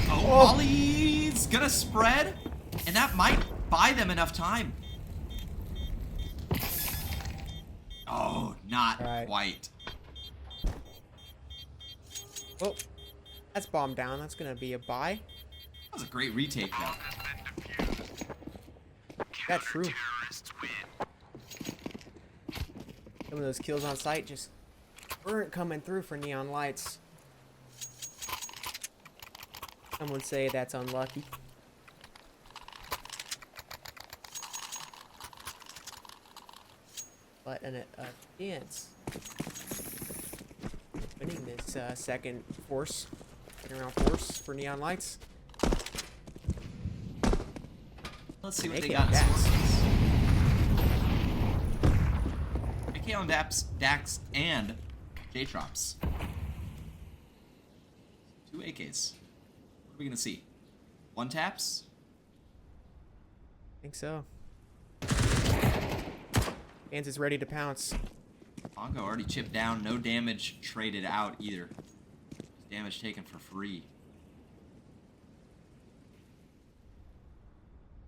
Oh, Molly's gonna spread, and that might buy them enough time. Oh, not quite. Oh, that's bomb down. That's gonna be a buy. That was a great retake, though. Has been defused. That's true. Terrorists win. Some of those kills on site just weren't coming through for Neon Lights. Some would say that's unlucky. But a chance winning this second round force for Neon Lights. Let's see what they AK got in Dax. store. AK on Dax and J-Trops. 2 AKs. What are we gonna see? 1 taps? I think so. Hands is ready to pounce. Bongo already chipped down, no damage traded out either. Damage taken for free.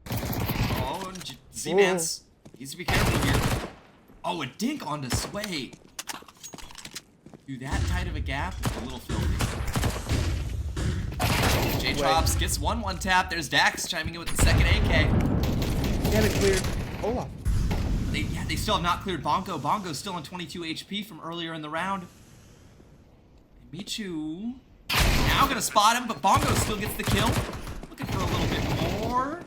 Oh, Z-Mans needs to be careful here. Oh, a dink onto Sway. Through that tight of a gap, a little filthy. J-Trops gets 1-1 tap. There's Dax chiming in with the second AK. They haven't cleared Olaf. They still have not cleared Bongo. Bongo's still on 22 HP from earlier in the round. And Michu now gonna spot him, but Bongo still gets the kill. Looking for a little bit more.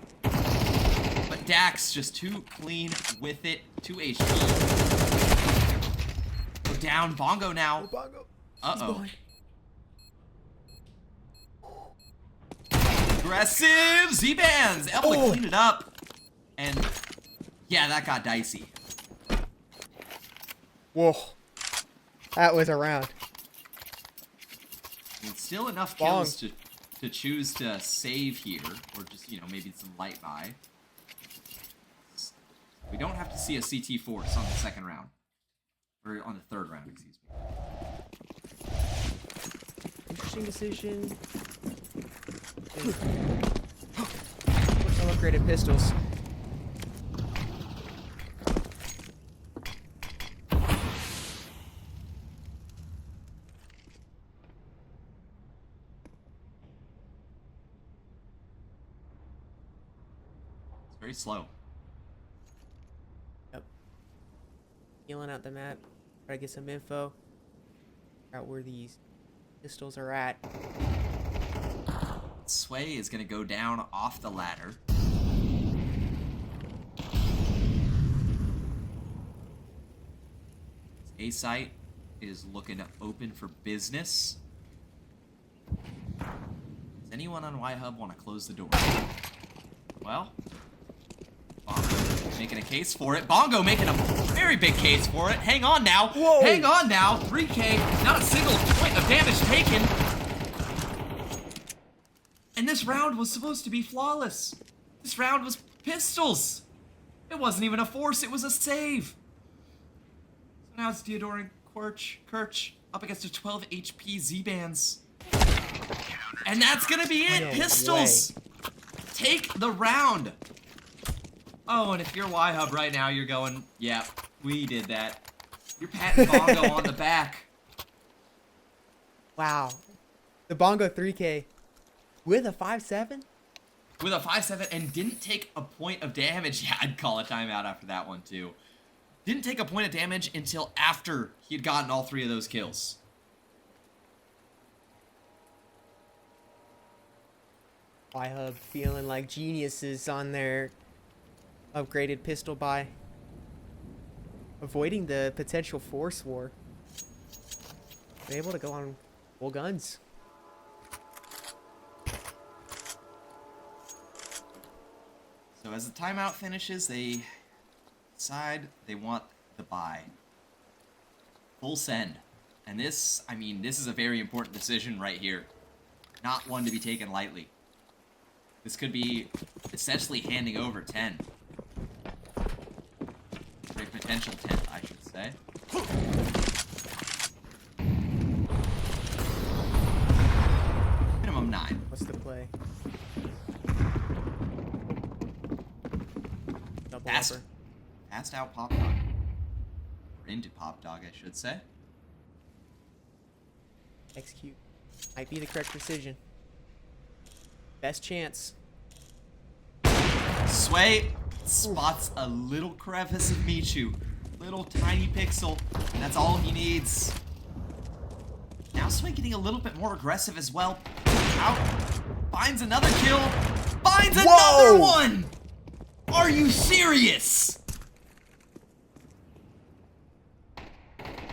But Dax just too clean with it. 2 HP. Go down. Bongo now. Bongo. Uh-oh. Aggressive Z-Bands. Able to clean it up. And yeah, that got dicey. Whoa. That was a round. And still enough kills to choose to save here. Or just, you know, maybe some light buy. We don't have to see a CT force on the second round. Or on the third round, excuse me. Interesting decision. Some upgraded pistols. It's very slow. Yep. Feeling out the map. Try to get some info. Figure out where these pistols are at. Sway is going to go down off the ladder. A-Site is looking open for business. Does anyone on Y-Hub want to close the door? Well, Bongo making a case for it. Bongo making a very big case for it. Hang on now. Whoa. Hang on now. 3K. Not a single point of damage taken. And this round was supposed to be flawless. This round was pistols. It wasn't even a force, it was a save. So now it's Deodor and Kirch up against a 12 HP Z-Bands. And that's gonna be it, No pistols. Take the round. Oh, and if you're Y-Hub right now, you're going, yeah, we did that. You're patting Bongo on the back. Wow. The Bongo 3K with a 5.7? With a 5-7 and didn't take a point of damage. Yeah, I'd call a timeout after that one too. Didn't take a point of damage until after he had gotten all 3 of those kills. Y-Hub feeling like geniuses on their upgraded pistol buy. Avoiding the potential force war. They're able to go on full guns. So as the timeout finishes, they Side, they want the buy. Full send. And this, I mean, this is a very important decision right here. Not one to be taken lightly. This could be essentially handing over 10. Or a potential 10, I should say. Minimum 9. What's the play? Double Pass. upper. Passed out Pop Dog. Or into Pop Dog, I should say. Execute. Might be the correct decision. Best chance. Sway spots a little crevice of Michu. Little tiny pixel. And that's all he needs. Now Sway getting a little bit more aggressive as well. Out. Finds another kill. Finds another one! Are you serious?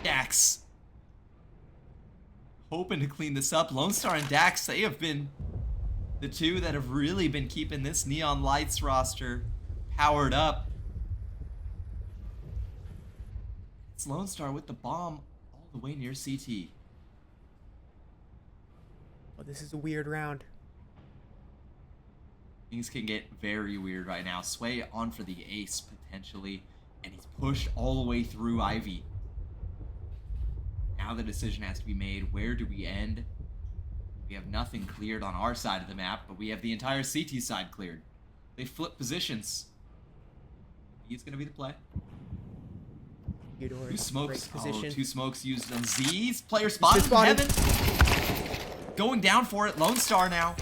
Dax. Hoping to clean this up. Lone Star and Dax, they have been the two that have really been keeping this Neon Lights roster powered up. It's Lone Star with the bomb all the way near CT. Oh, this is a weird round. Things can get very weird right now. Sway on for the ace, potentially. And he's pushed all the way through Ivy. Now the decision has to be made. Where do we end? We have nothing cleared on our side of the map, but we have the entire CT side cleared. They flip positions. He's going to be the play. Eudor Two is smokes. great position. Oh, 2 smokes used on Z's. Player spotted. Spotted. Heaven. Going down for it. Lone Star now.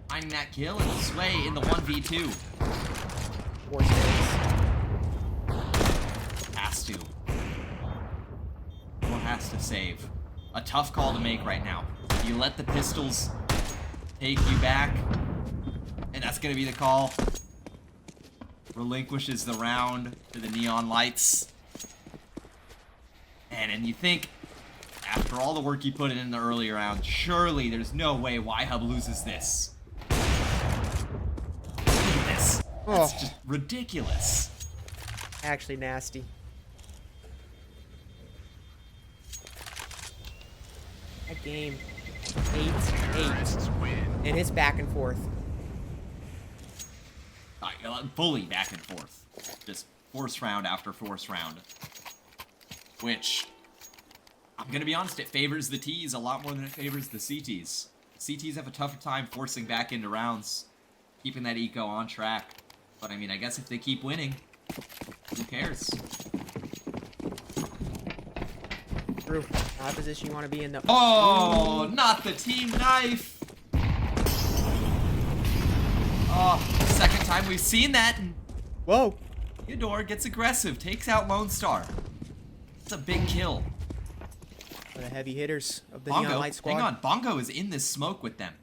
Finding that kill and Sway in the 1v2. Four stays. Has to. One has to save. A tough call to make right now. You let the pistols take you back, and that's going to be the call. Relinquishes the round to the Neon Lights. And you think, after all the work you put in the earlier round, surely there's no way Y-Hub loses this. Look at this. That's Oh. just ridiculous. Actually nasty. That game. 8-8. And it's back and forth. Fully back and forth. Just force round after force round. Which, I'm going to be honest, it favors the Ts a lot more than it favors the CTs. CTs have a tougher time forcing back into rounds, keeping that eco on track. But I mean, I guess if they keep winning, who cares? True. Not a position you want to be in though. Oh, not the team knife! Oh, second time we've seen that, and Whoa. Theodore gets aggressive, takes out Lone Star. It's a big kill. For the heavy hitters of the Bongo, Neon Light squad. hang on, Bongo is in this smoke with them.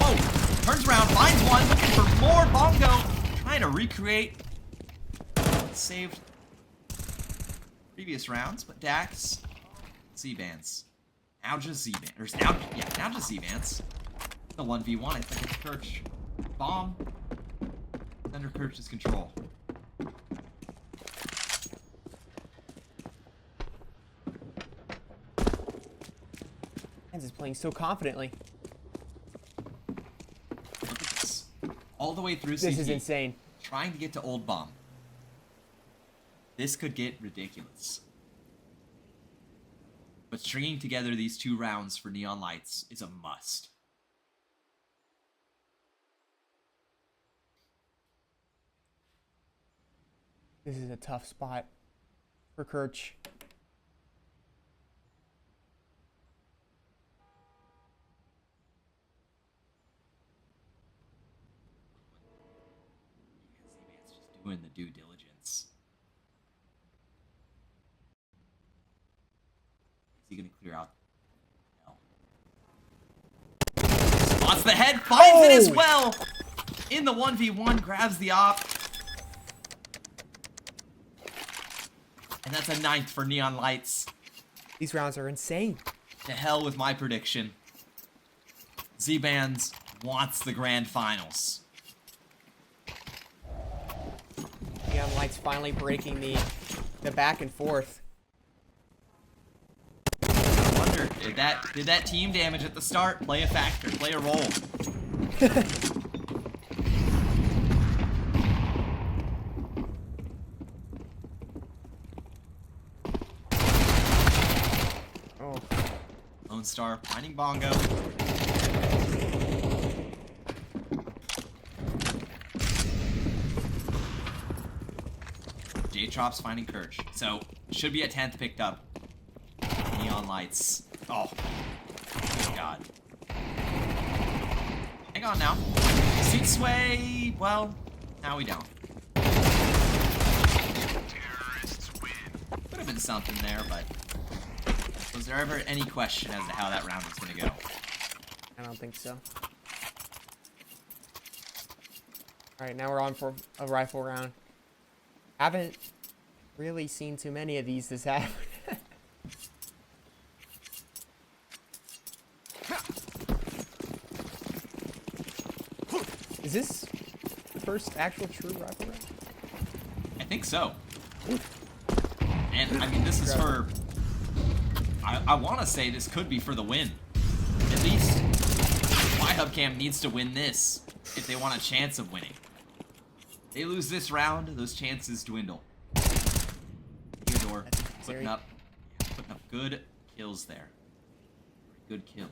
Oh, turns around, finds one, looking for more Bongo. Trying to recreate. Saved previous rounds, but Dax, Z-Vance. Now just Z-Vance, or now just Z-Vance. The 1v1, I think it's Kirch. Bomb. It's under Kirch's control. Hans is playing so confidently. Look at this. All the way through This CT, is insane. trying to get to Old Bomb. This could get ridiculous. But stringing together these 2 rounds for Neon Lights is a must. This is a tough spot for Kirch. Z-Man's just doing the due diligence. Is he going to clear out? No. Spots the head, finds it as Oh! well! In the 1v1, grabs the op. And that's a 9th for Neon Lights. These rounds are insane. To hell with my prediction. Z-Bands wants the grand finals. Lights finally breaking the back and forth. I wonder, did that team damage at the start play a factor, play a role? Oh, Lone Star finding Bongo. J-Trop's finding Kirch. So, should be a 10th picked up. Neon lights. Oh. God. Hang on now. Seat sway. Well, now we don't. Terrorists win. Could have been something there, but was there ever any question as to how that round was going to go? I don't think so. Alright, now we're on for a rifle round. Haven't really seen too many of these this half. Is this the first actual true rifle round? I think so. And, I mean, this is for... I want to say this could be for the win. At least, YHubCam needs to win this if they want a chance of winning. They lose this round, those chances dwindle. Theodore putting up good kills there. Good kill.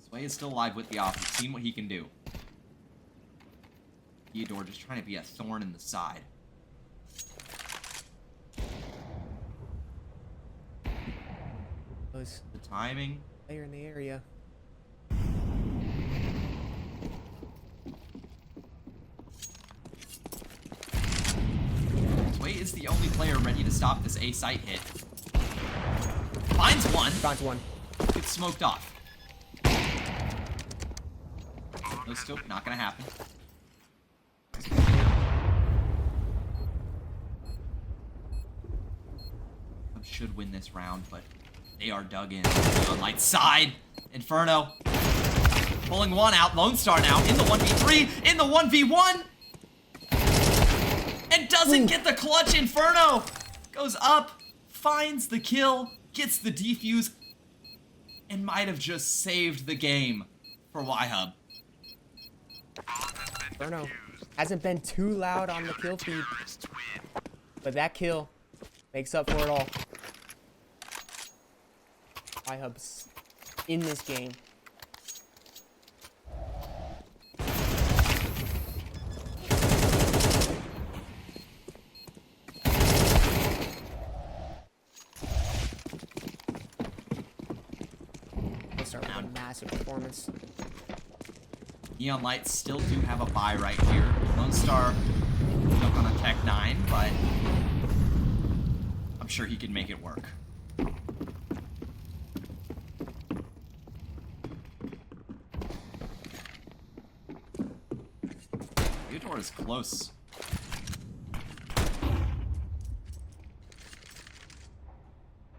Sway is still alive with the off. We've seen what he can do. Theodore just trying to be a thorn in the side. Was The timing. player in the area. Sway is the only player ready to stop this A site hit. Finds one. Finds one. Gets smoked off. No scope, not gonna happen. Should win this round, but they are dug in. On light side. Inferno. Pulling one out. Lone Star now in the 1v3. In the 1v1. And doesn't get the clutch. Inferno goes up. Finds the kill. Gets the defuse. And might have just saved the game for YHub. Inferno hasn't been too loud on the kill feed, but that kill makes up for it all. YHub's in this game. We'll start with a massive performance. Neon Lights still do have a buy right here. Lone Star stuck on a Tech 9, but I'm sure he can make it work. Theodore is close.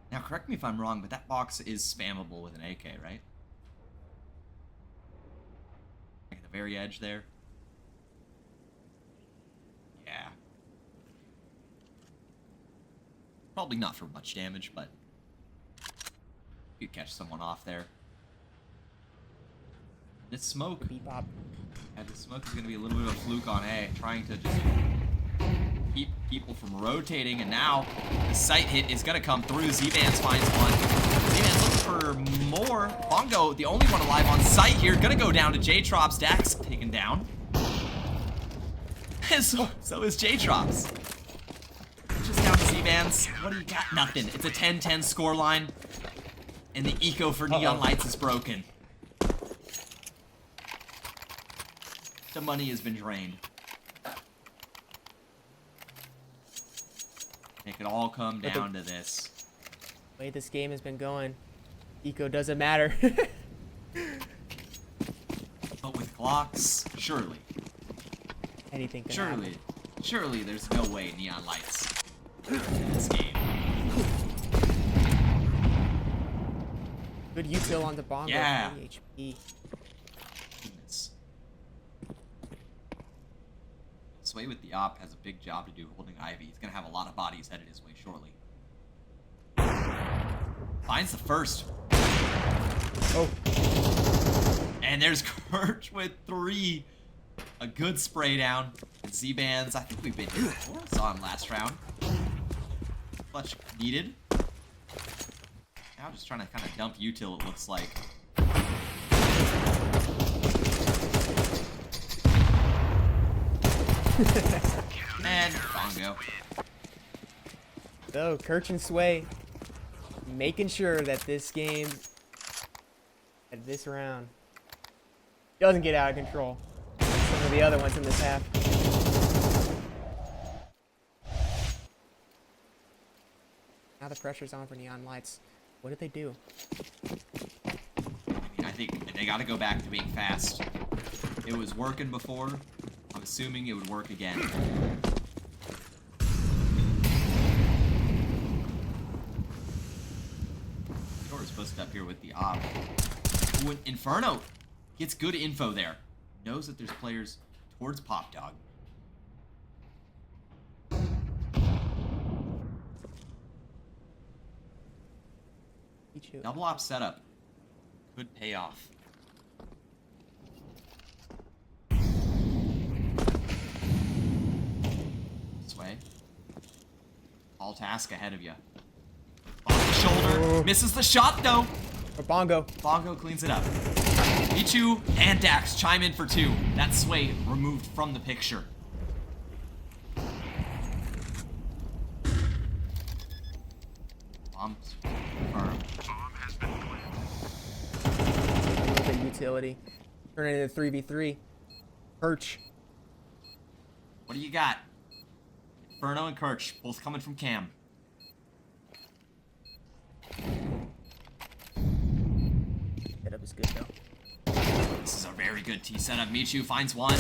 Now, correct me if I'm wrong, but that box is spammable with an AK, right? Like at the very edge there. Yeah. Probably not for much damage, but you could catch someone off there. This smoke. Bebop. Yeah, the smoke is going to be a little bit of a fluke on A, trying to just keep people from rotating, and now the sight hit is going to come through. Z-Vans finds one. Z-Vans looking for more. Bongo, the only one alive on site here, going to go down to J-Trops. Dax taken down. So is J-Trops. Just down to Z-Vans. What do you got? Nothing. It's a 10-10 scoreline, and the eco for Neon Lights is broken. The money has been drained. It could all come down to this. The way this game has been going, eco doesn't matter. But with Glocks, surely. Anything can Surely. happen. Surely there's no way Neon Lights in this game. Good util on the bomb. Yeah. 20 HP. Goodness. Sway with the op has a big job to do holding Ivy. He's going to have a lot of bodies headed his way shortly. Finds the first. Oh. And there's Kirch with 3. A good spray down. And Z-Bands, I think we've been here before. Saw him last round. Clutch needed. Now just trying to kind of dump util, it looks like. And Bongo. So, Kirch and Sway making sure that this game, at this round, doesn't get out of control. Like some of the other ones in this half. Now the pressure's on for Neon Lights. What did they do? I mean, I think they got to go back to being fast. It was working before. I'm assuming it would work again. Dora's posted up here with the op. Ooh, Inferno gets good info there. Knows that there's players towards Pop Dog. Double op setup could pay off. Sway. All task ahead of you. Off the shoulder. Misses the shot though. Or Bongo. Bongo cleans it up. Michu and Dax chime in for 2. That's Sway removed from the picture. Bombs. Confirmed. Bomb has been planted. A little bit of utility. Turn it into 3v3. Kirch. What do you got? Inferno and Kirch, both coming from Cam. Setup is good though. This is a very good T setup. Michu finds one.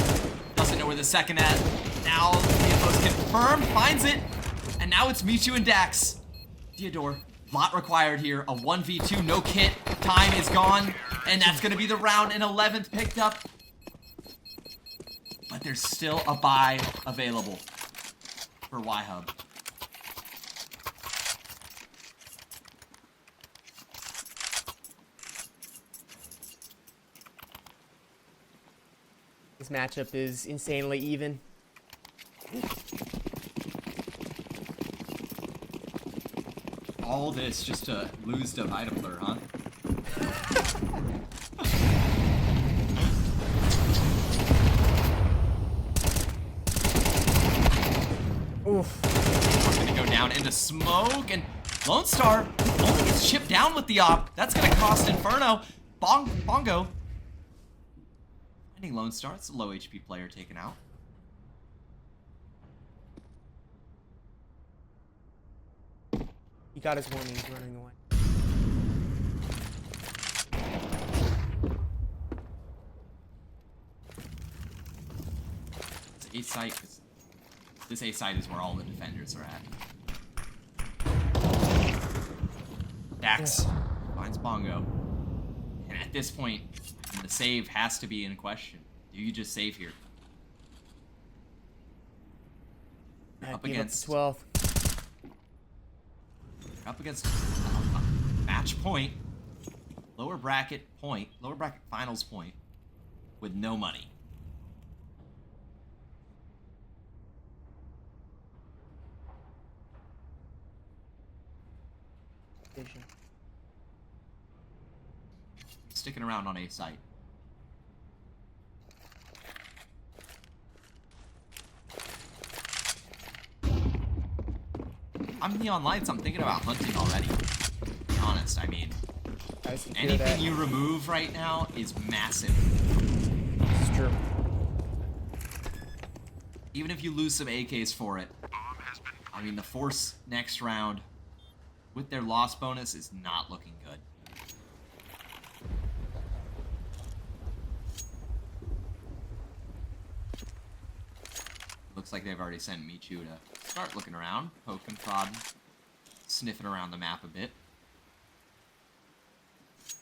Doesn't know where the second at. Now Theodore's confirmed, finds it. And now it's Michu and Dax. Theodore, lot required here. A 1v2, no kit. Time is gone. And that's going to be the round, and 11th picked up. But there's still a buy available for Y-Hub. This matchup is insanely even. All this just to lose to Vitapler, huh? Oof. We're gonna go down into smoke, and Lone Star only gets chipped down with the op. That's gonna cost Inferno. Bongo. Finding Lone Star, it's a low HP player taken out. He got his warning, he's running away. It's A site, because this A site is where all the defenders are at. Dax finds Bongo. And at this point, the save has to be in question. Do you just save here? Up against 12th. Up against match point, lower bracket finals point, with no money. Vision. Sticking around on A site. I'm Neon Lights, I'm thinking about hunting already. To be honest, I mean, I secure anything that. you remove right now is massive. It's true. Even if you lose some AKs for it. Bomb has been I mean, the Force next round, with their loss bonus, is not looking good. Looks like they've already sent Michu to start looking around, poking, prodding, sniffing around the map a bit.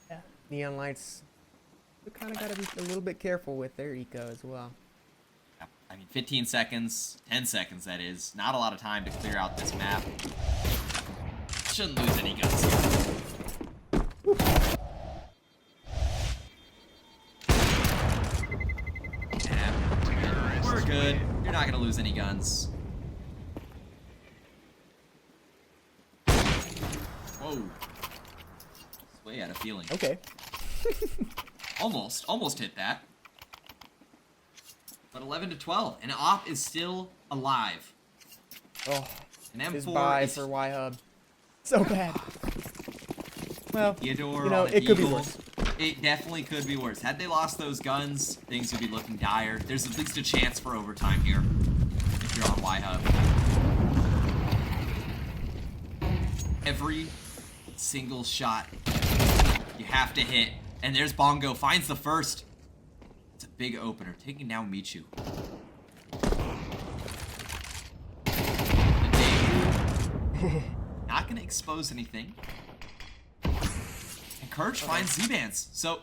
Yeah. Neon Lights. We kind of got to be a little bit careful with their eco as well. Yeah. I mean, 15 seconds, 10 seconds, that is. Not a lot of time to clear out this map. Shouldn't lose any guns here. Yeah, we're good. You're not gonna lose any guns. Whoa. Way out of feeling. Okay. Almost hit that. But 11 to 12, and Op is still alive. Oh, And M4 his buy is for Y-Hub. So bad. Well, Theodore you know, on a it could be Eagle. worse. It definitely could be worse. Had they lost those guns, things would be looking dire. There's at least a chance for overtime here if you're on Y-Hub. Every single shot you have to hit. And there's Bongo, finds the first. It's a big opener, taking down Michu. Not gonna expose anything. And Kirch finds Z-Bands. So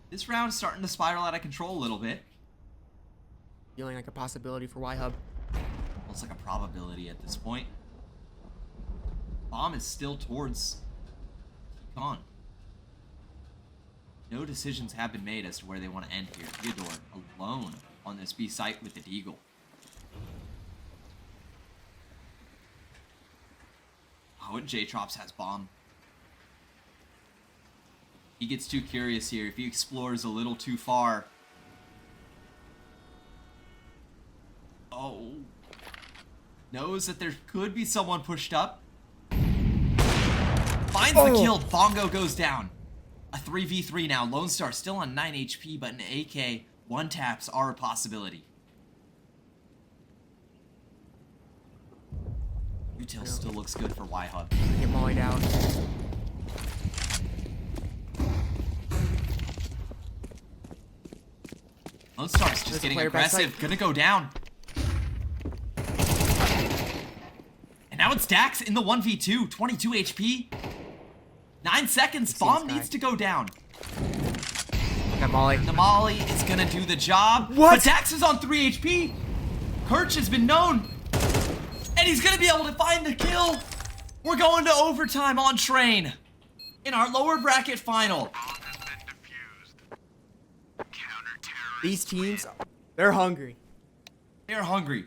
this round is starting to spiral out of control a little bit. Feeling like a possibility for Y-Hub. Almost like a probability at this point. Bomb is still towards Con. No decisions have been made as to where they want to end here. Theodore alone on this B site with the Deagle. Oh, and J-Trops has bomb. He gets too curious here. If he explores a little too far. Oh. Knows that there could be someone pushed up. Finds the kill. Bongo goes down. A 3v3 now. Lone Star still on 9 HP, but an AK one taps are a possibility. Util still looks good for Y-Hub. Get mollied out. Lone Star's just There's a getting player back aggressive. side. Gonna go down. And now it's Dax in the 1v2. 22 HP. 9 seconds. Bomb needs to go down. Got molly. The molly is gonna do the job. What? But Dax is on 3 HP. Kirch has been known. And he's gonna be able to find the kill. We're going to overtime on Train. In our lower bracket final. Bomb has been defused. Counter-terrorist These teams, they're hungry. They're hungry.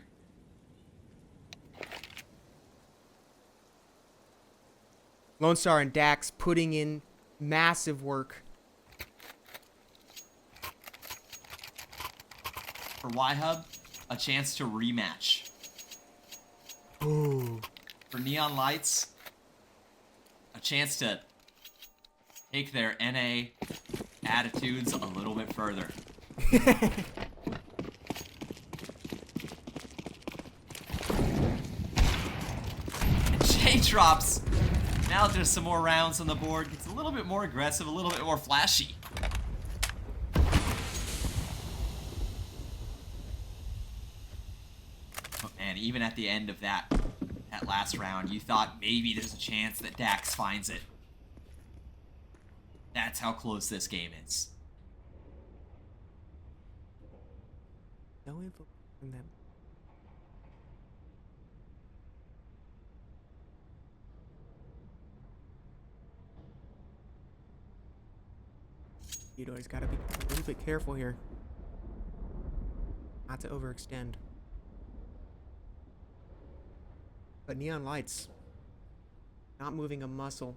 Lone Star and Dax putting in massive work. For Y-Hub, a chance to rematch. Ooh. For Neon Lights, a chance to take their NA attitudes a little bit further. J-Drops, now that there's some more rounds on the board, gets a little bit more aggressive, a little bit more flashy. Oh man, even at the end of that last round, you thought maybe there's a chance that Dax finds it. That's how close this game is. No info from them. Theodore's got to be a little bit careful here. Not to overextend. But Neon Lights, not moving a muscle.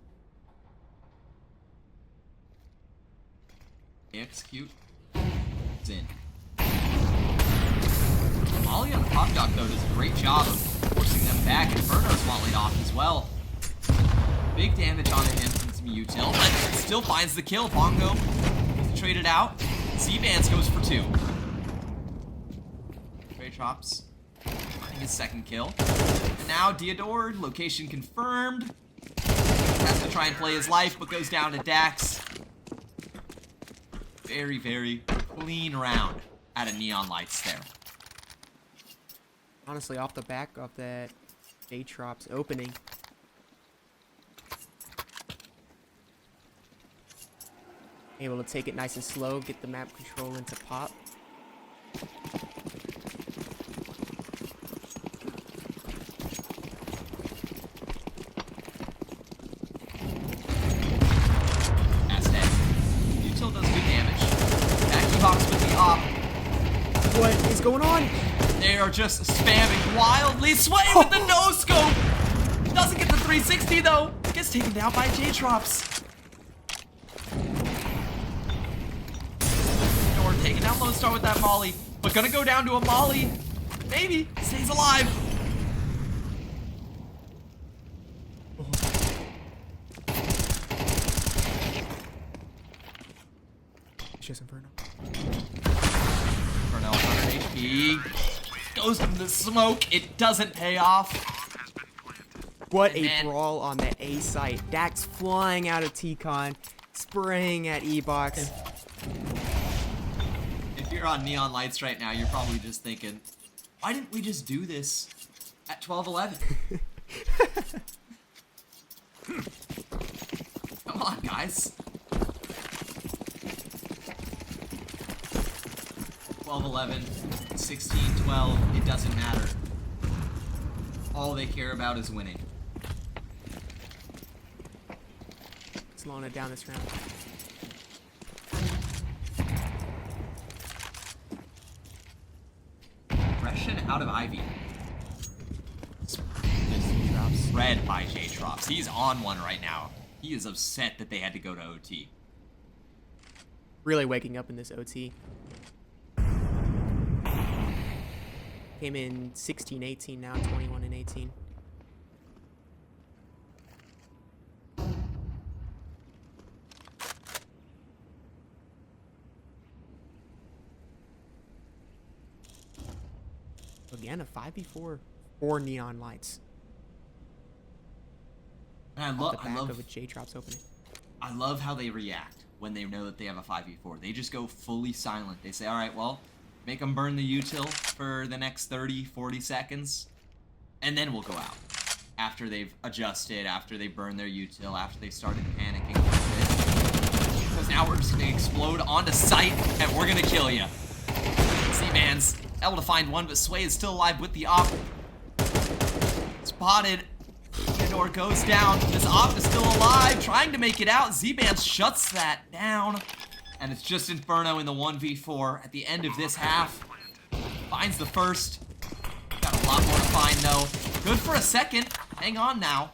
Execute. It's in. Molly on the pop dock, though, does a great job of forcing them back. Inferno's mollied off as well. Big damage on him from some util, but still finds the kill. Bongo gets traded out. Z-Bands goes for 2. J-Trops finding his second kill. And now Theodore, location confirmed. Has to try and play his life, but goes down to Dax. Very, very clean round out of Neon Lights there. Honestly, off the back of that J-Trops opening. Able to take it nice and slow, get the map control into pop. What is going on? They are just spamming wildly. Sway with the no-scope. Doesn't get the 360 though. Gets taken down by J-Trops. Or taking down Lodestar with that molly. But gonna go down to a molly. Maybe. Stays alive. Just Inferno. Inferno 100 HP. Goes into the smoke. It doesn't pay off. What a Man. brawl on the A site. Dax flying out of T-Con, spraying at E-Box. If you're on Neon Lights right now, you're probably just thinking, why didn't we just do this at 12:11? Come on, guys. 12:11, 16:12, it doesn't matter. All they care about is winning. Slowing it down this round. Aggression out of Ivy. Drops. Red by J-Trops. He's on one right now. He is upset that they had to go to OT. Really waking up in this OT. Came in 16-18 now, 21-18. Again, a 5v4 for Neon Lights. And Off the back of a J-Trops opening. I love how they react when they know that they have a 5v4. They just go fully silent. They say, all right, well, make them burn the util for the next 30, 40 seconds, and then we'll go out. After they've adjusted, after they burn their util, after they started panicking a little bit. Because now we're just going to explode onto site, and we're going to kill you. Z-Man's able to find one, but Sway is still alive with the op. Spotted. Theodore goes down. This op is still alive, trying to make it out. Z-Man shuts that down. And it's just Inferno in the 1v4 at the end of this half. Finds the first. Got a lot more to find, though. Good for a second. Hang on now.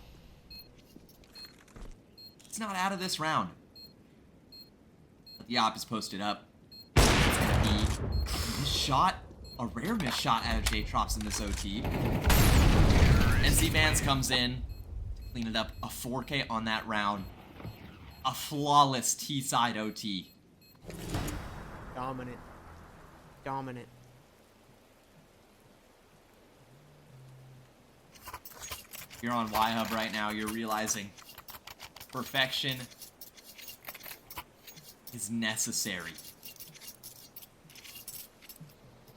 It's not out of this round. But the op is posted up. It's going to be a miss shot. A rare miss shot out of J-Trops in this OT. And Z-Mans comes in. Clean it up. A 4K on that round. A flawless T-side OT. Dominant. Dominant. If you're on Y-Hub right now, you're realizing perfection is necessary.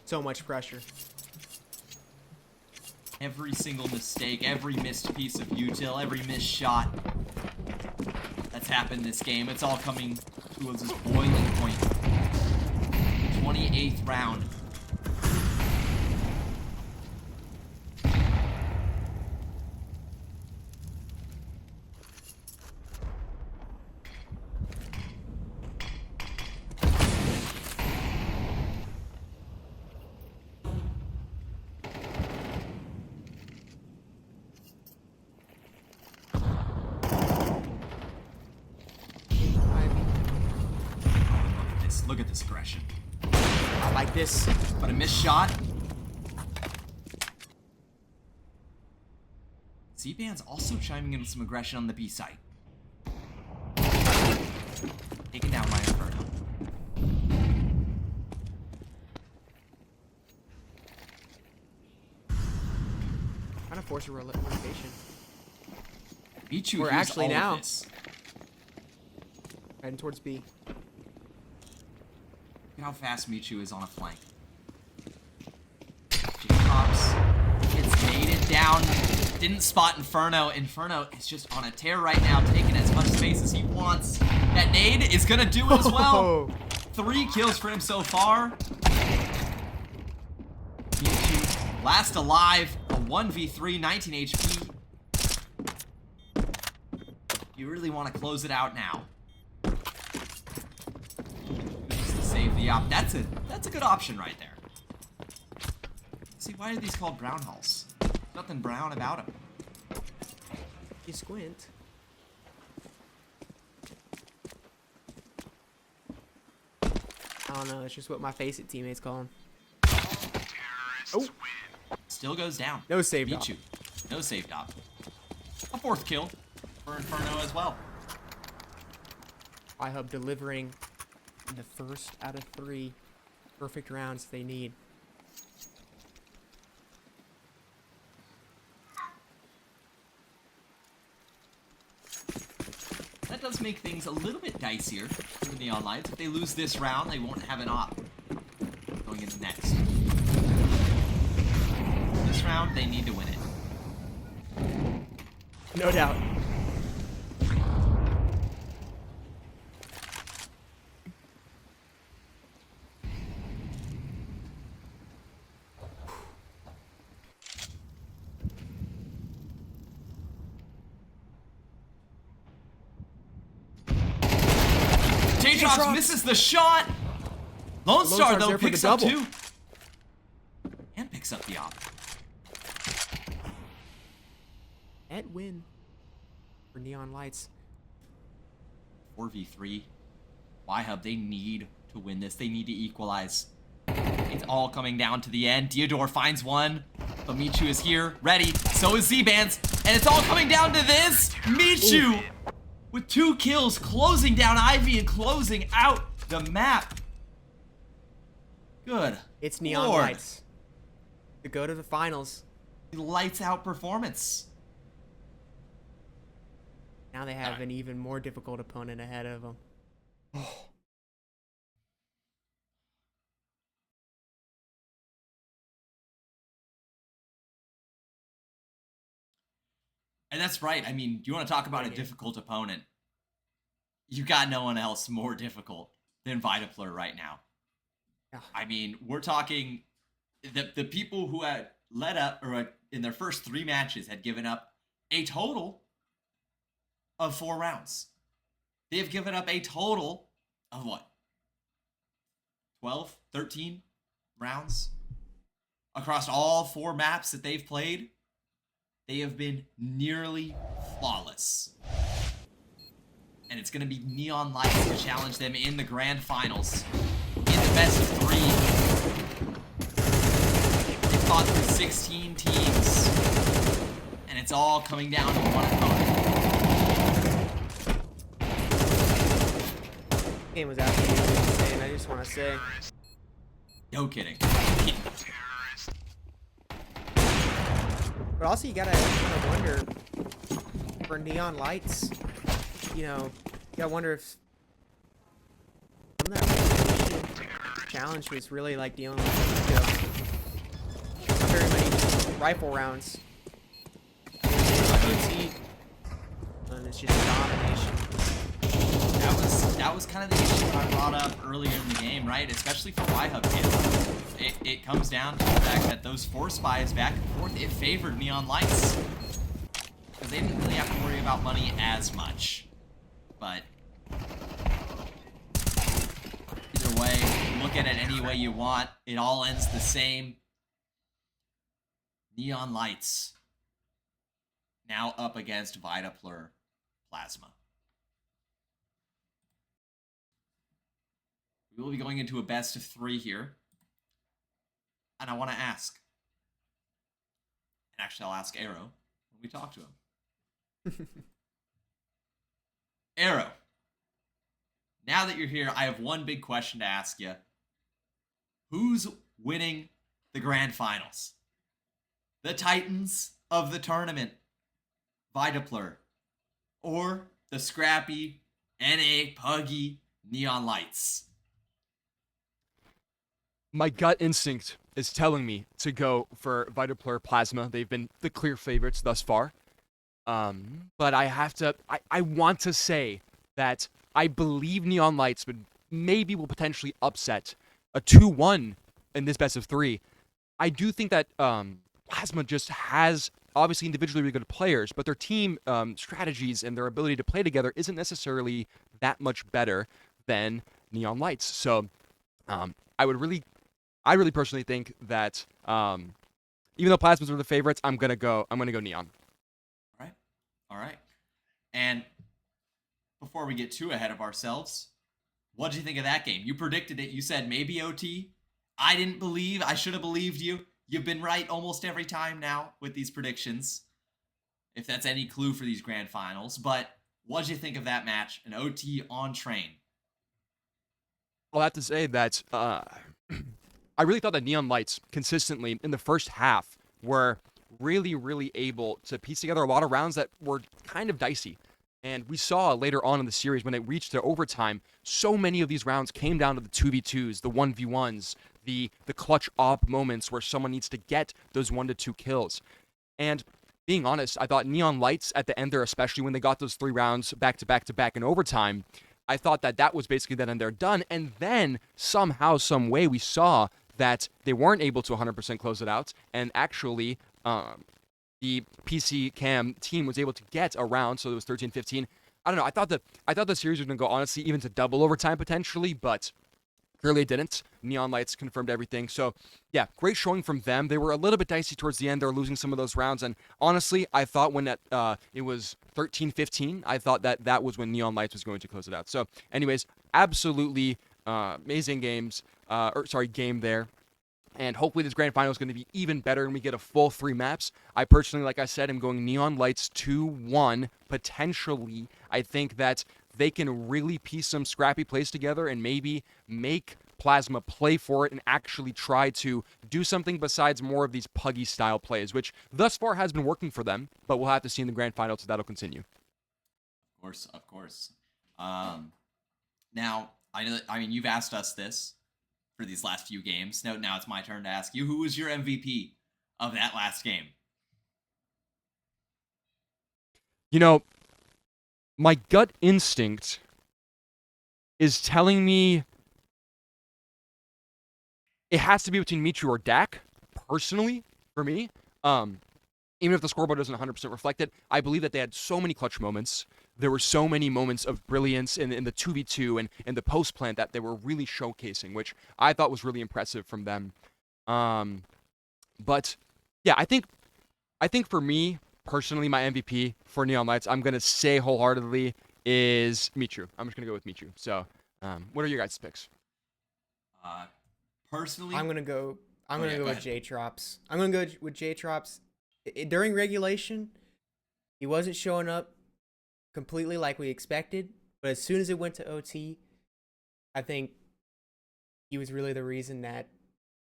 So much pressure. Every single mistake, every missed piece of util, every missed shot that's happened this game, it's all coming towards this boiling point. 28th round. Look at this aggression. I like this. But a missed shot. Z-Band's also chiming in with some aggression on the B site. Taken down by Inferno. Kind of force a rotation. Michu We're hears actually all now. of this. Heading towards B. Look how fast Michu is on a flank. J-Trops gets mated down. Didn't spot Inferno. Inferno is just on a tear right now, taking as much space as he wants. That nade is gonna do it as well. 3 kills for him so far. Michu, last alive, a 1v3, 19 HP. You really want to close it out now. Save the op. That's a good option right there. See, why are these called brown hulls? Nothing brown about them. You squint. I don't know. It's just what my FACEIT teammates call him. Terrorists Oh. win. Still goes down. No save Beat dot. you. No save dot. A 4th kill for Inferno as well. iHub delivering the first out of 3 perfect rounds they need. That does make things a little bit dicier for the Neon Lights. If they lose this round, they won't have an op going into next. This round, they need to win it. No doubt. J-Drops J-Drops misses the shot! Lone Star, Star's though, there for the picks up double. 2. And picks up the op. Net win for Neon Lights. 4v3. Y-Hub, they need to win this. They need to equalize. It's all coming down to the end. Diodore finds one, but Michu is here, ready. So is Z-Bands, and it's all coming down to this. Michu with 2 kills, closing down Ivy and closing out the map. Good. It's Neon Lord. Lights to go to the finals. Lights out performance. Now they have an even more difficult opponent ahead of them. And that's right. I mean, do you want to talk about a difficult opponent? You got no one else more difficult than Vitapler right now. Yeah. I mean, we're talking the people who had led up or in their first 3 matches had given up a total of 4 rounds. They've given up a total of what? 12, 13 rounds across all 4 maps that they've played. They have been nearly flawless. And it's going to be Neon Lights to challenge them in the grand finals. In the best of 3. They fought through 16 teams. And it's all coming down to one opponent. Game was absolutely insane. I just want to say. No kidding. But also, you gotta kind of wonder for Neon Lights. You know, you gotta wonder if some of that challenge was really like dealing with not very many rifle rounds. And it's just domination. That was kind of the issue I brought up earlier in the game, right? Especially for Y-Hub kids. It comes down to the fact that those 4 spies back and forth, it favored Neon Lights. Because they didn't really have to worry about money as much. But either way, look at it any way you want. It all ends the same. Neon Lights now up against Vitapler Plasma. We will be going into a best of 3 here. And I want to ask. And actually, I'll ask Arrow when we talk to him. Arrow. Now that you're here, I have one big question to ask you. Who's winning the grand finals? The Titans of the tournament, Vitapler, or the scrappy, NA Puggy Neon Lights? My gut instinct is telling me to go for Vitapler Plasma. They've been the clear favorites thus far. But I want to say that I believe Neon Lights will potentially upset a 2-1 in this best of 3. I do think that Plasma just has obviously individually really good players, but their team strategies and their ability to play together isn't necessarily that much better than Neon Lights. So I really personally think that even though Plasmas were the favorites, I'm gonna go Neon. All right. And before we get too ahead of ourselves, what did you think of that game? You predicted it. You said maybe OT. I didn't believe. I should have believed you. You've been right almost every time now with these predictions, if that's any clue for these grand finals. But what did you think of that match? An OT on train. I'll have to say that I really thought that Neon Lights consistently in the first half were really, really able to piece together a lot of rounds that were kind of dicey. And we saw later on in the series when it reached to overtime, so many of these rounds came down to the 2v2s, the 1v1s, the clutch op moments where someone needs to get those 1 to 2 kills. And being honest, I thought Neon Lights at the end there, especially when they got those 3 rounds back to back to back in overtime, I thought that was basically that and they're done. And then somehow, some way, we saw that they weren't able to 100% close it out, and actually the PC Cam team was able to get a round, so it was 13-15. I don't know. I thought the series was going to go, honestly, even to double overtime potentially, but clearly it didn't. Neon Lights confirmed everything. So, yeah, great showing from them. They were a little bit dicey towards the end. They were losing some of those rounds, and honestly, I thought when it was 13-15, I thought that was when Neon Lights was going to close it out. So, anyways, absolutely amazing game there. And hopefully this grand final is going to be even better and we get a full 3 maps. I personally, like I said, am going Neon Lights 2-1. Potentially, I think that they can really piece some scrappy plays together and maybe make Plasma play for it and actually try to do something besides more of these puggy style plays, which thus far has been working for them, but we'll have to see in the grand final so that'll continue. Of course. Now, I mean, you've asked us this for these last few games. Now it's my turn to ask you, who was your MVP of that last game? You know, my gut instinct is telling me it has to be between Michu or Dak, personally, for me. Even if the scoreboard doesn't 100% reflect it, I believe that they had so many clutch moments. There were so many moments of brilliance in the 2v2 and in the post plant that they were really showcasing, which I thought was really impressive from them. But yeah, I think for me personally, my MVP for Neon Lights, I'm gonna say wholeheartedly is Michu. I'm just gonna go with Michu. So, what are your guys' picks? Personally, I'm gonna go go with ahead. J-Trops. I'm gonna go with J-Trops. During regulation, he wasn't showing up completely like we expected, but as soon as it went to OT, I think he was really the reason that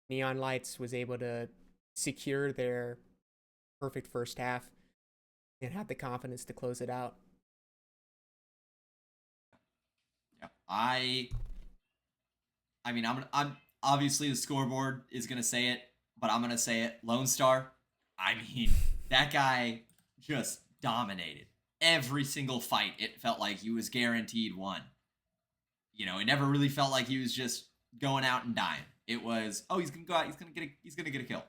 Neon Lights was able to secure their perfect first half and have the confidence to close it out. Yeah, I mean, I'm obviously the scoreboard is gonna say it, but I'm gonna say it. Lone Star. I mean, that guy just dominated every single fight. It felt like he was guaranteed one. You know, it never really felt like he was just going out and dying. It was, oh, he's gonna go out, he's gonna get a kill.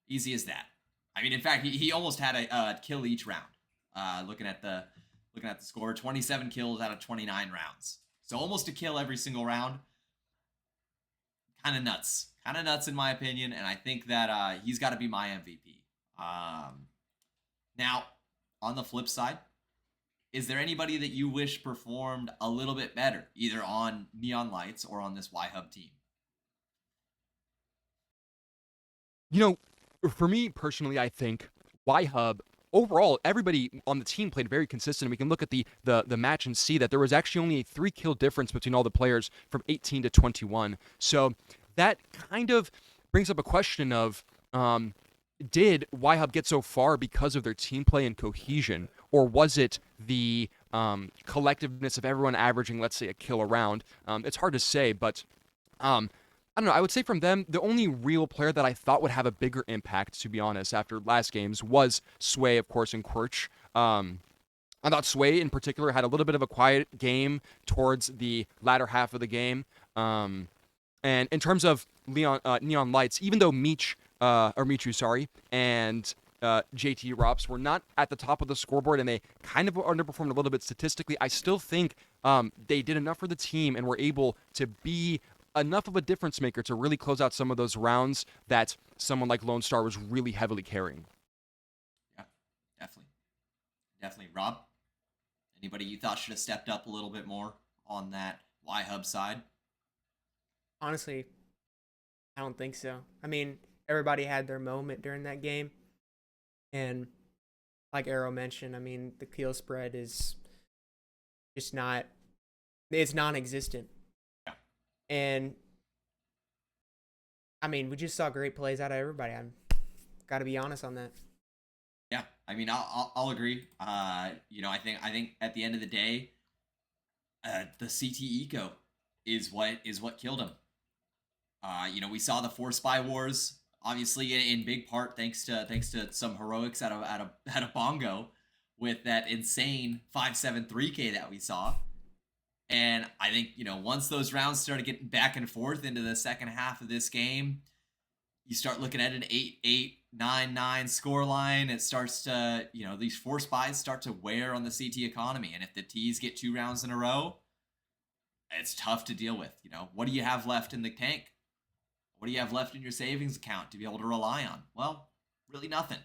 Easy as that. I mean, in fact, he almost had a kill each round. Looking at the score, 27 kills out of 29 rounds. So almost a kill every single round. Kind of nuts in my opinion, and I think that he's got to be my MVP. Now, on the flip side, is there anybody that you wish performed a little bit better, either on Neon Lights or on this Y-Hub team? You know, for me personally, I think Y-Hub, overall, everybody on the team played very consistent. We can look at the match and see that there was actually only a 3-kill difference between all the players from 18 to 21. So that kind of brings up a question of, did Y-Hub get so far because of their team play and cohesion, or was it the collectiveness of everyone averaging, let's say, a kill a round? It's hard to say, but I don't know. I would say from them, the only real player that I thought would have a bigger impact, to be honest, after last games was Sway, of course, and Quirch. I thought Sway, in particular, had a little bit of a quiet game towards the latter half of the game. And in terms of Neon Lights, even though Michu, and JT Rops were not at the top of the scoreboard and they kind of underperformed a little bit statistically, I still think they did enough for the team and were able to be enough of a difference maker to really close out some of those rounds that someone like Lone Star was really heavily carrying. Yeah, definitely. Definitely. Rob, anybody you thought should have stepped up a little bit more on that Y-Hub side? Honestly, I don't think so. I mean, everybody had their moment during that game. And like Arrow mentioned, I mean, the kill spread is just not, it's non-existent. Yeah. And I mean, we just saw great plays out of everybody. I'm got to be honest on that. Yeah, I mean, I'll agree. You know, I think at the end of the day, the CT eco is what killed him. You know, we saw the 4 spy wars, obviously in big part thanks to some heroics out of Bongo with that insane 5.73K that we saw. And I think, you know, once those rounds started getting back and forth into the second half of this game, you start looking at an 8-8, 9-9 scoreline. It starts to, you know, these 4 spies start to wear on the CT economy. And if the T's get 2 rounds in a row, it's tough to deal with. You know, what do you have left in the tank? What do you have left in your savings account to be able to rely on? Well, really nothing.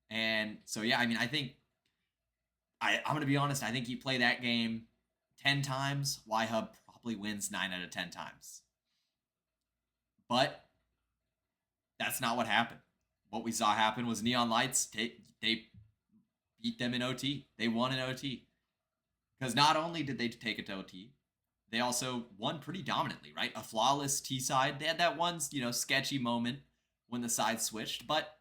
And so, yeah, I mean, I think I'm going to be honest. I think you play that game 10 times, Y-Hub probably wins 9 out of 10 times. But that's not what happened. What we saw happen was Neon Lights, they beat them in OT. They won in OT. Because not only did they take it to OT, they also won pretty dominantly, right? A flawless T side. They had that one, you know, sketchy moment when the sides switched, but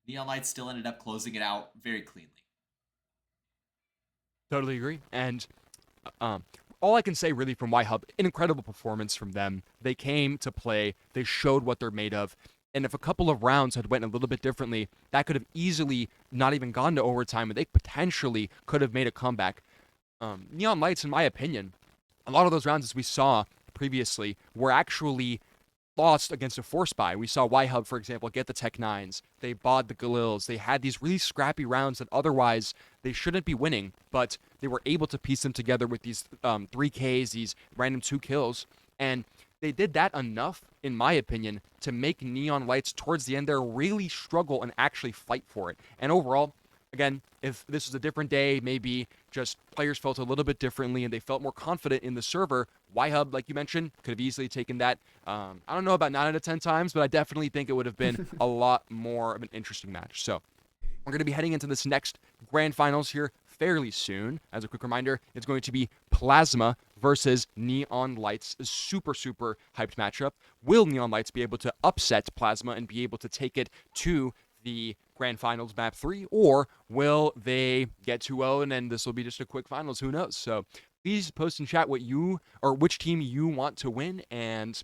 Neon Lights still ended up closing it out very cleanly. Totally agree. And all I can say really from Y-Hub, an incredible performance from them. They came to play. They showed what they're made of. And if a couple of rounds had went a little bit differently, that could have easily not even gone to overtime, and they potentially could have made a comeback. Neon Lights, in my opinion, a lot of those rounds, as we saw previously, were actually lost against a 4 spy. We saw Y-Hub, for example, get the Tech 9s. They bought the Galils. They had these really scrappy rounds that otherwise they shouldn't be winning, but they were able to piece them together with these 3Ks, these random 2 kills. And they did that enough, in my opinion, to make Neon Lights towards the end there really struggle and actually fight for it. And overall, again, if this was a different day, maybe just players felt a little bit differently and they felt more confident in the server, Y-Hub, like you mentioned, could have easily taken that. I don't know about 9 out of 10 times, but I definitely think it would have been a lot more of an interesting match. So we're going to be heading into this next grand finals here fairly soon. As a quick reminder, it's going to be Plasma versus Neon Lights. A super, super hyped matchup. Will Neon Lights be able to upset Plasma and be able to take it to the grand finals map 3, or will they get 2-0 and then this will be just a quick finals? Who knows? So please post in chat what you, or which team you want to win. And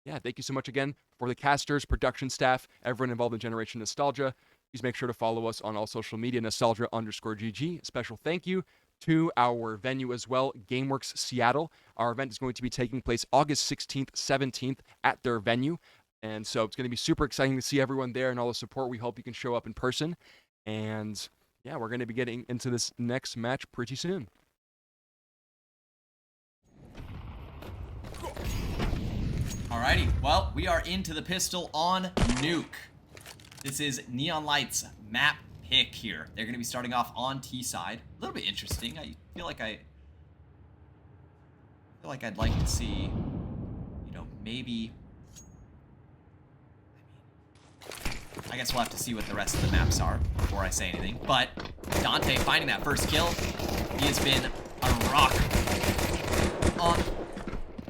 yeah, thank you so much again for the casters, production staff, everyone involved in Generation Nostalgia. Please make sure to follow us on all social media, nostalgia_GG. Special thank you to our venue as well, GameWorks Seattle. Our event is going to be taking place August 16th, 17th at their venue. And so it's going to be super exciting to see everyone there and all the support. We hope you can show up in person. And yeah, we're going to be getting into this next match pretty soon. Alrighty, well, we are into the pistol on Nuke. This is Neon Lights map pick here. They're going to be starting off on T side. A little bit interesting. I feel like I'd like to see, you know, maybe. I guess we'll have to see what the rest of the maps are before I say anything. But Dante finding that first kill. He has been a rock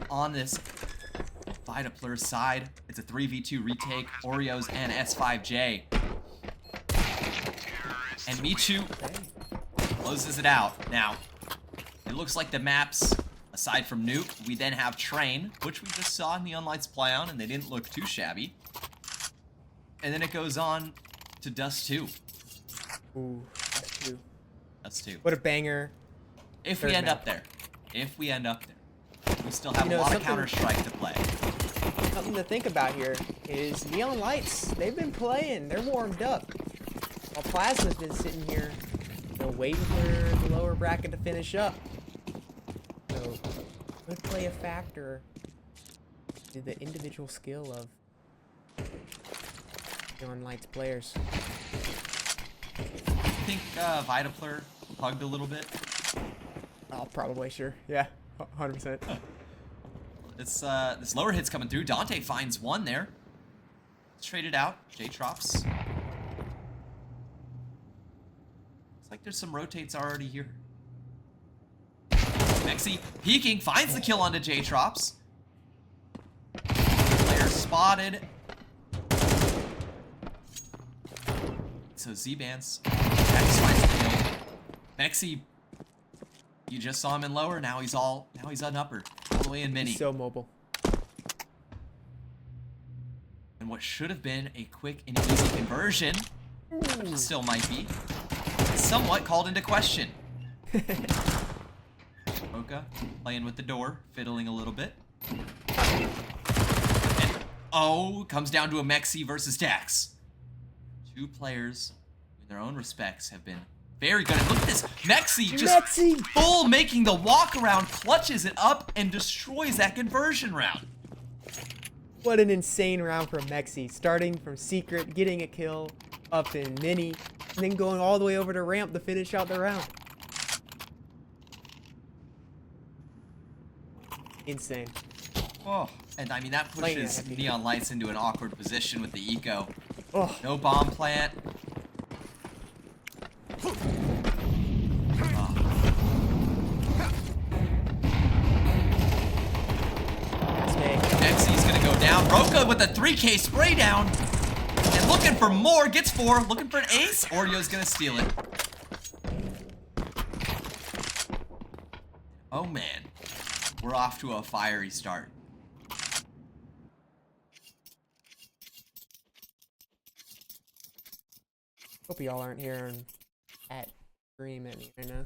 on this Vitaplur's side. It's a 3v2 retake. Oreos and S5J. And Michu closes it out. Now, it looks like the maps, aside from Nuke, we then have Train, which we just saw Neon Lights play on, and they didn't look too shabby. And then it goes on to Dust 2. Ooh, Dust 2. Dust 2. What a banger. If we end up there. If we end up there. We still have a lot of Counter-Strike to play. Something to think about here is Neon Lights. They've been playing. They're warmed up. While Plasma's been sitting here, you know, waiting for the lower bracket to finish up. So, could play a factor to the individual skill of Neon Lights players. I think Vitapler hugged a little bit. Oh, probably, sure. Yeah, 100%. This lower hit's coming through. Dante finds one there. Let's trade it out. J-Trops. Looks like there's some rotates already here. Mexi peeking, finds the kill onto J-Trops. Player spotted. So Z-Bands. Max finds the kill. Mexi, you just saw him in lower, now he's on upper. All the way in mini. He's so mobile. And what should have been a quick and easy conversion, which still might be, is somewhat called into question. Roka playing with the door, fiddling a little bit. And, oh, comes down to a Mexi versus Dax. Two players, in their own respects, have been very good. And look at this, Mexi just full making the walk around, clutches it up, and destroys that conversion round. What an insane round from Mexi. Starting from secret, getting a kill, up in mini, and then going all the way over to ramp to finish out the round. Insane. Oh, and I mean, that pushes Neon Lights into an awkward position with the eco. Oh. No bomb plant. Oh. Mexi's gonna go down. Roka with a 3K spray down. And looking for more. Gets 4. Looking for an ace. Oreo's gonna steal it. Oh man. We're off to a fiery start. Hope y'all aren't here and at scream at me right now.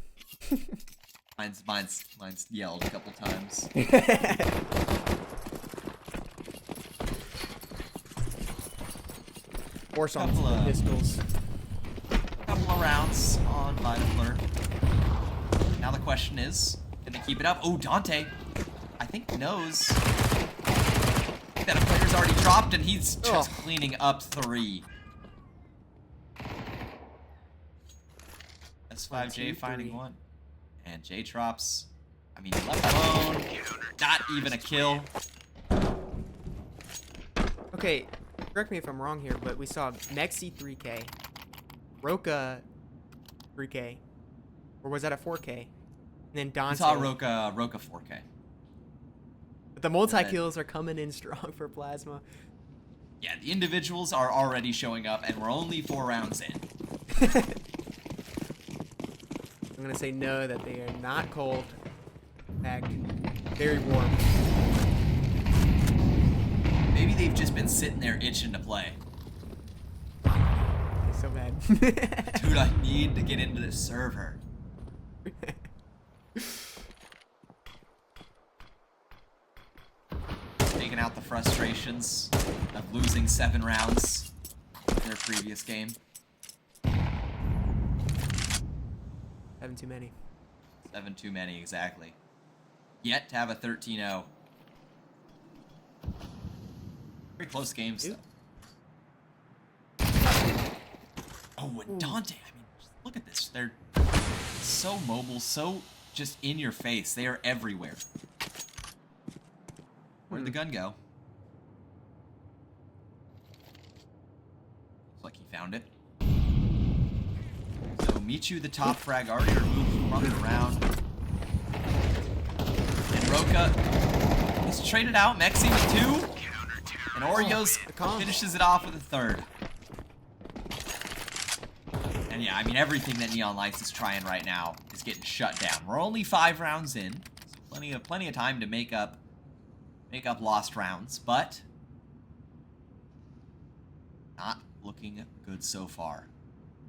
Mine's yelled a couple times. Force on the pistols. Couple of rounds on Vitapler. Now the question is, can they keep it up? Oh, Dante, I think knows that a player's already dropped and he's just cleaning up 3. S5J finding 1. And J-Trops, I mean, left alone. Not even a kill. Okay, correct me if I'm wrong here, but we saw Mexi 3K, Roka 3K, or was that a 4K? And then Dante. We saw Roka 4K. But the multi-kills are coming in strong for Plasma. Yeah, the individuals are already showing up, and we're only 4 rounds in. I'm gonna say no, that they are not cold. In fact, very warm. Maybe they've just been sitting there itching to play. So bad. Dude, I need to get into this server. Taking out the frustrations of losing 7 rounds in their previous game. 7 too many. 7 too many, exactly. Yet to have a 13-0. Very close games, though. Oh, and Dante, I mean, just look at this. They're so mobile, so just in your face. They are everywhere. Where'd the gun go? Looks like he found it. So Michu, the top frag, already removed from the round. And Roka is traded out. Mexi with 2. And Oreos finishes it off with a 3rd. And yeah, I mean, everything that Neon Lights is trying right now is getting shut down. We're only 5 rounds in, so plenty of time to make up lost rounds, but not looking good so far.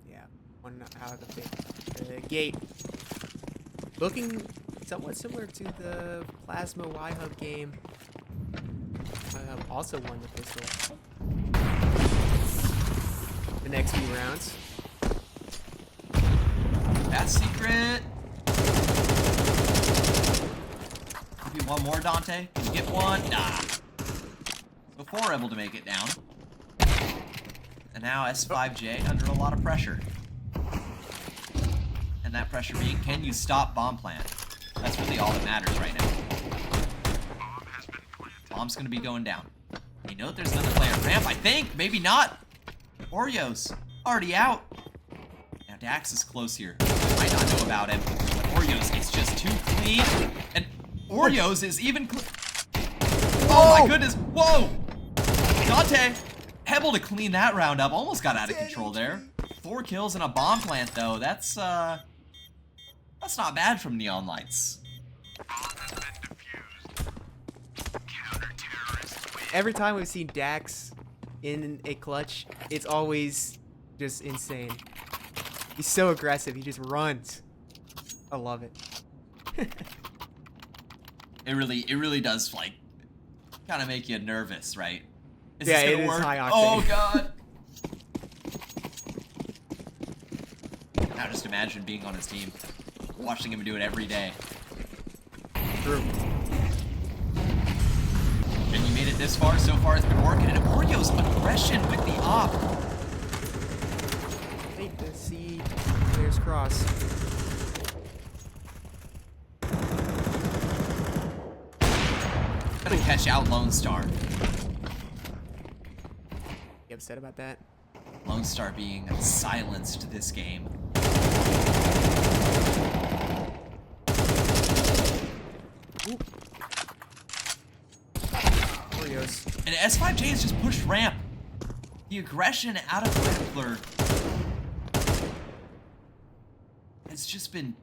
Yeah, 1 out of the gate. Looking somewhat similar to the Plasma Y-Hub game. Also won the pistol. The next few rounds. That's secret. Maybe one more, Dante. Can you get one? Nah. So 4 able to make it down. And now S5J under a lot of pressure. And that pressure being, can you stop bomb plant? That's really all that matters right now. Bomb's gonna be going down. You know that there's another player at ramp, I think. Maybe not. Oreos already out. Now Dax is close here. Might not know about him. But Oreos is just too clean. And Oreos is even oh my goodness. Whoa! Dante able to clean that round up. Almost got out of control there. 4 kills and a bomb plant though. That's not bad from Neon Lights. Every time we've seen Dax in a clutch, it's always just insane. He's so aggressive. He just runs. I love it. It really does, like, kind of make you nervous, right? Is Yeah, this it gonna is work? high octane. Oh god. Now just imagine being on his team, watching him do it every day. True. And you made it this far. So far, it's been working. And Oreo's aggression with the op. Hate to see players cross. Gonna catch out Lone Star. You upset about that? Lone Star being silenced this game. Ooh. Oreos. And S5J has just pushed ramp. The aggression out of Rippler has just been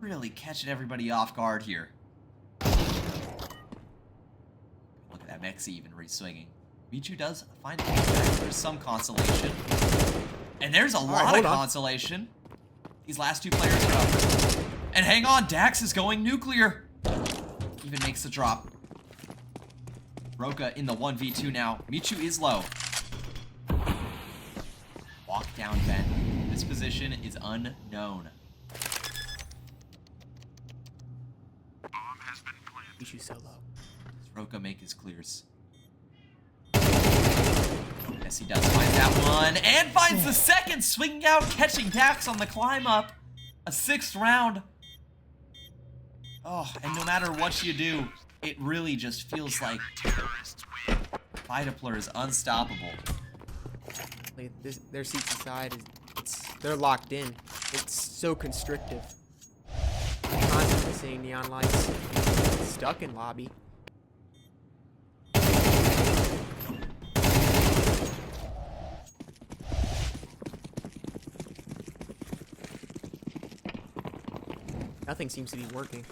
really catching everybody off guard here. Look at that Mexi even re-swinging. Michu does find the back. There's some consolation. And there's a lot of consolation. These last 2 players are up. And hang on, Dax is going nuclear. Even makes the drop. Roka in the 1v2 now. Michu is low. Walk down vent. This position is unknown. Michu so low. Does Roka make his clears? Yes, he does. Finds that one. And finds the second. Swinging out, catching Dax on the climb up. A 6th round. Oh, and no matter what you do, it really just feels like Vitapler is unstoppable. Like their seats aside they're locked in. It's so constrictive. Constantly seeing neon lights. Stuck in lobby. Nothing seems to be working.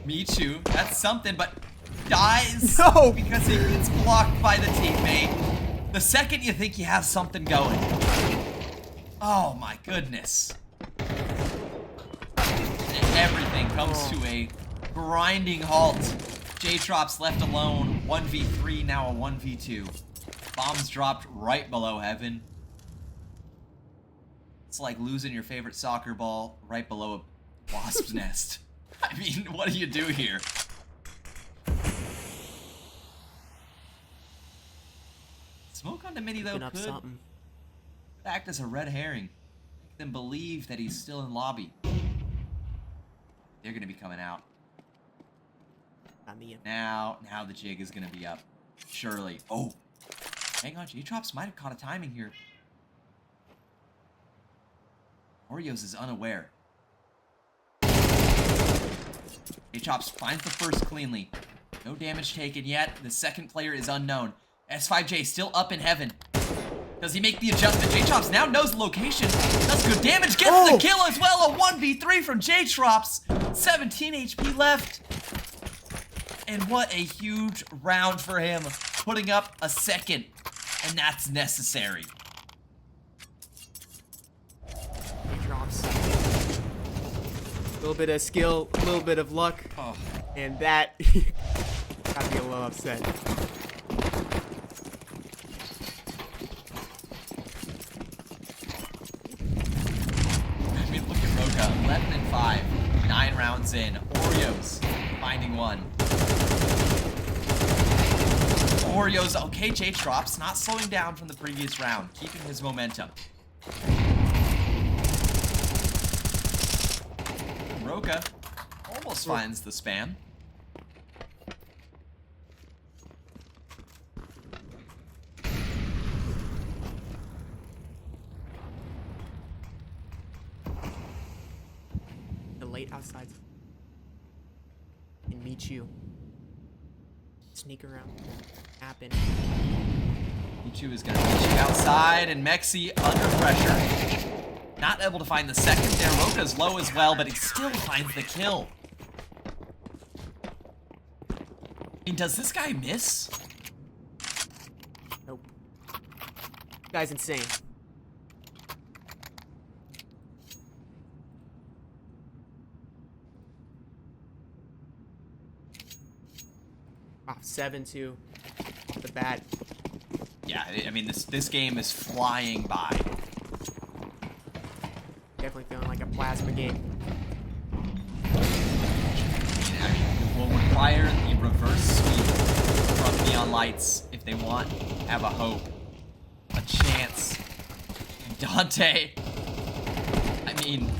Michu, that's something, but dies No! because he gets blocked by the teammate. The second you think you have something going. Oh my goodness. And everything comes to a grinding halt. J-Trop's left alone. 1v3, now a 1v2. Bombs dropped right below heaven. It's like losing your favorite soccer ball right below a wasp's nest. I mean, what do you do here? Smoke on the mini, though, Up could something. act as a red herring. Make them believe that he's still in lobby. They're going to be coming out. Not me. Now the jig is going to be up. Surely. Oh. Hang on, J-Trops might have caught a timing here. Oreos is unaware. J-Chops finds the first cleanly. No damage taken yet. The second player is unknown. S5J still up in heaven. Does he make the adjustment? J-Chops now knows the location. Does good damage. Gets the kill as well. A 1v3 from J-Trops. 17 HP left. And what a huge round for him. Putting up a second. And that's necessary. Drops. A little bit of skill, a little bit of luck, Oh. and that got me a little upset. I mean, look at Roka. 11 and 5. 9 rounds in. Oreos finding finding one. Oreos, okay, J drops, not slowing down from the previous round, keeping his momentum. Roka almost finds the spam. The late outside and meet you. Sneak around. Happen. Michu is going to reach outside, and Mexi under pressure. Not able to find the second there. Roka's low as well, but he still finds the kill. I mean, does this guy miss? Nope. Guy's insane. Wow, 7-2 off the bat. Yeah, I mean, this game is flying by. Definitely feeling like a plasma game. I mean, it will require the reverse sweep from Neon Lights if they want to have a hope, a chance. Dante, I mean,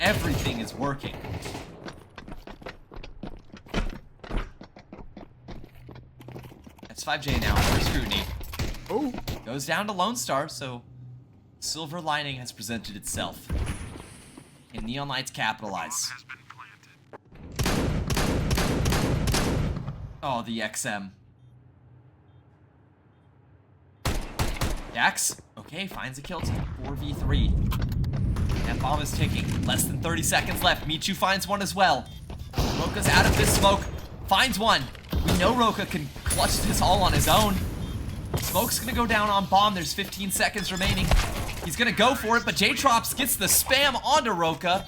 everything is working. That's 5J now under scrutiny. Oh, Goes down to Lone Star, so silver lining has presented itself. Can Neon Lights capitalize? Has been planted. Oh, the XM. Dax, okay, finds a kill to 4v3. That bomb is ticking. Less than 30 seconds left. Michu finds one as well. Roka's out of this smoke. Finds one. We know Roka can clutch this all on his own. Smoke's gonna go down on bomb. There's 15 seconds remaining. He's gonna go for it, but J-Trops gets the spam onto Roka.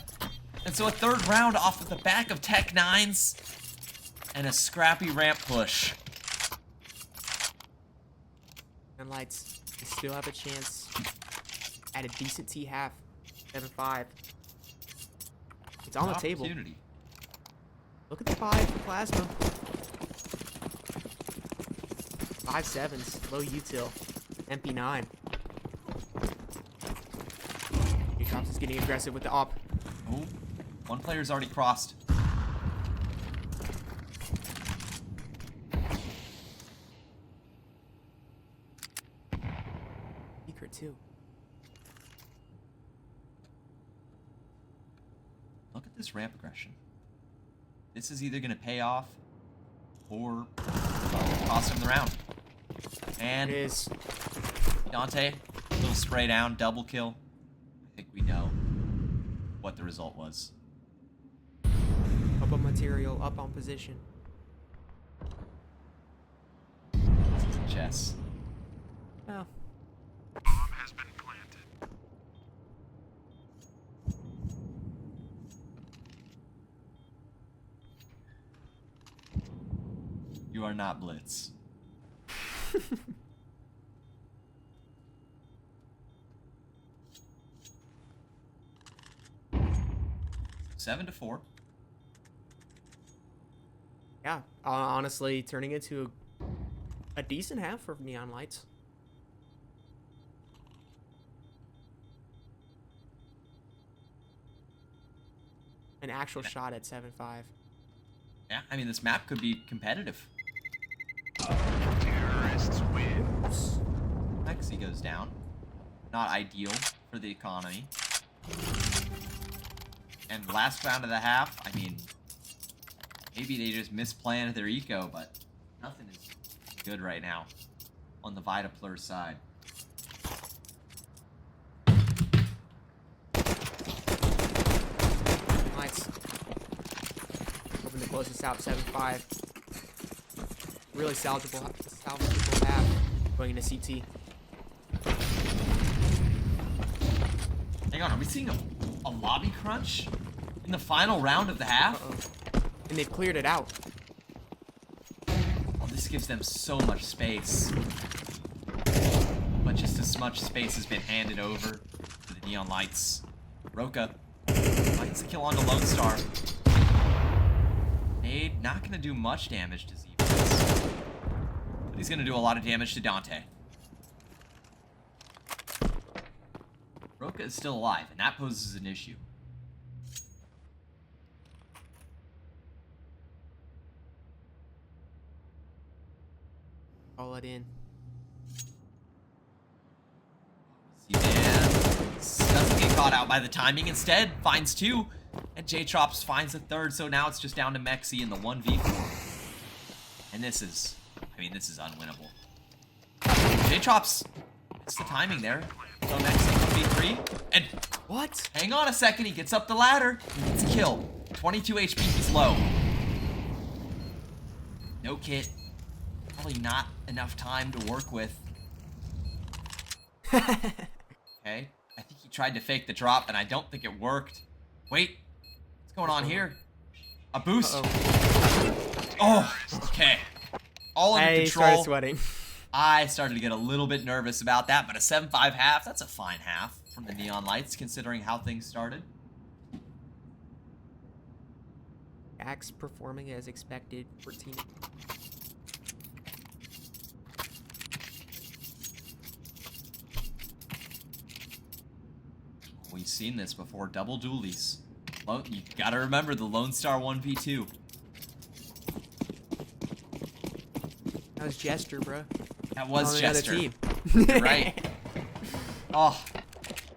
And so a third round off of the back of Tech 9's and a scrappy ramp push. and Lights, you still have a chance at a decent T half. 7-5. It's on the table. Opportunity. Look at the 5 for Plasma. 5-7s, low util. MP9. J-Trops is getting aggressive with the op. Oh, one player's already crossed. Secret too. Look at this ramp aggression. This is either going to pay off or cost him the round. And It is. Dante, little spray down, double kill. I think we know what the result was. Up on material, up on position. This is chess. Oh. Bomb has been planted. You are not Blitz. 7-4. Yeah, honestly, turning into a decent half for Neon Lights. An actual shot at 7-5. Yeah, I mean, this map could be competitive. Terrorists win. Mexi goes down. Not ideal for the economy. And last round of the half, I mean, maybe they just misplanned their eco, but nothing is good right now on the Vitapler side. Lights. Hoping to close this out 7-5. Really salvageable half going into CT. Hang on, are we seeing a lobby crunch in the final round of the half? Uh-oh. And they've cleared it out. Oh, this gives them so much space. But just as much space has been handed over to the Neon Lights. Roka finds the kill onto Lone Star. Nade not going to do much damage to Zebras. But he's going to do a lot of damage to Dante. Roka is still alive, and that poses an issue. Call it in. Zidane doesn't get caught out by the timing. Instead, finds 2. And J-Trops finds a 3rd, so now it's just down to Mexi in the 1v4. And this is unwinnable. J-Trops, it's the timing there. So Mexi 1v3. And what? Hang on a second, he gets up the ladder. He gets a kill. 22 HP, he's low. No kit. Probably not enough time to work with. Okay. I think he tried to fake the drop, and I don't think it worked. Wait. What's going on here? A boost? Oh, okay. All under control. I started sweating. I started to get a little bit nervous about that, but a 7-5 half, that's a fine half from the Neon Lights, considering how things started. Axe performing as expected. 14. We've seen this before, double dualies. You gotta remember the Lone Star 1v2. That was Jester, bro. That was On the other Jester. team. You're right. Oh.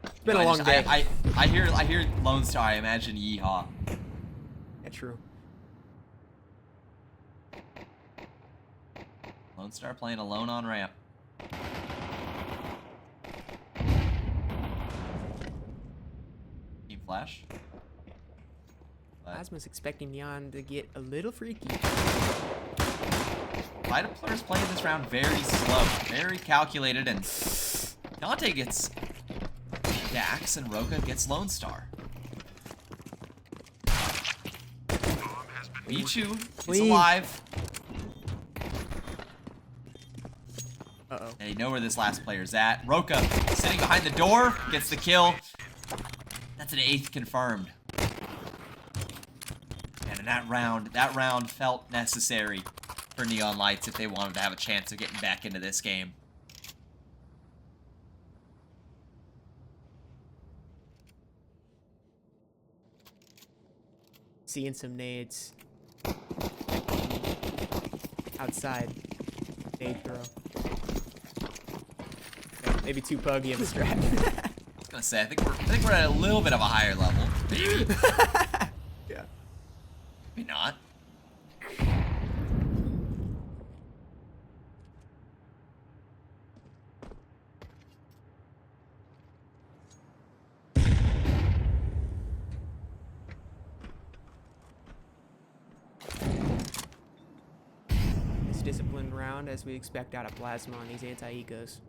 It's been a long day. I hear Lone Star, I imagine Yeehaw. Yeah, true. Lone Star playing alone on ramp. Team Flash. But Plasma's expecting Neon to get a little freaky. Vitapler's playing this round very slow, very calculated, and Dante gets Dax and Roka gets Lone Star. Michu is alive. Uh-oh. They know where this last player's at. Roka sitting behind the door, gets the kill. That's an 8th confirmed. And in that round felt necessary for Neon Lights if they wanted to have a chance of getting back into this game. Seeing some nades. Outside. Nade throw. Yeah, maybe too puggy of a strat. I was gonna say, I think we're at a little bit of a higher level. Maybe. Yeah. Maybe not. Disciplined round as we expect out of Plasma on these anti-egos.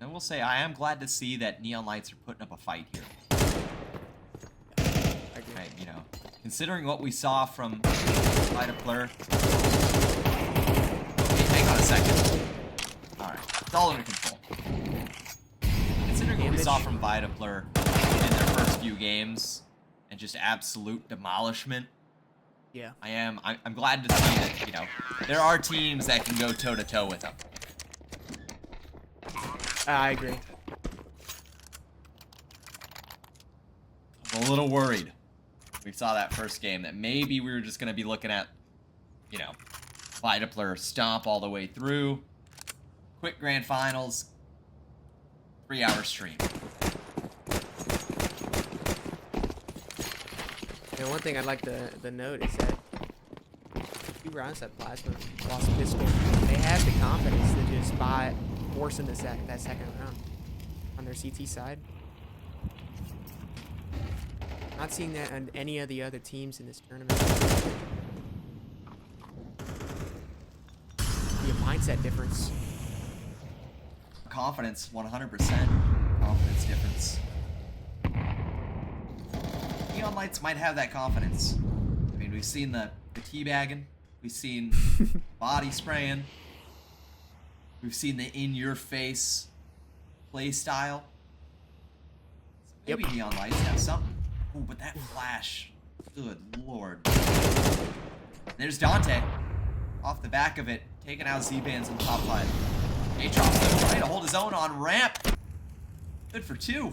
I will say, I am glad to see that Neon Lights are putting up a fight here. Right, you know, considering what we saw from Vitapler. Hey, hang on a second. Alright, it's all under control. Considering what we saw from Vitapler in their first few games, and just absolute demolishment, Yeah. I'm glad to see that, you know, there are teams that can go toe-to-toe with them. I agree. I'm a little worried. We saw that first game that maybe we were just going to be looking at, you know, Vitapler stomp all the way through. Quick grand finals. 3-hour stream. And one thing I'd like to note is that a few rounds that Plasma lost pistol, they have the confidence to just force into that second round on their CT side. Not seeing that on any of the other teams in this tournament. Be a mindset difference. Confidence, 100% confidence difference. Neon Lights might have that confidence. I mean, we've seen the teabagging. We've seen body spraying. We've seen the in-your-face play style. So maybe Yep. Neon Lights have something. Ooh, but that flash. Good lord. There's Dante. Off the back of it, taking out Z-Bands in the top 5. Aatrox though trying to hold his own on ramp. Good for 2.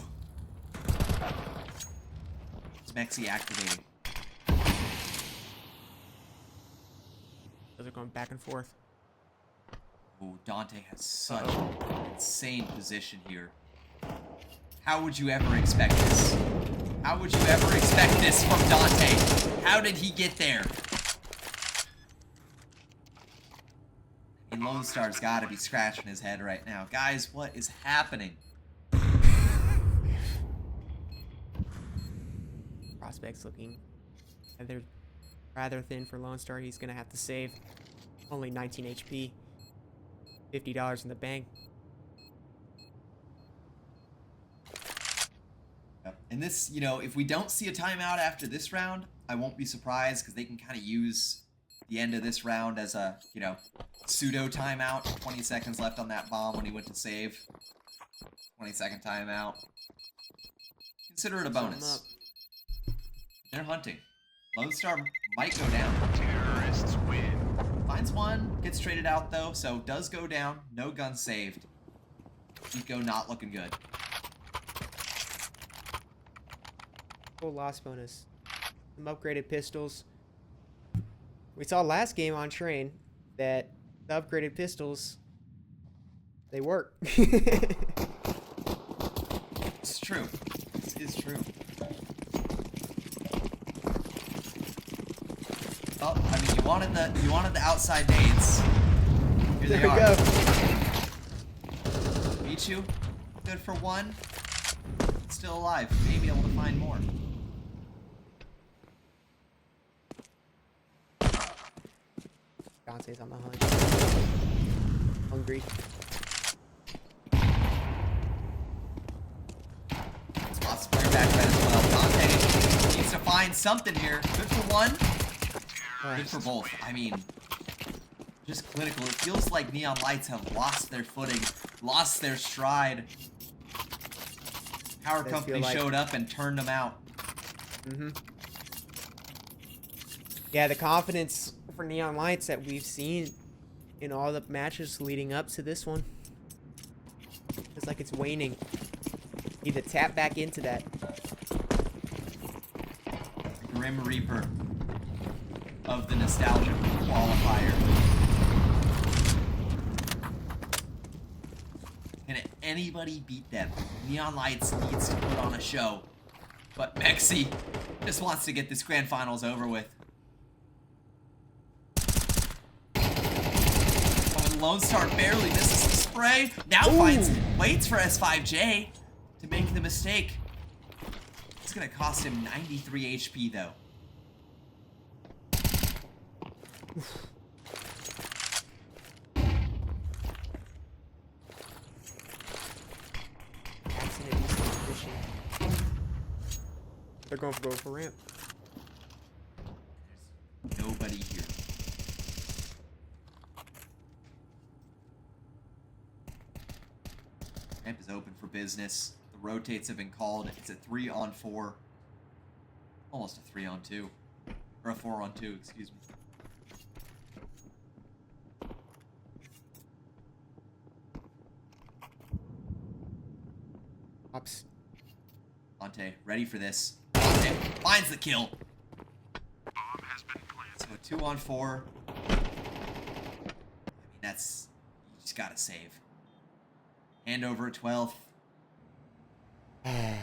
Mexi activating. Those are going back and forth. Ooh, Dante has such an insane position here. How would you ever expect this? How would you ever expect this from Dante? How did he get there? And Lone Star's gotta be scratching his head right now. Guys, what is happening? Prospects looking rather thin for Lone Star. He's gonna have to save only 19 HP, $50 in the bank. Yep. And this, you know, if we don't see a timeout after this round, I won't be surprised because they can kind of use the end of this round as a, you know, pseudo timeout. 20 seconds left on that bomb when he went to save. 20-second timeout. Consider it a bonus. They're hunting. Lone Star might go down. Terrorists win. Finds one, gets traded out though, so does go down. No gun saved. Eco not looking good. Full loss bonus. Some upgraded pistols. We saw last game on Train that the upgraded pistols, they work. It's true. This is true. Oh, I mean, you wanted the outside nades. Here There they we are. go. Michu, good for 1. Still alive. Maybe able to find more. Dante's on the hunt. Hungry. Spots player back then as well. Dante needs to find something here. Good for 1. Good for both. I mean, just clinical. It feels like Neon Lights have lost their footing, lost their stride. Power Does Company feel like- showed up and turned them out. Yeah, the confidence for Neon Lights that we've seen in all the matches leading up to this one. It's like it's waning. Need to tap back into that. Grim Reaper of the nostalgia qualifier. Can anybody beat them? Neon Lights needs to put on a show, but Mexi just wants to get this grand finals over with. Oh, and Lone Star barely misses the spray. Now waits for S5J to make the mistake. It's gonna cost him 93 HP though. Accident fishing. They're going for ramp. Nobody here. Ramp is open for business. The rotates have been called. It's a 3-on-4. Almost a 3-on-2. Or a 4-on-2, excuse me. Ops. Dante, ready for this. Dante finds the kill. Bomb has been planted. So a 2-on-4. I mean, that's... You just gotta save. Hand over at 12th. And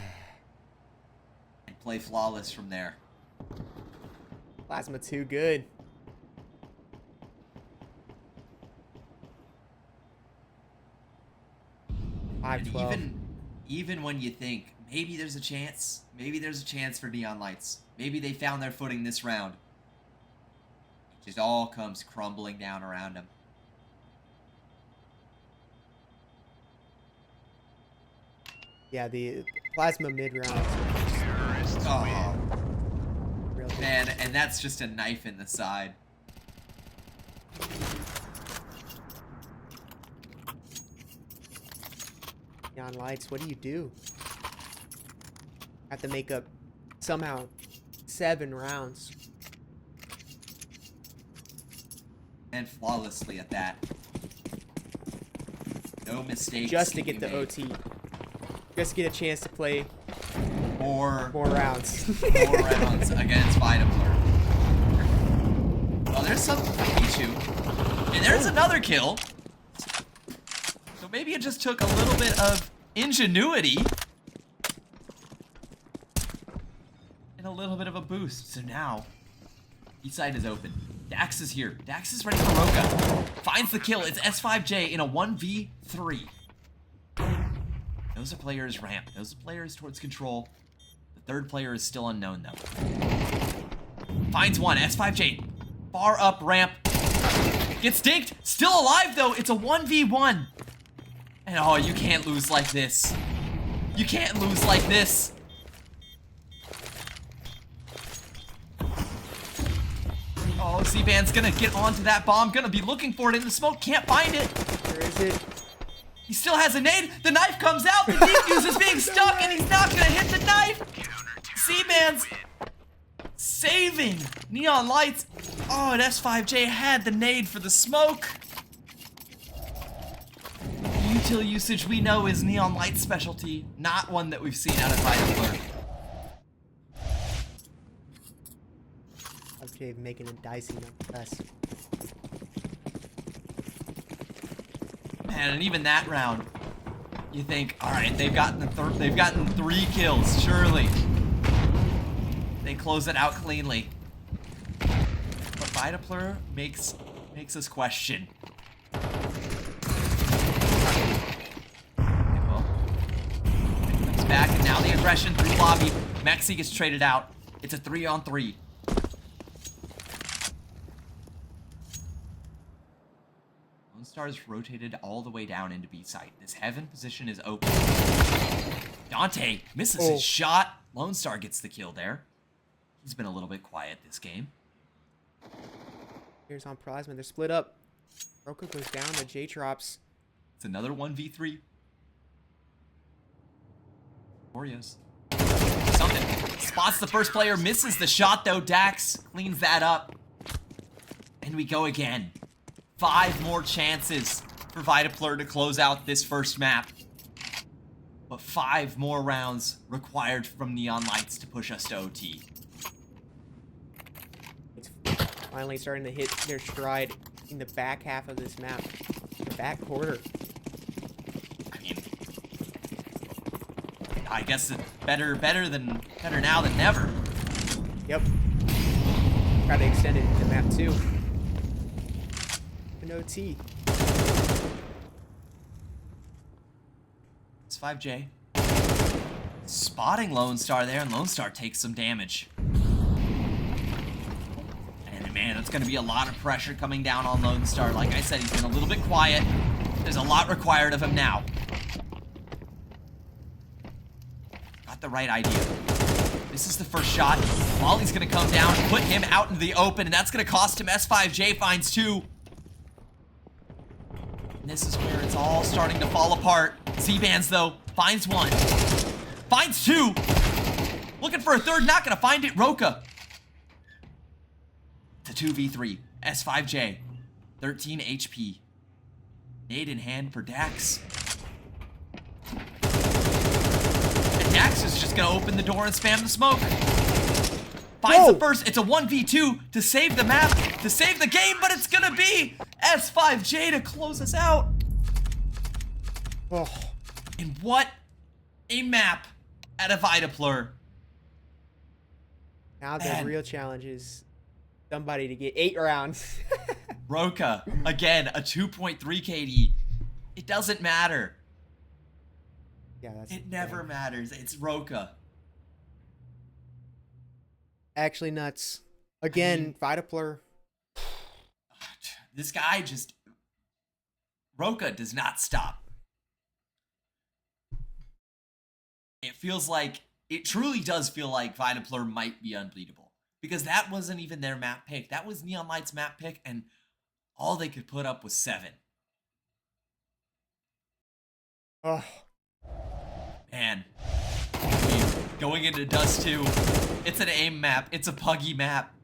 play flawless from there. Plasma too good. And 5-12. even when you think maybe there's a chance for Neon Lights, maybe they found their footing this round, it just all comes crumbling down around them. Yeah, the plasma mid round. Terrorists Oh win. Real good. man, and that's just a knife in the side. Neon Lights, what do you do? Have to make up somehow 7 rounds. And flawlessly at that. No mistakes. Just to can get be the made. OT. Just get a chance to play More more rounds. more rounds against Vitapler. Oh, there's some Pikachu. And there's another kill. So maybe it just took a little bit of ingenuity. And a little bit of a boost. So now, east side is open. Dax is here. Dax is ready for Roka. Finds the kill. It's S5J in a 1v3. Those are players ramp. Those are players towards control. The third player is still unknown though. Finds one. S5J. Far up ramp. Gets dinked. Still alive though. It's a 1v1. And oh, you can't lose like this. You can't lose like this. Oh, Z-Band's gonna get onto that bomb. Gonna be looking for it in the smoke. Can't find it. Where is it? He still has a nade. The knife comes out. The defuse is being stuck, and he's not gonna hit the knife. Z-Man's saving Neon Lights. Oh, and S5J had the nade for the smoke. Util usage we know is Neon Lights' specialty, not one that we've seen out of Vitapler. Okay, making it dicey nonetheless. Man, and even that round, you think, all right, they've gotten 3 kills, surely. They close it out cleanly. But Vitapler makes us question. Okay, well, comes back, and now the aggression through lobby. Maxi gets traded out. It's a 3-on-3. Lone Star's rotated all the way down into B site. This heaven position is open. Dante misses his shot. Lone Star gets the kill there. He's been a little bit quiet this game. Here's on Plasma. They're split up. Roka goes down. The J drops. It's another 1v3. Oreos. Something. Spots the first player, misses the shot though. Dax cleans that up. And we go again. 5 more chances for Vitapler to close out this first map. But 5 more rounds required from Neon Lights to push us to OT. It's finally starting to hit their stride in the back half of this map. The back quarter. I mean, I guess it's better now than never. Yep. Try to extend it into map 2. An OT. It's 5J. Spotting Lone Star there, and Lone Star takes some damage. And man, it's going to be a lot of pressure coming down on Lone Star. Like I said, he's been a little bit quiet. There's a lot required of him now. Got the right idea. This is the first shot. Molly's going to come down, put him out into the open, and that's going to cost him. S5J finds 2. And this is where it's all starting to fall apart. Z-Bands, though, finds 1. Finds 2. Looking for a third, not gonna find it. Roka. It's a 2v3. S5J. 13 HP. Nade in hand for Dax. And Dax is just gonna open the door and spam the smoke. Finds the first. It's a 1v2 to save the map, to save the game, but it's gonna be S5J to close us out. Oh. And what a map at a Vitapler. Now the Man. real challenge is somebody to get 8 rounds. Roka, again, a 2.3 KD. It doesn't matter. Yeah, that's It never matters. It's Roka. actually nuts. Again, Vitapler. This guy just... Roka does not stop. It feels like... It truly does feel like Vitapler might be unbeatable. Because that wasn't even their map pick. That was Neon Light's map pick, and all they could put up was 7. Oh, Man, I mean, going into Dust 2, it's an aim map. It's a puggy map,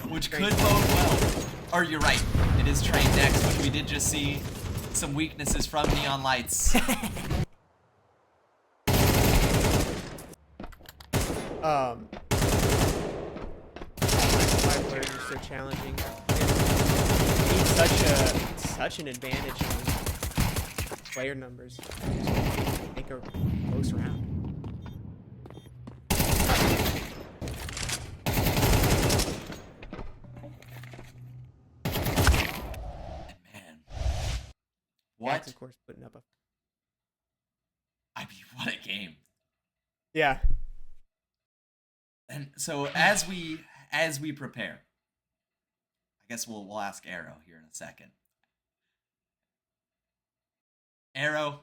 which could bode well. Or you're right, it is Train next, which we did just see some weaknesses from Neon Lights. Five players are so challenging. You need such an advantage on player numbers. Make a close round. Man, what? Dax, of course, putting up a. I mean, what a game. Yeah. And so as we prepare, I guess we'll ask Arrow here in a second. Arrow,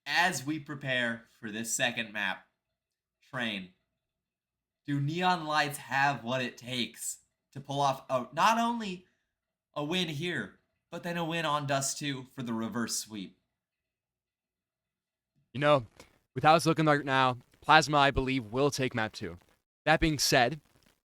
as we prepare for this second map, Train, do Neon Lights have what it takes to pull off not only a win here, but then a win on Dust 2 for the reverse sweep? You know, with how it's looking right now, Plasma, I believe, will take map 2. That being said,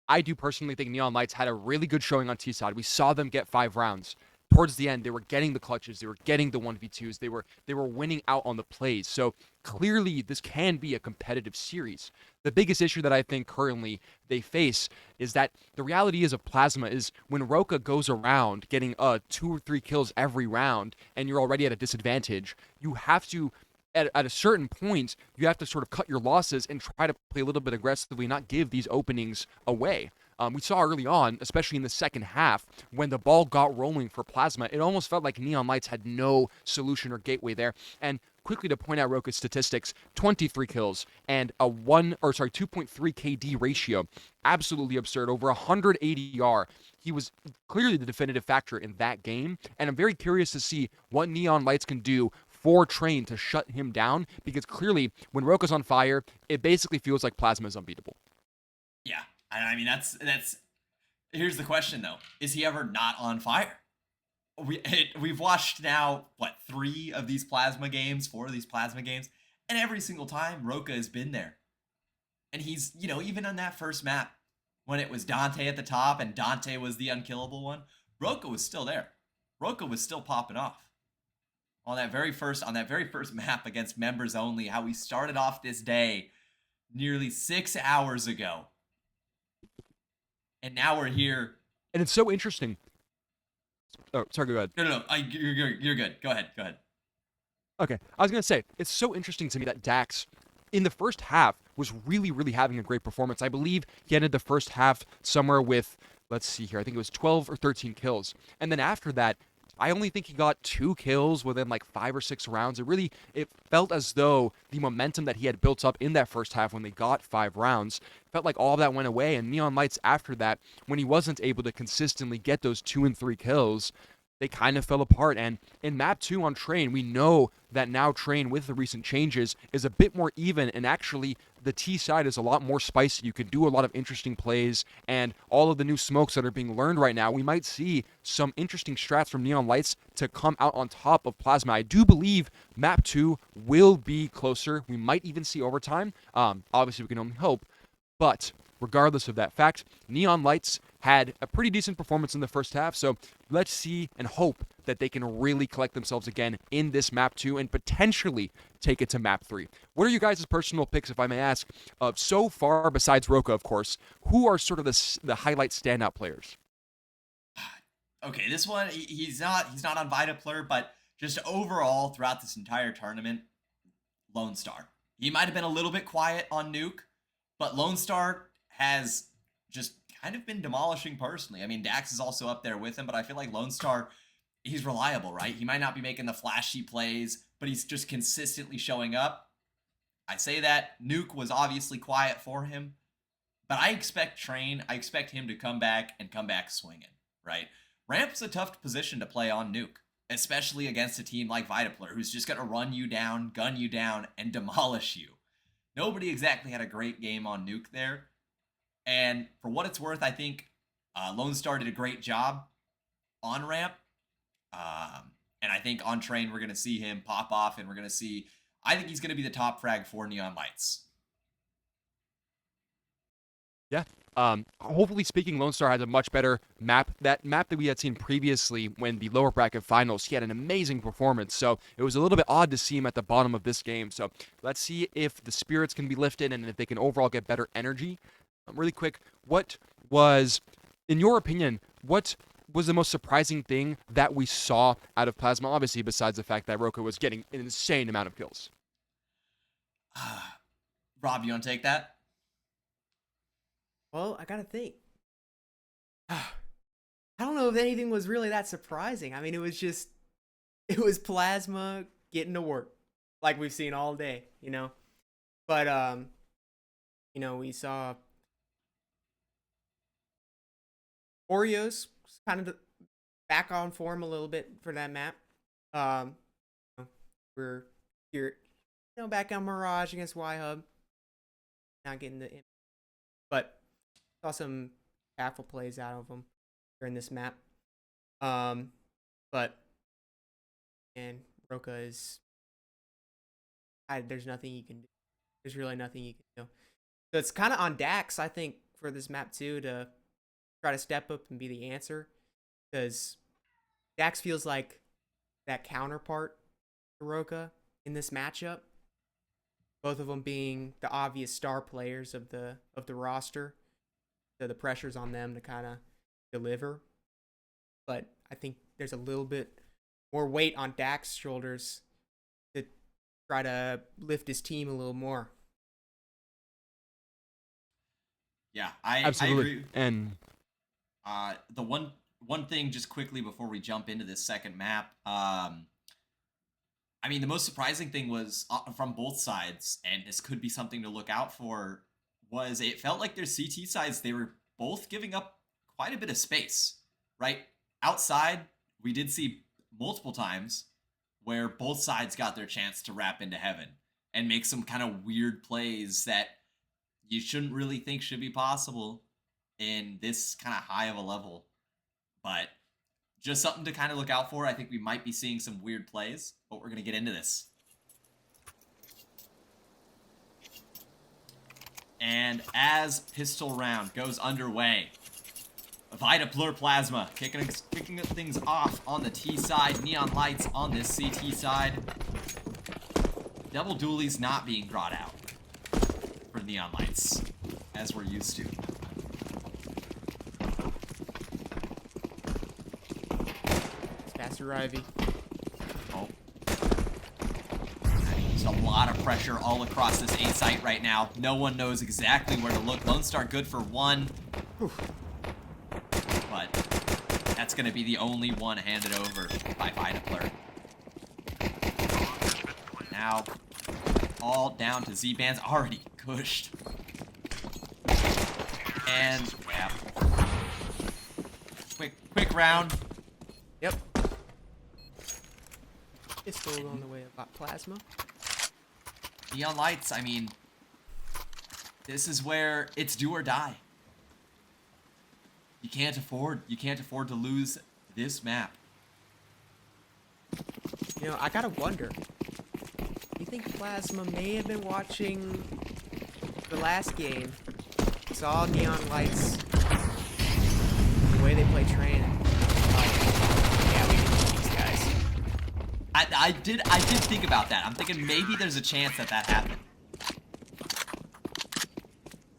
I do personally think Neon Lights had a really good showing on T side. We saw them get 5 rounds. Towards the end, they were getting the clutches, they were getting the 1v2s, they were winning out on the plays. So clearly, this can be a competitive series. The biggest issue that I think currently they face is that the reality is of Plasma is when Roka goes around getting 2 or 3 kills every round, and you're already at a disadvantage, you have to. At a certain point, you have to sort of cut your losses and try to play a little bit aggressively, not give these openings away. We saw early on, especially in the second half, when the ball got rolling for Plasma, it almost felt like Neon Lights had no solution or gateway there. And quickly to point out Roka's statistics, 23 kills and a 2.3 KD ratio. Absolutely absurd. Over 100 ADR. He was clearly the definitive factor in that game. And I'm very curious to see what Neon Lights can do for Train to shut him down, because clearly when Roka's on fire, it basically feels like Plasma is unbeatable. Yeah, I mean that's. Here's the question though: is he ever not on fire? We've watched now what 3 of these Plasma games, 4 of these Plasma games, and every single time Roka has been there, and he's even on that first map when it was Dante at the top and Dante was the unkillable one, Roka was still there. Roka was still popping off. On that very first map against members only, how we started off this day nearly 6 hours ago. And now we're here. And it's so interesting. Oh, sorry, go ahead. No. You're good. Go ahead. Okay, I was going to say, it's so interesting to me that Dax, in the first half, was really, really having a great performance. I believe he ended the first half somewhere with, let's see here, I think it was 12 or 13 kills. And then after that, I only think he got 2 kills within like 5 or 6 rounds. It felt as though the momentum that he had built up in that first half when they got 5 rounds, felt like all of that went away. And Neon Lights after that, when he wasn't able to consistently get those 2 and 3 kills, they kind of fell apart. And in map 2 on Train, we know that now Train, with the recent changes, is a bit more even, and actually the T side is a lot more spicy. You can do a lot of interesting plays, and all of the new smokes that are being learned right now, we might see some interesting strats from Neon Lights to come out on top of Plasma. I do believe map 2 will be closer. We might even see overtime. Obviously, we can only hope, but regardless of that fact, Neon Lights had a pretty decent performance in the first half, so let's see and hope that they can really collect themselves again in this map 2 and potentially take it to map 3. What are you guys' personal picks, if I may ask, so far, besides Roka, of course, who are sort of the highlight standout players? Okay, this one, he's not on Vitapler, but just overall throughout this entire tournament, Lone Star. He might have been a little bit quiet on Nuke, but Lone Star has just kind of been demolishing personally. I mean, Dax is also up there with him, but I feel like Lone Star, he's reliable, right? He might not be making the flashy plays, but he's just consistently showing up. I say that. Nuke was obviously quiet for him, but I expect him to come back and come back swinging, right? Ramp's a tough position to play on Nuke, especially against a team like Vitapler, who's just going to run you down, gun you down, and demolish you. Nobody exactly had a great game on Nuke there. And for what it's worth, I think Lone Star did a great job on Ramp. And I think on train, we're going to see him pop off, and we're going to see, I think he's going to be the top frag for Neon Lights. Yeah. Hopefully speaking, Lone Star has a much better map. That map that we had seen previously when the lower bracket finals, he had an amazing performance. So it was a little bit odd to see him at the bottom of this game. So let's see if the spirits can be lifted and if they can overall get better energy. Really quick, what was, in your opinion, what was the most surprising thing that we saw out of Plasma? Obviously, besides the fact that Roka was getting an insane amount of kills. Rob, you want to take that? Well, I gotta think. I don't know if anything was really that surprising. I mean, it was Plasma getting to work, like we've seen all day, you know. But we saw Oreos kind of back on form a little bit for that map. We're here, back on Mirage against Y-Hub, not getting the, but saw some baffle plays out of them during this map. But and Roka is, there's nothing you can do. There's really nothing you can do. So it's kind of on Dax, I think, for this map too, to try to step up and be the answer, because Dax feels like that counterpart to Roka in this matchup. Both of them being the obvious star players of the roster. So the pressure's on them to kind of deliver. But I think there's a little bit more weight on Dak's shoulders to try to lift his team a little more. Yeah, Absolutely. I agree. And the one thing just quickly before we jump into this second map, I mean, the most surprising thing was from both sides, and this could be something to look out for, was it felt like their CT sides, they were both giving up quite a bit of space, right? Outside, we did see multiple times where both sides got their chance to wrap into heaven and make some kind of weird plays that you shouldn't really think should be possible in this kind of high of a level. But just something to kind of look out for. I think we might be seeing some weird plays, but we're going to get into this. And as pistol round goes underway, Vita Blur Plasma kicking things off on the T side. Neon Lights on this CT side. Double dualies not being brought out for Neon Lights, as we're used to. Faster Ivy. Oh. There's a lot of pressure all across this A site right now. No one knows exactly where to look. Lone Star good for one. Whew. But that's going to be the only one handed over by Vita Blur. Now, all down to Z-Bands. Already cushed. And, yeah. Quick round. Yep. It's still on the way about Plasma. Neon Lights, I mean, this is where it's do or die. You can't afford to lose this map. I gotta wonder. You think Plasma may have been watching the last game, saw Neon Lights, the way they play train, and yeah, we can beat these guys. I did think about that. I'm thinking maybe there's a chance that happened.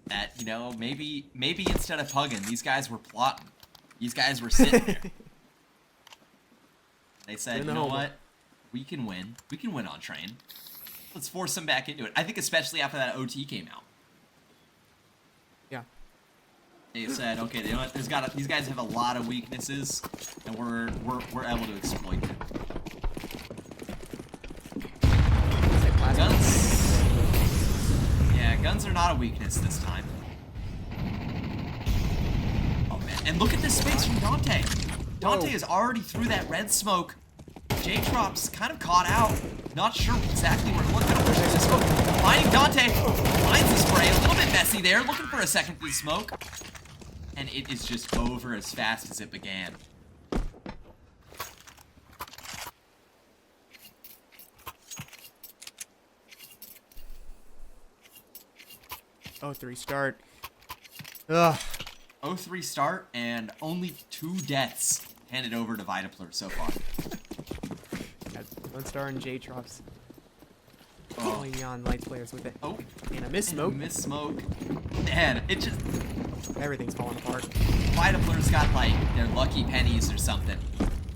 That, maybe instead of hugging, these guys were plotting. These guys were sitting there. They said, you know what? We can win. We can win on train. Let's force them back into it. I think especially after that OT came out. Yeah. They said, okay, you know what? These guys have a lot of weaknesses, and we're able to exploit them. Guns. Yeah, guns are not a weakness this time. Oh man, and look at this space from Dante. Dante is already through that red smoke. J-Trop's kind of caught out. Not sure exactly where to look. Gonna push the smoke. Finding Dante. Finds the spray. A little bit messy there. Looking for a second through smoke. And it is just over as fast as it began. Oh, 3 start. Ugh. 0-3 start and only 2 deaths handed over to Vitapler so far. Got Lone Star and J-Trops. Oh. Only neon light players with it. Oh, And a miss and smoke. miss smoke. Man, it just Everything's falling apart. Vitapler's got like their lucky pennies or something.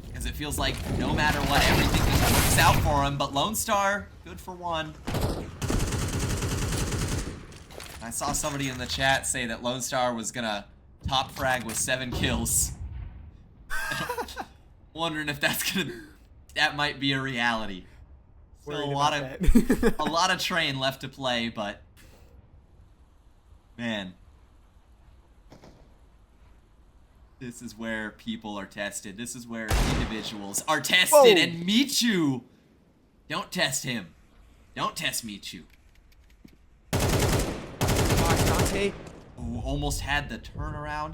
Because it feels like no matter what, everything just works out for him. But Lone Star, good for 1. I saw somebody in the chat say that Lone Star was gonna top frag with 7 kills. Wondering if that might be a reality. Still Worried a lot about of that. a lot of train left to play, but man, this is where people are tested. This is where individuals are tested. Whoa. And Michu, don't test him. Don't test Michu. Gosh, Dante. Oh, almost had the turnaround.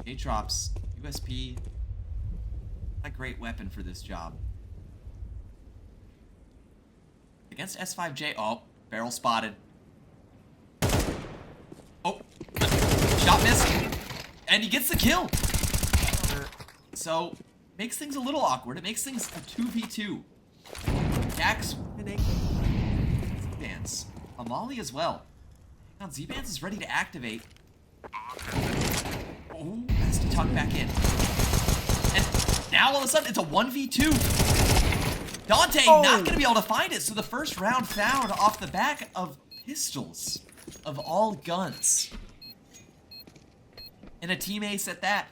J-Drops, USP, a great weapon for this job. Against S5J, oh, barrel spotted. Oh, shot missed, and he gets the kill. So, makes things a little awkward. It makes things a 2v2. Dax winning. Z-Bands. Amali as well. Now Z-Bands is ready to activate. Oh, has to tuck back in. And now all of a sudden it's a 1v2. Dante not going to be able to find it. So the first round found off the back of pistols of all guns. And a team ace at that.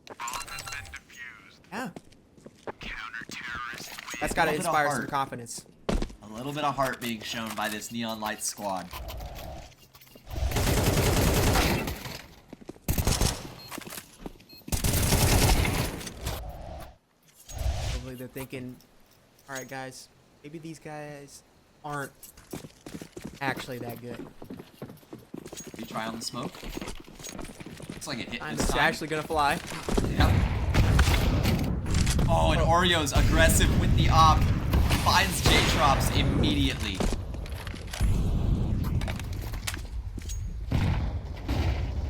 Bomb has been defused. Yeah. Counter-terrorist win. That's got to Little bit of inspire some heart. confidence. A little bit of heart being shown by this Neon Lights squad. Hopefully they're thinking, all right, guys, maybe these guys aren't actually that good. We try on the smoke. Looks like it hit I'm this time. actually going to fly. Yep. Oh, and Oreo's aggressive with the op. Finds J-Trops immediately.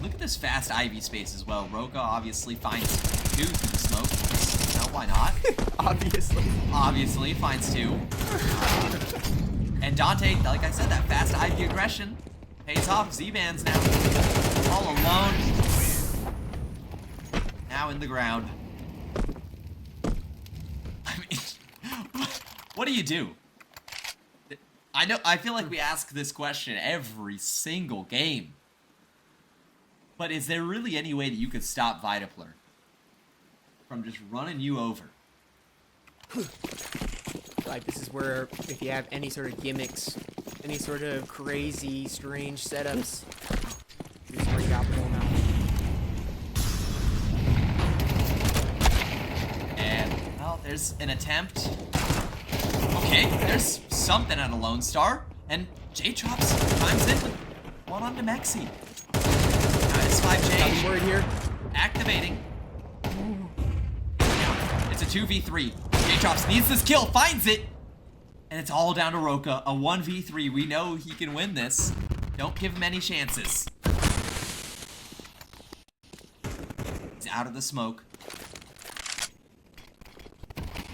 Look at this fast Ivy space as well. Roka obviously finds 2 through the smoke. No, why not? Obviously. Obviously finds 2. And Dante, like I said, that fast Ivy aggression pays off. Z-Bands now all alone. Now in the ground. I mean, what do you do? I feel like we ask this question every single game. But is there really any way that you could stop Vitapler from just running you over? Like, this is where, if you have any sort of gimmicks, any sort of crazy, strange setups, you just bring out pull them out. And, well, there's an attempt. Okay, there's something out of Lone Star. And J-Trops chimes in with 1 on Demexi. Now it's Got 5J the word here. activating. Now, it's a 2v3. J-Trops needs this kill, finds it. And it's all down to Roka. A 1v3. We know he can win this. Don't give him any chances. He's out of the smoke.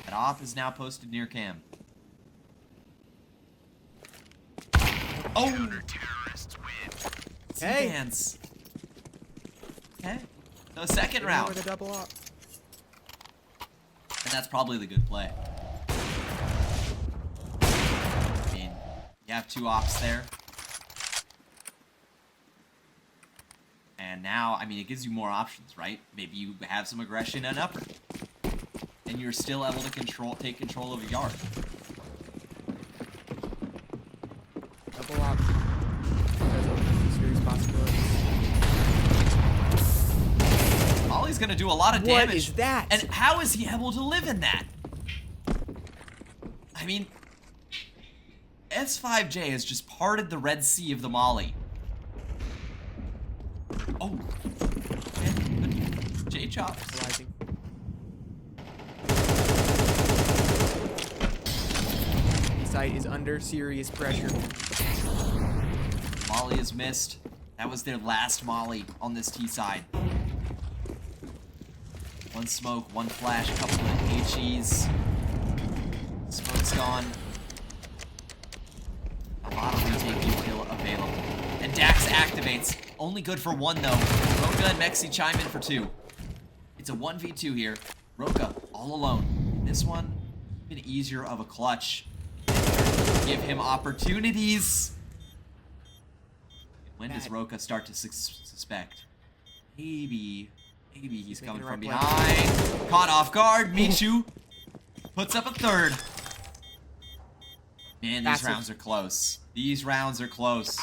That op is now posted near cam. Oh! Counter-terrorists win. Hey. Z-Bands. Okay. So second Over round. the double up. And that's probably the good play. I mean, you have 2 ops there. And now, I mean, it gives you more options, right? Maybe you have some aggression and upper. And you're still able to take control of a yard. Double up. There's a serious possibility. Ollie's gonna do a lot of What damage. is that? And how is he able to live in that? I mean, S5J has just parted the Red Sea of the Molly. Oh. And J-Chop. Realizing. site is under serious pressure. Molly is missed. That was their last Molly on this T side. One smoke, one flash, a couple of HEs. Smoke's gone. A lot of retaking kill available. And Dax activates. Only good for one though. Roka and Mexi chime in for 2. It's a 1v2 here. Roka all alone. This one, a bit easier of a clutch. Give him opportunities. When does Roka start to suspect? Maybe he's coming from behind. Caught off guard. Michu puts up a 3rd. Man, these rounds are close. These rounds are close.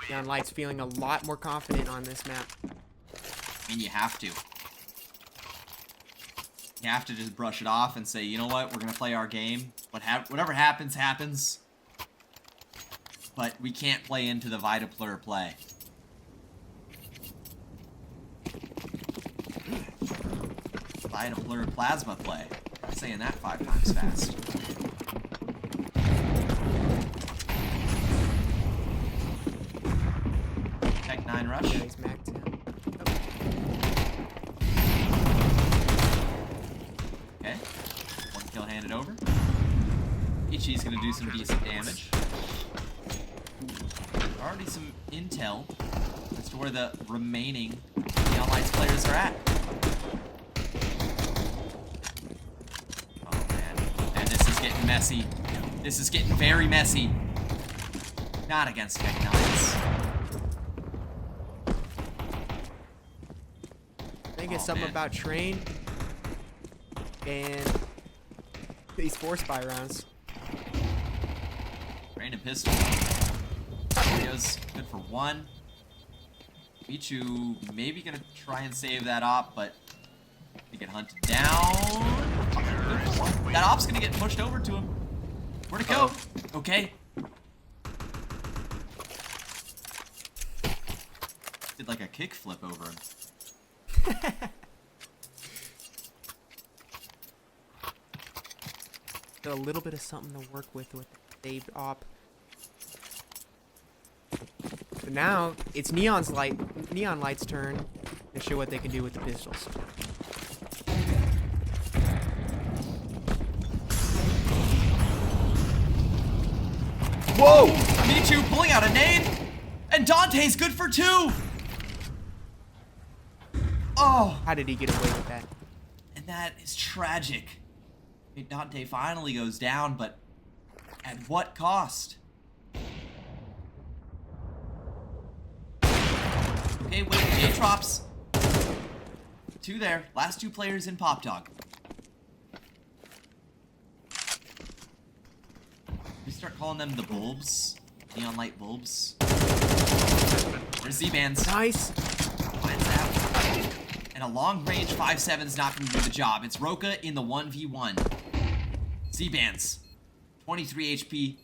Neon Light's feeling a lot more confident on this map. I mean, you have to. You have to just brush it off and say, you know what, we're gonna play our game. Whatever happens, happens. But we can't play into the Vitaplur play. Vitaplur plasma play. I'm saying that 5 times fast. Tech 9 rush. Yeah, he's maxed out. Okay. 1 kill handed over. Ichi's gonna do some decent damage. Already some intel as to where the remaining Neon Lights players are at. Oh man. And this is getting messy. This is getting very messy. Not against Tech 9s. I think it's something about Train and these 4 spy rounds. Train and pistol. Leo's good for 1. Michu maybe gonna try and save that op, but they get hunted down. That op's gonna get pushed over to him. Where'd it go? Okay. Did like a kick flip over him. Got a little bit of something to work with the saved op. But now it's Neon Light's turn to show what they can do with the pistols. Whoa! Michu pulling out a nade, and Dante's good for 2. Oh, How did he get away with that? and that is tragic. I mean, Dante finally goes down, but at what cost? Okay, wait, J-Trops. 2 there. Last 2 players in Pop Dog. We start calling them the bulbs. Neon light bulbs. There's Z-Bands. Nice. Finds out. And a long range 5.7's not going to do the job. It's Roka in the 1v1. Z-Bands. 23 HP.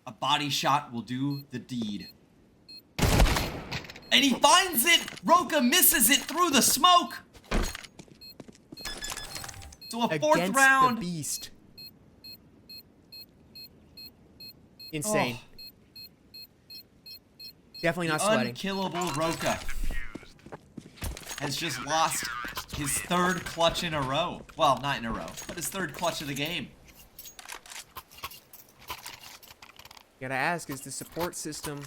A body shot will do the deed. And he finds it! Roka misses it through the smoke! So a 4th Against round. the beast. Insane. Definitely not sweating. Unkillable Roka has just lost his 3rd clutch in a row. Well, not in a row, but his 3rd clutch of the game. Gotta ask, is the support system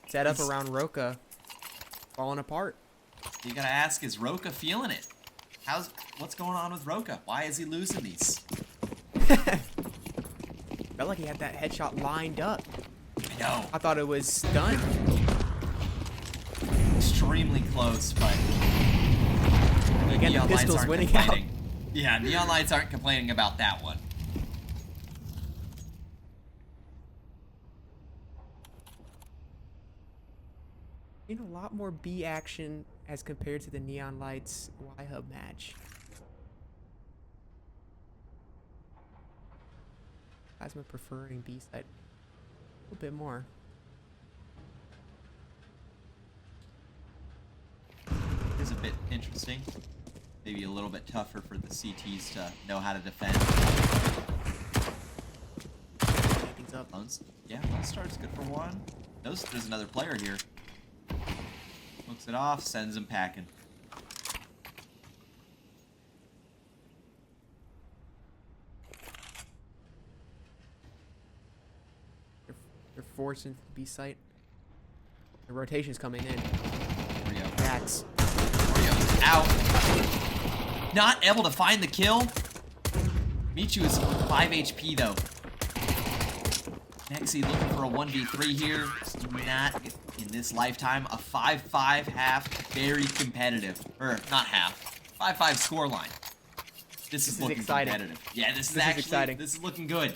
set up around Roka falling apart? You gotta ask, is Roka feeling it? What's going on with Roka? Why is he losing these? Felt like he had that headshot lined up. I know. I thought it was done. Extremely close, but Again, the Neon Lights pistol's aren't winning out. complaining. Yeah, Neon Lights aren't complaining about that one. In a lot more B action as compared to the Neon Lights Y-Hub match. Plasma preferring B side a little bit more. It is a bit interesting. maybe a little bit tougher for the CTs to know how to defend. Things up. Yeah, Lone Star's good for one. There's another player here. Looks it off, sends him packing. They're forcing the B site. The rotation's coming in. Oreo. Dax. Oreo's out. Not able to find the kill. Michu is 5 HP though. Nexi looking for a 1v3 here. Not in this lifetime. A 5-5 half. Very competitive. Or not half. 5-5 scoreline. This is looking exciting. competitive. Yeah, this is exciting. This is looking good.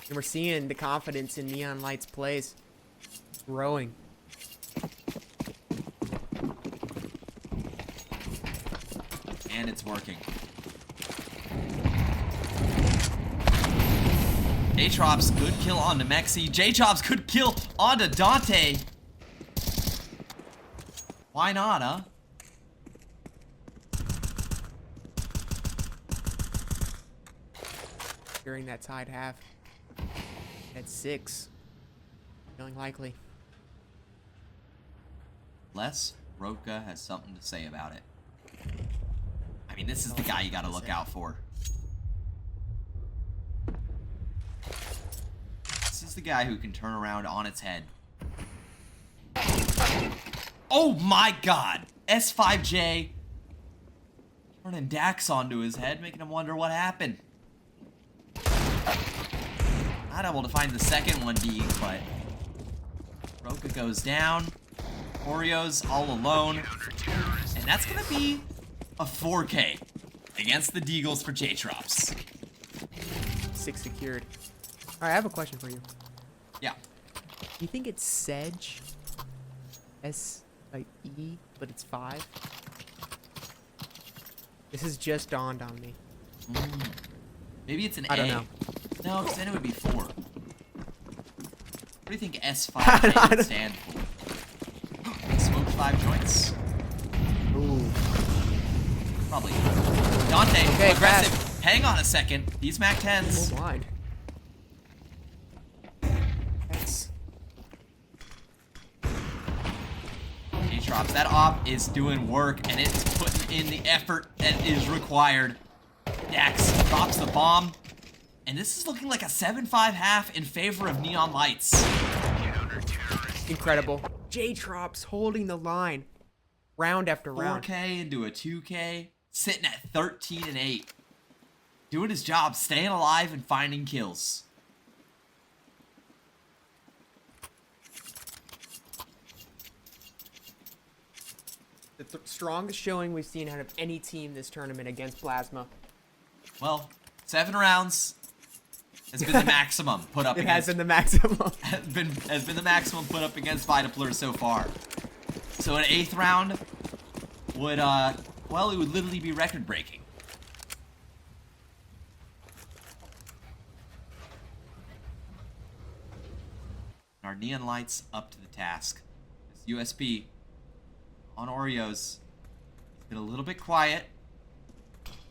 And we're seeing the confidence in Neon Lights plays growing. And it's working. J-Trop's good kill on Nemexi. J-Trop's good kill onto Dante. Why not, huh? During that tied half. At 6. Feeling likely. Les Roca has something to say about it. I mean, this is the guy you gotta look out for. This is the guy who can turn around on its head. Oh my god! S5J turning Dax onto his head, making him wonder what happened. Not able to find the second one being, but Roca goes down. Oreo's all alone. And that's gonna be a 4K against the Deagles for J-Trops. 6 secured. Alright, I have a question for you. Yeah. Do you think it's Sedge? S-E, but it's 5? This has just dawned on me. Maybe it's an I A. don't know. No, because then it would be 4. What do you think S5J would stand for? Smoked 5 joints. Ooh. Probably. Dante, Okay, aggressive. fast. Hang on a second. These Mac 10s. Full blind. That's... J-Trops, that op is doing work, and it's putting in the effort that is required. Dax drops the bomb, and this is looking like a 7-5 half in favor of Neon Lights. Incredible. J-Trops holding the line. Round after round. 4K into a 2K, sitting at 13 and 8. Doing his job, staying alive and finding kills. The strongest showing we've seen out of any team this tournament against Plasma. Well, 7 rounds has been the maximum put up It against... has been the maximum. has been the maximum put up against Vitapler so far. So an 8th round would, well, it would literally be record-breaking. Our Neon Lights up to the task. This USB on Oreos. He's been a little bit quiet.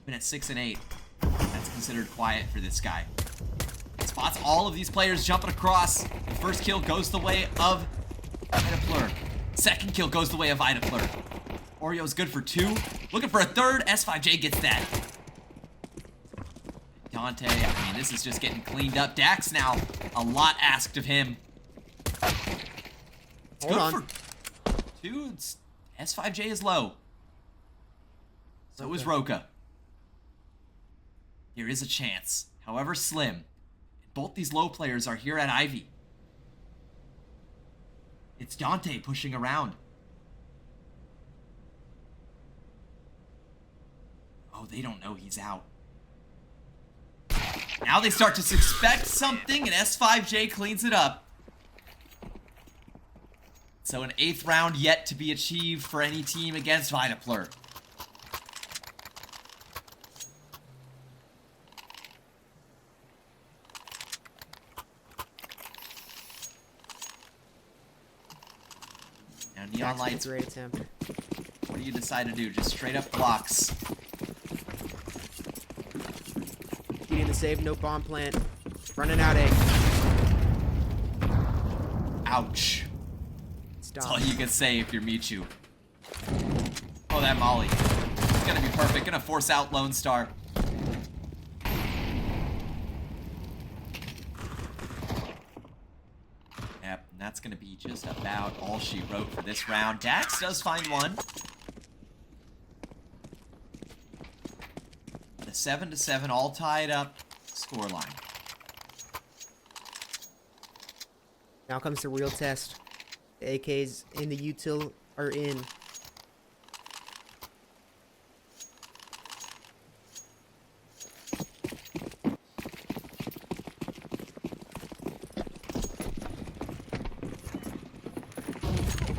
Been at 6 and 8. That's considered quiet for this guy. Spots all of these players jumping across. The first kill goes the way of Vitapler. Second kill goes the way of Vitapler. Oreo's good for 2. Looking for a third. S5J gets that. Dante, I mean, this is just getting cleaned up. Dax now, a lot asked of him. It's Hold on. good for 2. It's, S5J is low. So is Roca. There is a chance, however slim. Both these low players are here at Ivy. It's Dante pushing around. Oh, they don't know he's out. Now they start to suspect something, and S5J cleans it up. So an 8th round yet to be achieved for any team against Vitapler. Now, Neon Lights, Great attempt. what do you decide to do? Just straight up blocks. Getting the save, no bomb plant. Running out A. Ouch. Stop. That's all you can say if you're Michu. Oh, that molly. It's gonna be perfect. Gonna force out Lone Star. Yep, and that's gonna be just about all she wrote for this round. Dax does find one. The 7-7, all tied up scoreline. Now comes the real test. The AKs in the util are in.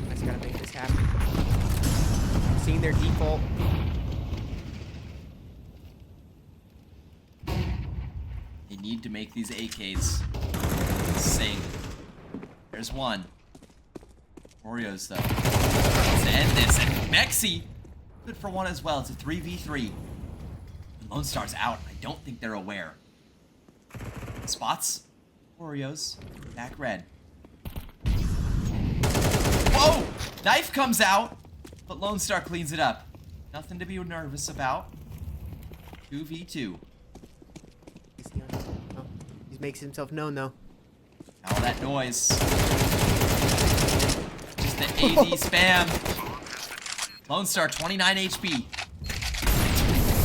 I just gotta make this happen. Seeing their default. They need to make these AKs sing. There's one. Oreos, though. Let's end this. And Mexi, good for one as well. It's a 3v3. And Lone Star's out. I don't think they're aware. Spots. Oreos. Back red. Whoa! Knife comes out, but Lone Star cleans it up. Nothing to be nervous about. 2v2. Oh, he makes himself known though. All that noise. Just the AD spam. Lone Star, 29 HP.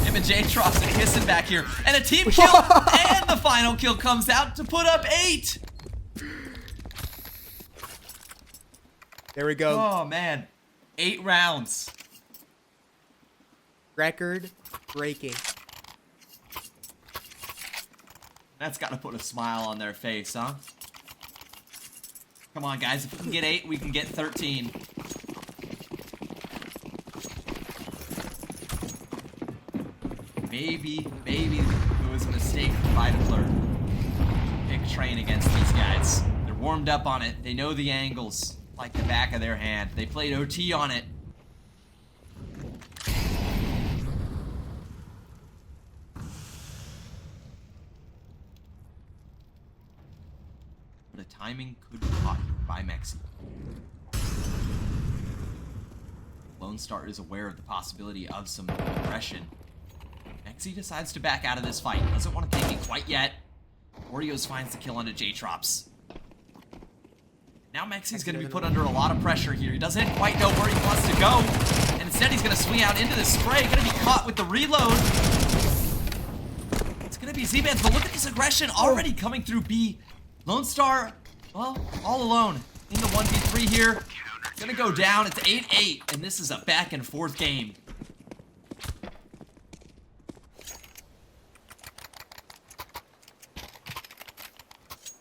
Him and J-Trops are kissing back here. And a team kill! And the final kill comes out to put up 8! There we go. Oh, man. 8 rounds. Record breaking. That's got to put a smile on their face, huh? Come on, guys. If we can get 8, we can get 13. Maybe it was a mistake for Vitaflirt. Pick train against these guys. They're warmed up on it. They know the angles like the back of their hand. They played OT on it. But the timing could be caught by Mexi. Lone Star is aware of the possibility of some aggression. Mexi decides to back out of this fight. Doesn't want to take it quite yet. Oreos finds the kill onto J-Trops. Now Mexi's going to be put under a lot of pressure here. He doesn't quite know where he wants to go. And instead he's going to swing out into the spray. Going to be caught with the reload. It's going to be Z-Bands, but look at this aggression already coming through B. Lone Star, well, all alone in the 1v3 here. Going to go down. It's 8-8, and this is a back and forth game.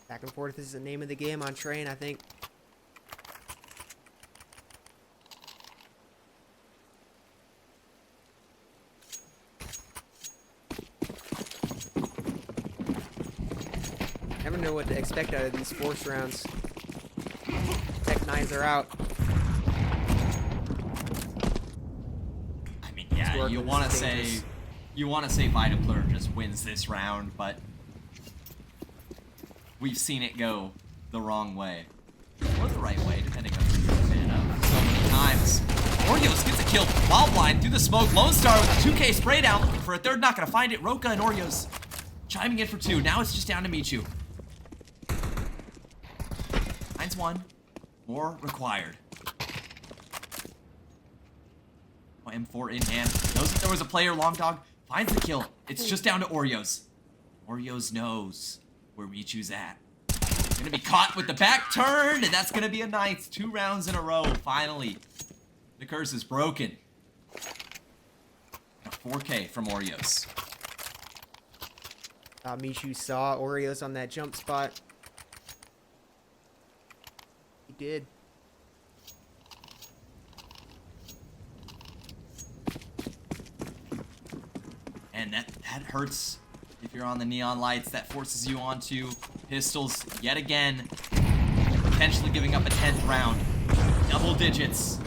Back and forth is the name of the game on Train, I think. Never know what to expect out of these force rounds. Tech 9s are out. I mean, yeah, you want to say Vitaflirt just wins this round, but we've seen it go the wrong way. Or the right way, depending on who you're a fan of. So many times. Oreos gets a kill while blind through the smoke. Lone Star with a 2K spray down, looking for a third, not gonna find it. Roka and Oreos chiming in for 2. Now it's just down to Michu. Finds 1. More required. Oh, M4 in hand. Knows that there was a player, Long Dog. Finds the kill. It's just down to Oreos. Oreos knows where Michu's at. Gonna be caught with the back turn, and that's gonna be a ninth. 2 rounds in a row, finally. The curse is broken. A 4K from Oreos. Michu saw Oreos on that jump spot. He did. And that hurts if you're on the neon lights. That forces you onto pistols yet again, potentially giving up a 10th round. Double digits.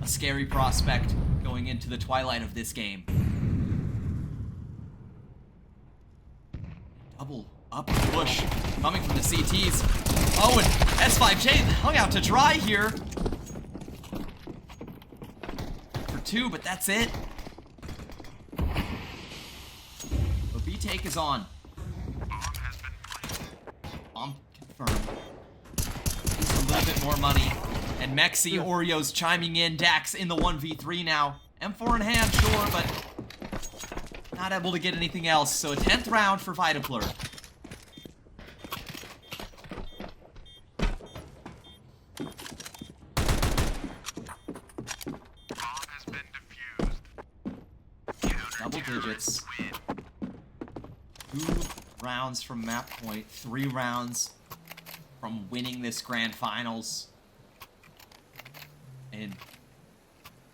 A scary prospect going into the twilight of this game. Double up push coming from the CTs. Oh, and S5J hung out to dry here. For 2, but that's it. The B take is on. Bomb confirmed. Just a little bit more money. And Mexi, Oreos chiming in. Dax in the 1v3 now. M4 in hand, sure, but not able to get anything else. So a 10th round for Vitaplur. Bomb has been defused. Double digits. 2 rounds from map point. 3 rounds from winning this grand finals. And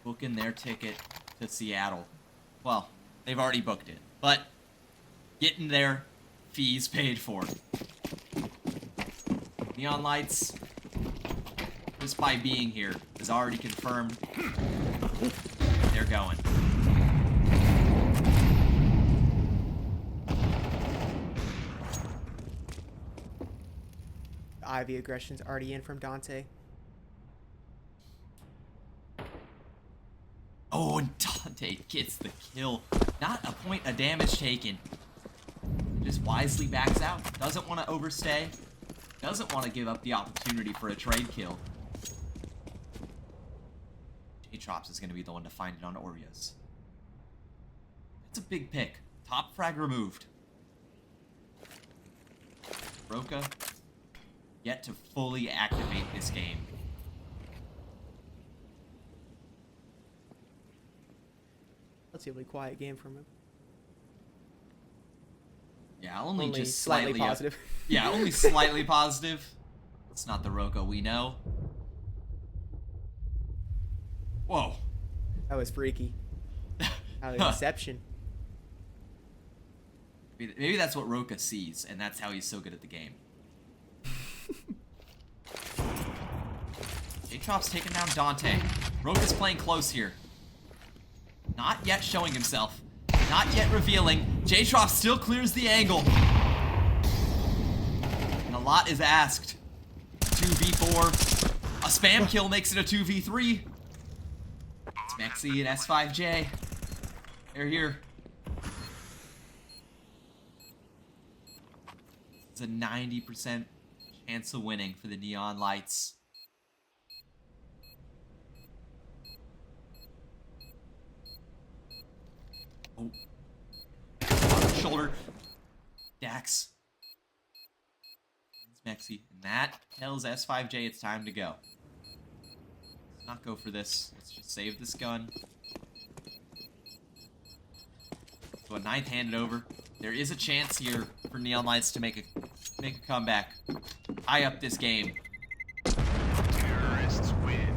booking their ticket to Seattle. Well, they've already booked it, but getting their fees paid for. Neon Lights, just by being here, is already confirmed. They're going. The Ivy aggression's already in from Dante. Oh, and Dante gets the kill. Not a point of damage taken. Just wisely backs out. Doesn't want to overstay. Doesn't want to give up the opportunity for a trade kill. J-Trops is going to be the one to find it on Oreos. It's a big pick. Top frag removed. Roka yet to fully activate this game. Relatively quiet game from him. Yeah, only just slightly slightly positive. Yeah, only slightly positive. It's not the Roka we know. Whoa. That was freaky. Out of Inception. Maybe that's what Roka sees, and that's how he's so good at the game. J-Trop's taking down Dante. Roka's playing close here. Not yet showing himself. Not yet revealing. J-Trop still clears the angle. And a lot is asked. 2v4. A spam kill makes it a 2v3. It's Mexi and S5J. They're here. It's a 90% chance of winning for the Neon Lights. Oh. Shoulder. Dax. It's Mexi. And that tells S5J it's time to go. Let's not go for this. Let's just save this gun. So a 9th handed over. There is a chance here for Neon Lights to make a comeback. Tie up this game. Terrorists win.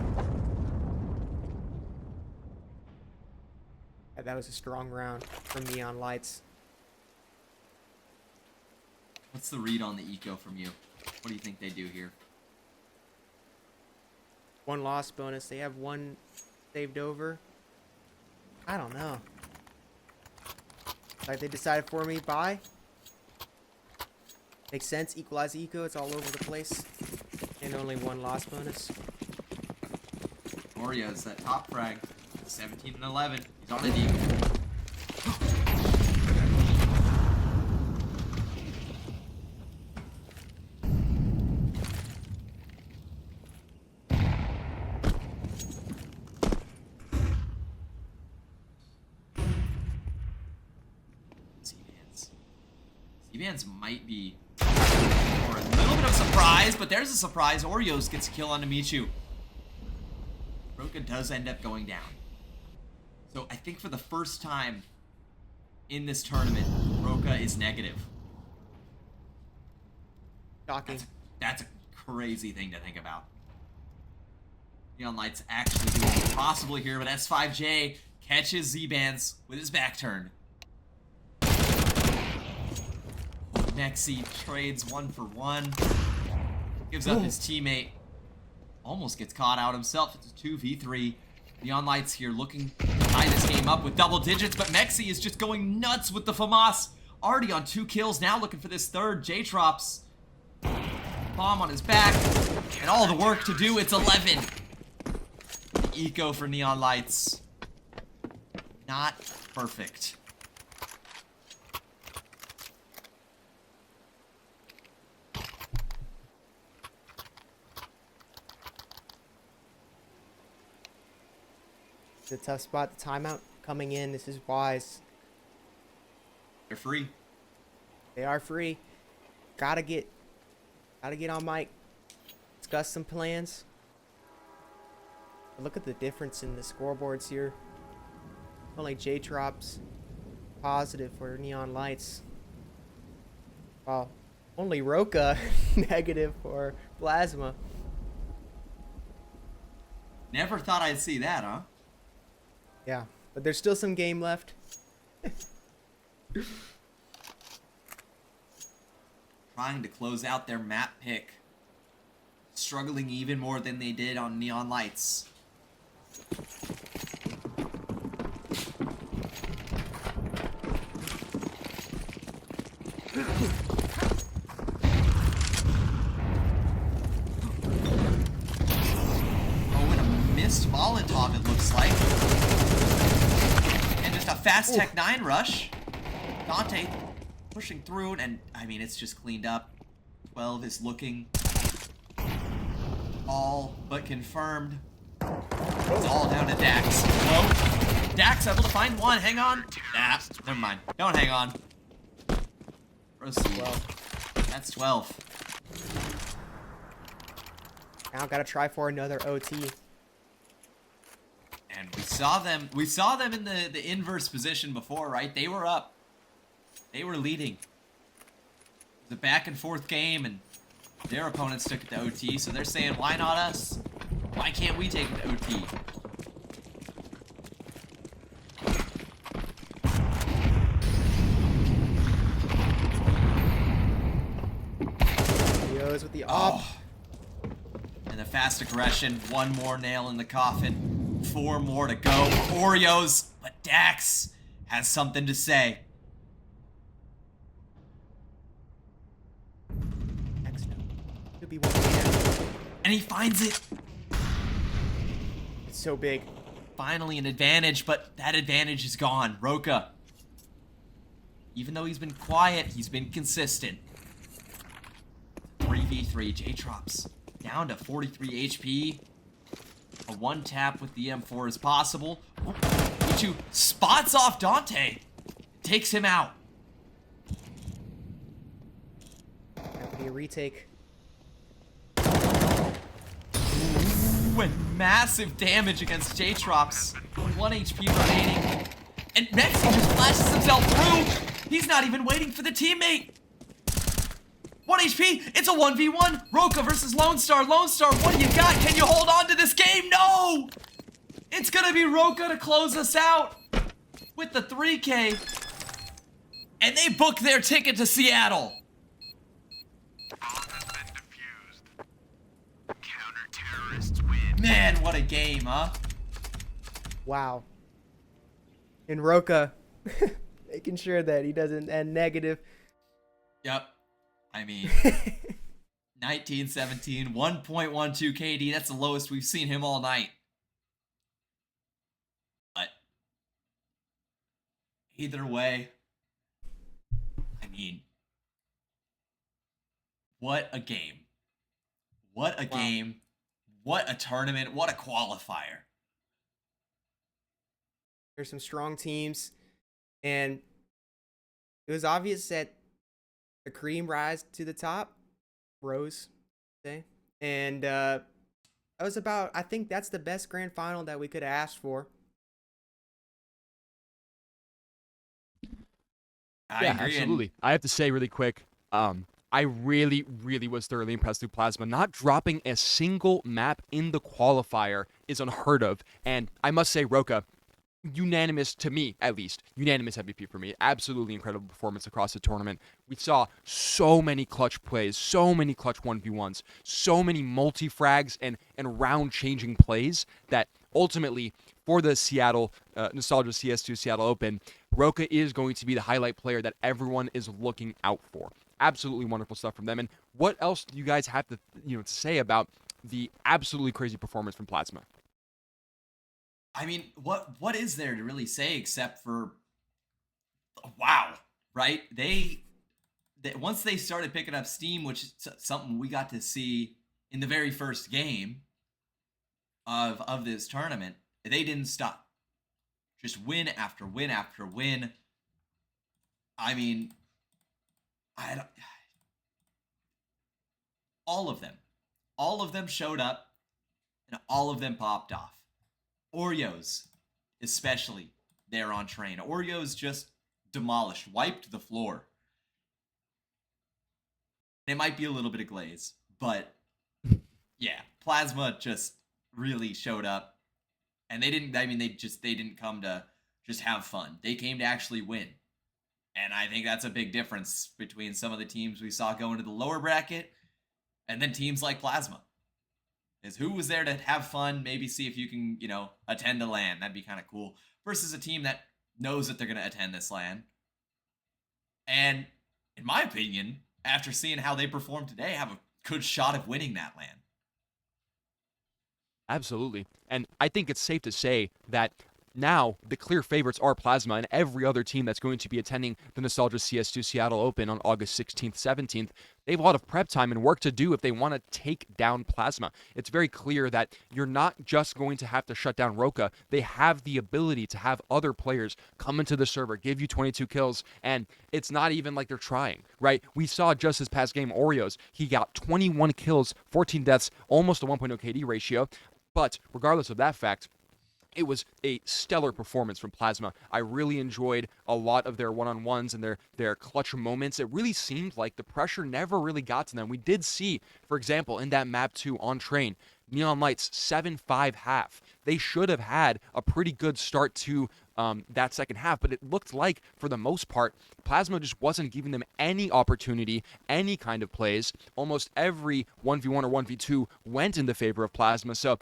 That was a strong round from Neon Lights. What's the read on the eco from you? What do you think they do here? 1 loss bonus. They have 1 saved over. I don't know. Like they decided for me, buy. Makes sense. Equalize eco. It's all over the place. And only 1 loss bonus. Oreos, that top frag. 17 and 11. He's on an eagle. Z-Bands might be for a little bit of surprise, but there's a surprise. Oreos gets a kill on Michu. Roka does end up going down. So I think for the first time in this tournament, Roka is negative. Shocking. That's a crazy thing to think about. Neon Lights actually doing it possibly here, but S5J catches Z-Bands with his back turned. Mexi trades 1 for 1. Gives up his teammate. almost gets caught out himself. It's a 2v3. Neon Lights here looking to tie this game up with double digits, but Mexi is just going nuts with the FAMAS. Already on 2 kills, now looking for this third. J-Trops. Bomb on his back. And all the work to do, it's 11. The eco for Neon Lights. Not perfect. It's a tough spot. The timeout coming in. This is wise. They're free. They are free. Gotta get on mic. Discuss some plans. But look at the difference in the scoreboards here. Only J-Trops positive for Neon Lights. Wow. Only Roka negative for Plasma. Never thought I'd see that, huh? Yeah, but there's still some game left. Trying to close out their map pick. Struggling even more than they did on Neon Lights. Oh, and a missed Molotov, it looks like. And just a fast Tech 9 rush. Dante pushing through, and I mean, it's just cleaned up. 12 is looking all but confirmed. It's all down to Dax. Whoa. Dax able to find one. Hang on. Nah, never mind. Don't hang on. Proceed. 12. That's 12. Now gotta try for another OT. And we saw them in the inverse position before, right? They were up. They were leading. It was a back and forth game, and their opponents took it to OT, so they're saying, why not us? Why can't we take it to OT? Leo's with the op. And the fast aggression, one more nail in the coffin, 4 more to go. Oreos, but Dax has something to say. Could be one here. And he finds it. It's so big. Finally an advantage, but that advantage is gone. Roka, even though he's been quiet, he's been consistent. 3v3, J-Trops down to 43 HP. A 1-tap with the M4 is possible. Oh, Ichu spots off Dante. Takes him out. That could be a retake. Ooh, and massive damage against J-Trops. 1 HP remaining. And Mexi just flashes himself through. He's not even waiting for the teammate. 1 HP, it's a 1v1. Roka versus Lone Star. Lone Star, what do you got? Can you hold on to this game? No! It's gonna be Roka to close us out with the 3K. And they book their ticket to Seattle. Bomb has been defused. Counter-terrorists win. Man, what a game, huh? Wow. And Roka making sure that he doesn't end negative. Yep. I mean, 1917, 1.12 KD. That's the lowest we've seen him all night. But either way, I mean, what a game. What a game. What a tournament. What a qualifier. There's some strong teams, and it was obvious that the cream rise to the top, rose, say, and that was about. I think that's the best grand final that we could have asked for. I Yeah, agree. absolutely. I have to say really quick, I really, really was thoroughly impressed with Plasma. Not dropping a single map in the qualifier is unheard of. And I must say, Roka, unanimous, to me at least, unanimous MVP for me. Absolutely incredible performance across the tournament. We saw so many clutch plays, so many clutch 1v1s, so many multi-frags and round-changing plays that ultimately, for the Seattle Nostalgia CS2 Seattle Open, Roka is going to be the highlight player that everyone is looking out for. Absolutely wonderful stuff from them. And what else do you guys have to to say about the absolutely crazy performance from Plasma? I mean, what is there to really say except for wow, right? They once they started picking up steam, which is something we got to see in the very first game of this tournament, they didn't stop. Just win after win after win. I mean, I don't, all of them showed up, and all of them popped off. Oreos, especially, there on train. Oreos just demolished, wiped the floor. It might be a little bit of glaze, but yeah, Plasma just really showed up, and they didn't. I mean, they didn't come to just have fun. They came to actually win, and I think that's a big difference between some of the teams we saw go into the lower bracket, and then teams like Plasma. Is who was there to have fun, maybe see if you can, attend a LAN. That'd be kind of cool. Versus a team that knows that they're going to attend this LAN. And in my opinion, after seeing how they performed today, have a good shot of winning that LAN. Absolutely. And I think it's safe to say that now the clear favorites are Plasma, and every other team that's going to be attending the Nostalgia CS2 Seattle Open on August 16th, 17th, they have a lot of prep time and work to do if they want to take down Plasma. It's very clear that you're not just going to have to shut down Roka. They have the ability to have other players come into the server, give you 22 kills, and it's not even like they're trying, right? We saw just this past game, Oreos. He got 21 kills, 14 deaths, almost a 1.0 KD ratio. But regardless of that fact, it was a stellar performance from Plasma. I really enjoyed a lot of their one-on-ones and their clutch moments. It really seemed like the pressure never really got to them. We did see, for example, in that map 2 on train, Neon Lights 7-5 half. They should have had a pretty good start to that second half, but it looked like, for the most part, Plasma just wasn't giving them any opportunity, any kind of plays. Almost every 1v1 or 1v2 went in the favor of Plasma. So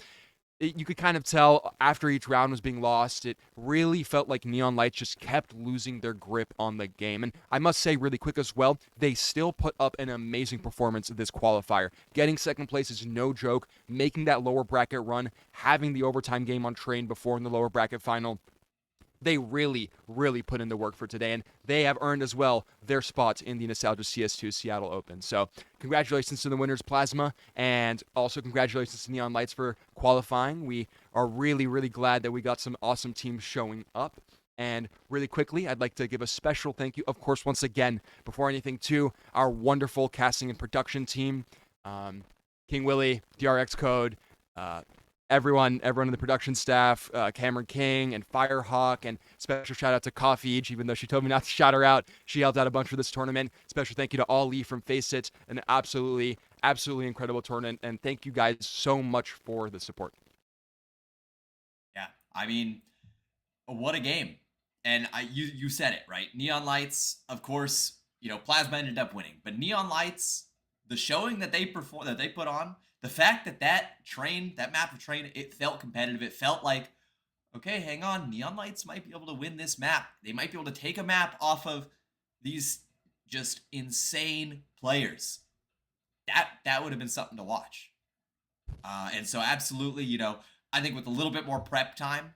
you could kind of tell after each round was being lost, it really felt like Neon Lights just kept losing their grip on the game. And I must say really quick as well, they still put up an amazing performance in this qualifier. Getting second place is no joke, making that lower bracket run, having the overtime game on train before in the lower bracket final. They really, really put in the work for today, and they have earned as well their spot in the Nostalgia CS2 Seattle Open. So congratulations to the winners, Plasma, and also congratulations to Neon Lights for qualifying. We are really, really glad that we got some awesome teams showing up. And really quickly, I'd like to give a special thank you, of course, once again, before anything, to our wonderful casting and production team, King Willie, DRX Code, everyone in the production staff, Cameron King and Firehawk, and special shout out to Coffee, even though she told me not to shout her out. She helped out a bunch for this tournament. Special thank you to Ali from FACEIT, an absolutely incredible tournament, and thank you guys so much for the support. Yeah, I mean, what a game. And you said it, right? Neon Lights, of course, Plasma ended up winning, but Neon Lights, the showing that they put on, the fact that that map of train, it felt competitive. It felt like, okay, hang on, Neon Lights might be able to win this map. They might be able to take a map off of these just insane players. That would have been something to watch. And so absolutely, I think with a little bit more prep time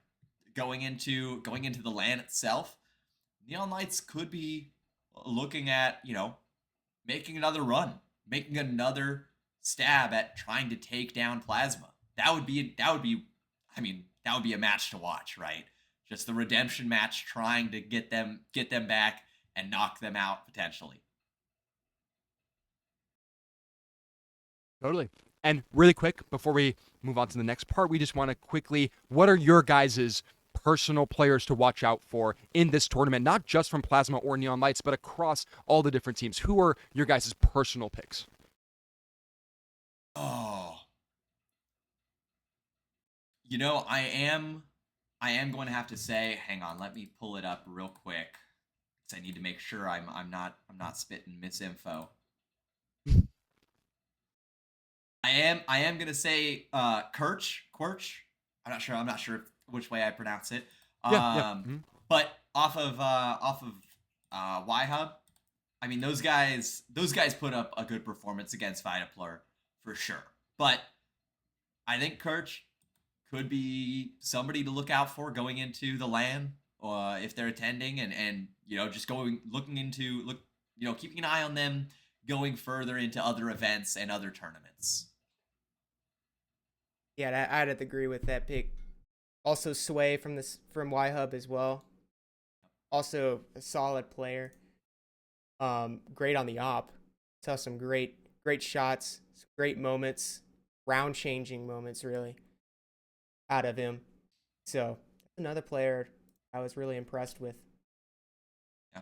going into the LAN itself, Neon Lights could be looking at, making another run, making another stab at trying to take down Plasma. That would be a match to watch, right? Just the redemption match, trying to get them back and knock them out potentially. Totally. And really quick, before we move on to the next part, we just want to quickly, what are your guys' personal players to watch out for in this tournament, not just from Plasma or Neon Lights, but across all the different teams? Who are your guys' personal picks? Oh, I am I am going to have to say, hang on, let me pull it up real quick, because I need to make sure I'm not spitting misinfo. I am gonna say Quirch. I'm not sure which way I pronounce it. Yeah, yeah. But off of YHub, I mean those guys put up a good performance against Vitaplur for sure. But I think Kirch could be somebody to look out for going into the LAN, if they're attending, and just keeping an eye on them going further into other events and other tournaments. Yeah, I'd agree with that pick. Also, Sway from YHub as well. Also a solid player. Great on the op. Saw some great shots, some great moments, round changing moments really out of him. So another player I was really impressed with. Yeah.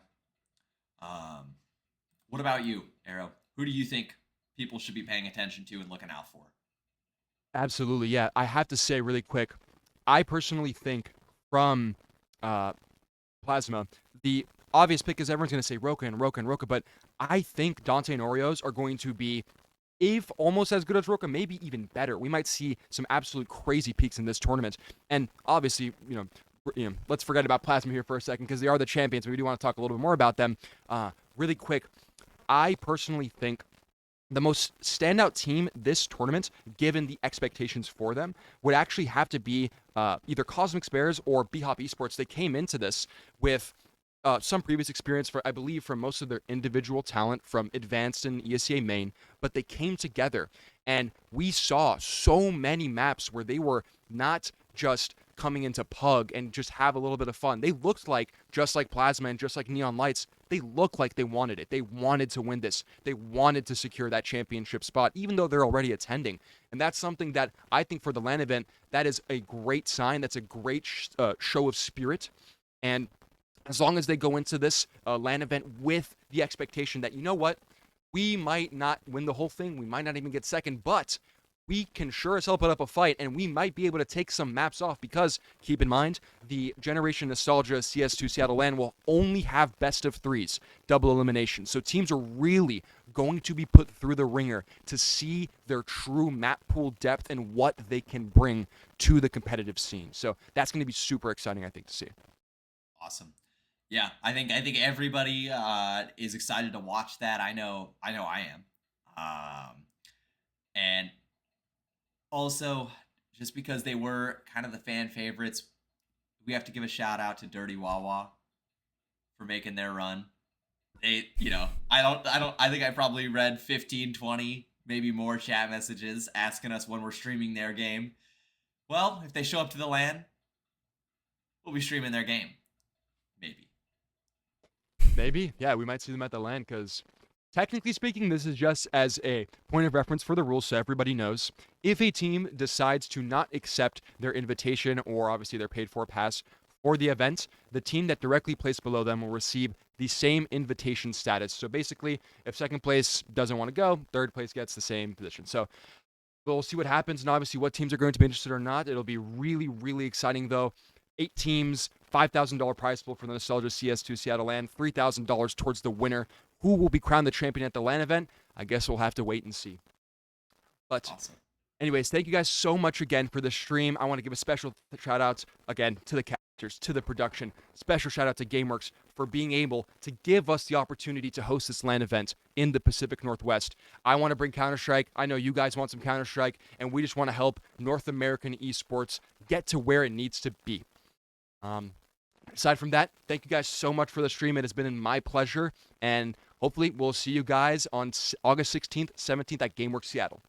What about you, Arrow? Who do you think people should be paying attention to and looking out for? Absolutely, yeah. I have to say really quick, I personally think from Plasma, the obvious pick is everyone's going to say Roka and Roka and Roka, but I think Dante and Oreos are going to be, if almost as good as Roka, maybe even better. We might see some absolute crazy peaks in this tournament. And obviously, let's forget about Plasma here for a second because they are the champions. We do want to talk a little bit more about them. Really quick, I personally think the most standout team this tournament, given the expectations for them, would actually have to be either Cosmic Spares or B-Hop Esports. They came into this with some previous experience, I believe, from most of their individual talent from Advanced and ESEA Main, but they came together, and we saw so many maps where they were not just coming into Pug and just have a little bit of fun. They looked like, just like Plasma and just like Neon Lights, they looked like they wanted it. They wanted to win this. They wanted to secure that championship spot, even though they're already attending. And that's something that I think for the LAN event, that is a great sign. That's a great show of spirit. And as long as they go into this LAN event with the expectation that, you know what, we might not win the whole thing, we might not even get second, but we can sure as hell put up a fight, and we might be able to take some maps off because, keep in mind, the Generation NSTLGA CS2 Seattle LAN will only have best of threes, double elimination. So teams are really going to be put through the ringer to see their true map pool depth and what they can bring to the competitive scene. So that's going to be super exciting, I think, to see. Awesome. Yeah, I think everybody is excited to watch that. I know I am. And also, just because they were kind of the fan favorites, we have to give a shout out to Dirty Wawa for making their run. I think I probably read 15, 20, maybe more chat messages asking us when we're streaming their game. Well, if they show up to the LAN, we'll be streaming their game. Maybe, yeah, we might see them at the LAN because technically speaking, this is just as a point of reference for the rules so everybody knows. If a team decides to not accept their invitation or obviously their paid for pass for the event, the team that directly placed below them will receive the same invitation status. So basically, if second place doesn't want to go, third place gets the same position. So we'll see what happens and obviously what teams are going to be interested or not. It'll be really, really exciting though. 8 teams, $5,000 prize pool for the NSTLGA CS2 Seattle LAN, $3,000 towards the winner. Who will be crowned the champion at the LAN event? I guess we'll have to wait and see. But awesome. Anyways, thank you guys so much again for the stream. I want to give a special shout out again to the casters, to the production. Special shout out to GameWorks for being able to give us the opportunity to host this LAN event in the Pacific Northwest. I want to bring Counter-Strike. I know you guys want some Counter-Strike, and we just want to help North American esports get to where it needs to be. Aside from that, thank you guys so much for the stream. It has been my pleasure, and hopefully we'll see you guys on August 16th, 17th at GameWorks Seattle.